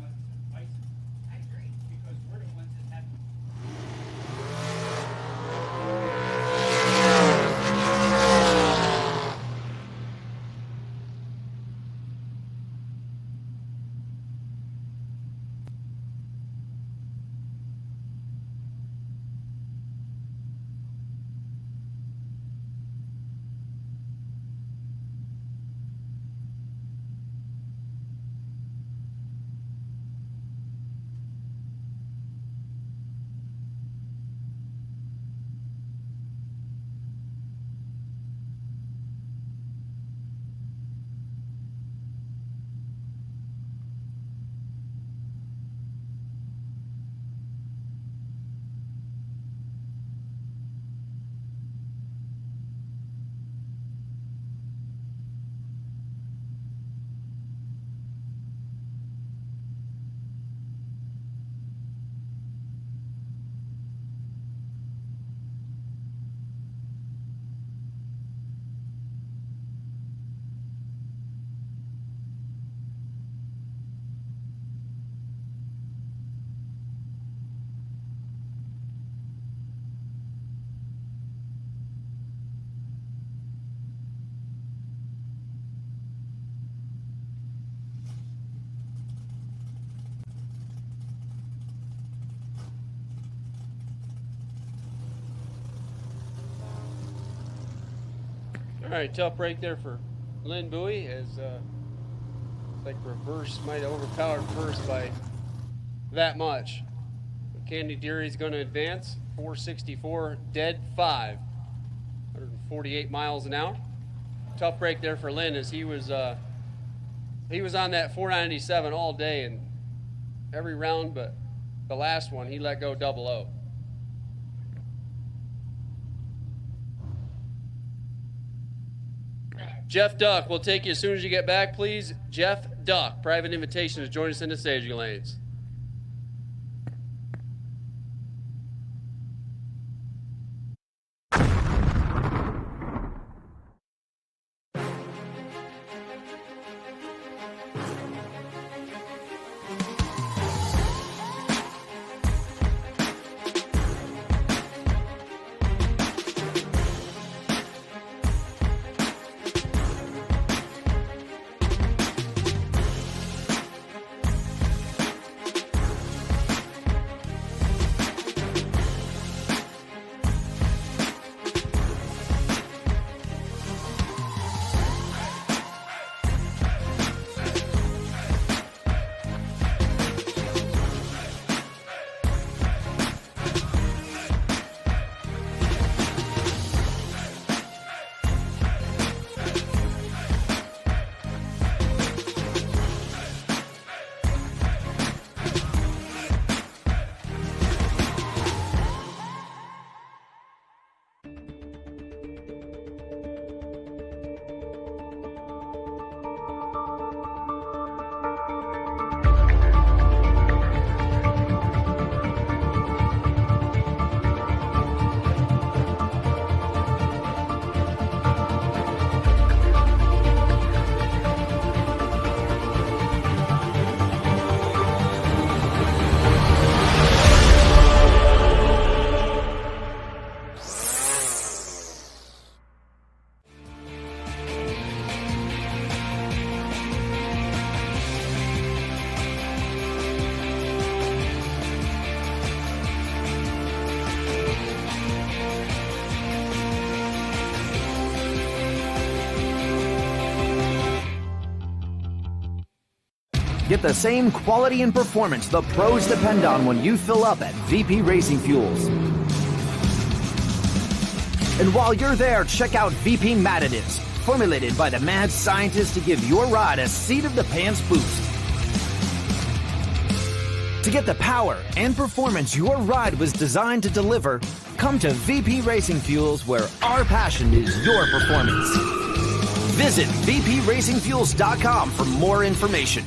All right, tough break there for Lynn Bowie as like reverse might have overpowered first by that much. Candy Dairy's going to advance 464, dead 5, 148 miles an hour. Tough break there for Lynn as he was on that 497 all day and every round, but the last one he let go 00. Jeff Duck, we'll take you as soon as you get back, please. Jeff Duck, private invitation to join us in the staging lanes. Get the same quality and performance the pros depend on when you fill up at VP Racing Fuels. And while you're there, check out VP Mad Additives, formulated by the mad scientists to give your ride a seat-of-the-pants boost. To get the power and performance your ride was designed to deliver, come to VP Racing Fuels, where our passion is your performance. Visit vpracingfuels.com for more information.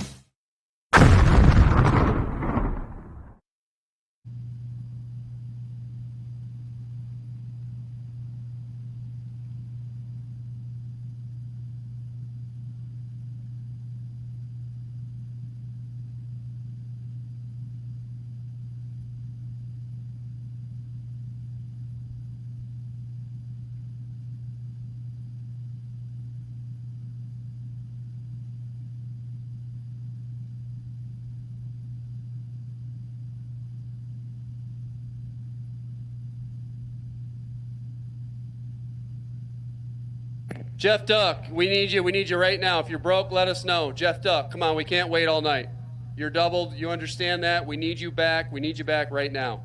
Jeff Duck, we need you. We need you right now. If you're broke, let us know. Jeff Duck, come on. We can't wait all night. You're doubled. You understand that? We need you back. We need you back right now.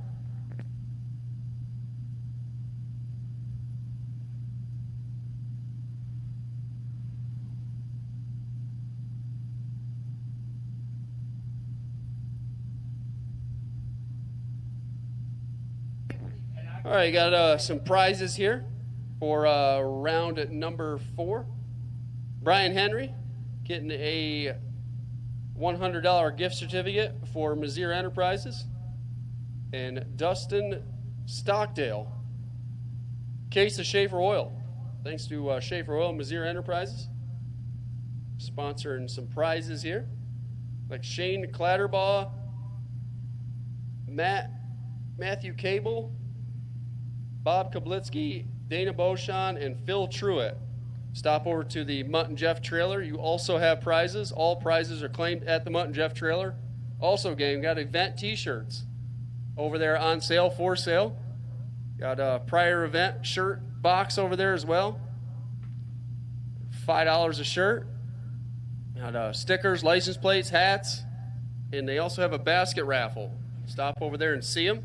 All right, got some prizes here for round number 4. Brian Henry getting a $100 gift certificate for Mazir Enterprises. And Dustin Stockdale, case of Schaefer Oil. Thanks to Schaefer Oil, Mazir Enterprises, sponsoring some prizes here. Like Shane Clatterbaugh, Matthew Cable, Bob Kablitsky, Dana Beauchamp, and Phil Truitt. Stop over to the Mutt and Jeff trailer. You also have prizes. All prizes are claimed at the Mutt and Jeff trailer. Also, gang, got event t-shirts over there on sale, for sale. Got a prior event shirt box over there as well. $5 a shirt. Got stickers, license plates, hats, and they also have a basket raffle. Stop over there and see them.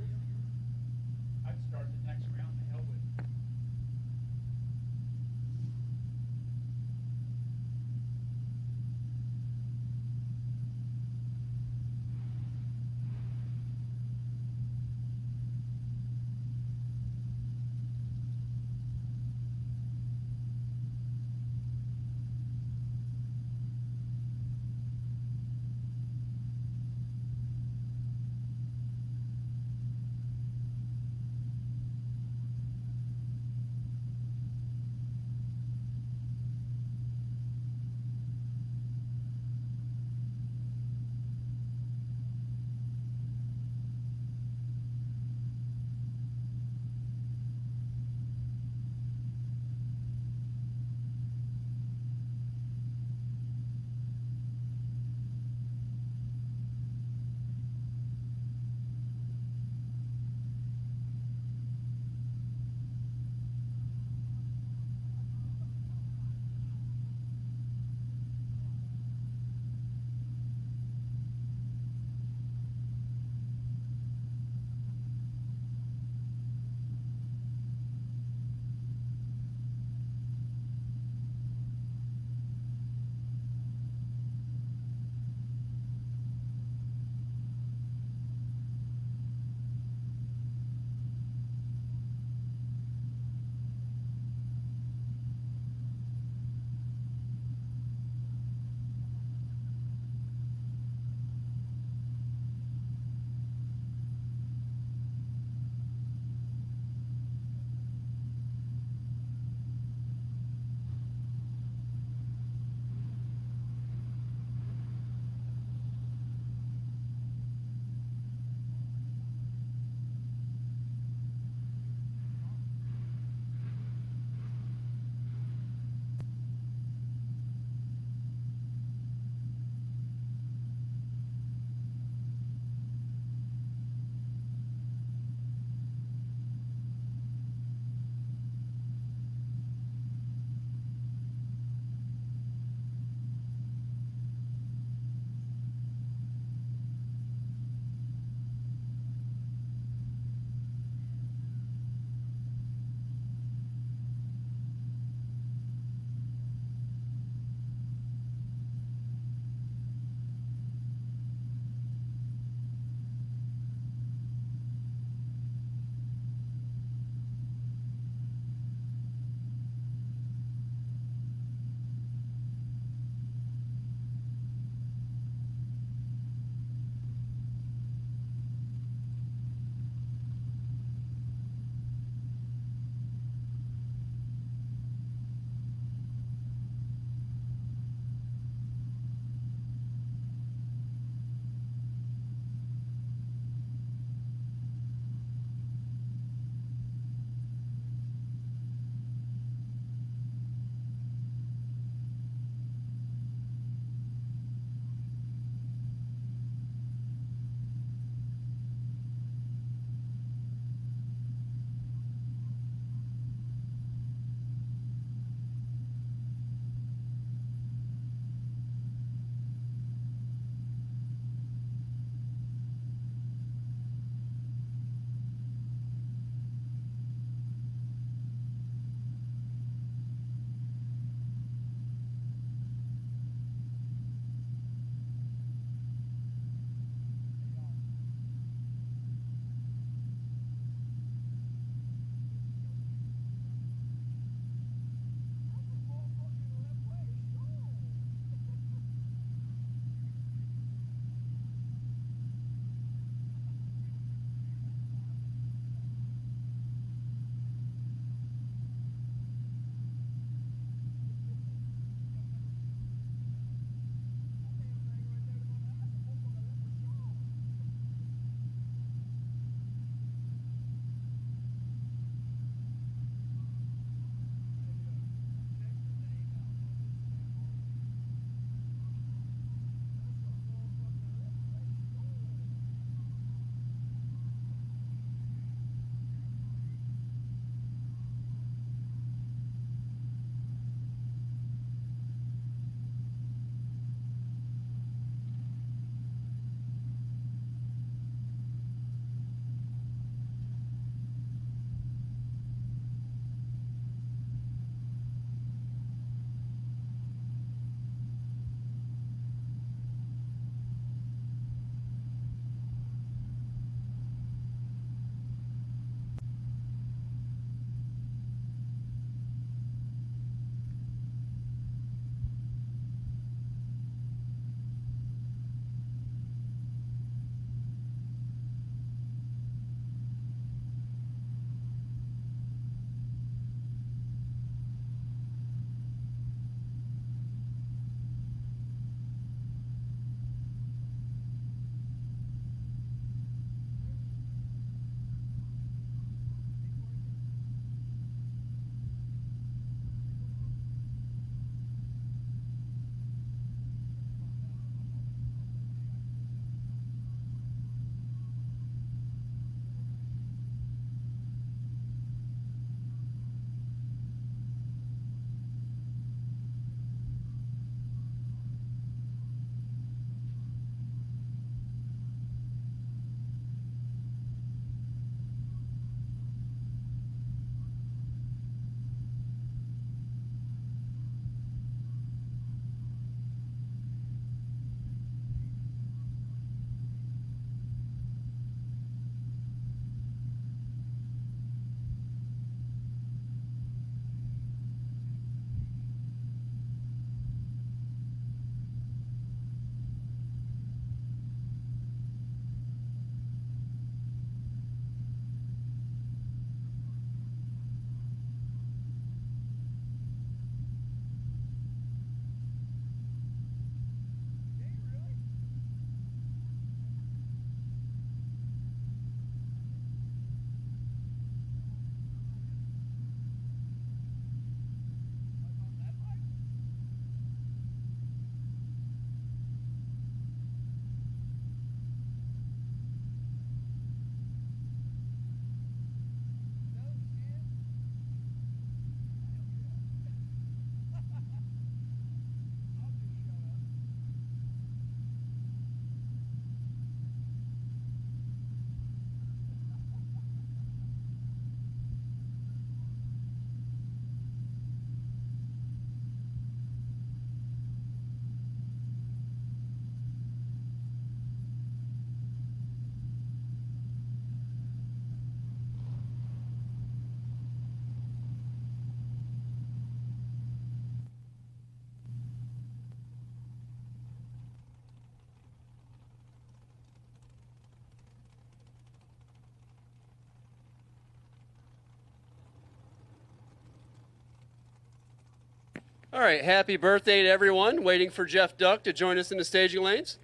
right, happy birthday to everyone waiting for Jeff Duck to join us in the staging lanes.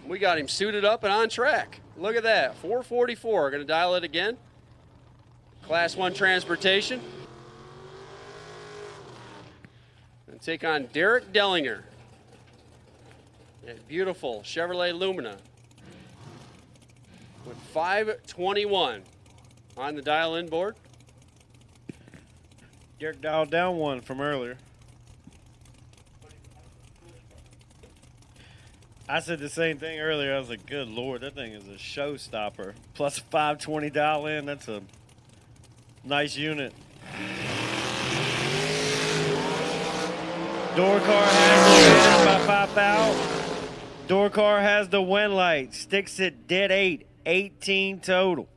We got him suited up and on track. Look at that, 444. Going to dial it again. Class 1 transportation. And take on Derek Dellinger. That beautiful Chevrolet Lumina. With 521 on the dial-in board. Derek dialed down one from earlier. I said the same thing earlier. I was like, good Lord, that thing is a showstopper. Plus 520 dial in, that's a nice unit. Door car has the win by 5,000. Door car has the win light. Sticks it dead 8. 18 total.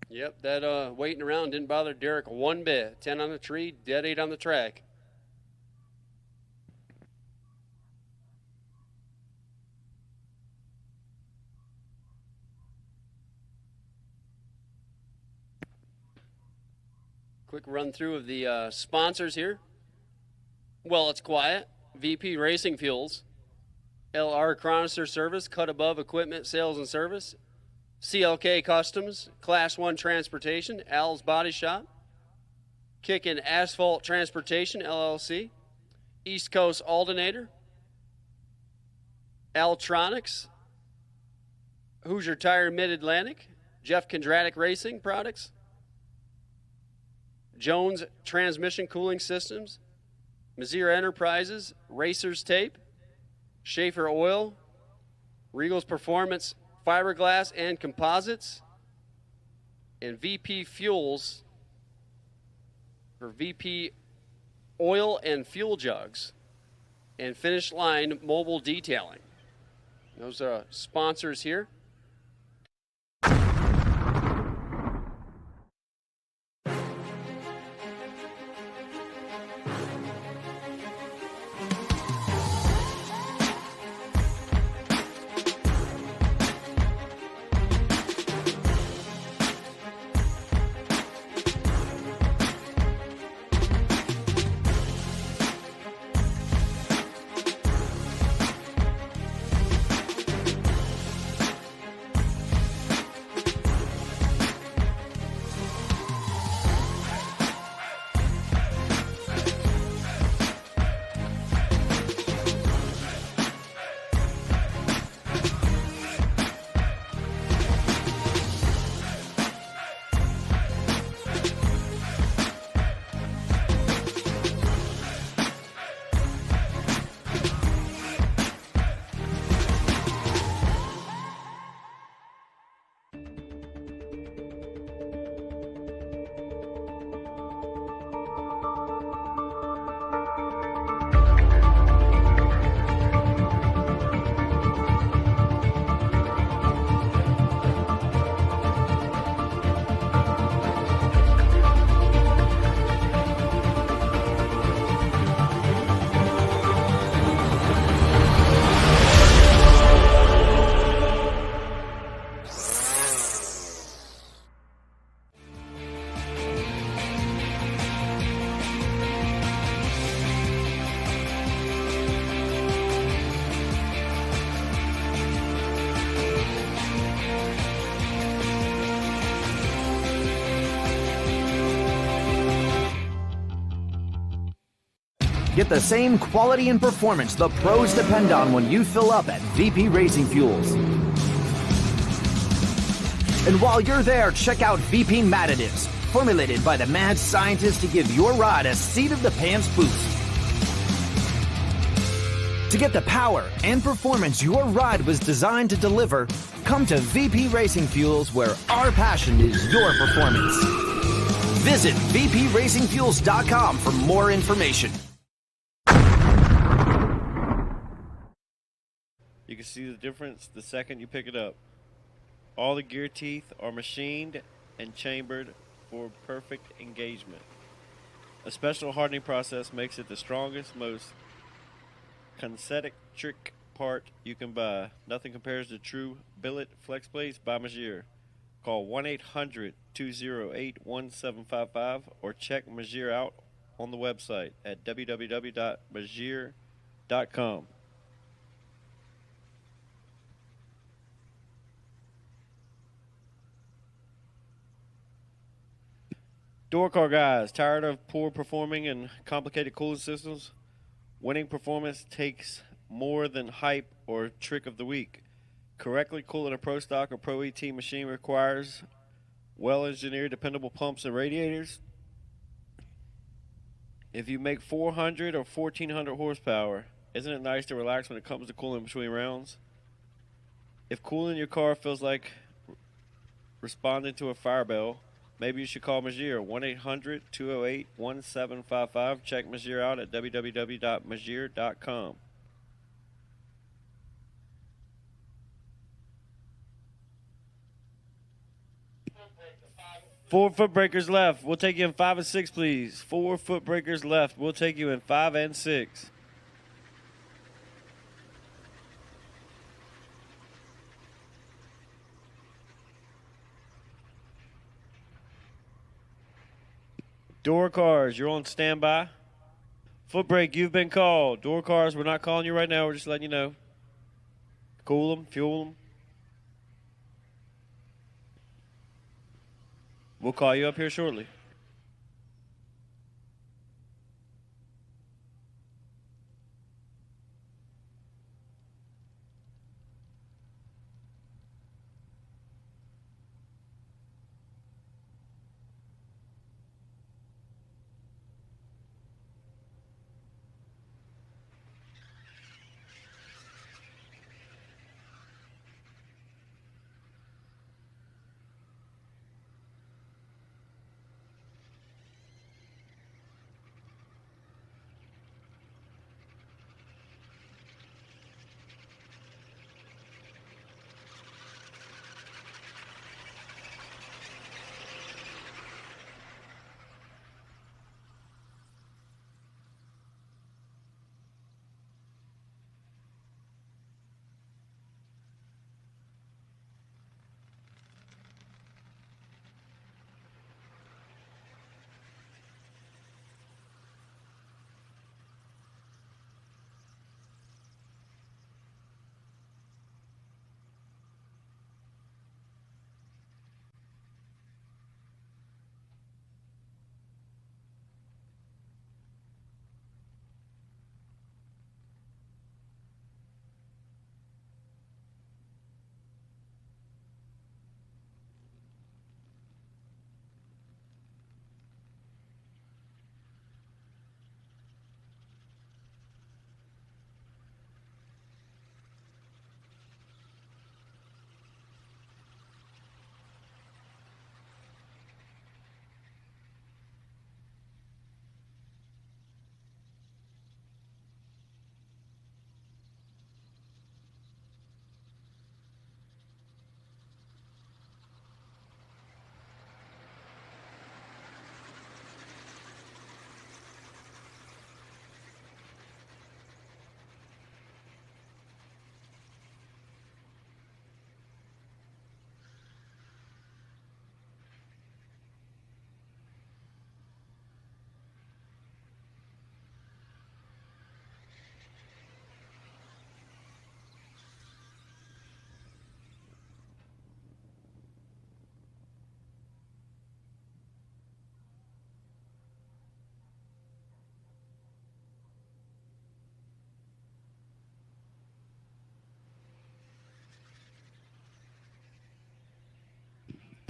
Yep, that waiting around didn't bother Derek one bit. 10 on the tree, dead 8 on the track. Quick run through of the sponsors here. Well, it's quiet. VP Racing Fuels. LR Chronister Service, Cut Above Equipment Sales and Service. CLK Customs, Class 1 Transportation, Al's Body Shop. Kickin' Asphalt Transportation, LLC. East Coast Alternator. Altronics. Hoosier Tire Mid-Atlantic. Jeff Kondratic Racing Products. Jones Transmission Cooling Systems, Mazira Enterprises, Racers Tape, Schaefer Oil, Regal's Performance Fiberglass and Composites, and VP Fuels for VP Oil and Fuel Jugs, and Finish Line Mobile Detailing. Those are sponsors here. Get the same quality and performance the pros depend on when you fill up at VP Racing Fuels. And while you're there, check out VP Madditives, formulated by the mad scientists to give your ride a seat-of-the-pants boost. To get the power and performance your ride was designed to deliver, come to VP Racing Fuels, where our passion is your performance. Visit vpracingfuels.com for more information. You can see the difference the second you pick it up. All the gear teeth are machined and chambered for perfect engagement. A special hardening process makes it the strongest, most concentric part you can buy. Nothing compares to true billet flex plates by Magier. Call 1-800-208-1755 or check Majir out on the website at www.majir.com. Door car guys, tired of poor performing and complicated cooling systems? Winning performance takes more than hype or trick of the week. Correctly cooling a Pro Stock or Pro ET machine requires well-engineered, dependable pumps and radiators. If you make 400 or 1400 horsepower, isn't it nice to relax when it comes to cooling between rounds? If cooling your car feels like responding to a fire bell, maybe you should call Majir, 1-800-208-1755. Check Majir out at www.majir.com. 4 foot breakers left. We'll take you in 5 and 6, please. 4 foot breakers left. We'll take you in 5 and 6. Door cars, you're on standby. Foot brake, you've been called. Door cars, we're not calling you right now. We're just letting you know. Cool them, fuel them. We'll call you up here shortly.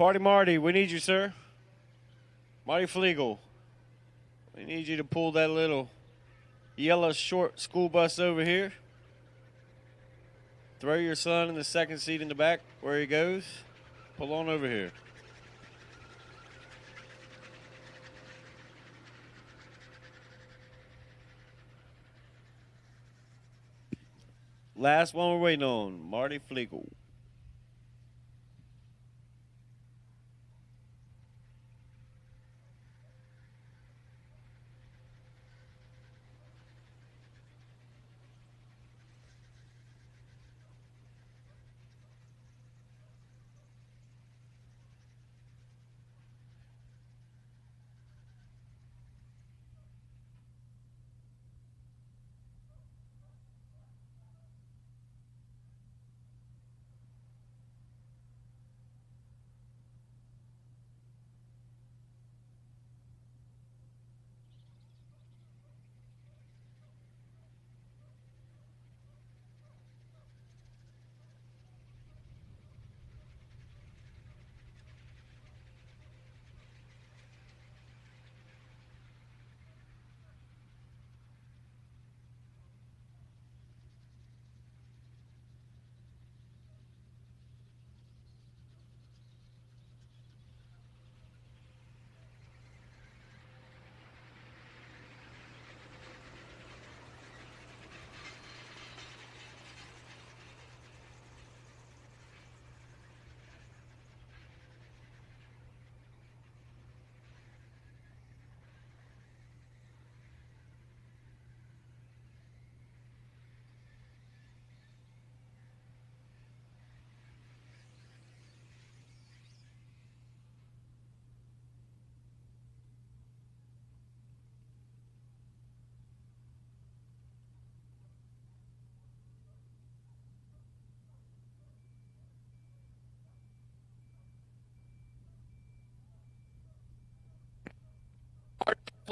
Party Marty, we need you, sir. Marty Flegel. We need you to pull that little yellow short school bus over here. Throw your son in the second seat in the back where he goes. Pull on over here. Last one we're waiting on, Marty Flegel.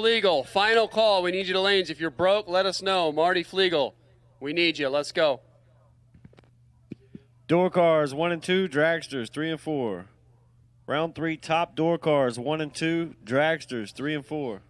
Flegel, final call. We need you to lanes. If you're broke, let us know. Marty Flegel, we need you. Let's go. Door cars 1 and 2, dragsters 3 and 4. Round 3, top door cars 1 and 2, dragsters 3 and 4.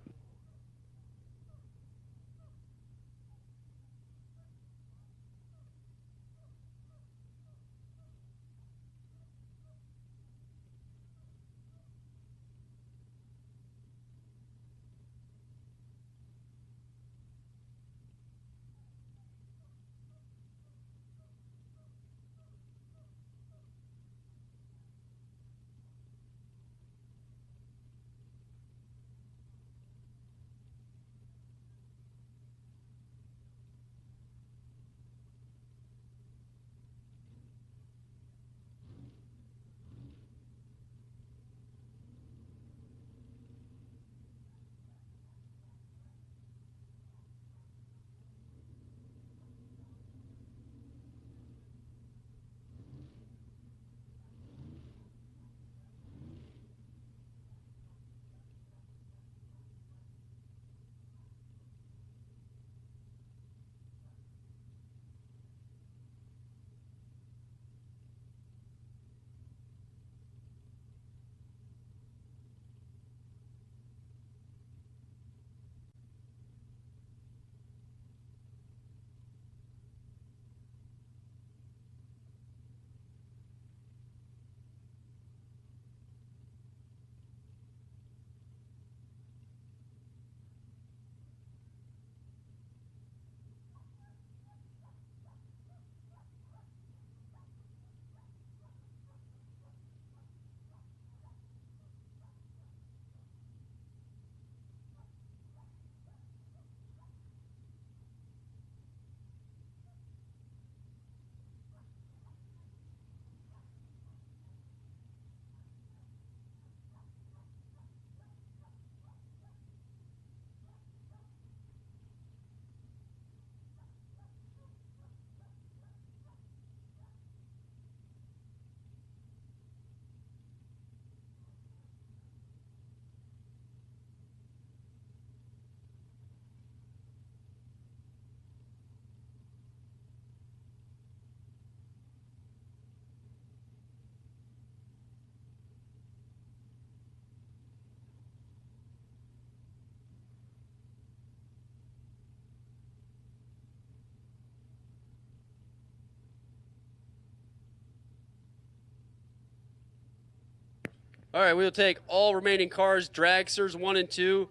All right, we'll take all remaining cars, dragsters 1 and 2,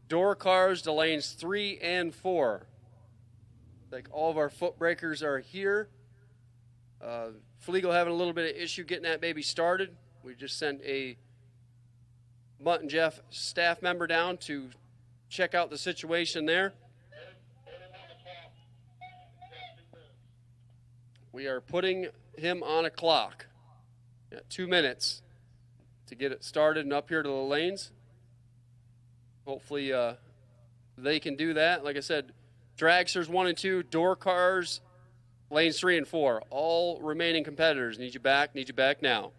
door cars to lanes 3 and 4. Like all of our foot breakers are here. Flegel having a little bit of issue getting that baby started. We just sent a Mutt and Jeff staff member down to check out the situation there. We are putting him on a clock. Got 2 minutes to get it started and up here to the lanes. Hopefully they can do that. Like I said, dragsters 1 and 2, door cars, lanes 3 and 4. All remaining competitors need you back now.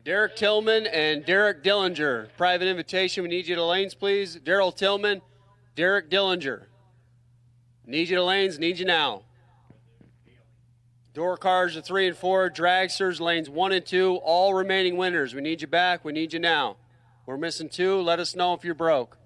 Derek Tillman and Derek Dillinger. Private invitation. We need you to lanes, please. Daryl Tillman, Derek Dillinger. Need you to lanes. Need you now. Door cars are 3 and 4. Dragsters, lanes 1 and 2. All remaining winners. We need you back. We need you now. We're missing 2. Let us know if you're broke.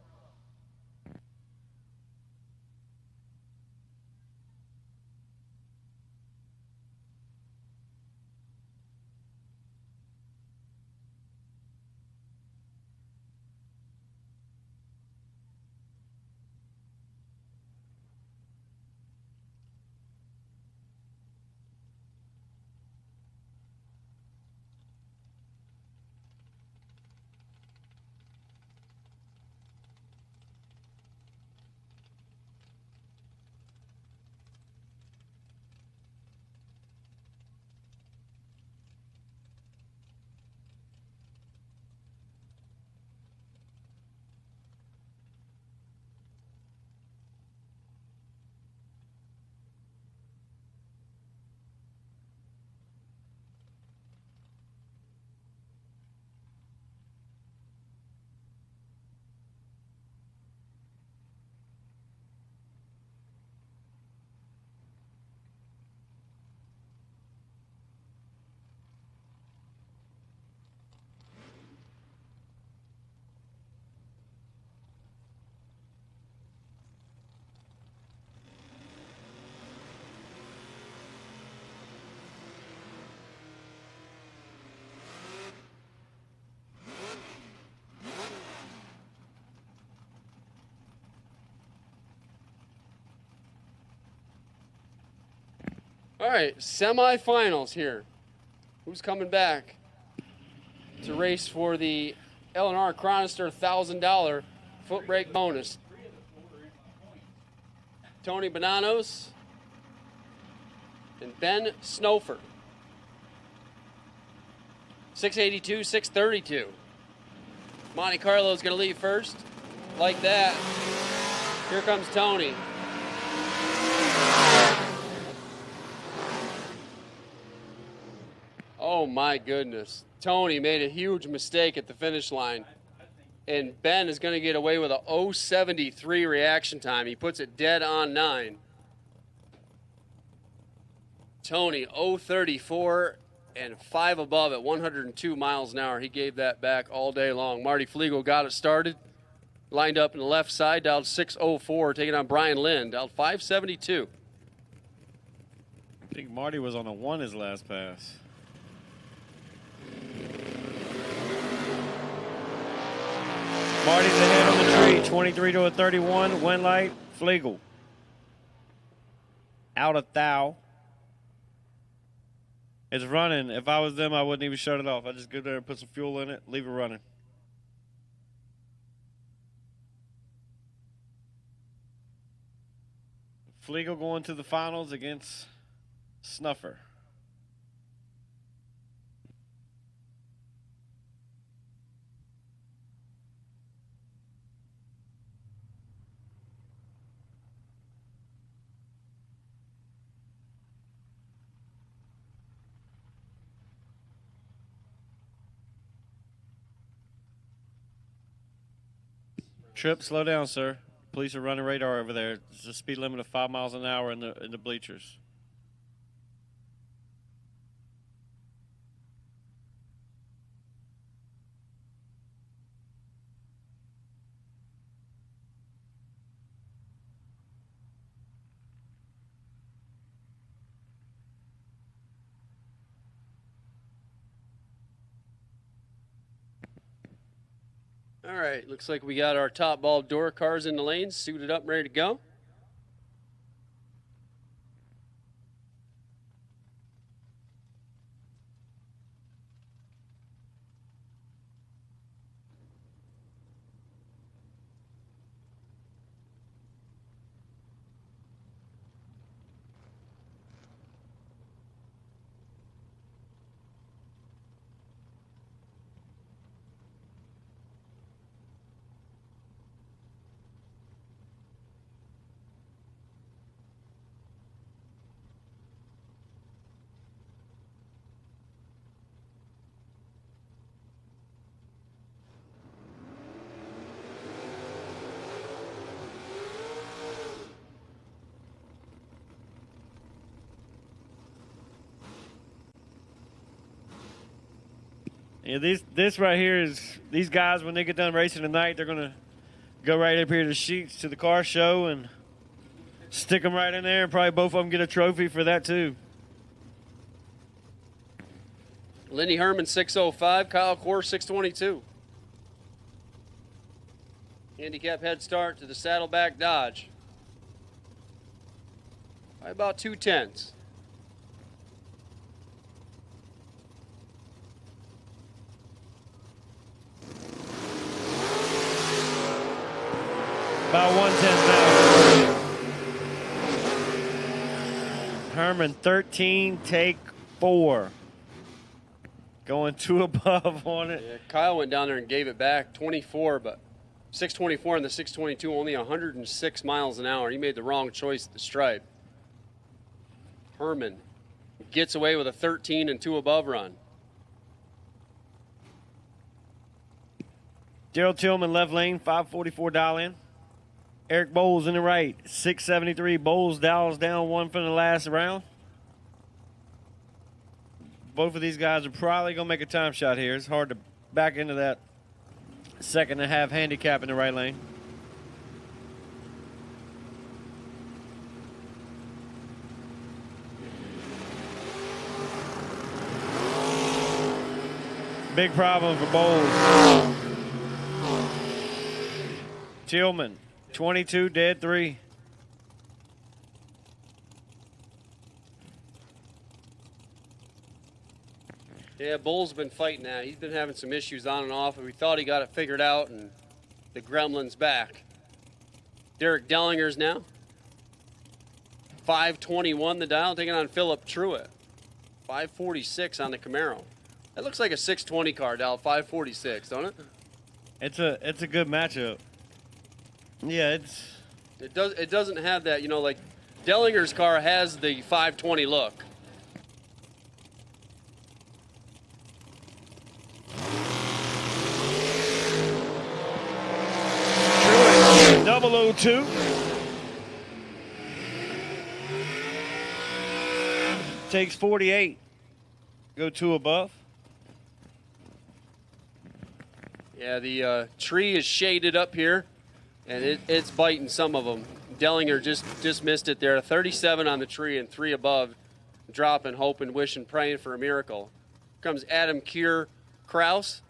All right, semifinals here. Who's coming back to race for the L&R Chronister $1,000 foot brake bonus? Tony Bonanos and Ben Snowford. 682, 632. Monte Carlo's going to leave first. Like that. Here comes Tony. Oh my goodness. Tony made a huge mistake at the finish line. And Ben is going to get away with a 0.73 reaction time. He puts it dead on 9. Tony 0.34 and 5 above at 102 miles an hour. He gave that back all day long. Marty Flegel got it started. Lined up in the left side, dialed 604, taking on Brian Lynn, dialed 572. I think Marty was on a 1 his last pass. Marty's ahead on the tree, 23 to a 31. Win light, Flegel. Out of thou. It's running. If I was them, I wouldn't even shut it off. I just go there and put some fuel in it, leave it running. Flegel going to the finals against Snuffer. Trip, slow down, sir. Police are running radar over there. There's a speed limit of 5 miles an hour in the bleachers. All right, looks like we got our top ball door cars in the lanes, suited up, ready to go. Yeah, this right here is these guys when they get done racing tonight, they're gonna go right up here to Sheets to the car show and stick them right in there, and probably both of them get a trophy for that too. Lenny Herman 605, Kyle Core 622. Handicap head start to the Saddleback Dodge. By about 2/10. About 1/10 now. Herman 13, take 4. Going 2 above on it. Yeah, Kyle went down there and gave it back 24, but 624 and the 622 only 106 miles an hour. He made the wrong choice at the stripe. Herman gets away with a 13 and 2 above run. Gerald Tillman left lane, 544 dial in. Eric Bowles in the right, 673. Bowles dials down 1 from the last round. Both of these guys are probably going to make a time shot here. It's hard to back into that second and a half handicap in the right lane. Big problem for Bowles. Tillman, 22, dead 3. Yeah, Bull's been fighting that. He's been having some issues on and off, and we thought he got it figured out, and the gremlin's back. Derek Dellinger's now. 521 the dial, taking on Philip Truitt. 546 on the Camaro. That looks like a 620 car, Dal. 546, don't it? It's a good matchup. Yeah, It doesn't have that, like Dellinger's car has the 520 look. Truitt, 002. Takes 48. Go 2 above. Yeah, the tree is shaded up here, and it's biting some of them. Dellinger just missed it there. 37 on the tree and 3 above, dropping, hoping, wishing, praying for a miracle. Here comes Adam Kier Kraus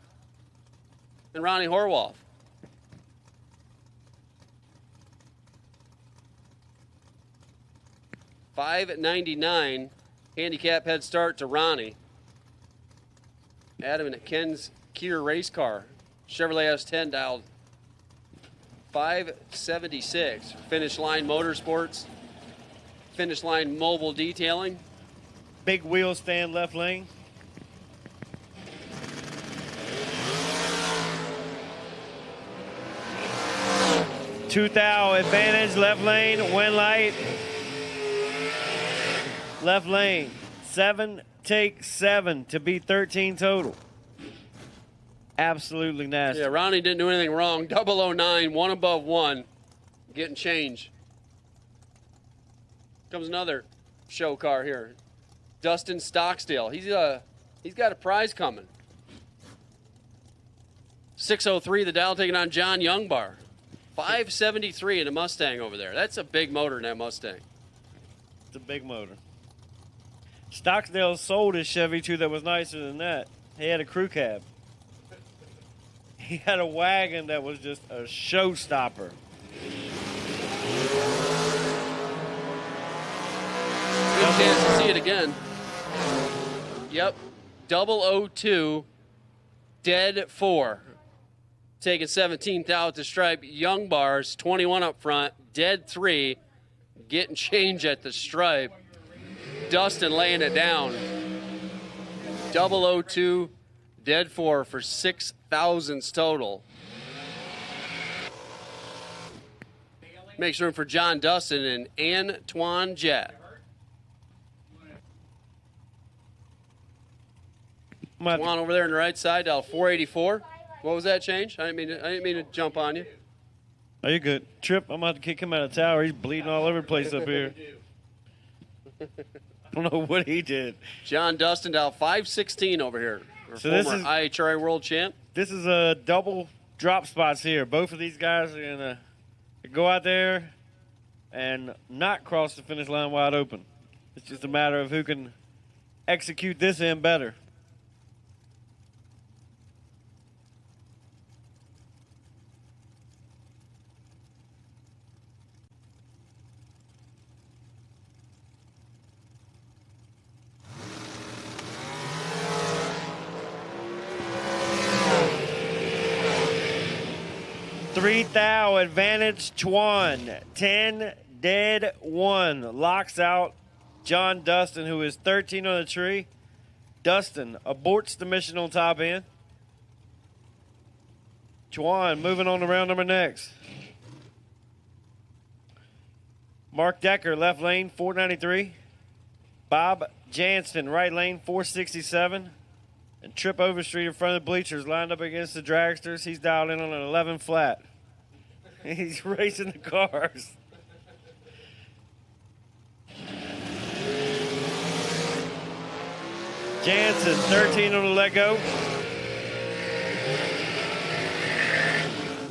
and Ronnie Horwolf. $5.99 handicap head start to Ronnie. Adam and Ken's Kier race car. Chevrolet S10 dialed 576. Finish Line Motorsports. Finish Line Mobile Detailing. Big wheel stand left lane. Two thou advantage left lane. Win light. Left lane. 7 take 7 to be 13 total. Absolutely nasty. Yeah, Ronnie didn't do anything wrong. 009, 1 above 1. Getting change. Comes another show car here. Dustin Stockstill. He's got a prize coming. 603 the dial taking on John Youngbar. 573 in a Mustang over there. That's a big motor in that Mustang. It's a big motor. Stockdale sold his Chevy too that was nicer than that. He had a crew cab. He had a wagon that was just a showstopper. Good chance to see it again. Yep. 002, dead 4. Taking 17th out to stripe. Young Bars, 21 up front, dead 3. Getting change at the stripe. Dustin laying it down. 002, dead 4 for 6,000s total. Makes room for John Dustin and Antoine Jet. Antoine over there on the right side, dial 484. What was that change? I didn't mean to jump on you. Are you good? Trip, I'm about to kick him out of the tower. He's bleeding all over the place up here. I don't know what he did. John Dustin, dial 516 over here. Our So this former is- IHRA world champ. This is a double drop spots here. Both of these guys are going to go out there and not cross the finish line wide open. It's just a matter of who can execute this in better. Three thou advantage Chuan. 10 dead 1. Locks out John Dustin, who is 13 on the tree. Dustin aborts the mission on top end. Chuan moving on to round number next. Mark Decker, left lane, 493. Bob Jansen, right lane, 467. And Trip Overstreet in front of the bleachers, lined up against the dragsters. He's dialed in on an 11 flat. He's racing the cars. Jansen, 13 on the let go.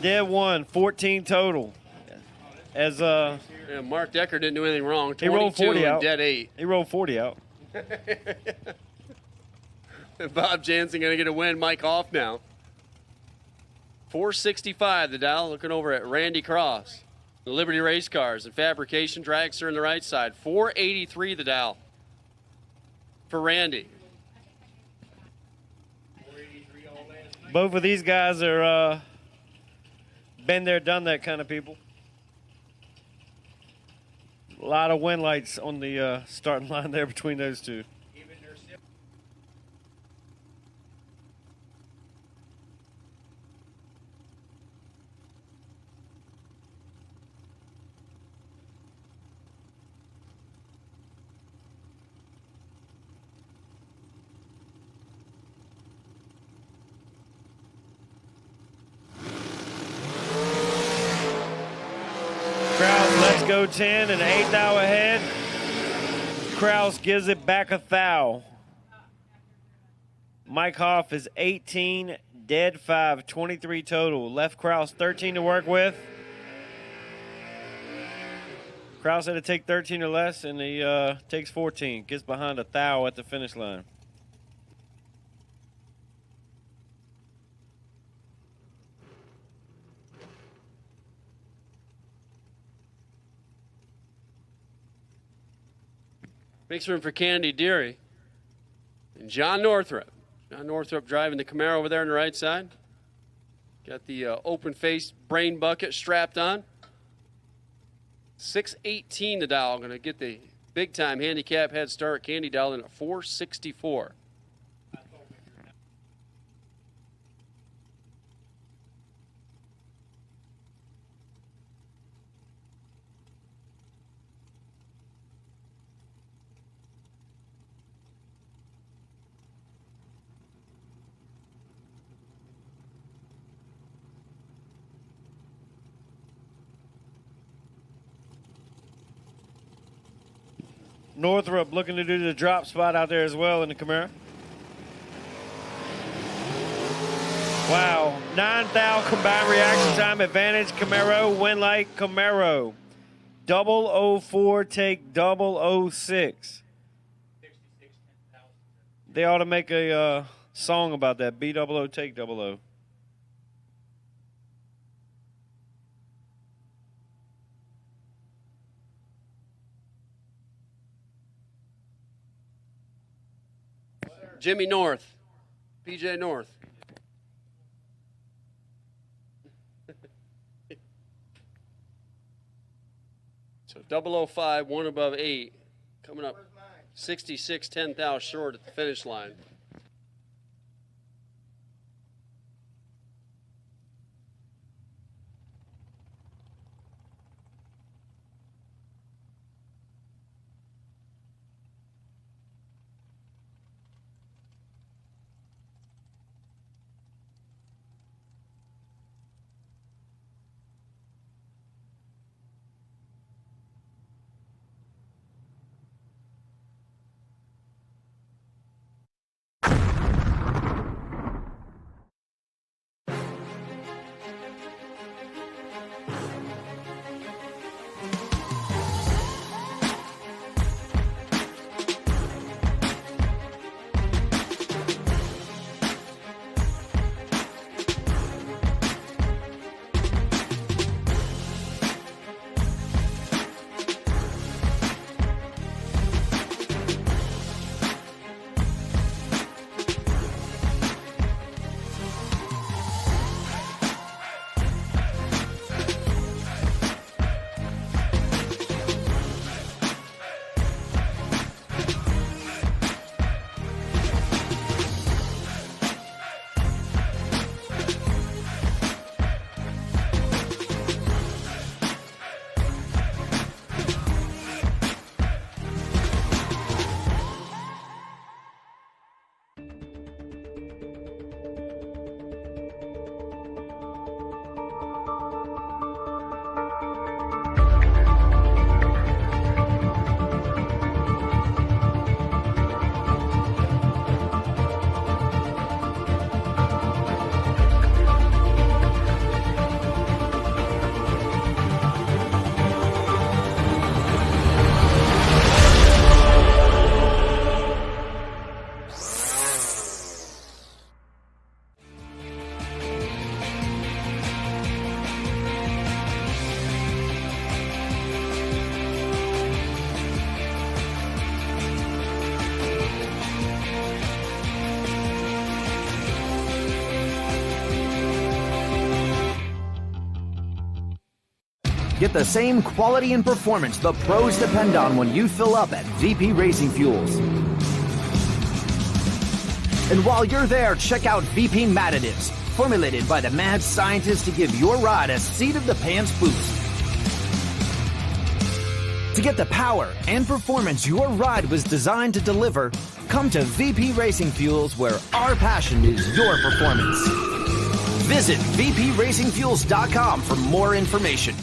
Dead 1, 14 total. As Yeah, Mark Decker didn't do anything wrong. he rolled 22 40 and out. dead 8. He rolled 40 out. Bob Jansen going to get a win. Mike off now. 465 the dial. Looking over at Randy Cross. The Liberty Race Cars and Fabrication Dragster on the right side. 483 the dial for Randy. Both of these guys are been there, done that kind of people. A lot of win lights on the starting line there between those two. Kraus lets go 10 and 8 thou ahead. Kraus gives it back a thou. Mike Hoff is 18, dead 5, 23 total. Left Kraus 13 to work with. Kraus had to take 13 or less, and he takes 14. Gets behind a thou at the finish line. Makes room for Candy Deary and John Northrup. John Northrup driving the Camaro over there on the right side. Got the open face brain bucket strapped on. 618 the dial. Going to get the big time handicap head start. Candy dialed in at 464. Northrup looking to do the drop spot out there as well in the Camaro. Wow. 9,000 combined reaction time advantage. Camaro, win like Camaro. 004 take 006. They ought to make a song about that. B00 take 00. Jimmy North. PJ North. So 005, one above 8. Coming up 66, 10,000 short at the finish line. Get the same quality and performance the pros depend on when you fill up at VP Racing Fuels. And while you're there, check out VP Mad Additives, formulated by the mad scientists to give your ride a seat-of-the-pants boost. To get the power and performance your ride was designed to deliver, come to VP Racing Fuels, where our passion is your performance. Visit vpracingfuels.com for more information.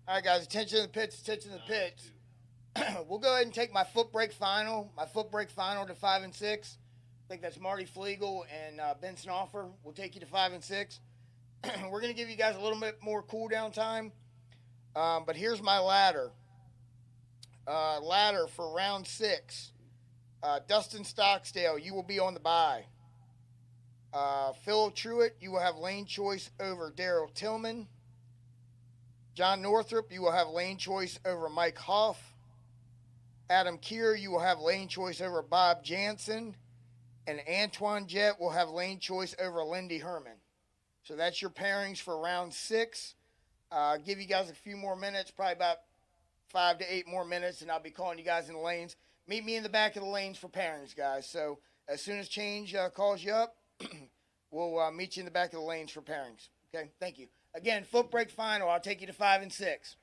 All right, guys, attention to the pits, attention to the pits. We'll go ahead and take my foot brake final to 5 and 6. I think that's Marty Flegel and Benson Offer. We'll take you to 5 and 6. We're going to give you guys a little bit more cool down time. But here's my ladder. Ladder for round 6. Dustin Stocksdale, you will be on the bye. Phil Truitt, you will have lane choice over Daryl Tillman. John Northrup, you will have lane choice over Mike Hoff. Adam Keir, you will have lane choice over Bob Jansen. And Antoine Jett will have lane choice over Lindy Herman. So that's your pairings for round 6. Give you guys a few more minutes, probably about 5 to 8 more minutes, and I'll be calling you guys in the lanes. Meet me in the back of the lanes for pairings, guys. So as soon as Change calls you up, we'll meet you in the back of the lanes for pairings. Okay, thank you. Again, foot brake final. I'll take you to 5 and 6.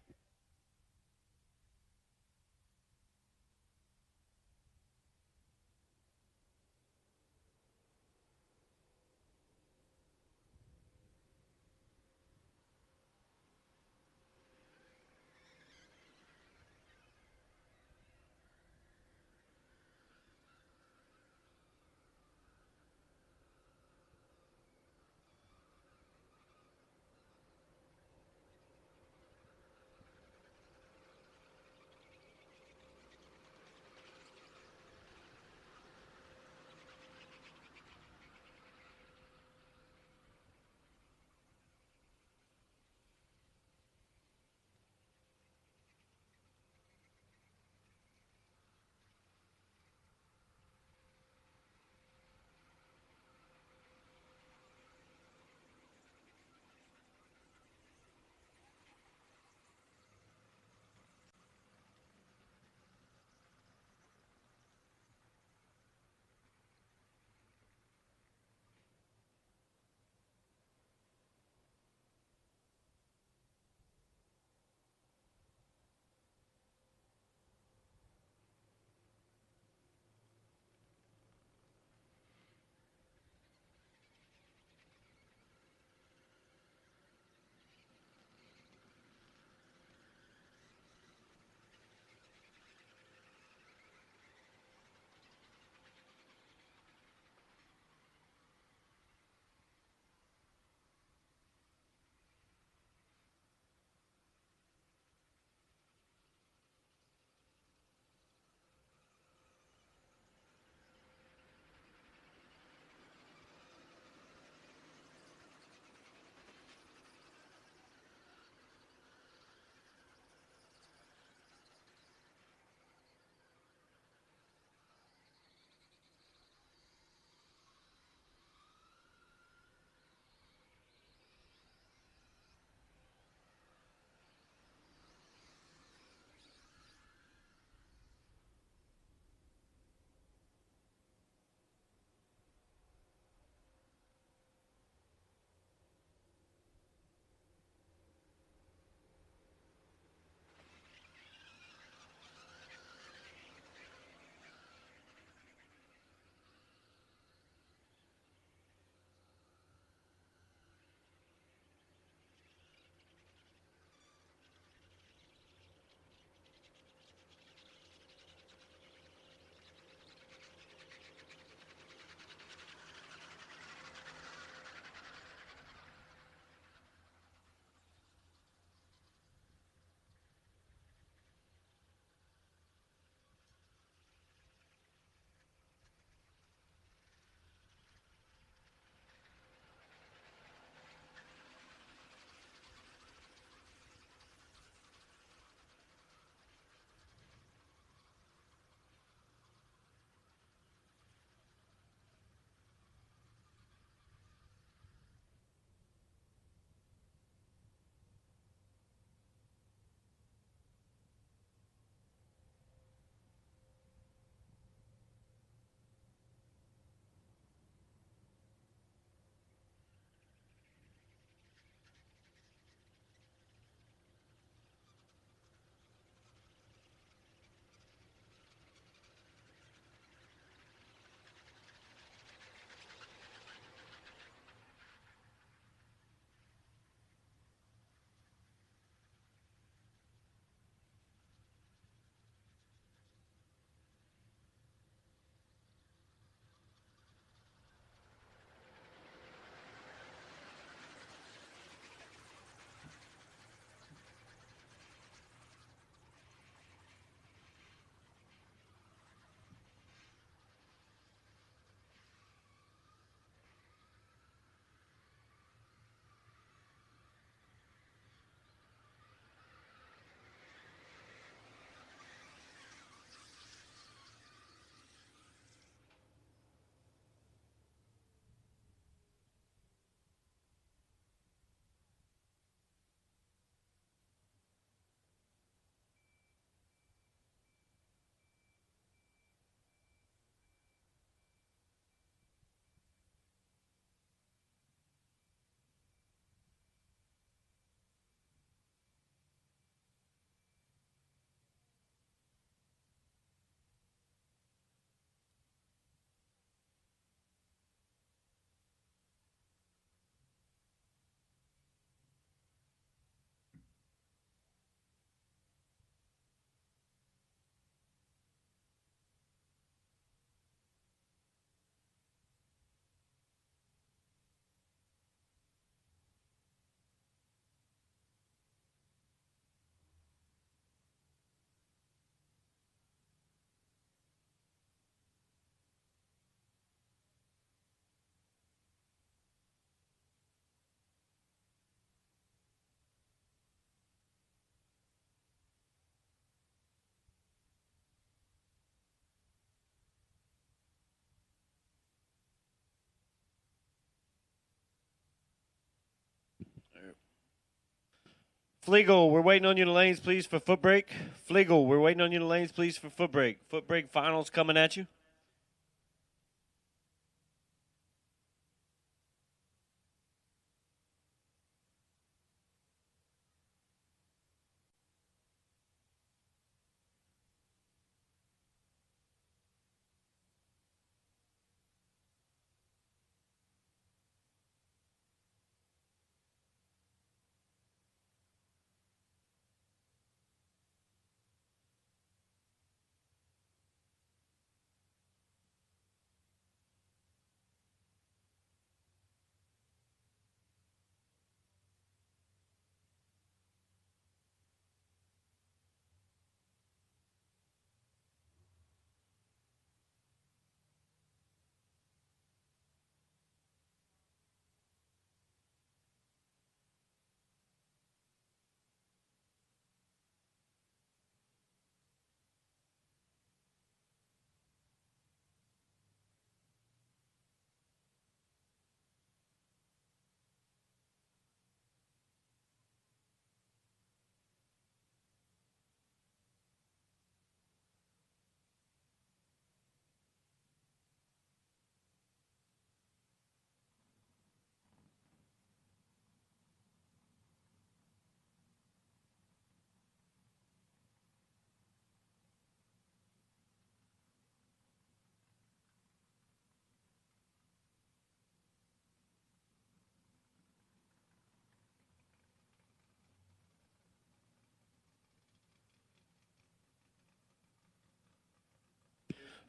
Flegel, we're waiting on you in the lanes, please, for foot brake. Flegel, we're waiting on you in the lanes, please, for foot brake. Foot brake finals coming at you.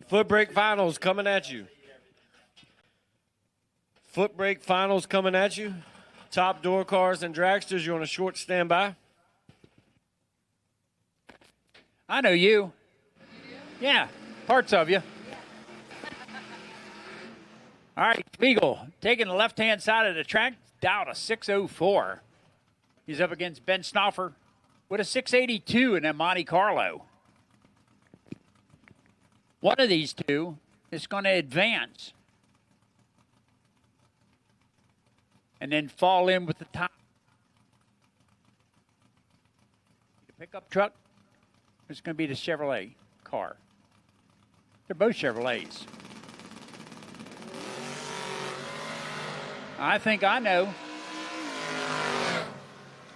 Foot brake finals coming at you. Foot brake finals coming at you. Top door cars and dragsters, you're on a short standby. I know you. Yeah, parts of you. All right, Spiegel, taking the left-hand side of the track, down a 604. He's up against Ben Snoffer with a 682 in a Monte Carlo. One of these two is going to advance and then fall in with the top. The pickup truck is going to be the Chevrolet car. They're both Chevrolets. I think I know.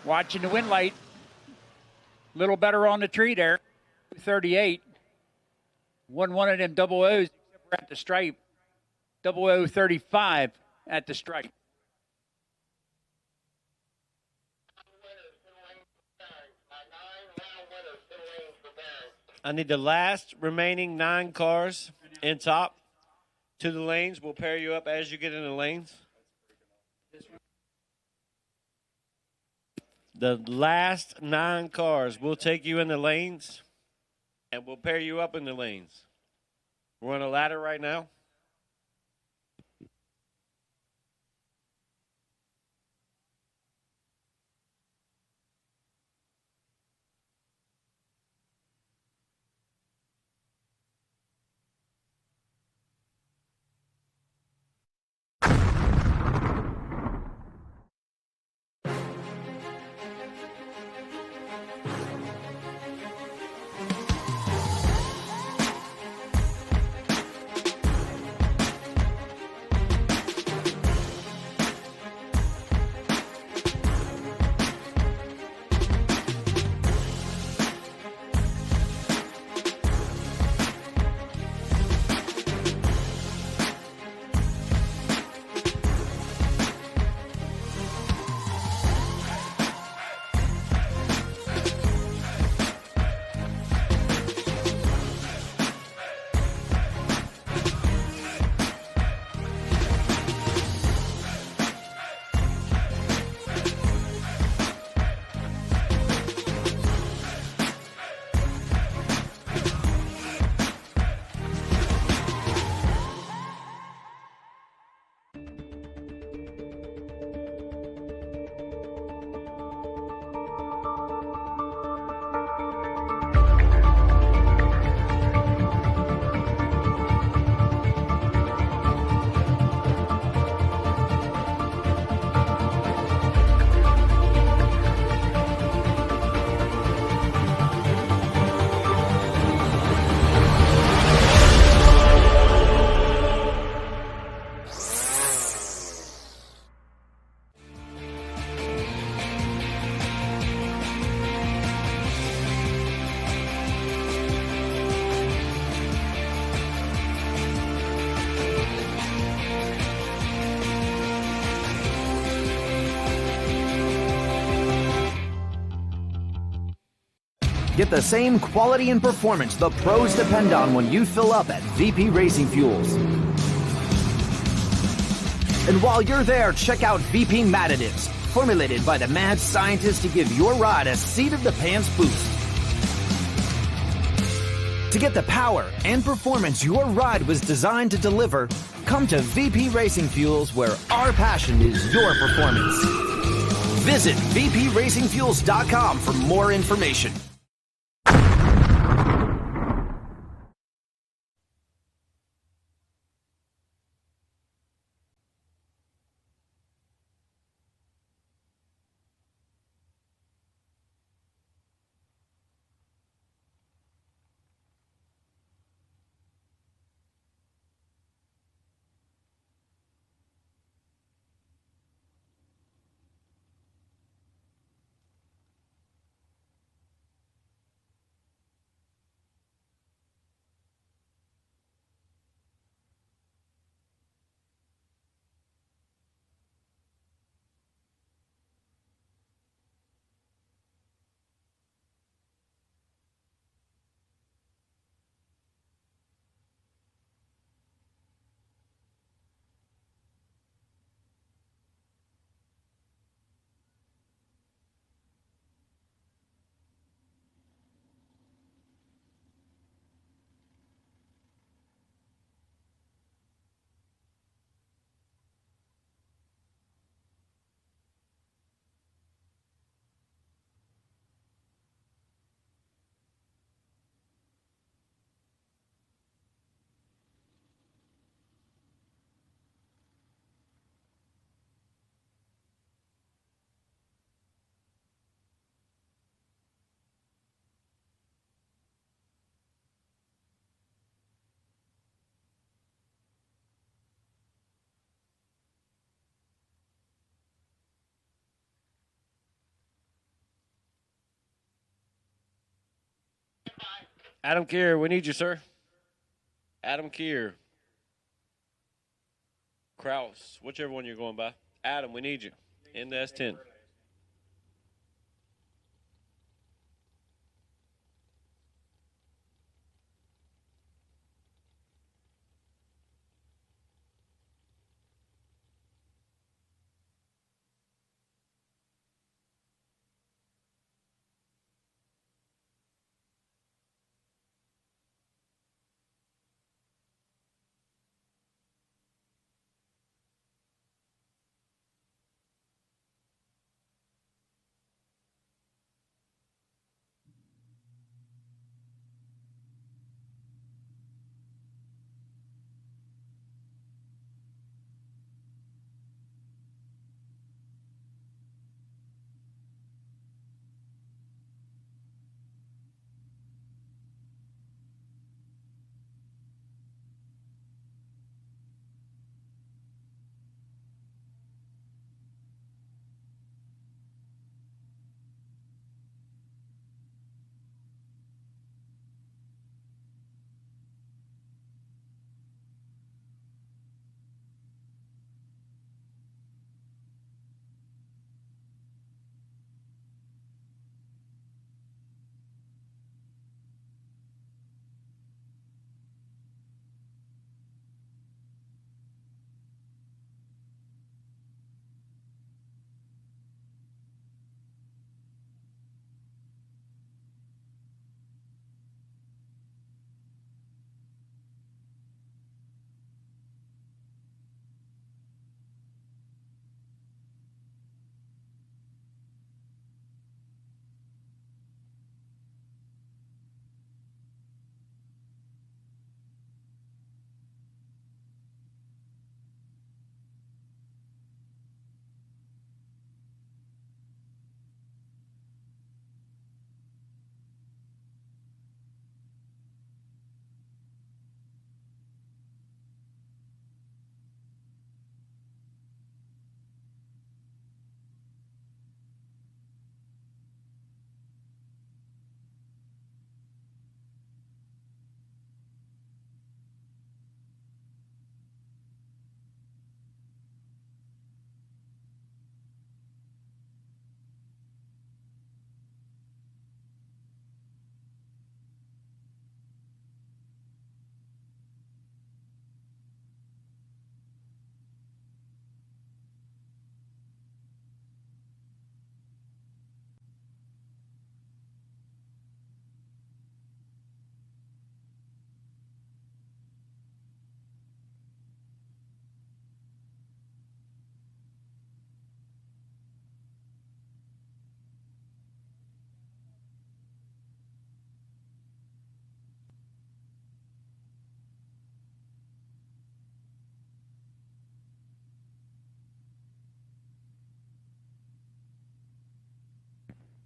Watching the wind light. A little better on the tree there. 38. One of them double O's except we're at the stripe. 0035 at the stripe. I need the last remaining 9 cars in top to the lanes. We'll pair you up as you get in the lanes. The last 9 cars, we'll take you in the lanes, and we'll pair you up in the lanes. We're on a ladder right now. Get the same quality and performance the pros depend on when you fill up at VP Racing Fuels. And while you're there, check out VP Mad Additives, formulated by the mad scientists to give your ride a seat-of-the-pants boost. To get the power and performance your ride was designed to deliver, come to VP Racing Fuels, where our passion is your performance. Visit vpracingfuels.com for more information. Adam Keir, we need you, sir. Adam Keir. Kraus, whichever one you're going by. Adam, we need you in the S10.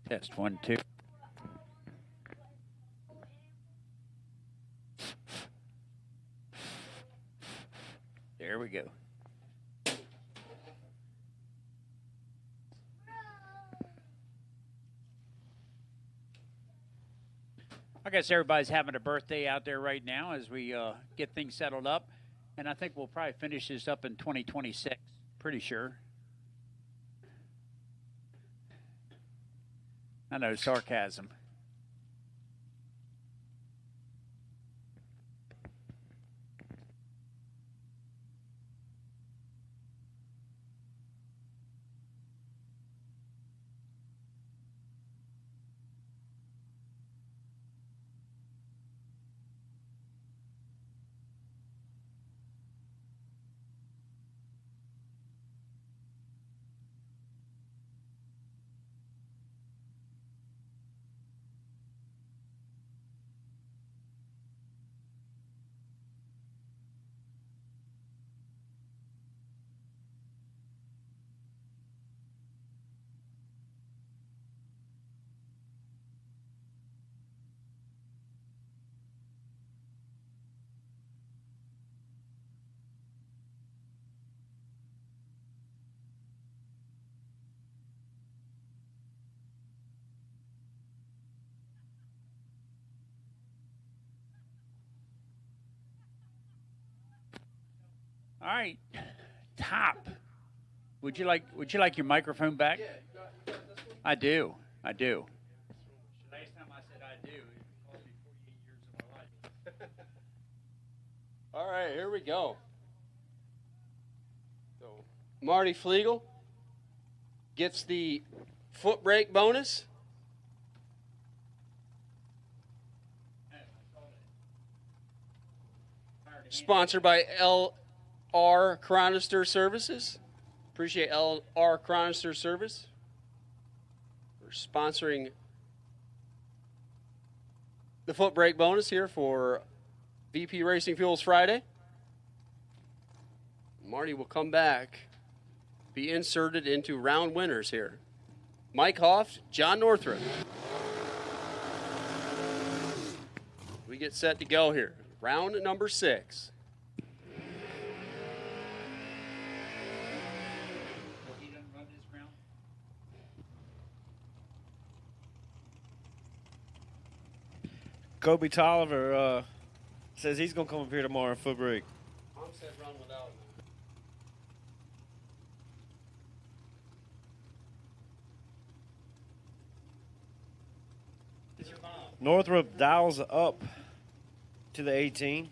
Test 1, 2. There we go. I guess everybody's having a birthday out there right now as we get things settled up. And I think we'll probably finish this up in 2026. Pretty sure. I know, sarcasm. All right, Top. Would you like your microphone back? Yeah, you got this one? I do. Last time I said I do, it cost me 48 years of my life. All right, here we go. So Marty Flegel gets the foot brake bonus. Sponsored by LR Chronister Services. Appreciate LR Chronister Service for sponsoring the foot brake bonus here for VP Racing Fuels Friday. Marty will come back, be inserted into round winners here. Mike Hoff, John Northrup. We get set to go here. Round number 6. Kobe Tolliver says he's going to come up here tomorrow and foot brake. Mom said run without him. Northrup dials up to the 18.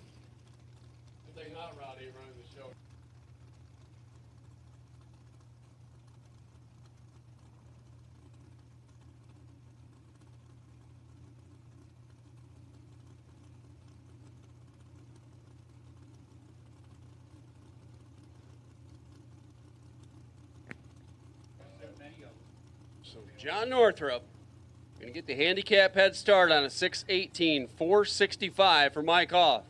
If they're not rowdy, running the show. So John Northrup going to get the handicap head start on a 618, 465 for Mike Hoff.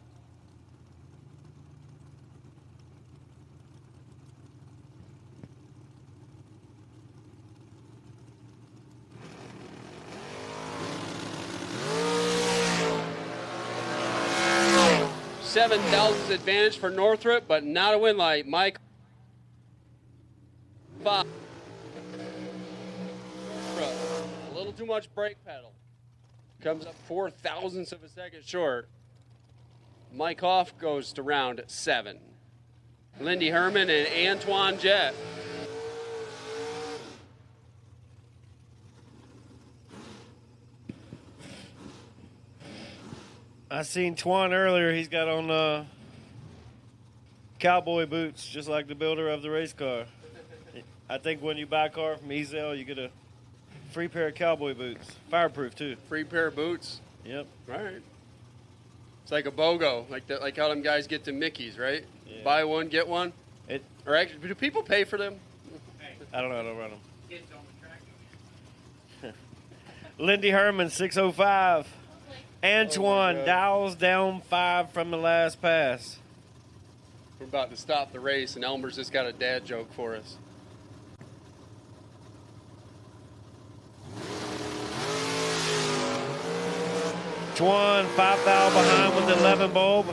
$7,000 advantage for Northrup, but not a win light. Mike 5. A little too much brake pedal. Comes up 0.04 of a second short. Mike Hoff goes to round 7. Lindy Herman and Antoine Jett. I seen Twan earlier. He's got on cowboy boots, just like the builder of the race car. I think when you buy a car from Ezel, you get a free pair of cowboy boots. Fireproof, too. Free pair of boots. Yep. All right. It's like a BOGO, like how them guys get to Mickey's, right? Yeah. Buy one, get one. Or actually, do people pay for them? I don't know how to run them. Kids on the track. Lindy Herman, 605. Antoine God. dials down 5 from the last pass. We're about to stop the race, and Elmer's just got a dad joke for us. Twan, 5 thou behind with 11 bulb.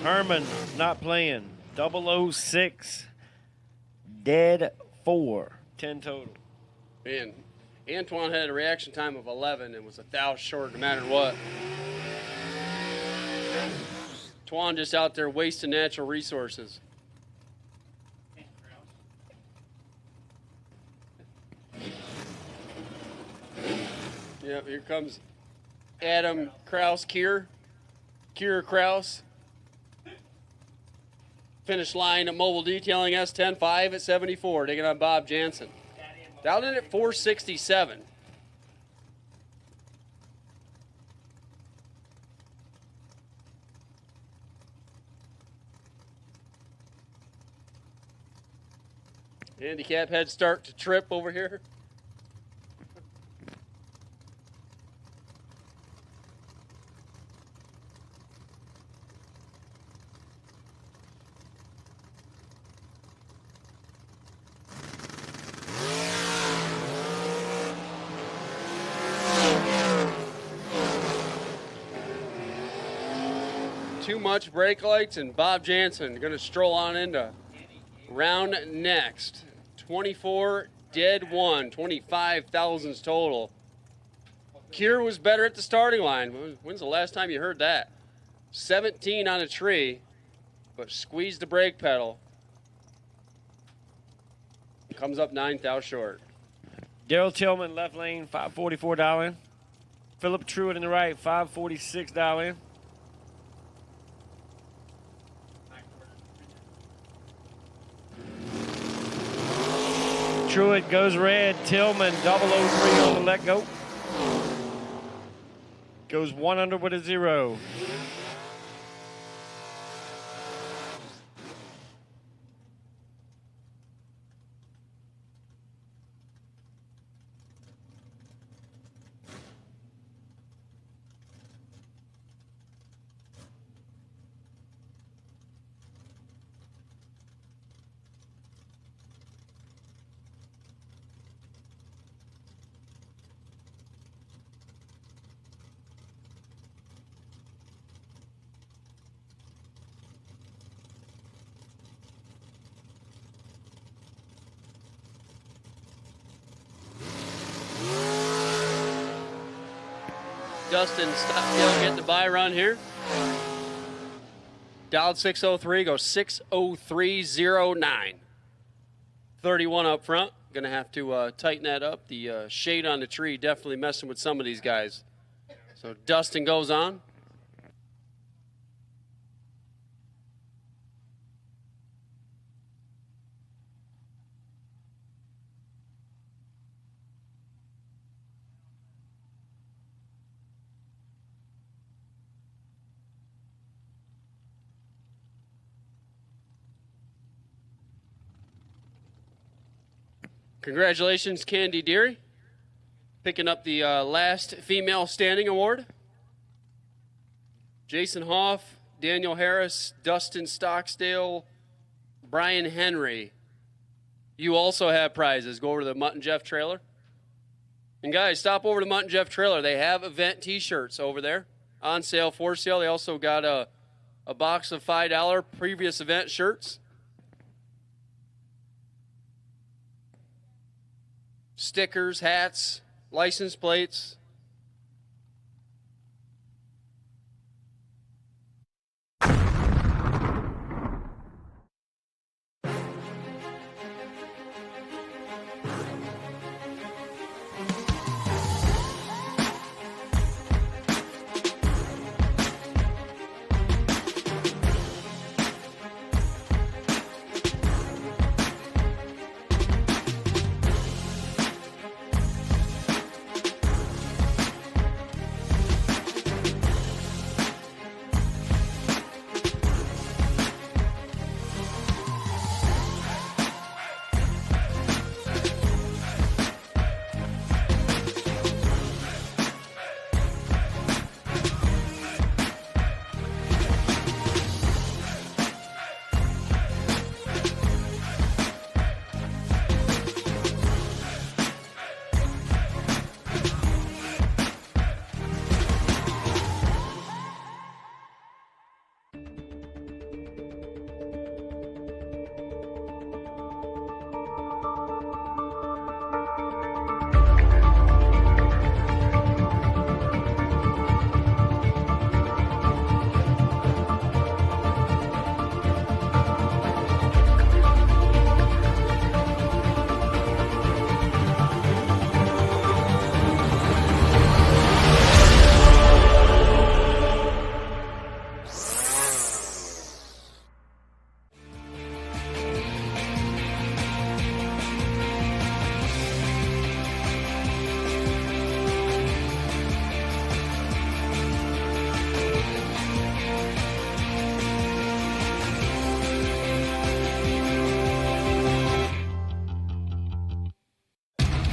Herman, not playing. 006, dead 4, 10 total. Man, Antoine had a reaction time of 11 and was 1,000 short no matter what. Twan just out there wasting natural resources. Yep, here comes Adam Kraus, Kier Kraus. Finish line at Mobile Detailing S10-5 at 74, taking on Bob Jansen. Down in at 467. Handicap head start to trip over here. Too much brake lights, and Bob Jansen going to stroll on into round next. 24, dead 1, 25 thousands total. Kier was better at the starting line. When's the last time you heard that? 17 on a tree, but squeezed the brake pedal. Comes up 9 thou short. Daryl Tillman, left lane, 544 dialing. Philip Truitt in the right, 546 dialing. Truitt goes red. Tillman 003 on the let go. Goes 1 under with a 0. Dustin Stockdale getting the buy run here. Dialed 603, goes 60309. 31 up front. Going to have to tighten that up. The shade on the tree definitely messing with some of these guys. So Dustin goes on. Congratulations, Candy Deary, picking up the last female standing award. Jason Hoff, Daniel Harris, Dustin Stockdale, Brian Henry. You also have prizes. Go over to the Mutt and Jeff trailer. And guys, stop over to Mutt and Jeff trailer. They have event t-shirts over there on sale, for sale. They also got a box of $5 previous event shirts. Stickers, hats, license plates.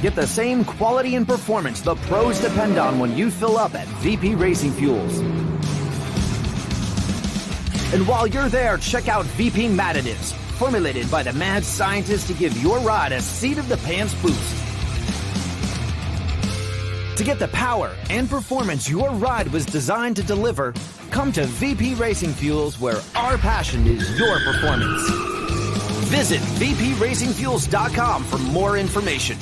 Get the same quality and performance the pros depend on when you fill up at VP Racing Fuels. And while you're there, check out VP Mad Additives, formulated by the mad scientists to give your ride a seat-of-the-pants boost. To get the power and performance your ride was designed to deliver, come to VP Racing Fuels, where our passion is your performance. Visit vpracingfuels.com for more information.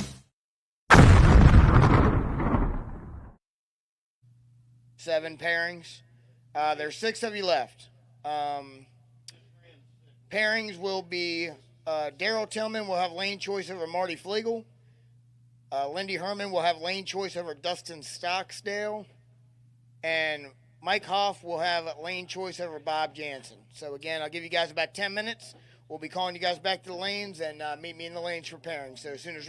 Seven pairings. There's 6 of you left. Pairings will be Daryl Tillman will have lane choice over Marty Flegel. Lindy Herman will have lane choice over Dustin Stocksdale. And Mike Hoff will have lane choice over Bob Jansen. So, again, I'll give you guys about 10 minutes. We'll be calling you guys back to the lanes and meet me in the lanes for pairings. So as soon as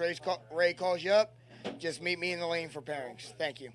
Ray calls you up, just meet me in the lane for pairings. Thank you.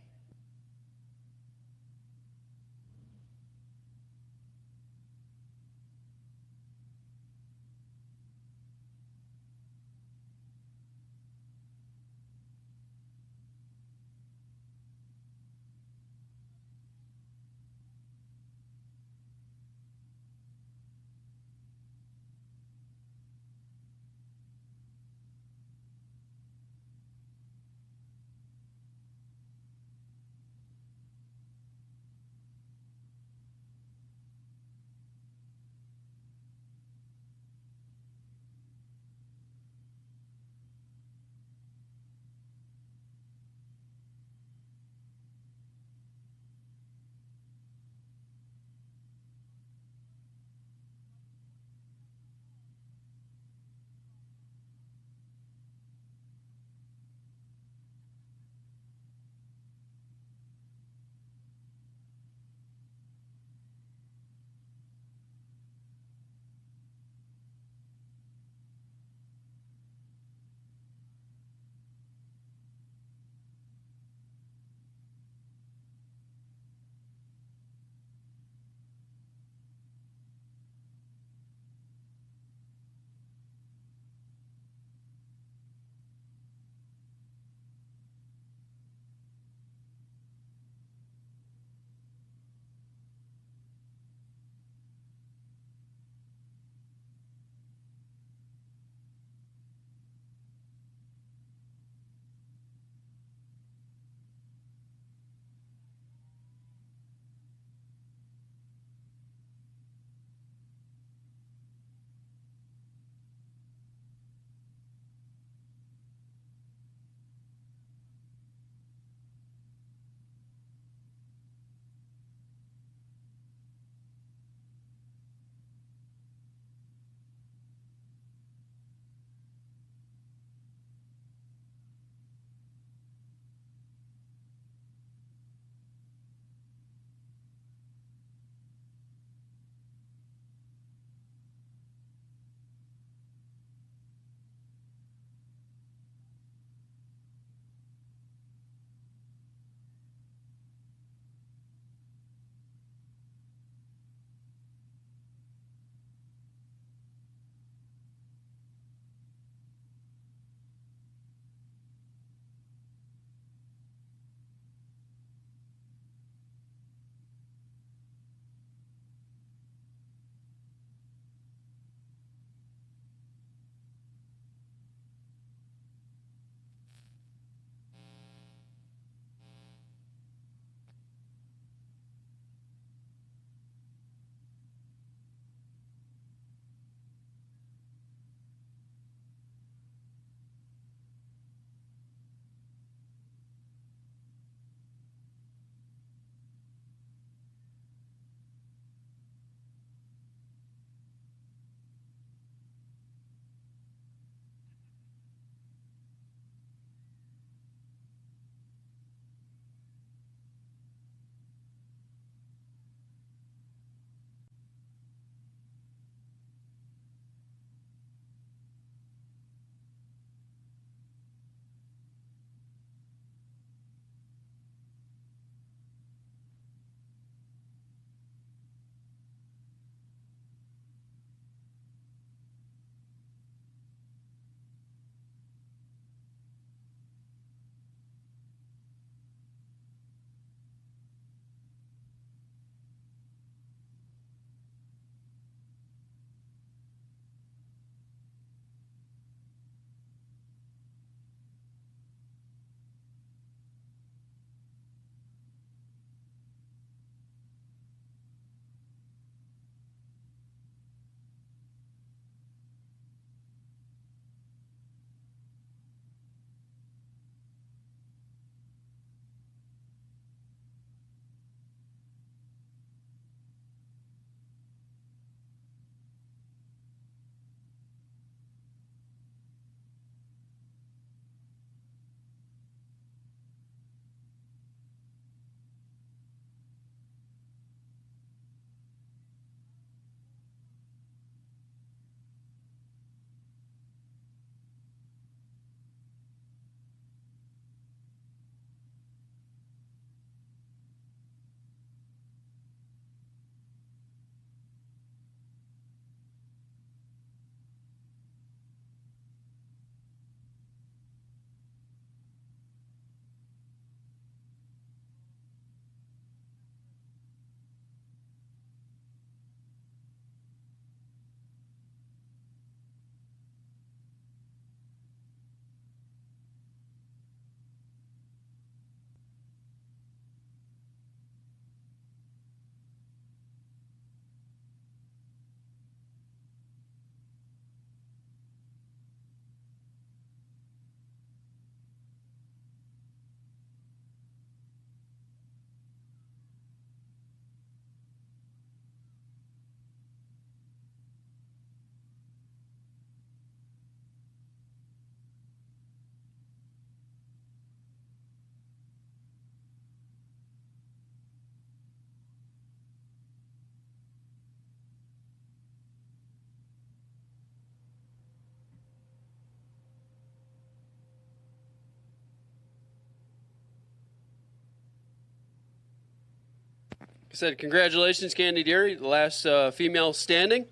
said, congratulations, Candy Deary, the last female standing.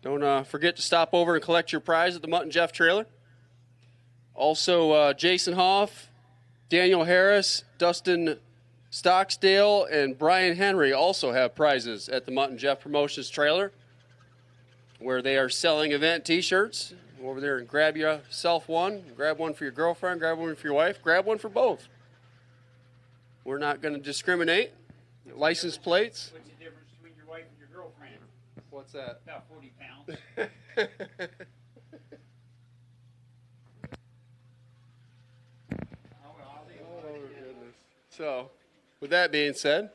Don't forget to stop over and collect your prize at the Mutt and Jeff trailer. Also, Jason Hoff, Daniel Harris, Dustin Stocksdale, and Brian Henry also have prizes at the Mutt and Jeff Promotions trailer, where they are selling event T-shirts. Go over there and grab yourself one. Grab one for your girlfriend. Grab one for your wife. Grab one for both. We're not going to discriminate. License plates. What's the difference between your wife and your girlfriend? What's that? About 40 pounds. Oh, goodness. So, with that being said,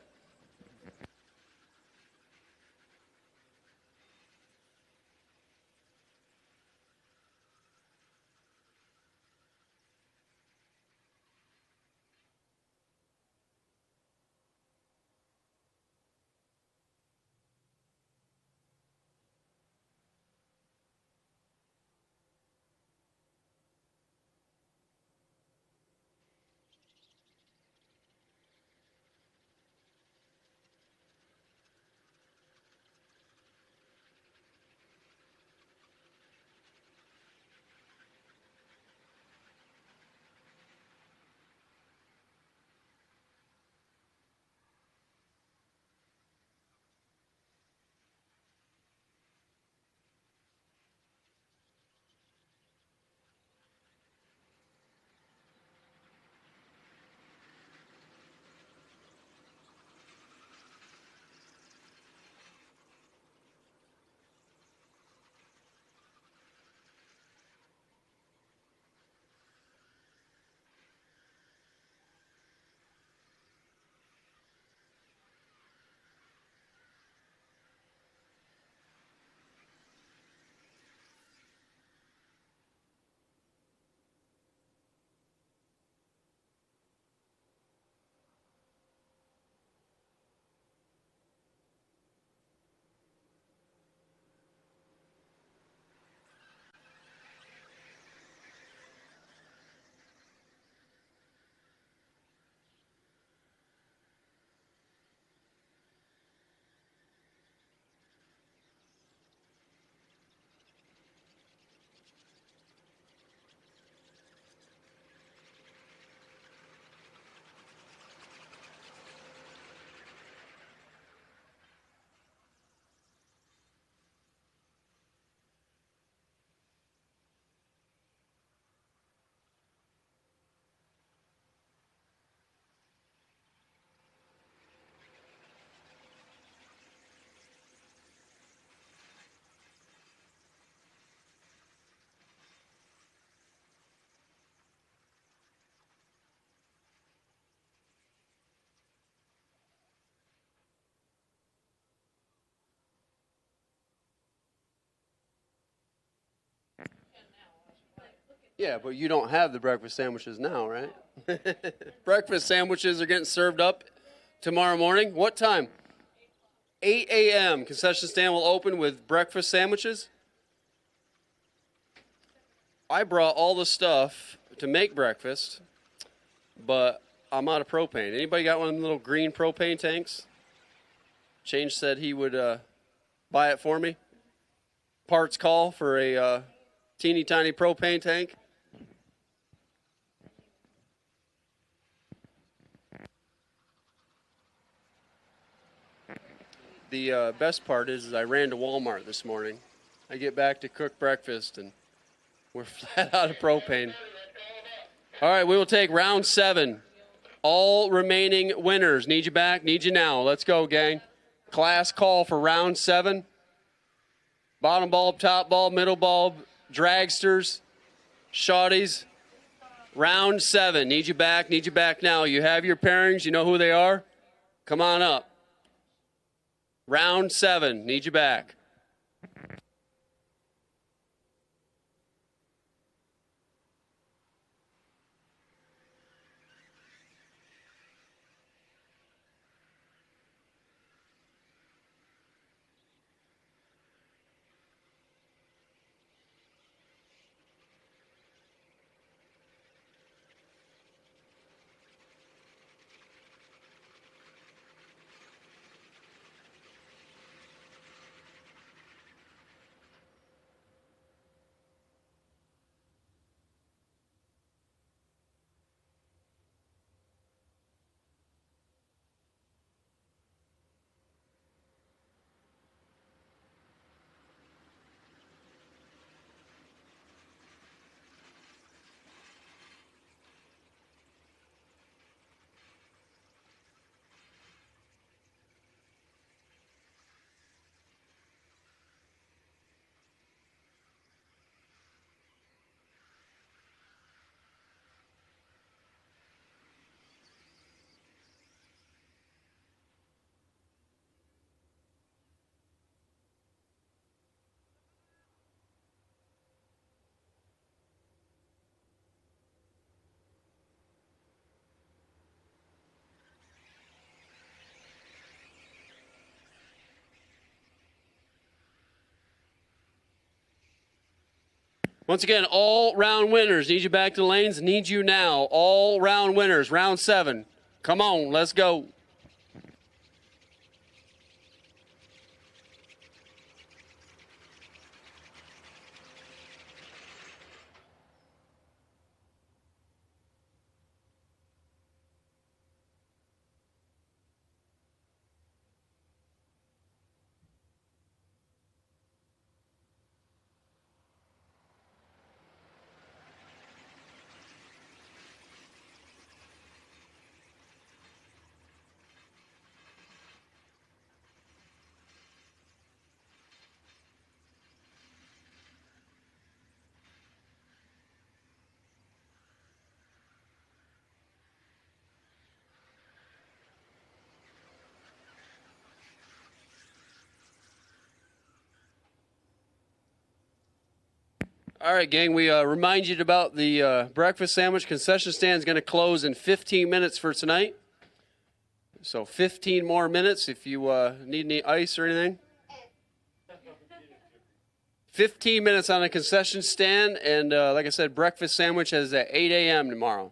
yeah, but you don't have the breakfast sandwiches now, right? Breakfast sandwiches are getting served up tomorrow morning. What time? 8 a.m. Concession stand will open with breakfast sandwiches. I brought all the stuff to make breakfast, but I'm out of propane. Anybody got one of them little green propane tanks? Change said he would buy it for me. Parts call for a teeny tiny propane tank. The best part is I ran to Walmart this morning. I get back to cook breakfast and we're flat out of propane. All right, we will take round 7. All remaining winners. Need you back, need you now. Let's go, gang. Class call for round 7. Bottom bulb, top bulb, middle bulb, dragsters, shawties. Round 7. Need you back now. You have your pairings. You know who they are? Come on up. Round 7. Need you back. Once again, all round winners. Need you back to the lanes. Need you now. All round winners. Round 7. Come on, let's go. All right, gang, we remind you about the breakfast sandwich concession stand is going to close in 15 minutes for tonight. So 15 more minutes if you need any ice or anything. 15 minutes on a concession stand, and like I said, breakfast sandwich is at 8 a.m. tomorrow.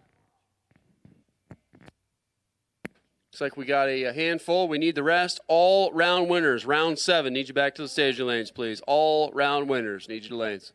Looks like we got a handful. We need the rest. All round winners. Round 7. Need you back to the stage lanes, please. All round winners. Need you to lanes.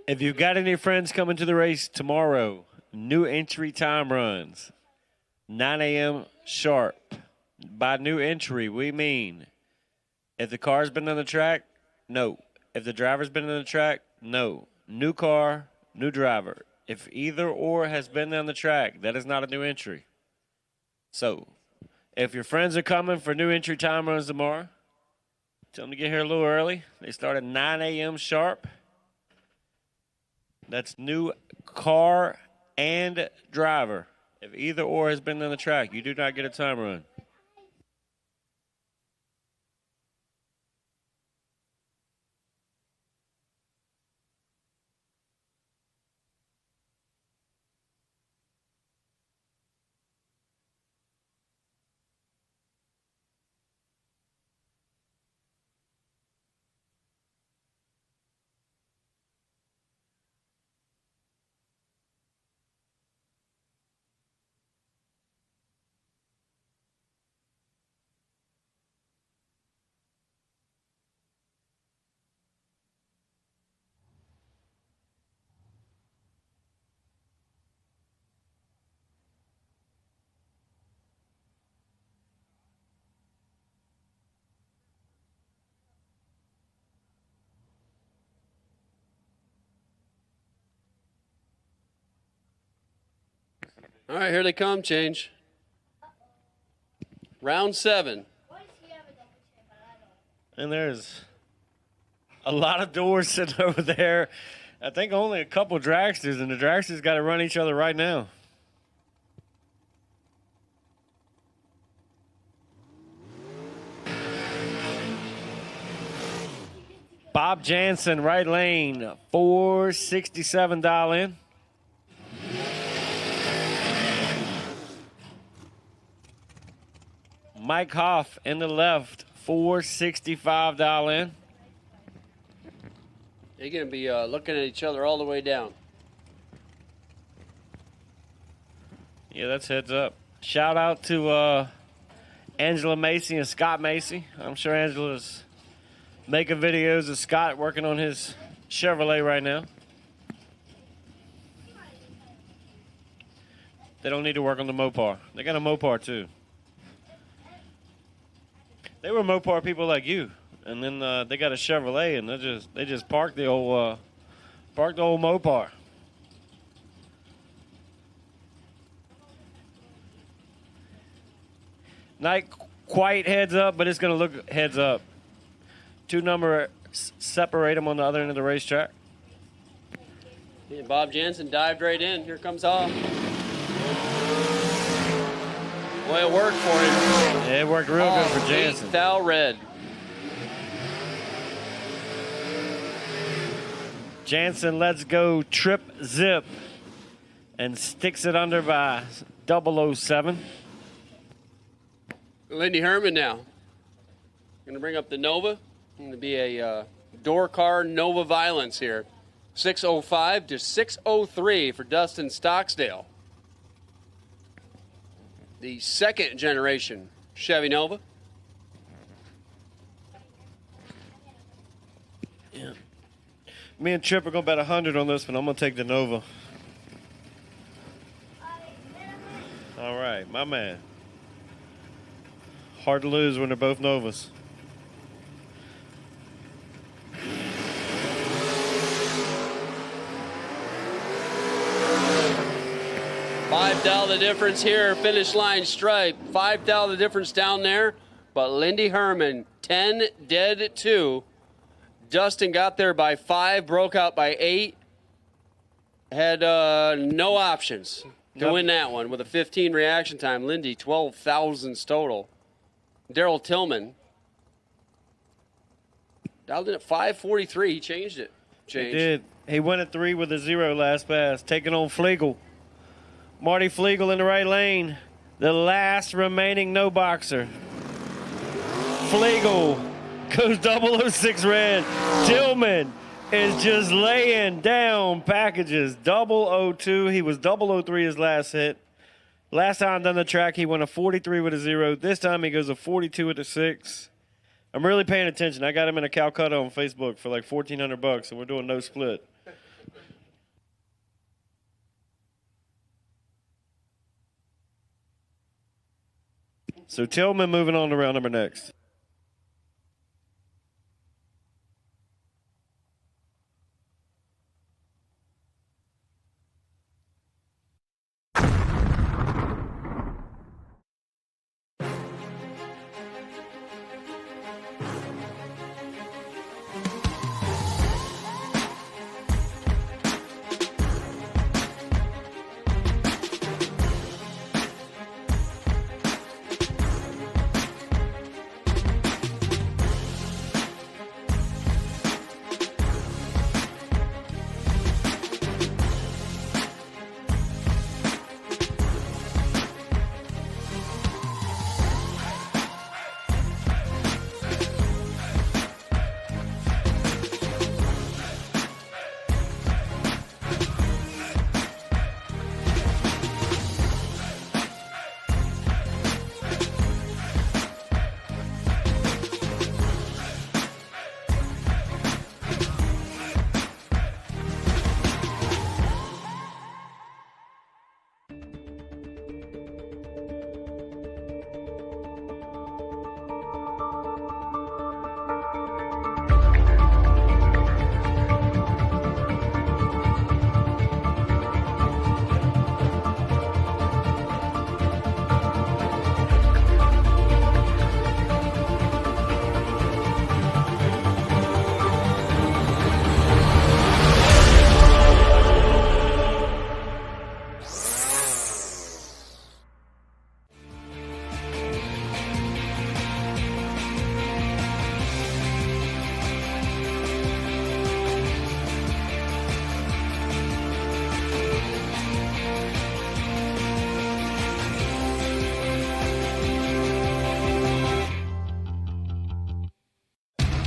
If you've got any friends coming to the race tomorrow, new entry time runs, 9 a.m. sharp. By new entry, we mean if the car's been on the track, no. If the driver's been on the track, no. New car, new driver. If either or has been on the track, that is not a new entry. So, if your friends are coming for new entry time runs tomorrow, tell them to get here a little early. They start at 9 a.m. sharp. That's new car and driver. If either or has been on the track, you do not get a time run. All right, here they come, change. Round 7. And there's a lot of doors sitting over there. I think only a couple dragsters, and the dragsters got to run each other right now. Bob Jansen, right lane, $467 in. Mike Hoff in the left, $465 in. They're going to be looking at each other all the way down. Yeah, that's heads up. Shout out to Angela Macy and Scott Macy. I'm sure Angela's making videos of Scott working on his Chevrolet right now. They don't need to work on the Mopar. They got a Mopar too. They were Mopar people like you, and then they got a Chevrolet, and they just parked the old Mopar. Not quite heads up, but it's going to look heads up. 2 number separate them on the other end of the racetrack. Yeah, Bob Jansen dived right in. Here comes Hoff. Boy, it worked for him. Yeah, it worked real good for Jansen. Thou red. Jansen lets go trip zip and sticks it under by 007. Lindy Herman now. Going to bring up the Nova. Going to be a door car Nova Violence here. 605 to 603 for Dustin Stocksdale. The second generation Chevy Nova. Yeah. Me and Trip are going to bet 100 on this one. I'm going to take the Nova. All right, my man. Hard to lose when they're both Novas. $5 difference here, finish line stripe. $5 difference down there, but Lindy Herman, 10 dead 2. Dustin got there by 5, broke out by 8. Had no options to win that one with a 15 reaction time. Lindy, 12 thousandths total. Daryl Tillman dialed in at 543. He changed it. He did. He went at 3 with a 0 last pass, taking on Flegel. Marty Flegel in the right lane, the last remaining no boxer. Flegel goes 006 red. Tillman is just laying down packages. 002. He was 003 his last hit. Last time down the track, he went a 43 with a 0. This time he goes a 42 with a 6. I'm really paying attention. I got him in a Calcutta on Facebook for like $1,400, and we're doing no split. So Tillman moving on to round number next.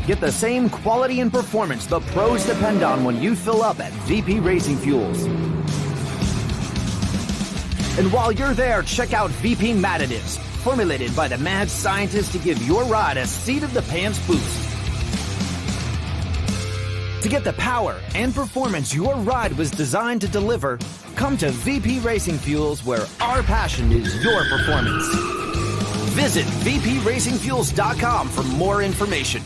Get the same quality and performance the pros depend on when you fill up at VP Racing Fuels. And while you're there, check out VP Mat Additives, formulated by the mad scientists to give your ride a seat-of-the-pants boost. To get the power and performance your ride was designed to deliver, come to VP Racing Fuels, where our passion is your performance. Visit vpracingfuels.com for more information.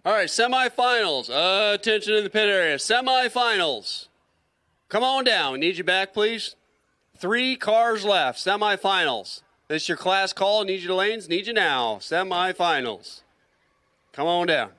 All right, semifinals. Attention in the pit area. Semifinals. Come on down. We need you back, please. 3 cars left. Semifinals. This is your class call. Need you to lanes. Need you now. Semifinals. Come on down.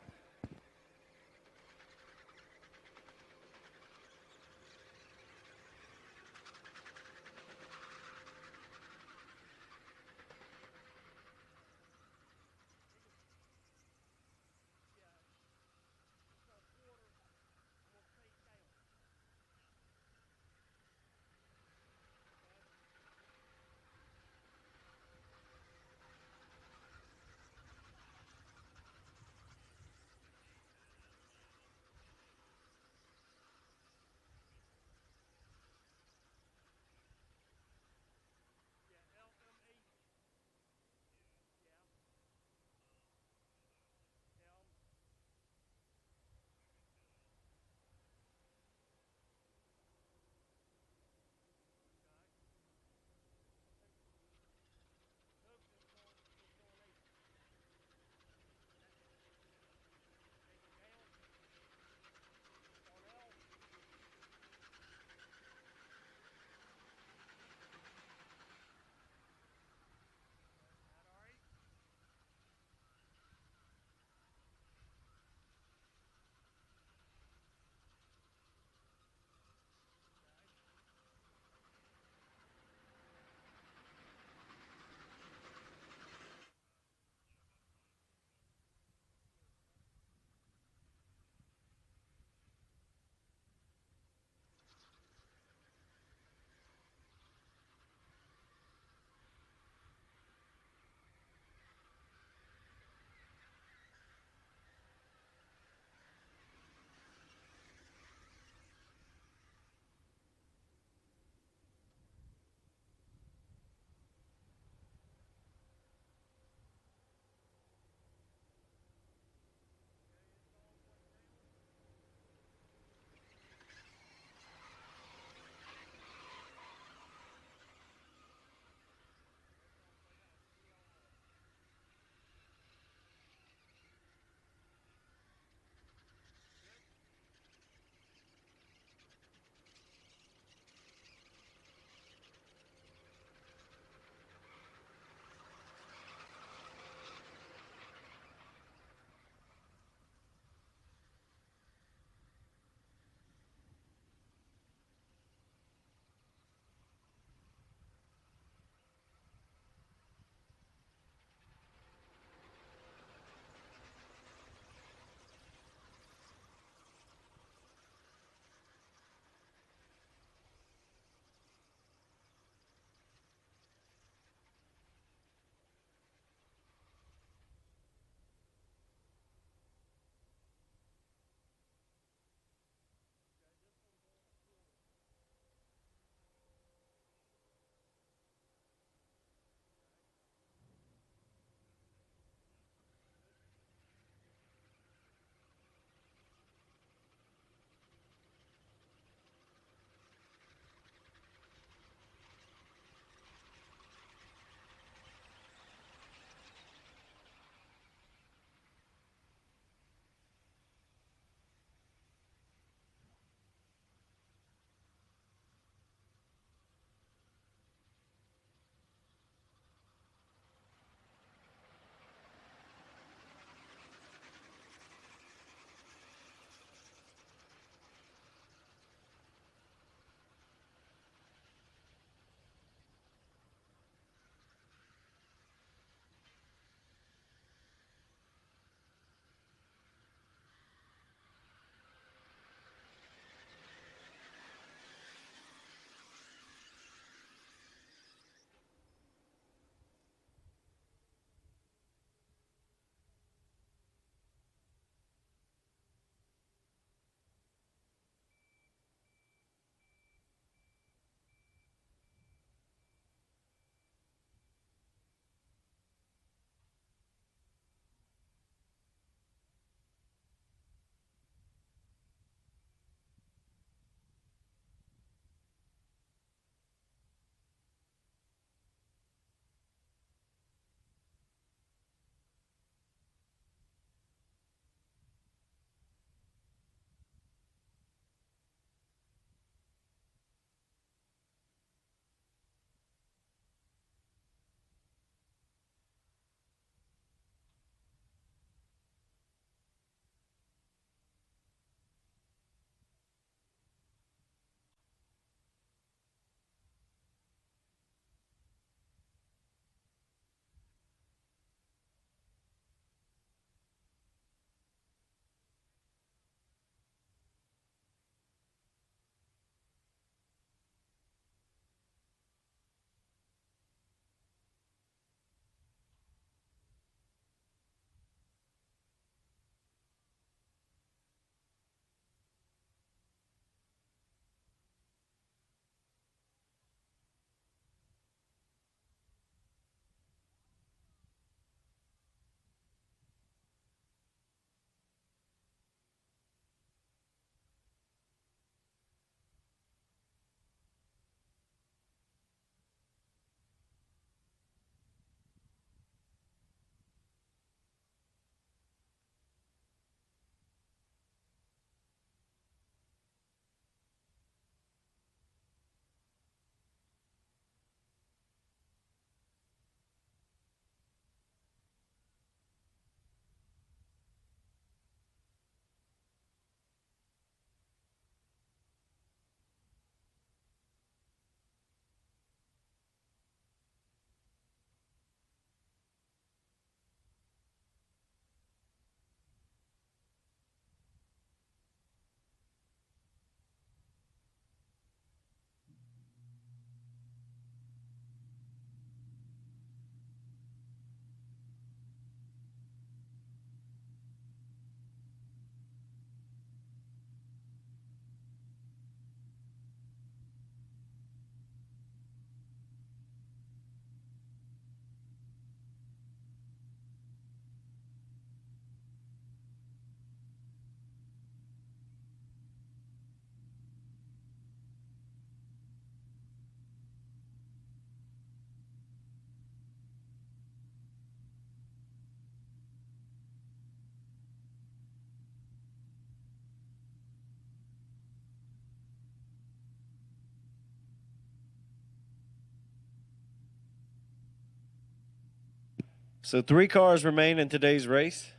So 3 cars remain in today's race.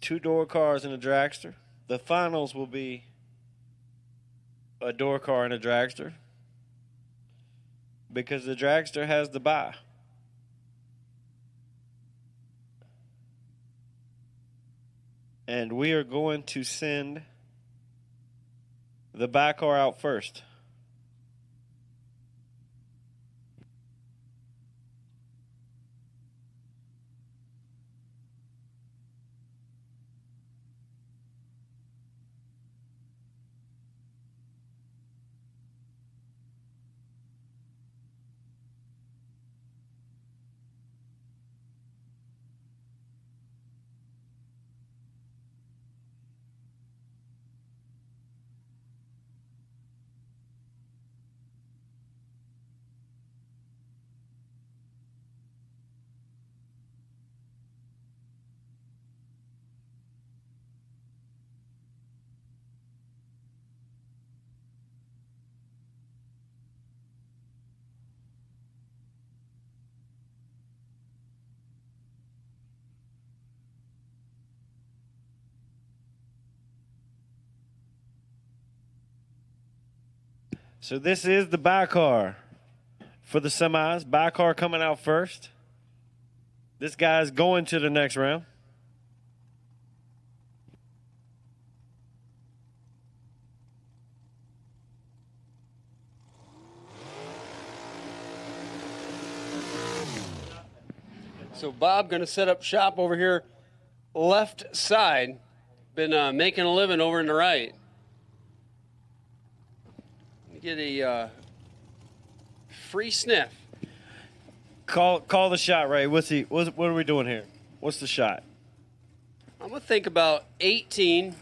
Two door cars and a dragster. The finals will be a door car and a dragster because the dragster has the bye. And we are going to send the bye car out first. So this is the bye car for the semis. Bye car coming out first. This guy's going to the next round. So Bob going to set up shop over here, left side. Been making a living over in the right. Get a free sniff. Call the shot, Ray. What are we doing here? What's the shot? I'm gonna think about 18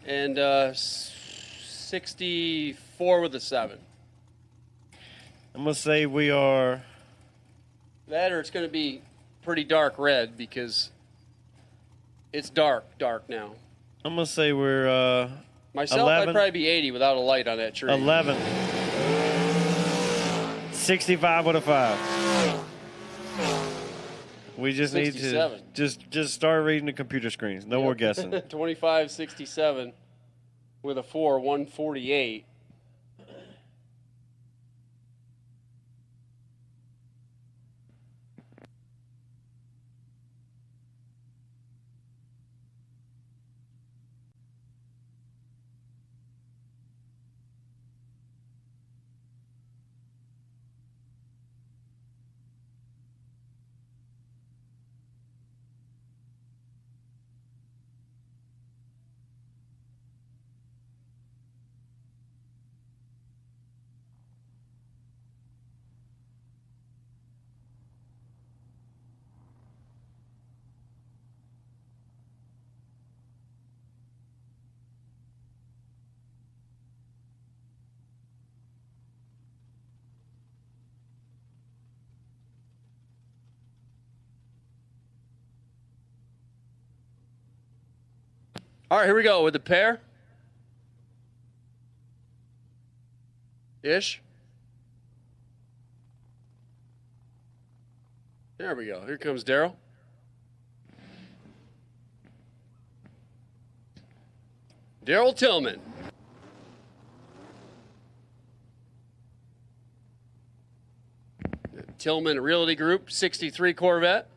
and 64 with a 7. I'm gonna say we are That, or it's gonna be pretty dark red because it's dark now. I'm gonna say we're Myself, 11. I'd probably be 80 without a light on that tree. 11. 65 with a 5. We just need to 67. just start reading the computer screens. No more guessing. 25, 67 with a 4, 148. All right, here we go with the pair. Ish. There we go. Here comes Daryl. Daryl Tillman. Tillman Realty Group, 63 Corvette.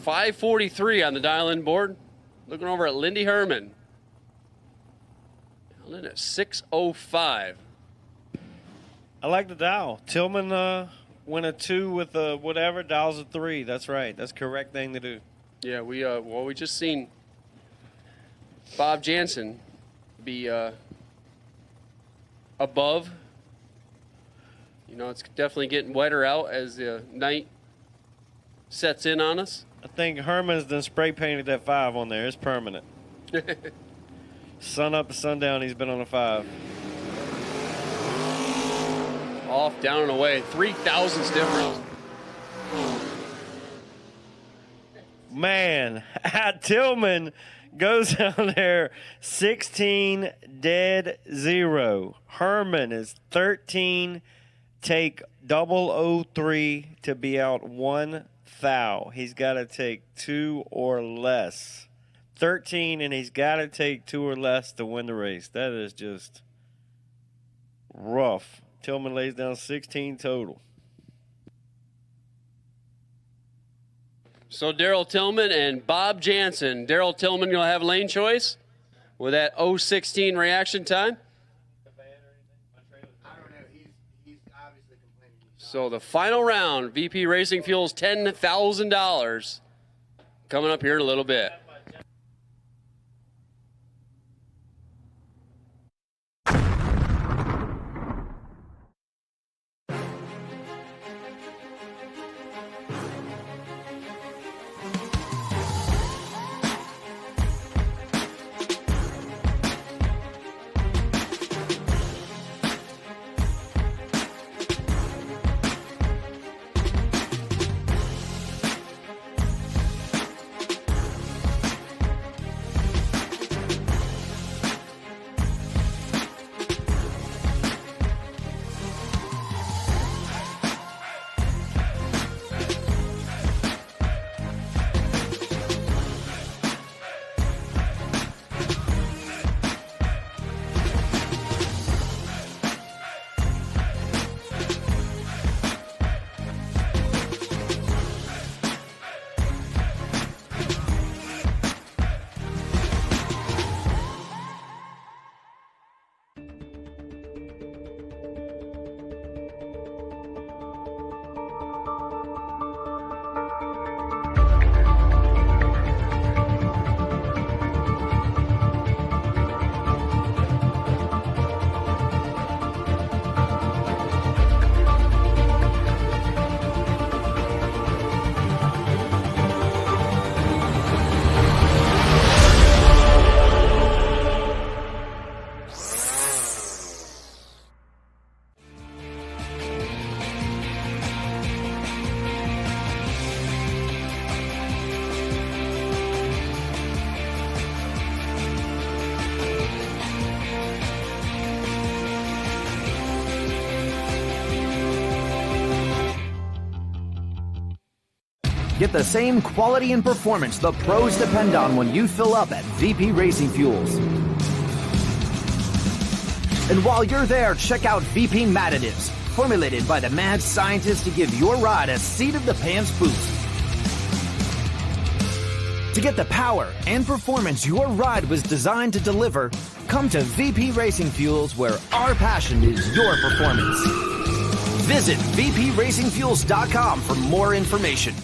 $543 on the dial-in board. Looking over at Lindy Herman. Dialed in at 605. I like the dial. Tillman went a 2 with a whatever, dials a 3. That's right. That's the correct thing to do. Yeah, we just seen Bob Jansen be above. You know, it's definitely getting wetter out as the night sets in on us. I think Herman's done spray painted that 5 on there. It's permanent. Sun up to sundown, he's been on a 5. Off, down, and away. 3 thousandths difference. Man, Tillman goes down there 16 dead 0. Herman is 13. Take 003 to be out 1 thou. He's got to take 2 or less. 13, and he's got to take 2 or less to win the race. That is just rough. Tillman lays down 16 total. So Daryl Tillman and Bob Jansen. Daryl Tillman going to have lane choice with that 016 reaction time. I don't know. He's obviously complaining. So the final round, VP Racing Fuels $10,000 coming up here in a little bit. Get the same quality and performance the pros depend on when you fill up at VP Racing Fuels. And while you're there, check out VP Mad Additives, formulated by the mad scientists to give your ride a seat-of-the-pants boost. To get the power and performance your ride was designed to deliver, come to VP Racing Fuels, where our passion is your performance. Visit VPRacingFuels.com for more information.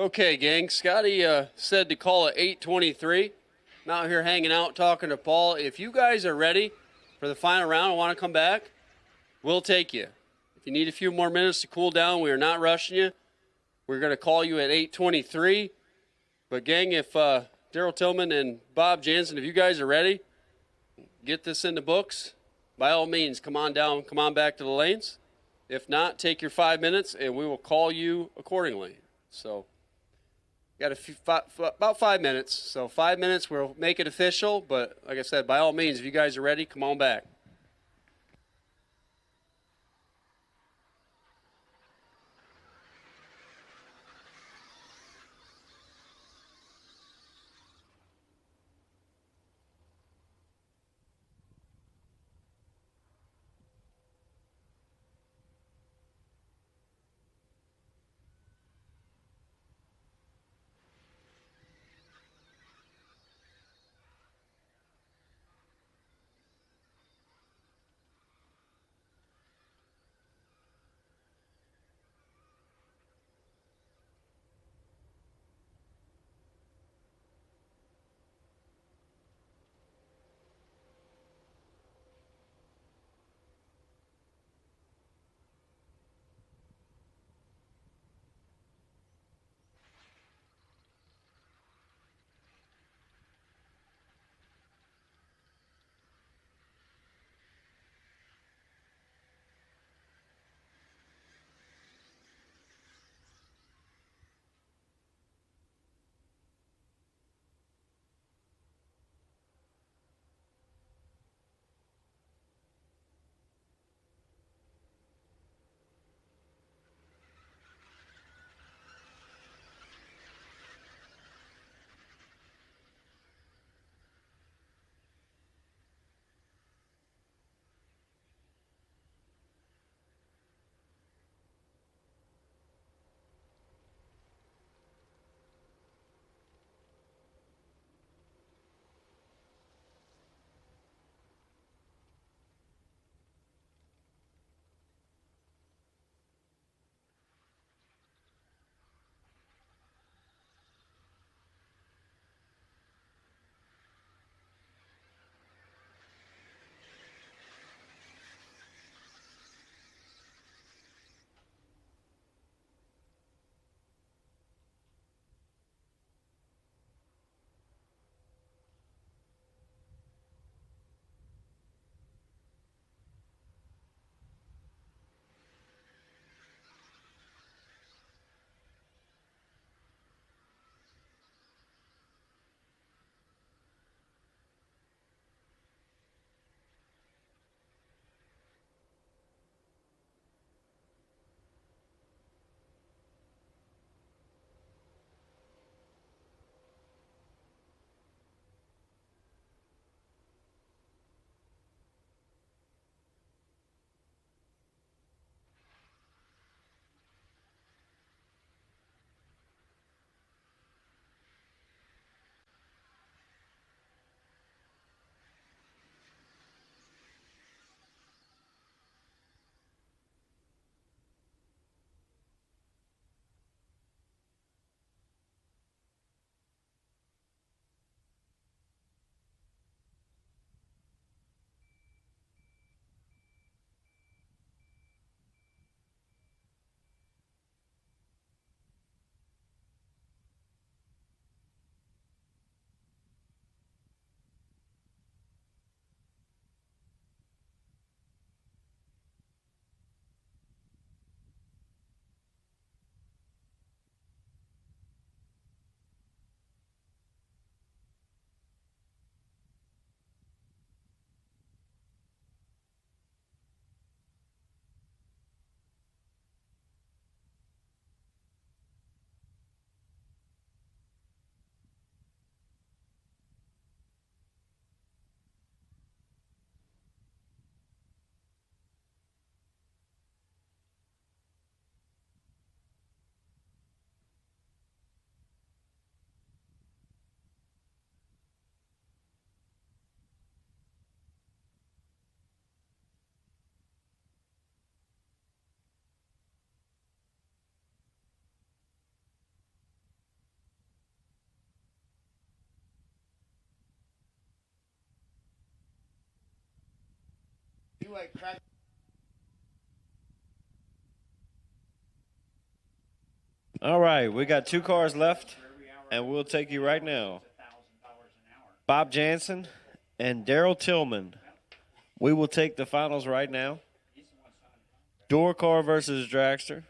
Okay, gang. Scotty said to call at 8:23. I'm out here hanging out, talking to Paul. If you guys are ready for the final round and want to come back, we'll take you. If you need a few more minutes to cool down, we are not rushing you. We're going to call you at 8:23. But, gang, if Daryl Tillman and Bob Jansen, if you guys are ready, get this in the books. By all means, come on down, come on back to the lanes. If not, take your 5 minutes, and we will call you accordingly. So, got about 5 minutes. So 5 minutes, we'll make it official. But like I said, by all means, if you guys are ready, come on back. like crack. All right, we got 2 cars left, and we'll take you right now. Bob Jansen and Daryl Tillman. We will take the finals right now. Door car versus dragster.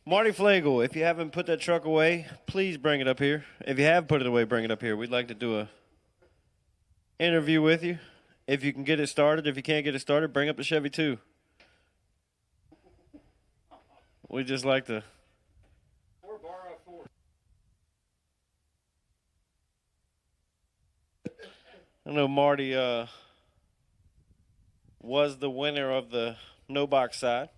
Marty Flagel, if you haven't put that truck away, please bring it up here. If you have put it away, bring it up here. We'd like to do a interview with you. If you can get it started. If you can't get it started, bring up the Chevy too. We just like to. Or borrow 4. I know Marty was the winner of the no box side.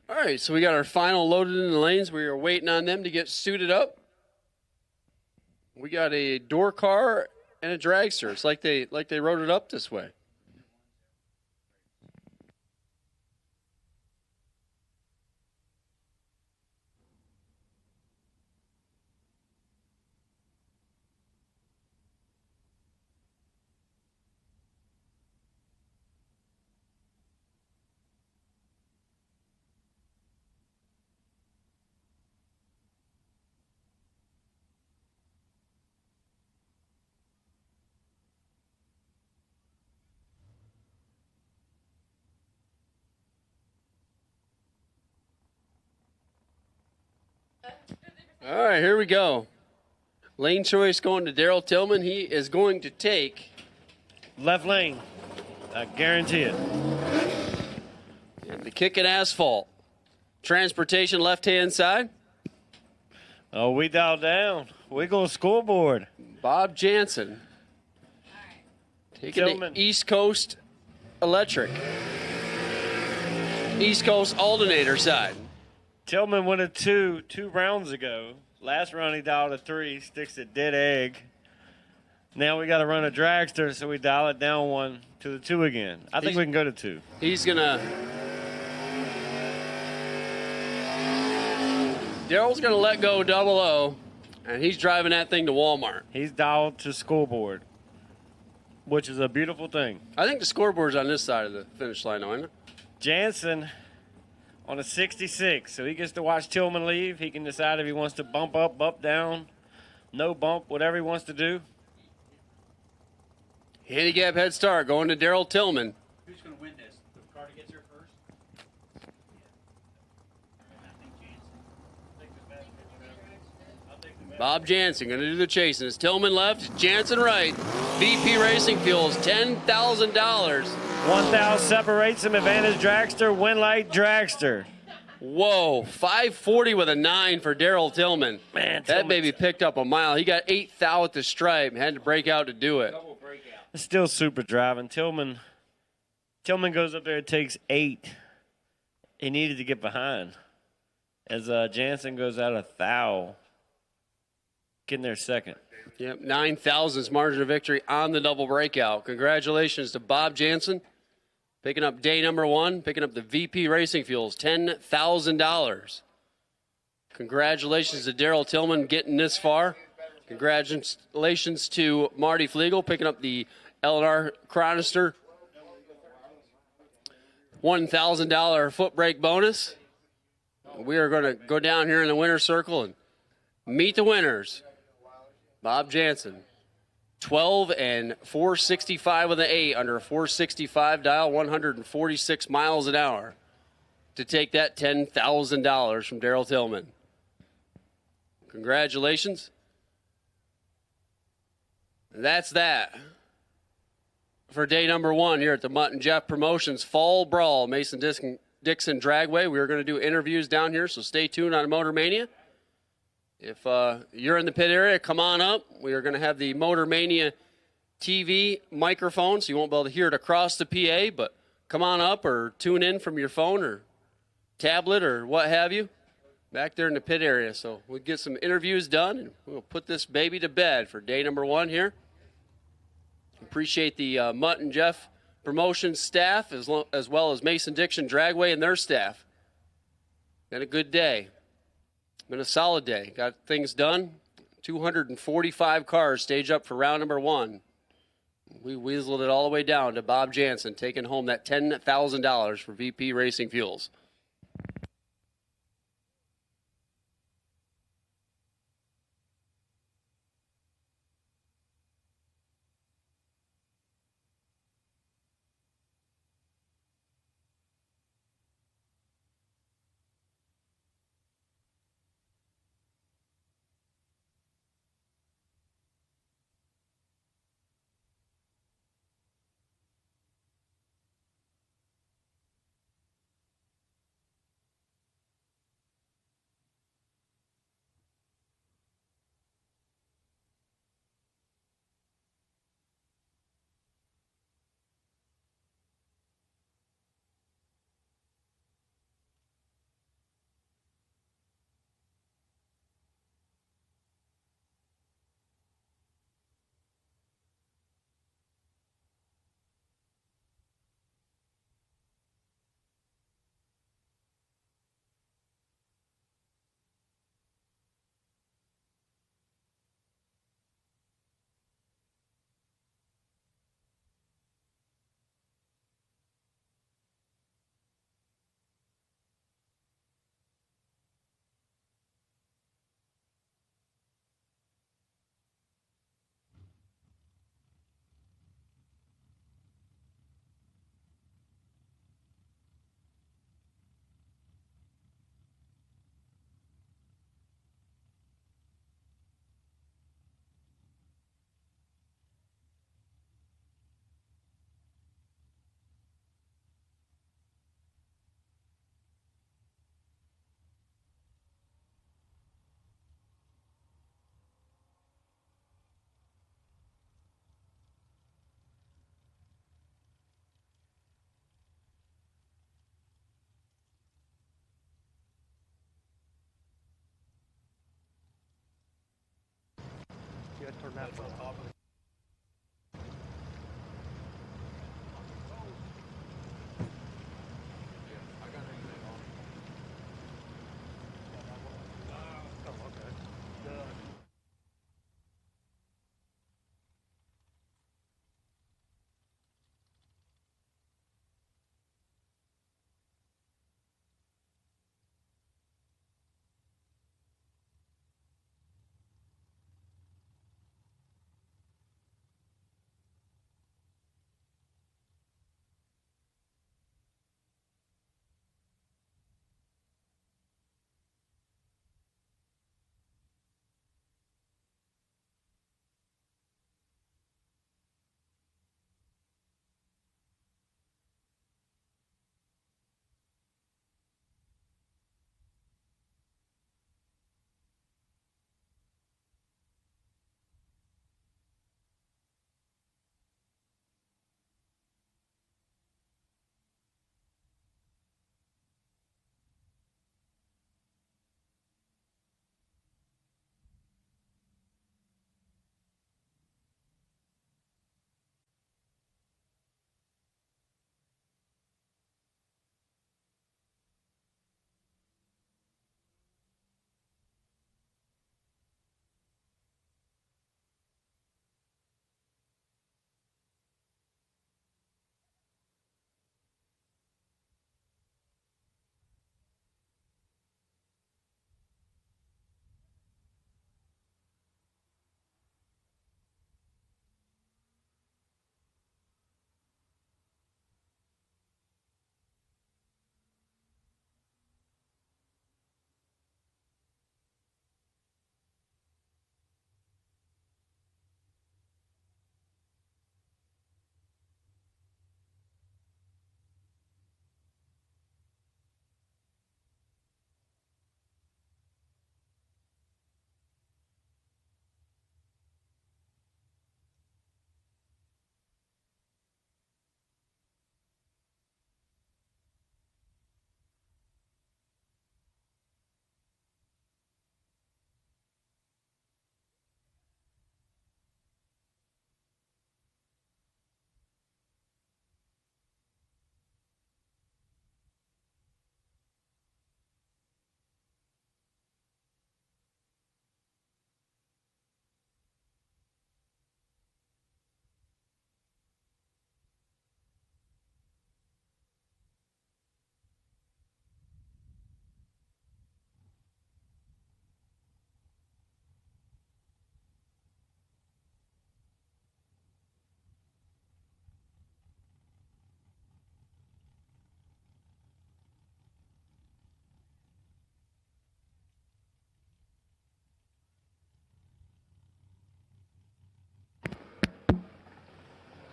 All right, so we got our final loaded in the lanes. We are waiting on them to get suited up. We got a door car and a dragster. It's like they wrote it up this way. All right, here we go. Lane choice going to Daryl Tillman. He is going to take Left lane. I guarantee it. the kick at asphalt. Transportation left-hand side. Oh, we dialed down. We go scoreboard. Bob Jansen. Taking Tillman. the East Coast Electric. East Coast alternator side. Tillman went a 2 rounds ago. Last round he dialed a 3, sticks a dead egg. Now we got to run a dragster, so we dial it down 1 to the 2 again. I think we can go to 2. He's gonna. Daryl's gonna let go 00, and he's driving that thing to Walmart. He's dialed to scoreboard, which is a beautiful thing. I think the scoreboard's on this side of the finish line, though, isn't it? Jansen on a 66, so he gets to watch Tillman leave. He can decide if he wants to bump up, bump down, no bump, whatever he wants to do. Handicap head start going to Daryl Tillman. Who's going to win this? The car that gets here first? Bob Jansen going to do the chasing. It's Tillman left, Jansen right. VP Racing Fuels, $10,000. 1,000 separates him. Advantage dragster, win light dragster. Whoa, 540 with a 9 for Daryl Tillman. Man, that Tillman's- baby picked up a mile. He got 8 thou at the stripe and had to break out to do it. It's still super driving. Tillman goes up there and takes 8. He needed to get behind. As Jansen goes out 1,000. Getting there second. Yep, 9 thousandths margin of victory on the double breakout. Congratulations to Bob Jansen. Picking up day number 1, picking up the VP Racing Fuels, $10,000. Congratulations to Daryl Tillman getting this far. Congratulations to Marty Flegel picking up the L&R Chronister $1,000 foot brake bonus. We are going to go down here in the winner's circle and meet the winners. Bob Jansen, 12 and 465 with an 8 under a 465 dial, 146 miles an hour to take that $10,000 from Daryl Tillman. Congratulations. And that's that for day number 1 here at the Mutt and Jeff Promotions Fall Brawl, Mason Dixon Dragway. We are going to do interviews down here, so stay tuned on Motor Mania. If you're in the pit area, come on up. We are going to have the Motor Mania TV microphone, so you won't be able to hear it across the PA, but come on up or tune in from your phone or tablet or what have you back there in the pit area. So we'll get some interviews done, and we'll put this baby to bed for day number 1 here. Appreciate the Mutt and Jeff Promotions staff as well as Mason Dixon Dragway and their staff. Been a good day. Been a solid day. Got things done. 245 cars stage up for round number 1. We weaseled it all the way down to Bob Jansen taking home that $10,000 for VP Racing Fuels.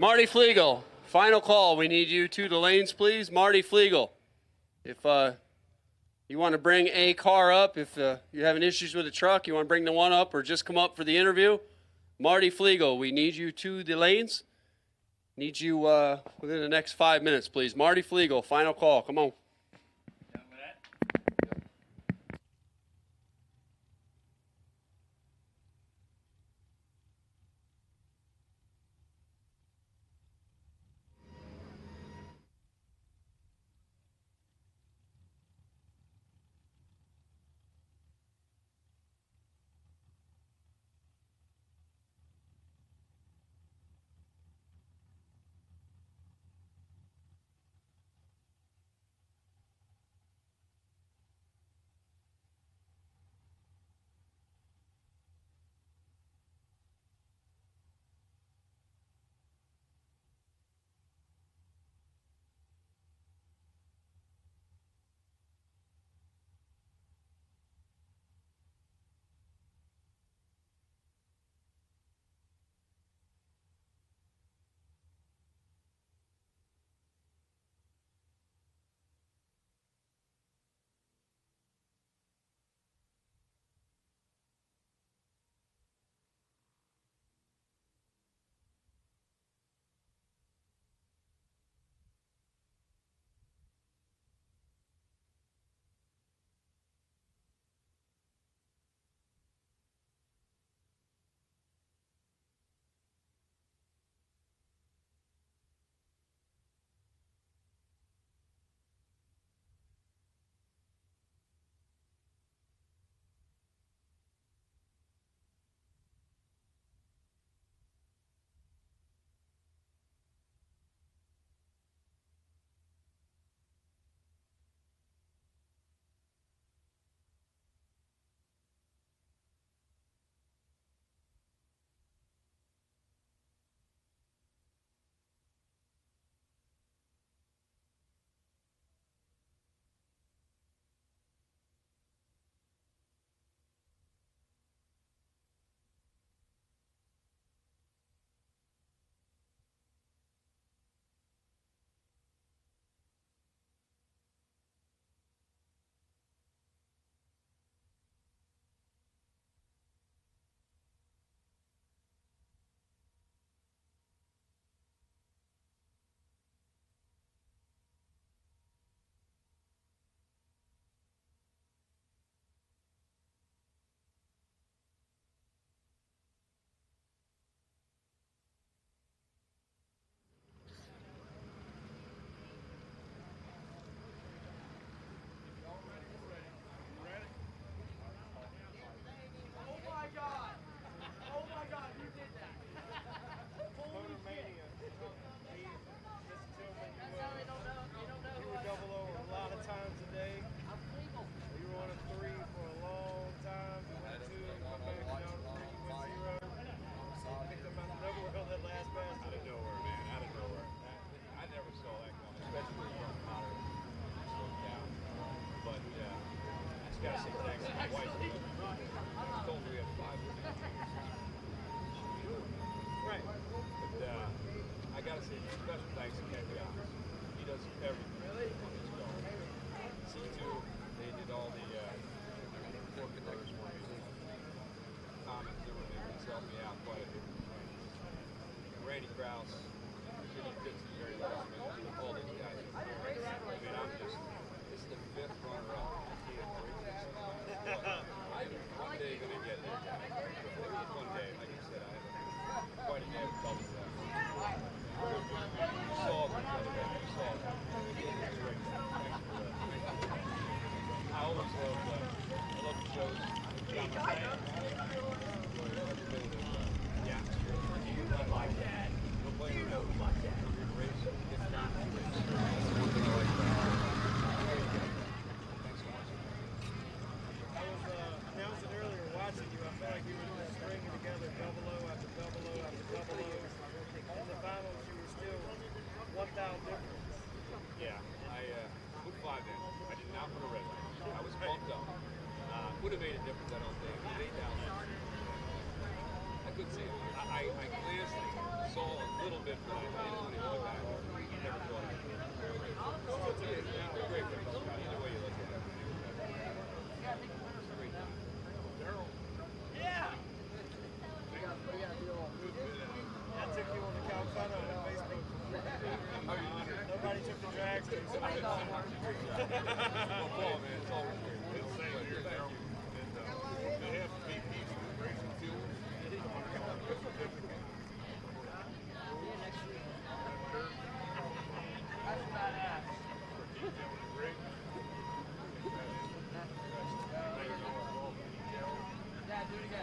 Marty Flegel, final call. We need you to the lanes, please. Marty Flegel, if you want to bring a car up, if you're having issues with the truck, you want to bring the one up or just come up for the interview. Marty Flegel, we need you to the lanes. Need you within the next 5 minutes, please. Marty Flegel, final call. Come on. got to say thanks to my wife. She told me we had 5 women. Right. But I got to say special thanks to Kevin. He does everything on this go. C2, they did all the work connectors for me. Comments, everything. He's helped me out quite a bit. Randy Krause, Jimmy Pitts, the very last minute. All those guys. I mean, I'm just, this is the 5th runner-up. I can't break this. I'm one day going to get there. Maybe it's one day. Like I said, I have quite a day of double that. You saw it the other day. You saw it. It's great. Thanks for that. Thank you. I always love the shows. Got my fans. Yeah. I like that. Don't play around. Come here to race. Get down. That's one thing I like about it. Thanks so much. I was announcing earlier watching you. I felt like you were just stringing together double O after double O after double O. In the finals, you were still 1,000 difference. Yeah, I put 5 in. I did not put a red light. I was bumped up. Would have made a difference, I don't think. 8,000. I couldn't see it. I glanced, I saw a little bit, but I didn't want to go back. Never thought I could. It's a great race. Either way you look at it. It's a great time. Daryl. Yeah! I took you on the Calcutta on Facebook. Nobody took the drags. Well, Paul, man, it's always great. It's the same here, Daryl. And they have VP racing fuels.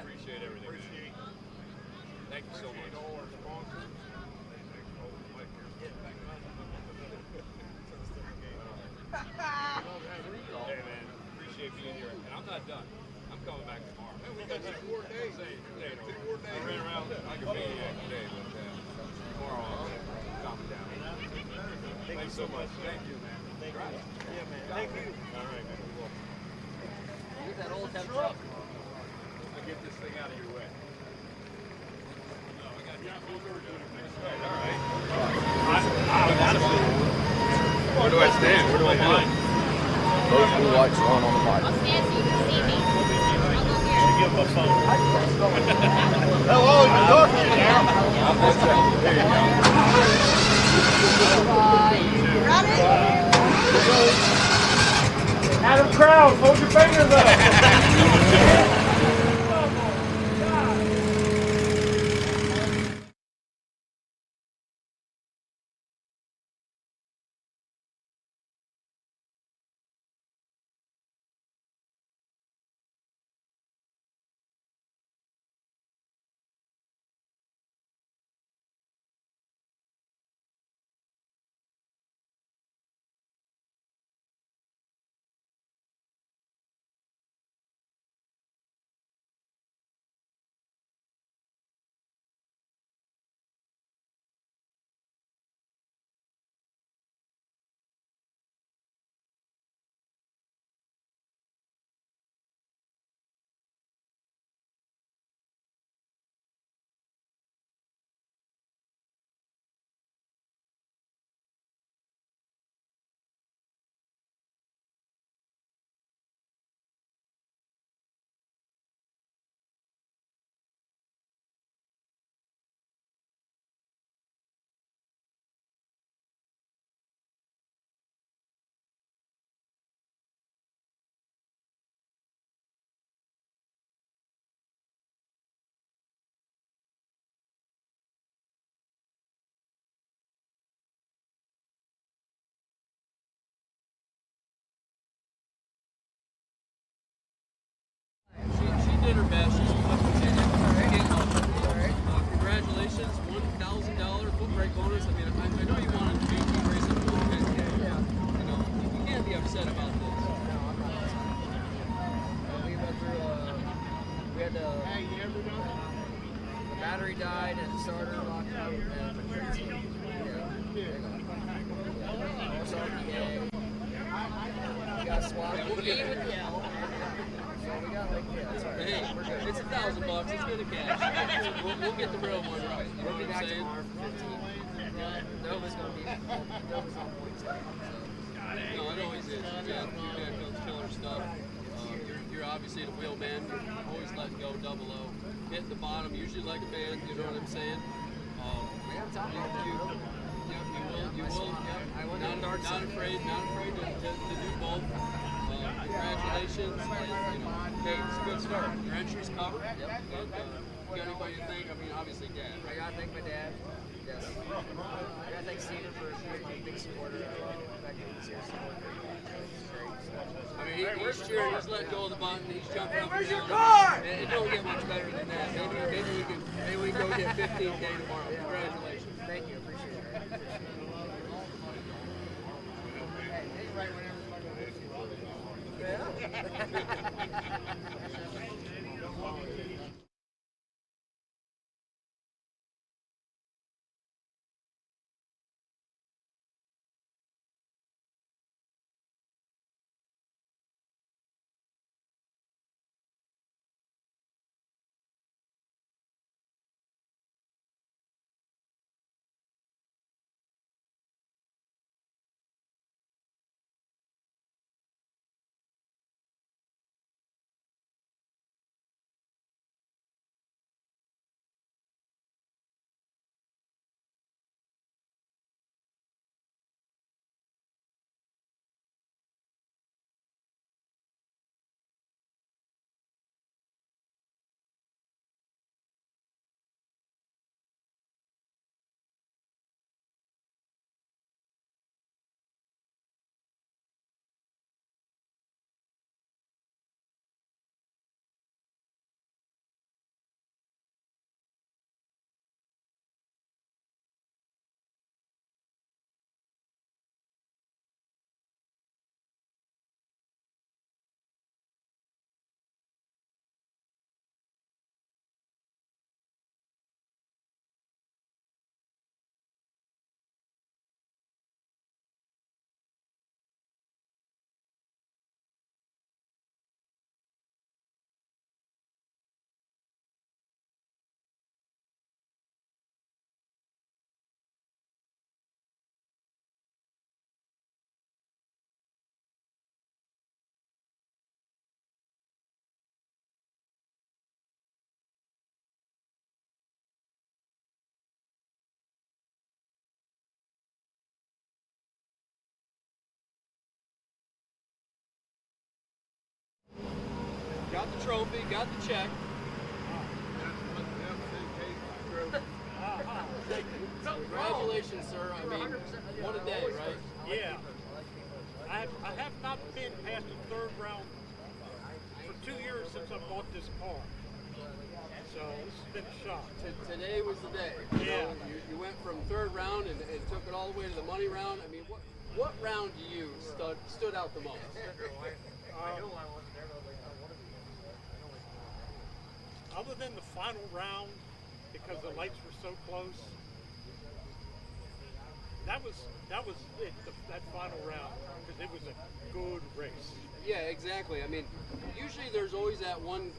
Appreciate everything. Thank you so much. Hey man, appreciate being here. And I'm not done. I'm coming back tomorrow. Man, we got 2 more days. I ran around like a maniac today, but tomorrow I'll calm down. Thanks so much. Thank you, man. Thank you. Yeah, man. Thank you. All right, man. We will. Get that old temp truck. I'll get this thing out of your way. No, I got all right. Where do I stand? Where do I do it? Those blue lights are on the bike. I'll stand so you can see me. I'll go here. Give him a phone. Hello, you're talking now. There you go. Adam Krause, hold your fingers up. She did her best. She's congratulations, $1,000 foot brake bonus. I mean, I know you wanted to be racing for the weekend. You know, you can't be upset about this. We went through, we had the battery died and the starter locked out and we got swapped. We'll be with the L. Hey, It's $1,000. It's good cash. We'll get the real one right. You know We'll be what I'm back saying? tomorrow for 15. Nova's gonna be Nova's on point. No, it always is. You got Coach Killer stuff. You're obviously the wheelman. You're always letting go double O. Hitting the bottom, usually like a man. You know what I'm saying? You will. Not afraid to do both. Congratulations. And, hey, it's a good start. Your entry's covered. Yep. And, you got anybody to thank? I mean, obviously, Dad. I gotta thank my dad. Yes. I gotta thank Steven for being a big supporter. The fact that he's here supporting me. It's great. I mean, he's cheering, he's letting go of the button, he's jumping up. Where's your car? It don't get much better than that. Maybe we can go get 15K tomorrow. Congratulations. Thank you. Appreciate it. Hey, right whenever Got the trophy, got the check. Congratulations, sir. I mean, what a day, right? Yeah. I have not been past the third round for 2 years since I bought this car. So this has been a shock. Today was the day. Yeah. You went from third round and took it all the way to the money round. I mean, what round to you stood out the most? Other than the final round, because the lights were so close, that was it. That final round, because it was a good race. Yeah, exactly. I mean, usually there's always that one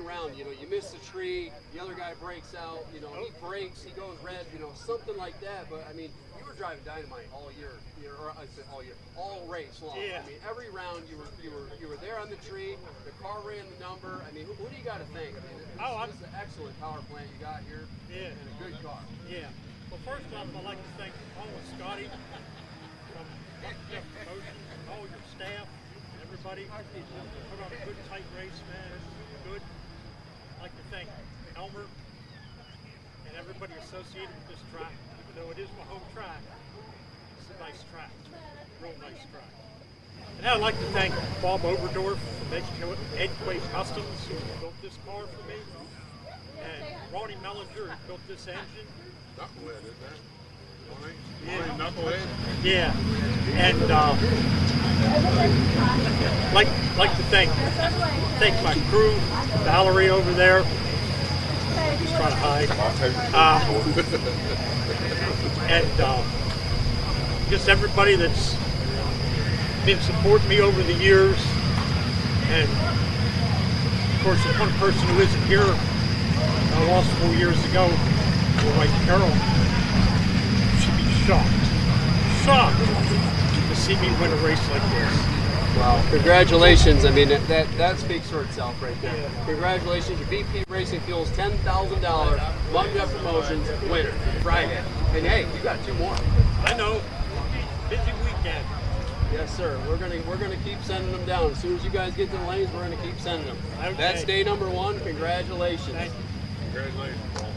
round, you know, you miss the tree, the other guy breaks out, you know, he breaks, he goes red, you know, something like that. But I mean, you were driving dynamite all year, or I said all year, all race long. Yeah. I mean, every round you were there on the tree. The car ran the number. I mean, who do you got to thank? I mean, this is an excellent power plant you got here, Yeah. and a good car. Yeah. Well, first off, I'd like to thank Paul and Scotty from Mutt and Jeff Promotions, and all your staff, and everybody. Put on a good, tight race, man. This is good. I'd like to thank Elmer and everybody associated with this track. Even though it is my home track, it's a nice track. Real nice track. And I'd like to thank Bob Oberdorf from Edquay Customs, who built this car for me. And Ronnie Mellinger, who built this engine. Knucklehead, isn't that? Yeah. Knucklehead? Yeah. And like to thank my crew, Valerie over there. Just trying to hide. And just everybody that's been supporting me over the years. And of course, the one person who isn't here, I lost 4 years ago, your wife Carol. She'd be shocked to see me win a race like this. Wow, congratulations. I mean, that speaks for itself right there. Yeah. Congratulations, your VP Racing Fuels $10,000 Mutt and Jeff Promotions winner Friday. And hey, you got 2 more. I know. Busy weekend. Yes, sir. We're gonna keep sending them down. As soon as you guys get to the lanes, we're gonna keep sending them. Okay. That's day number 1. Congratulations. Thank you. Congratulations, Paul.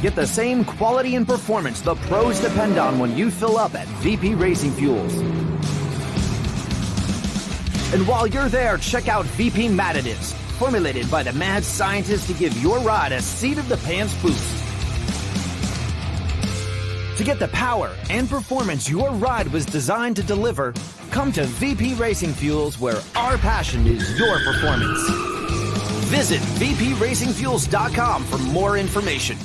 Get the same quality and performance the pros depend on when you fill up at VP Racing Fuels. And while you're there, check out VP Mad Additives, formulated by the mad scientists to give your ride a seat-of-the-pants boost. To get the power and performance your ride was designed to deliver, come to VP Racing Fuels, where our passion is your performance. Visit VPRacingFuels.com for more information.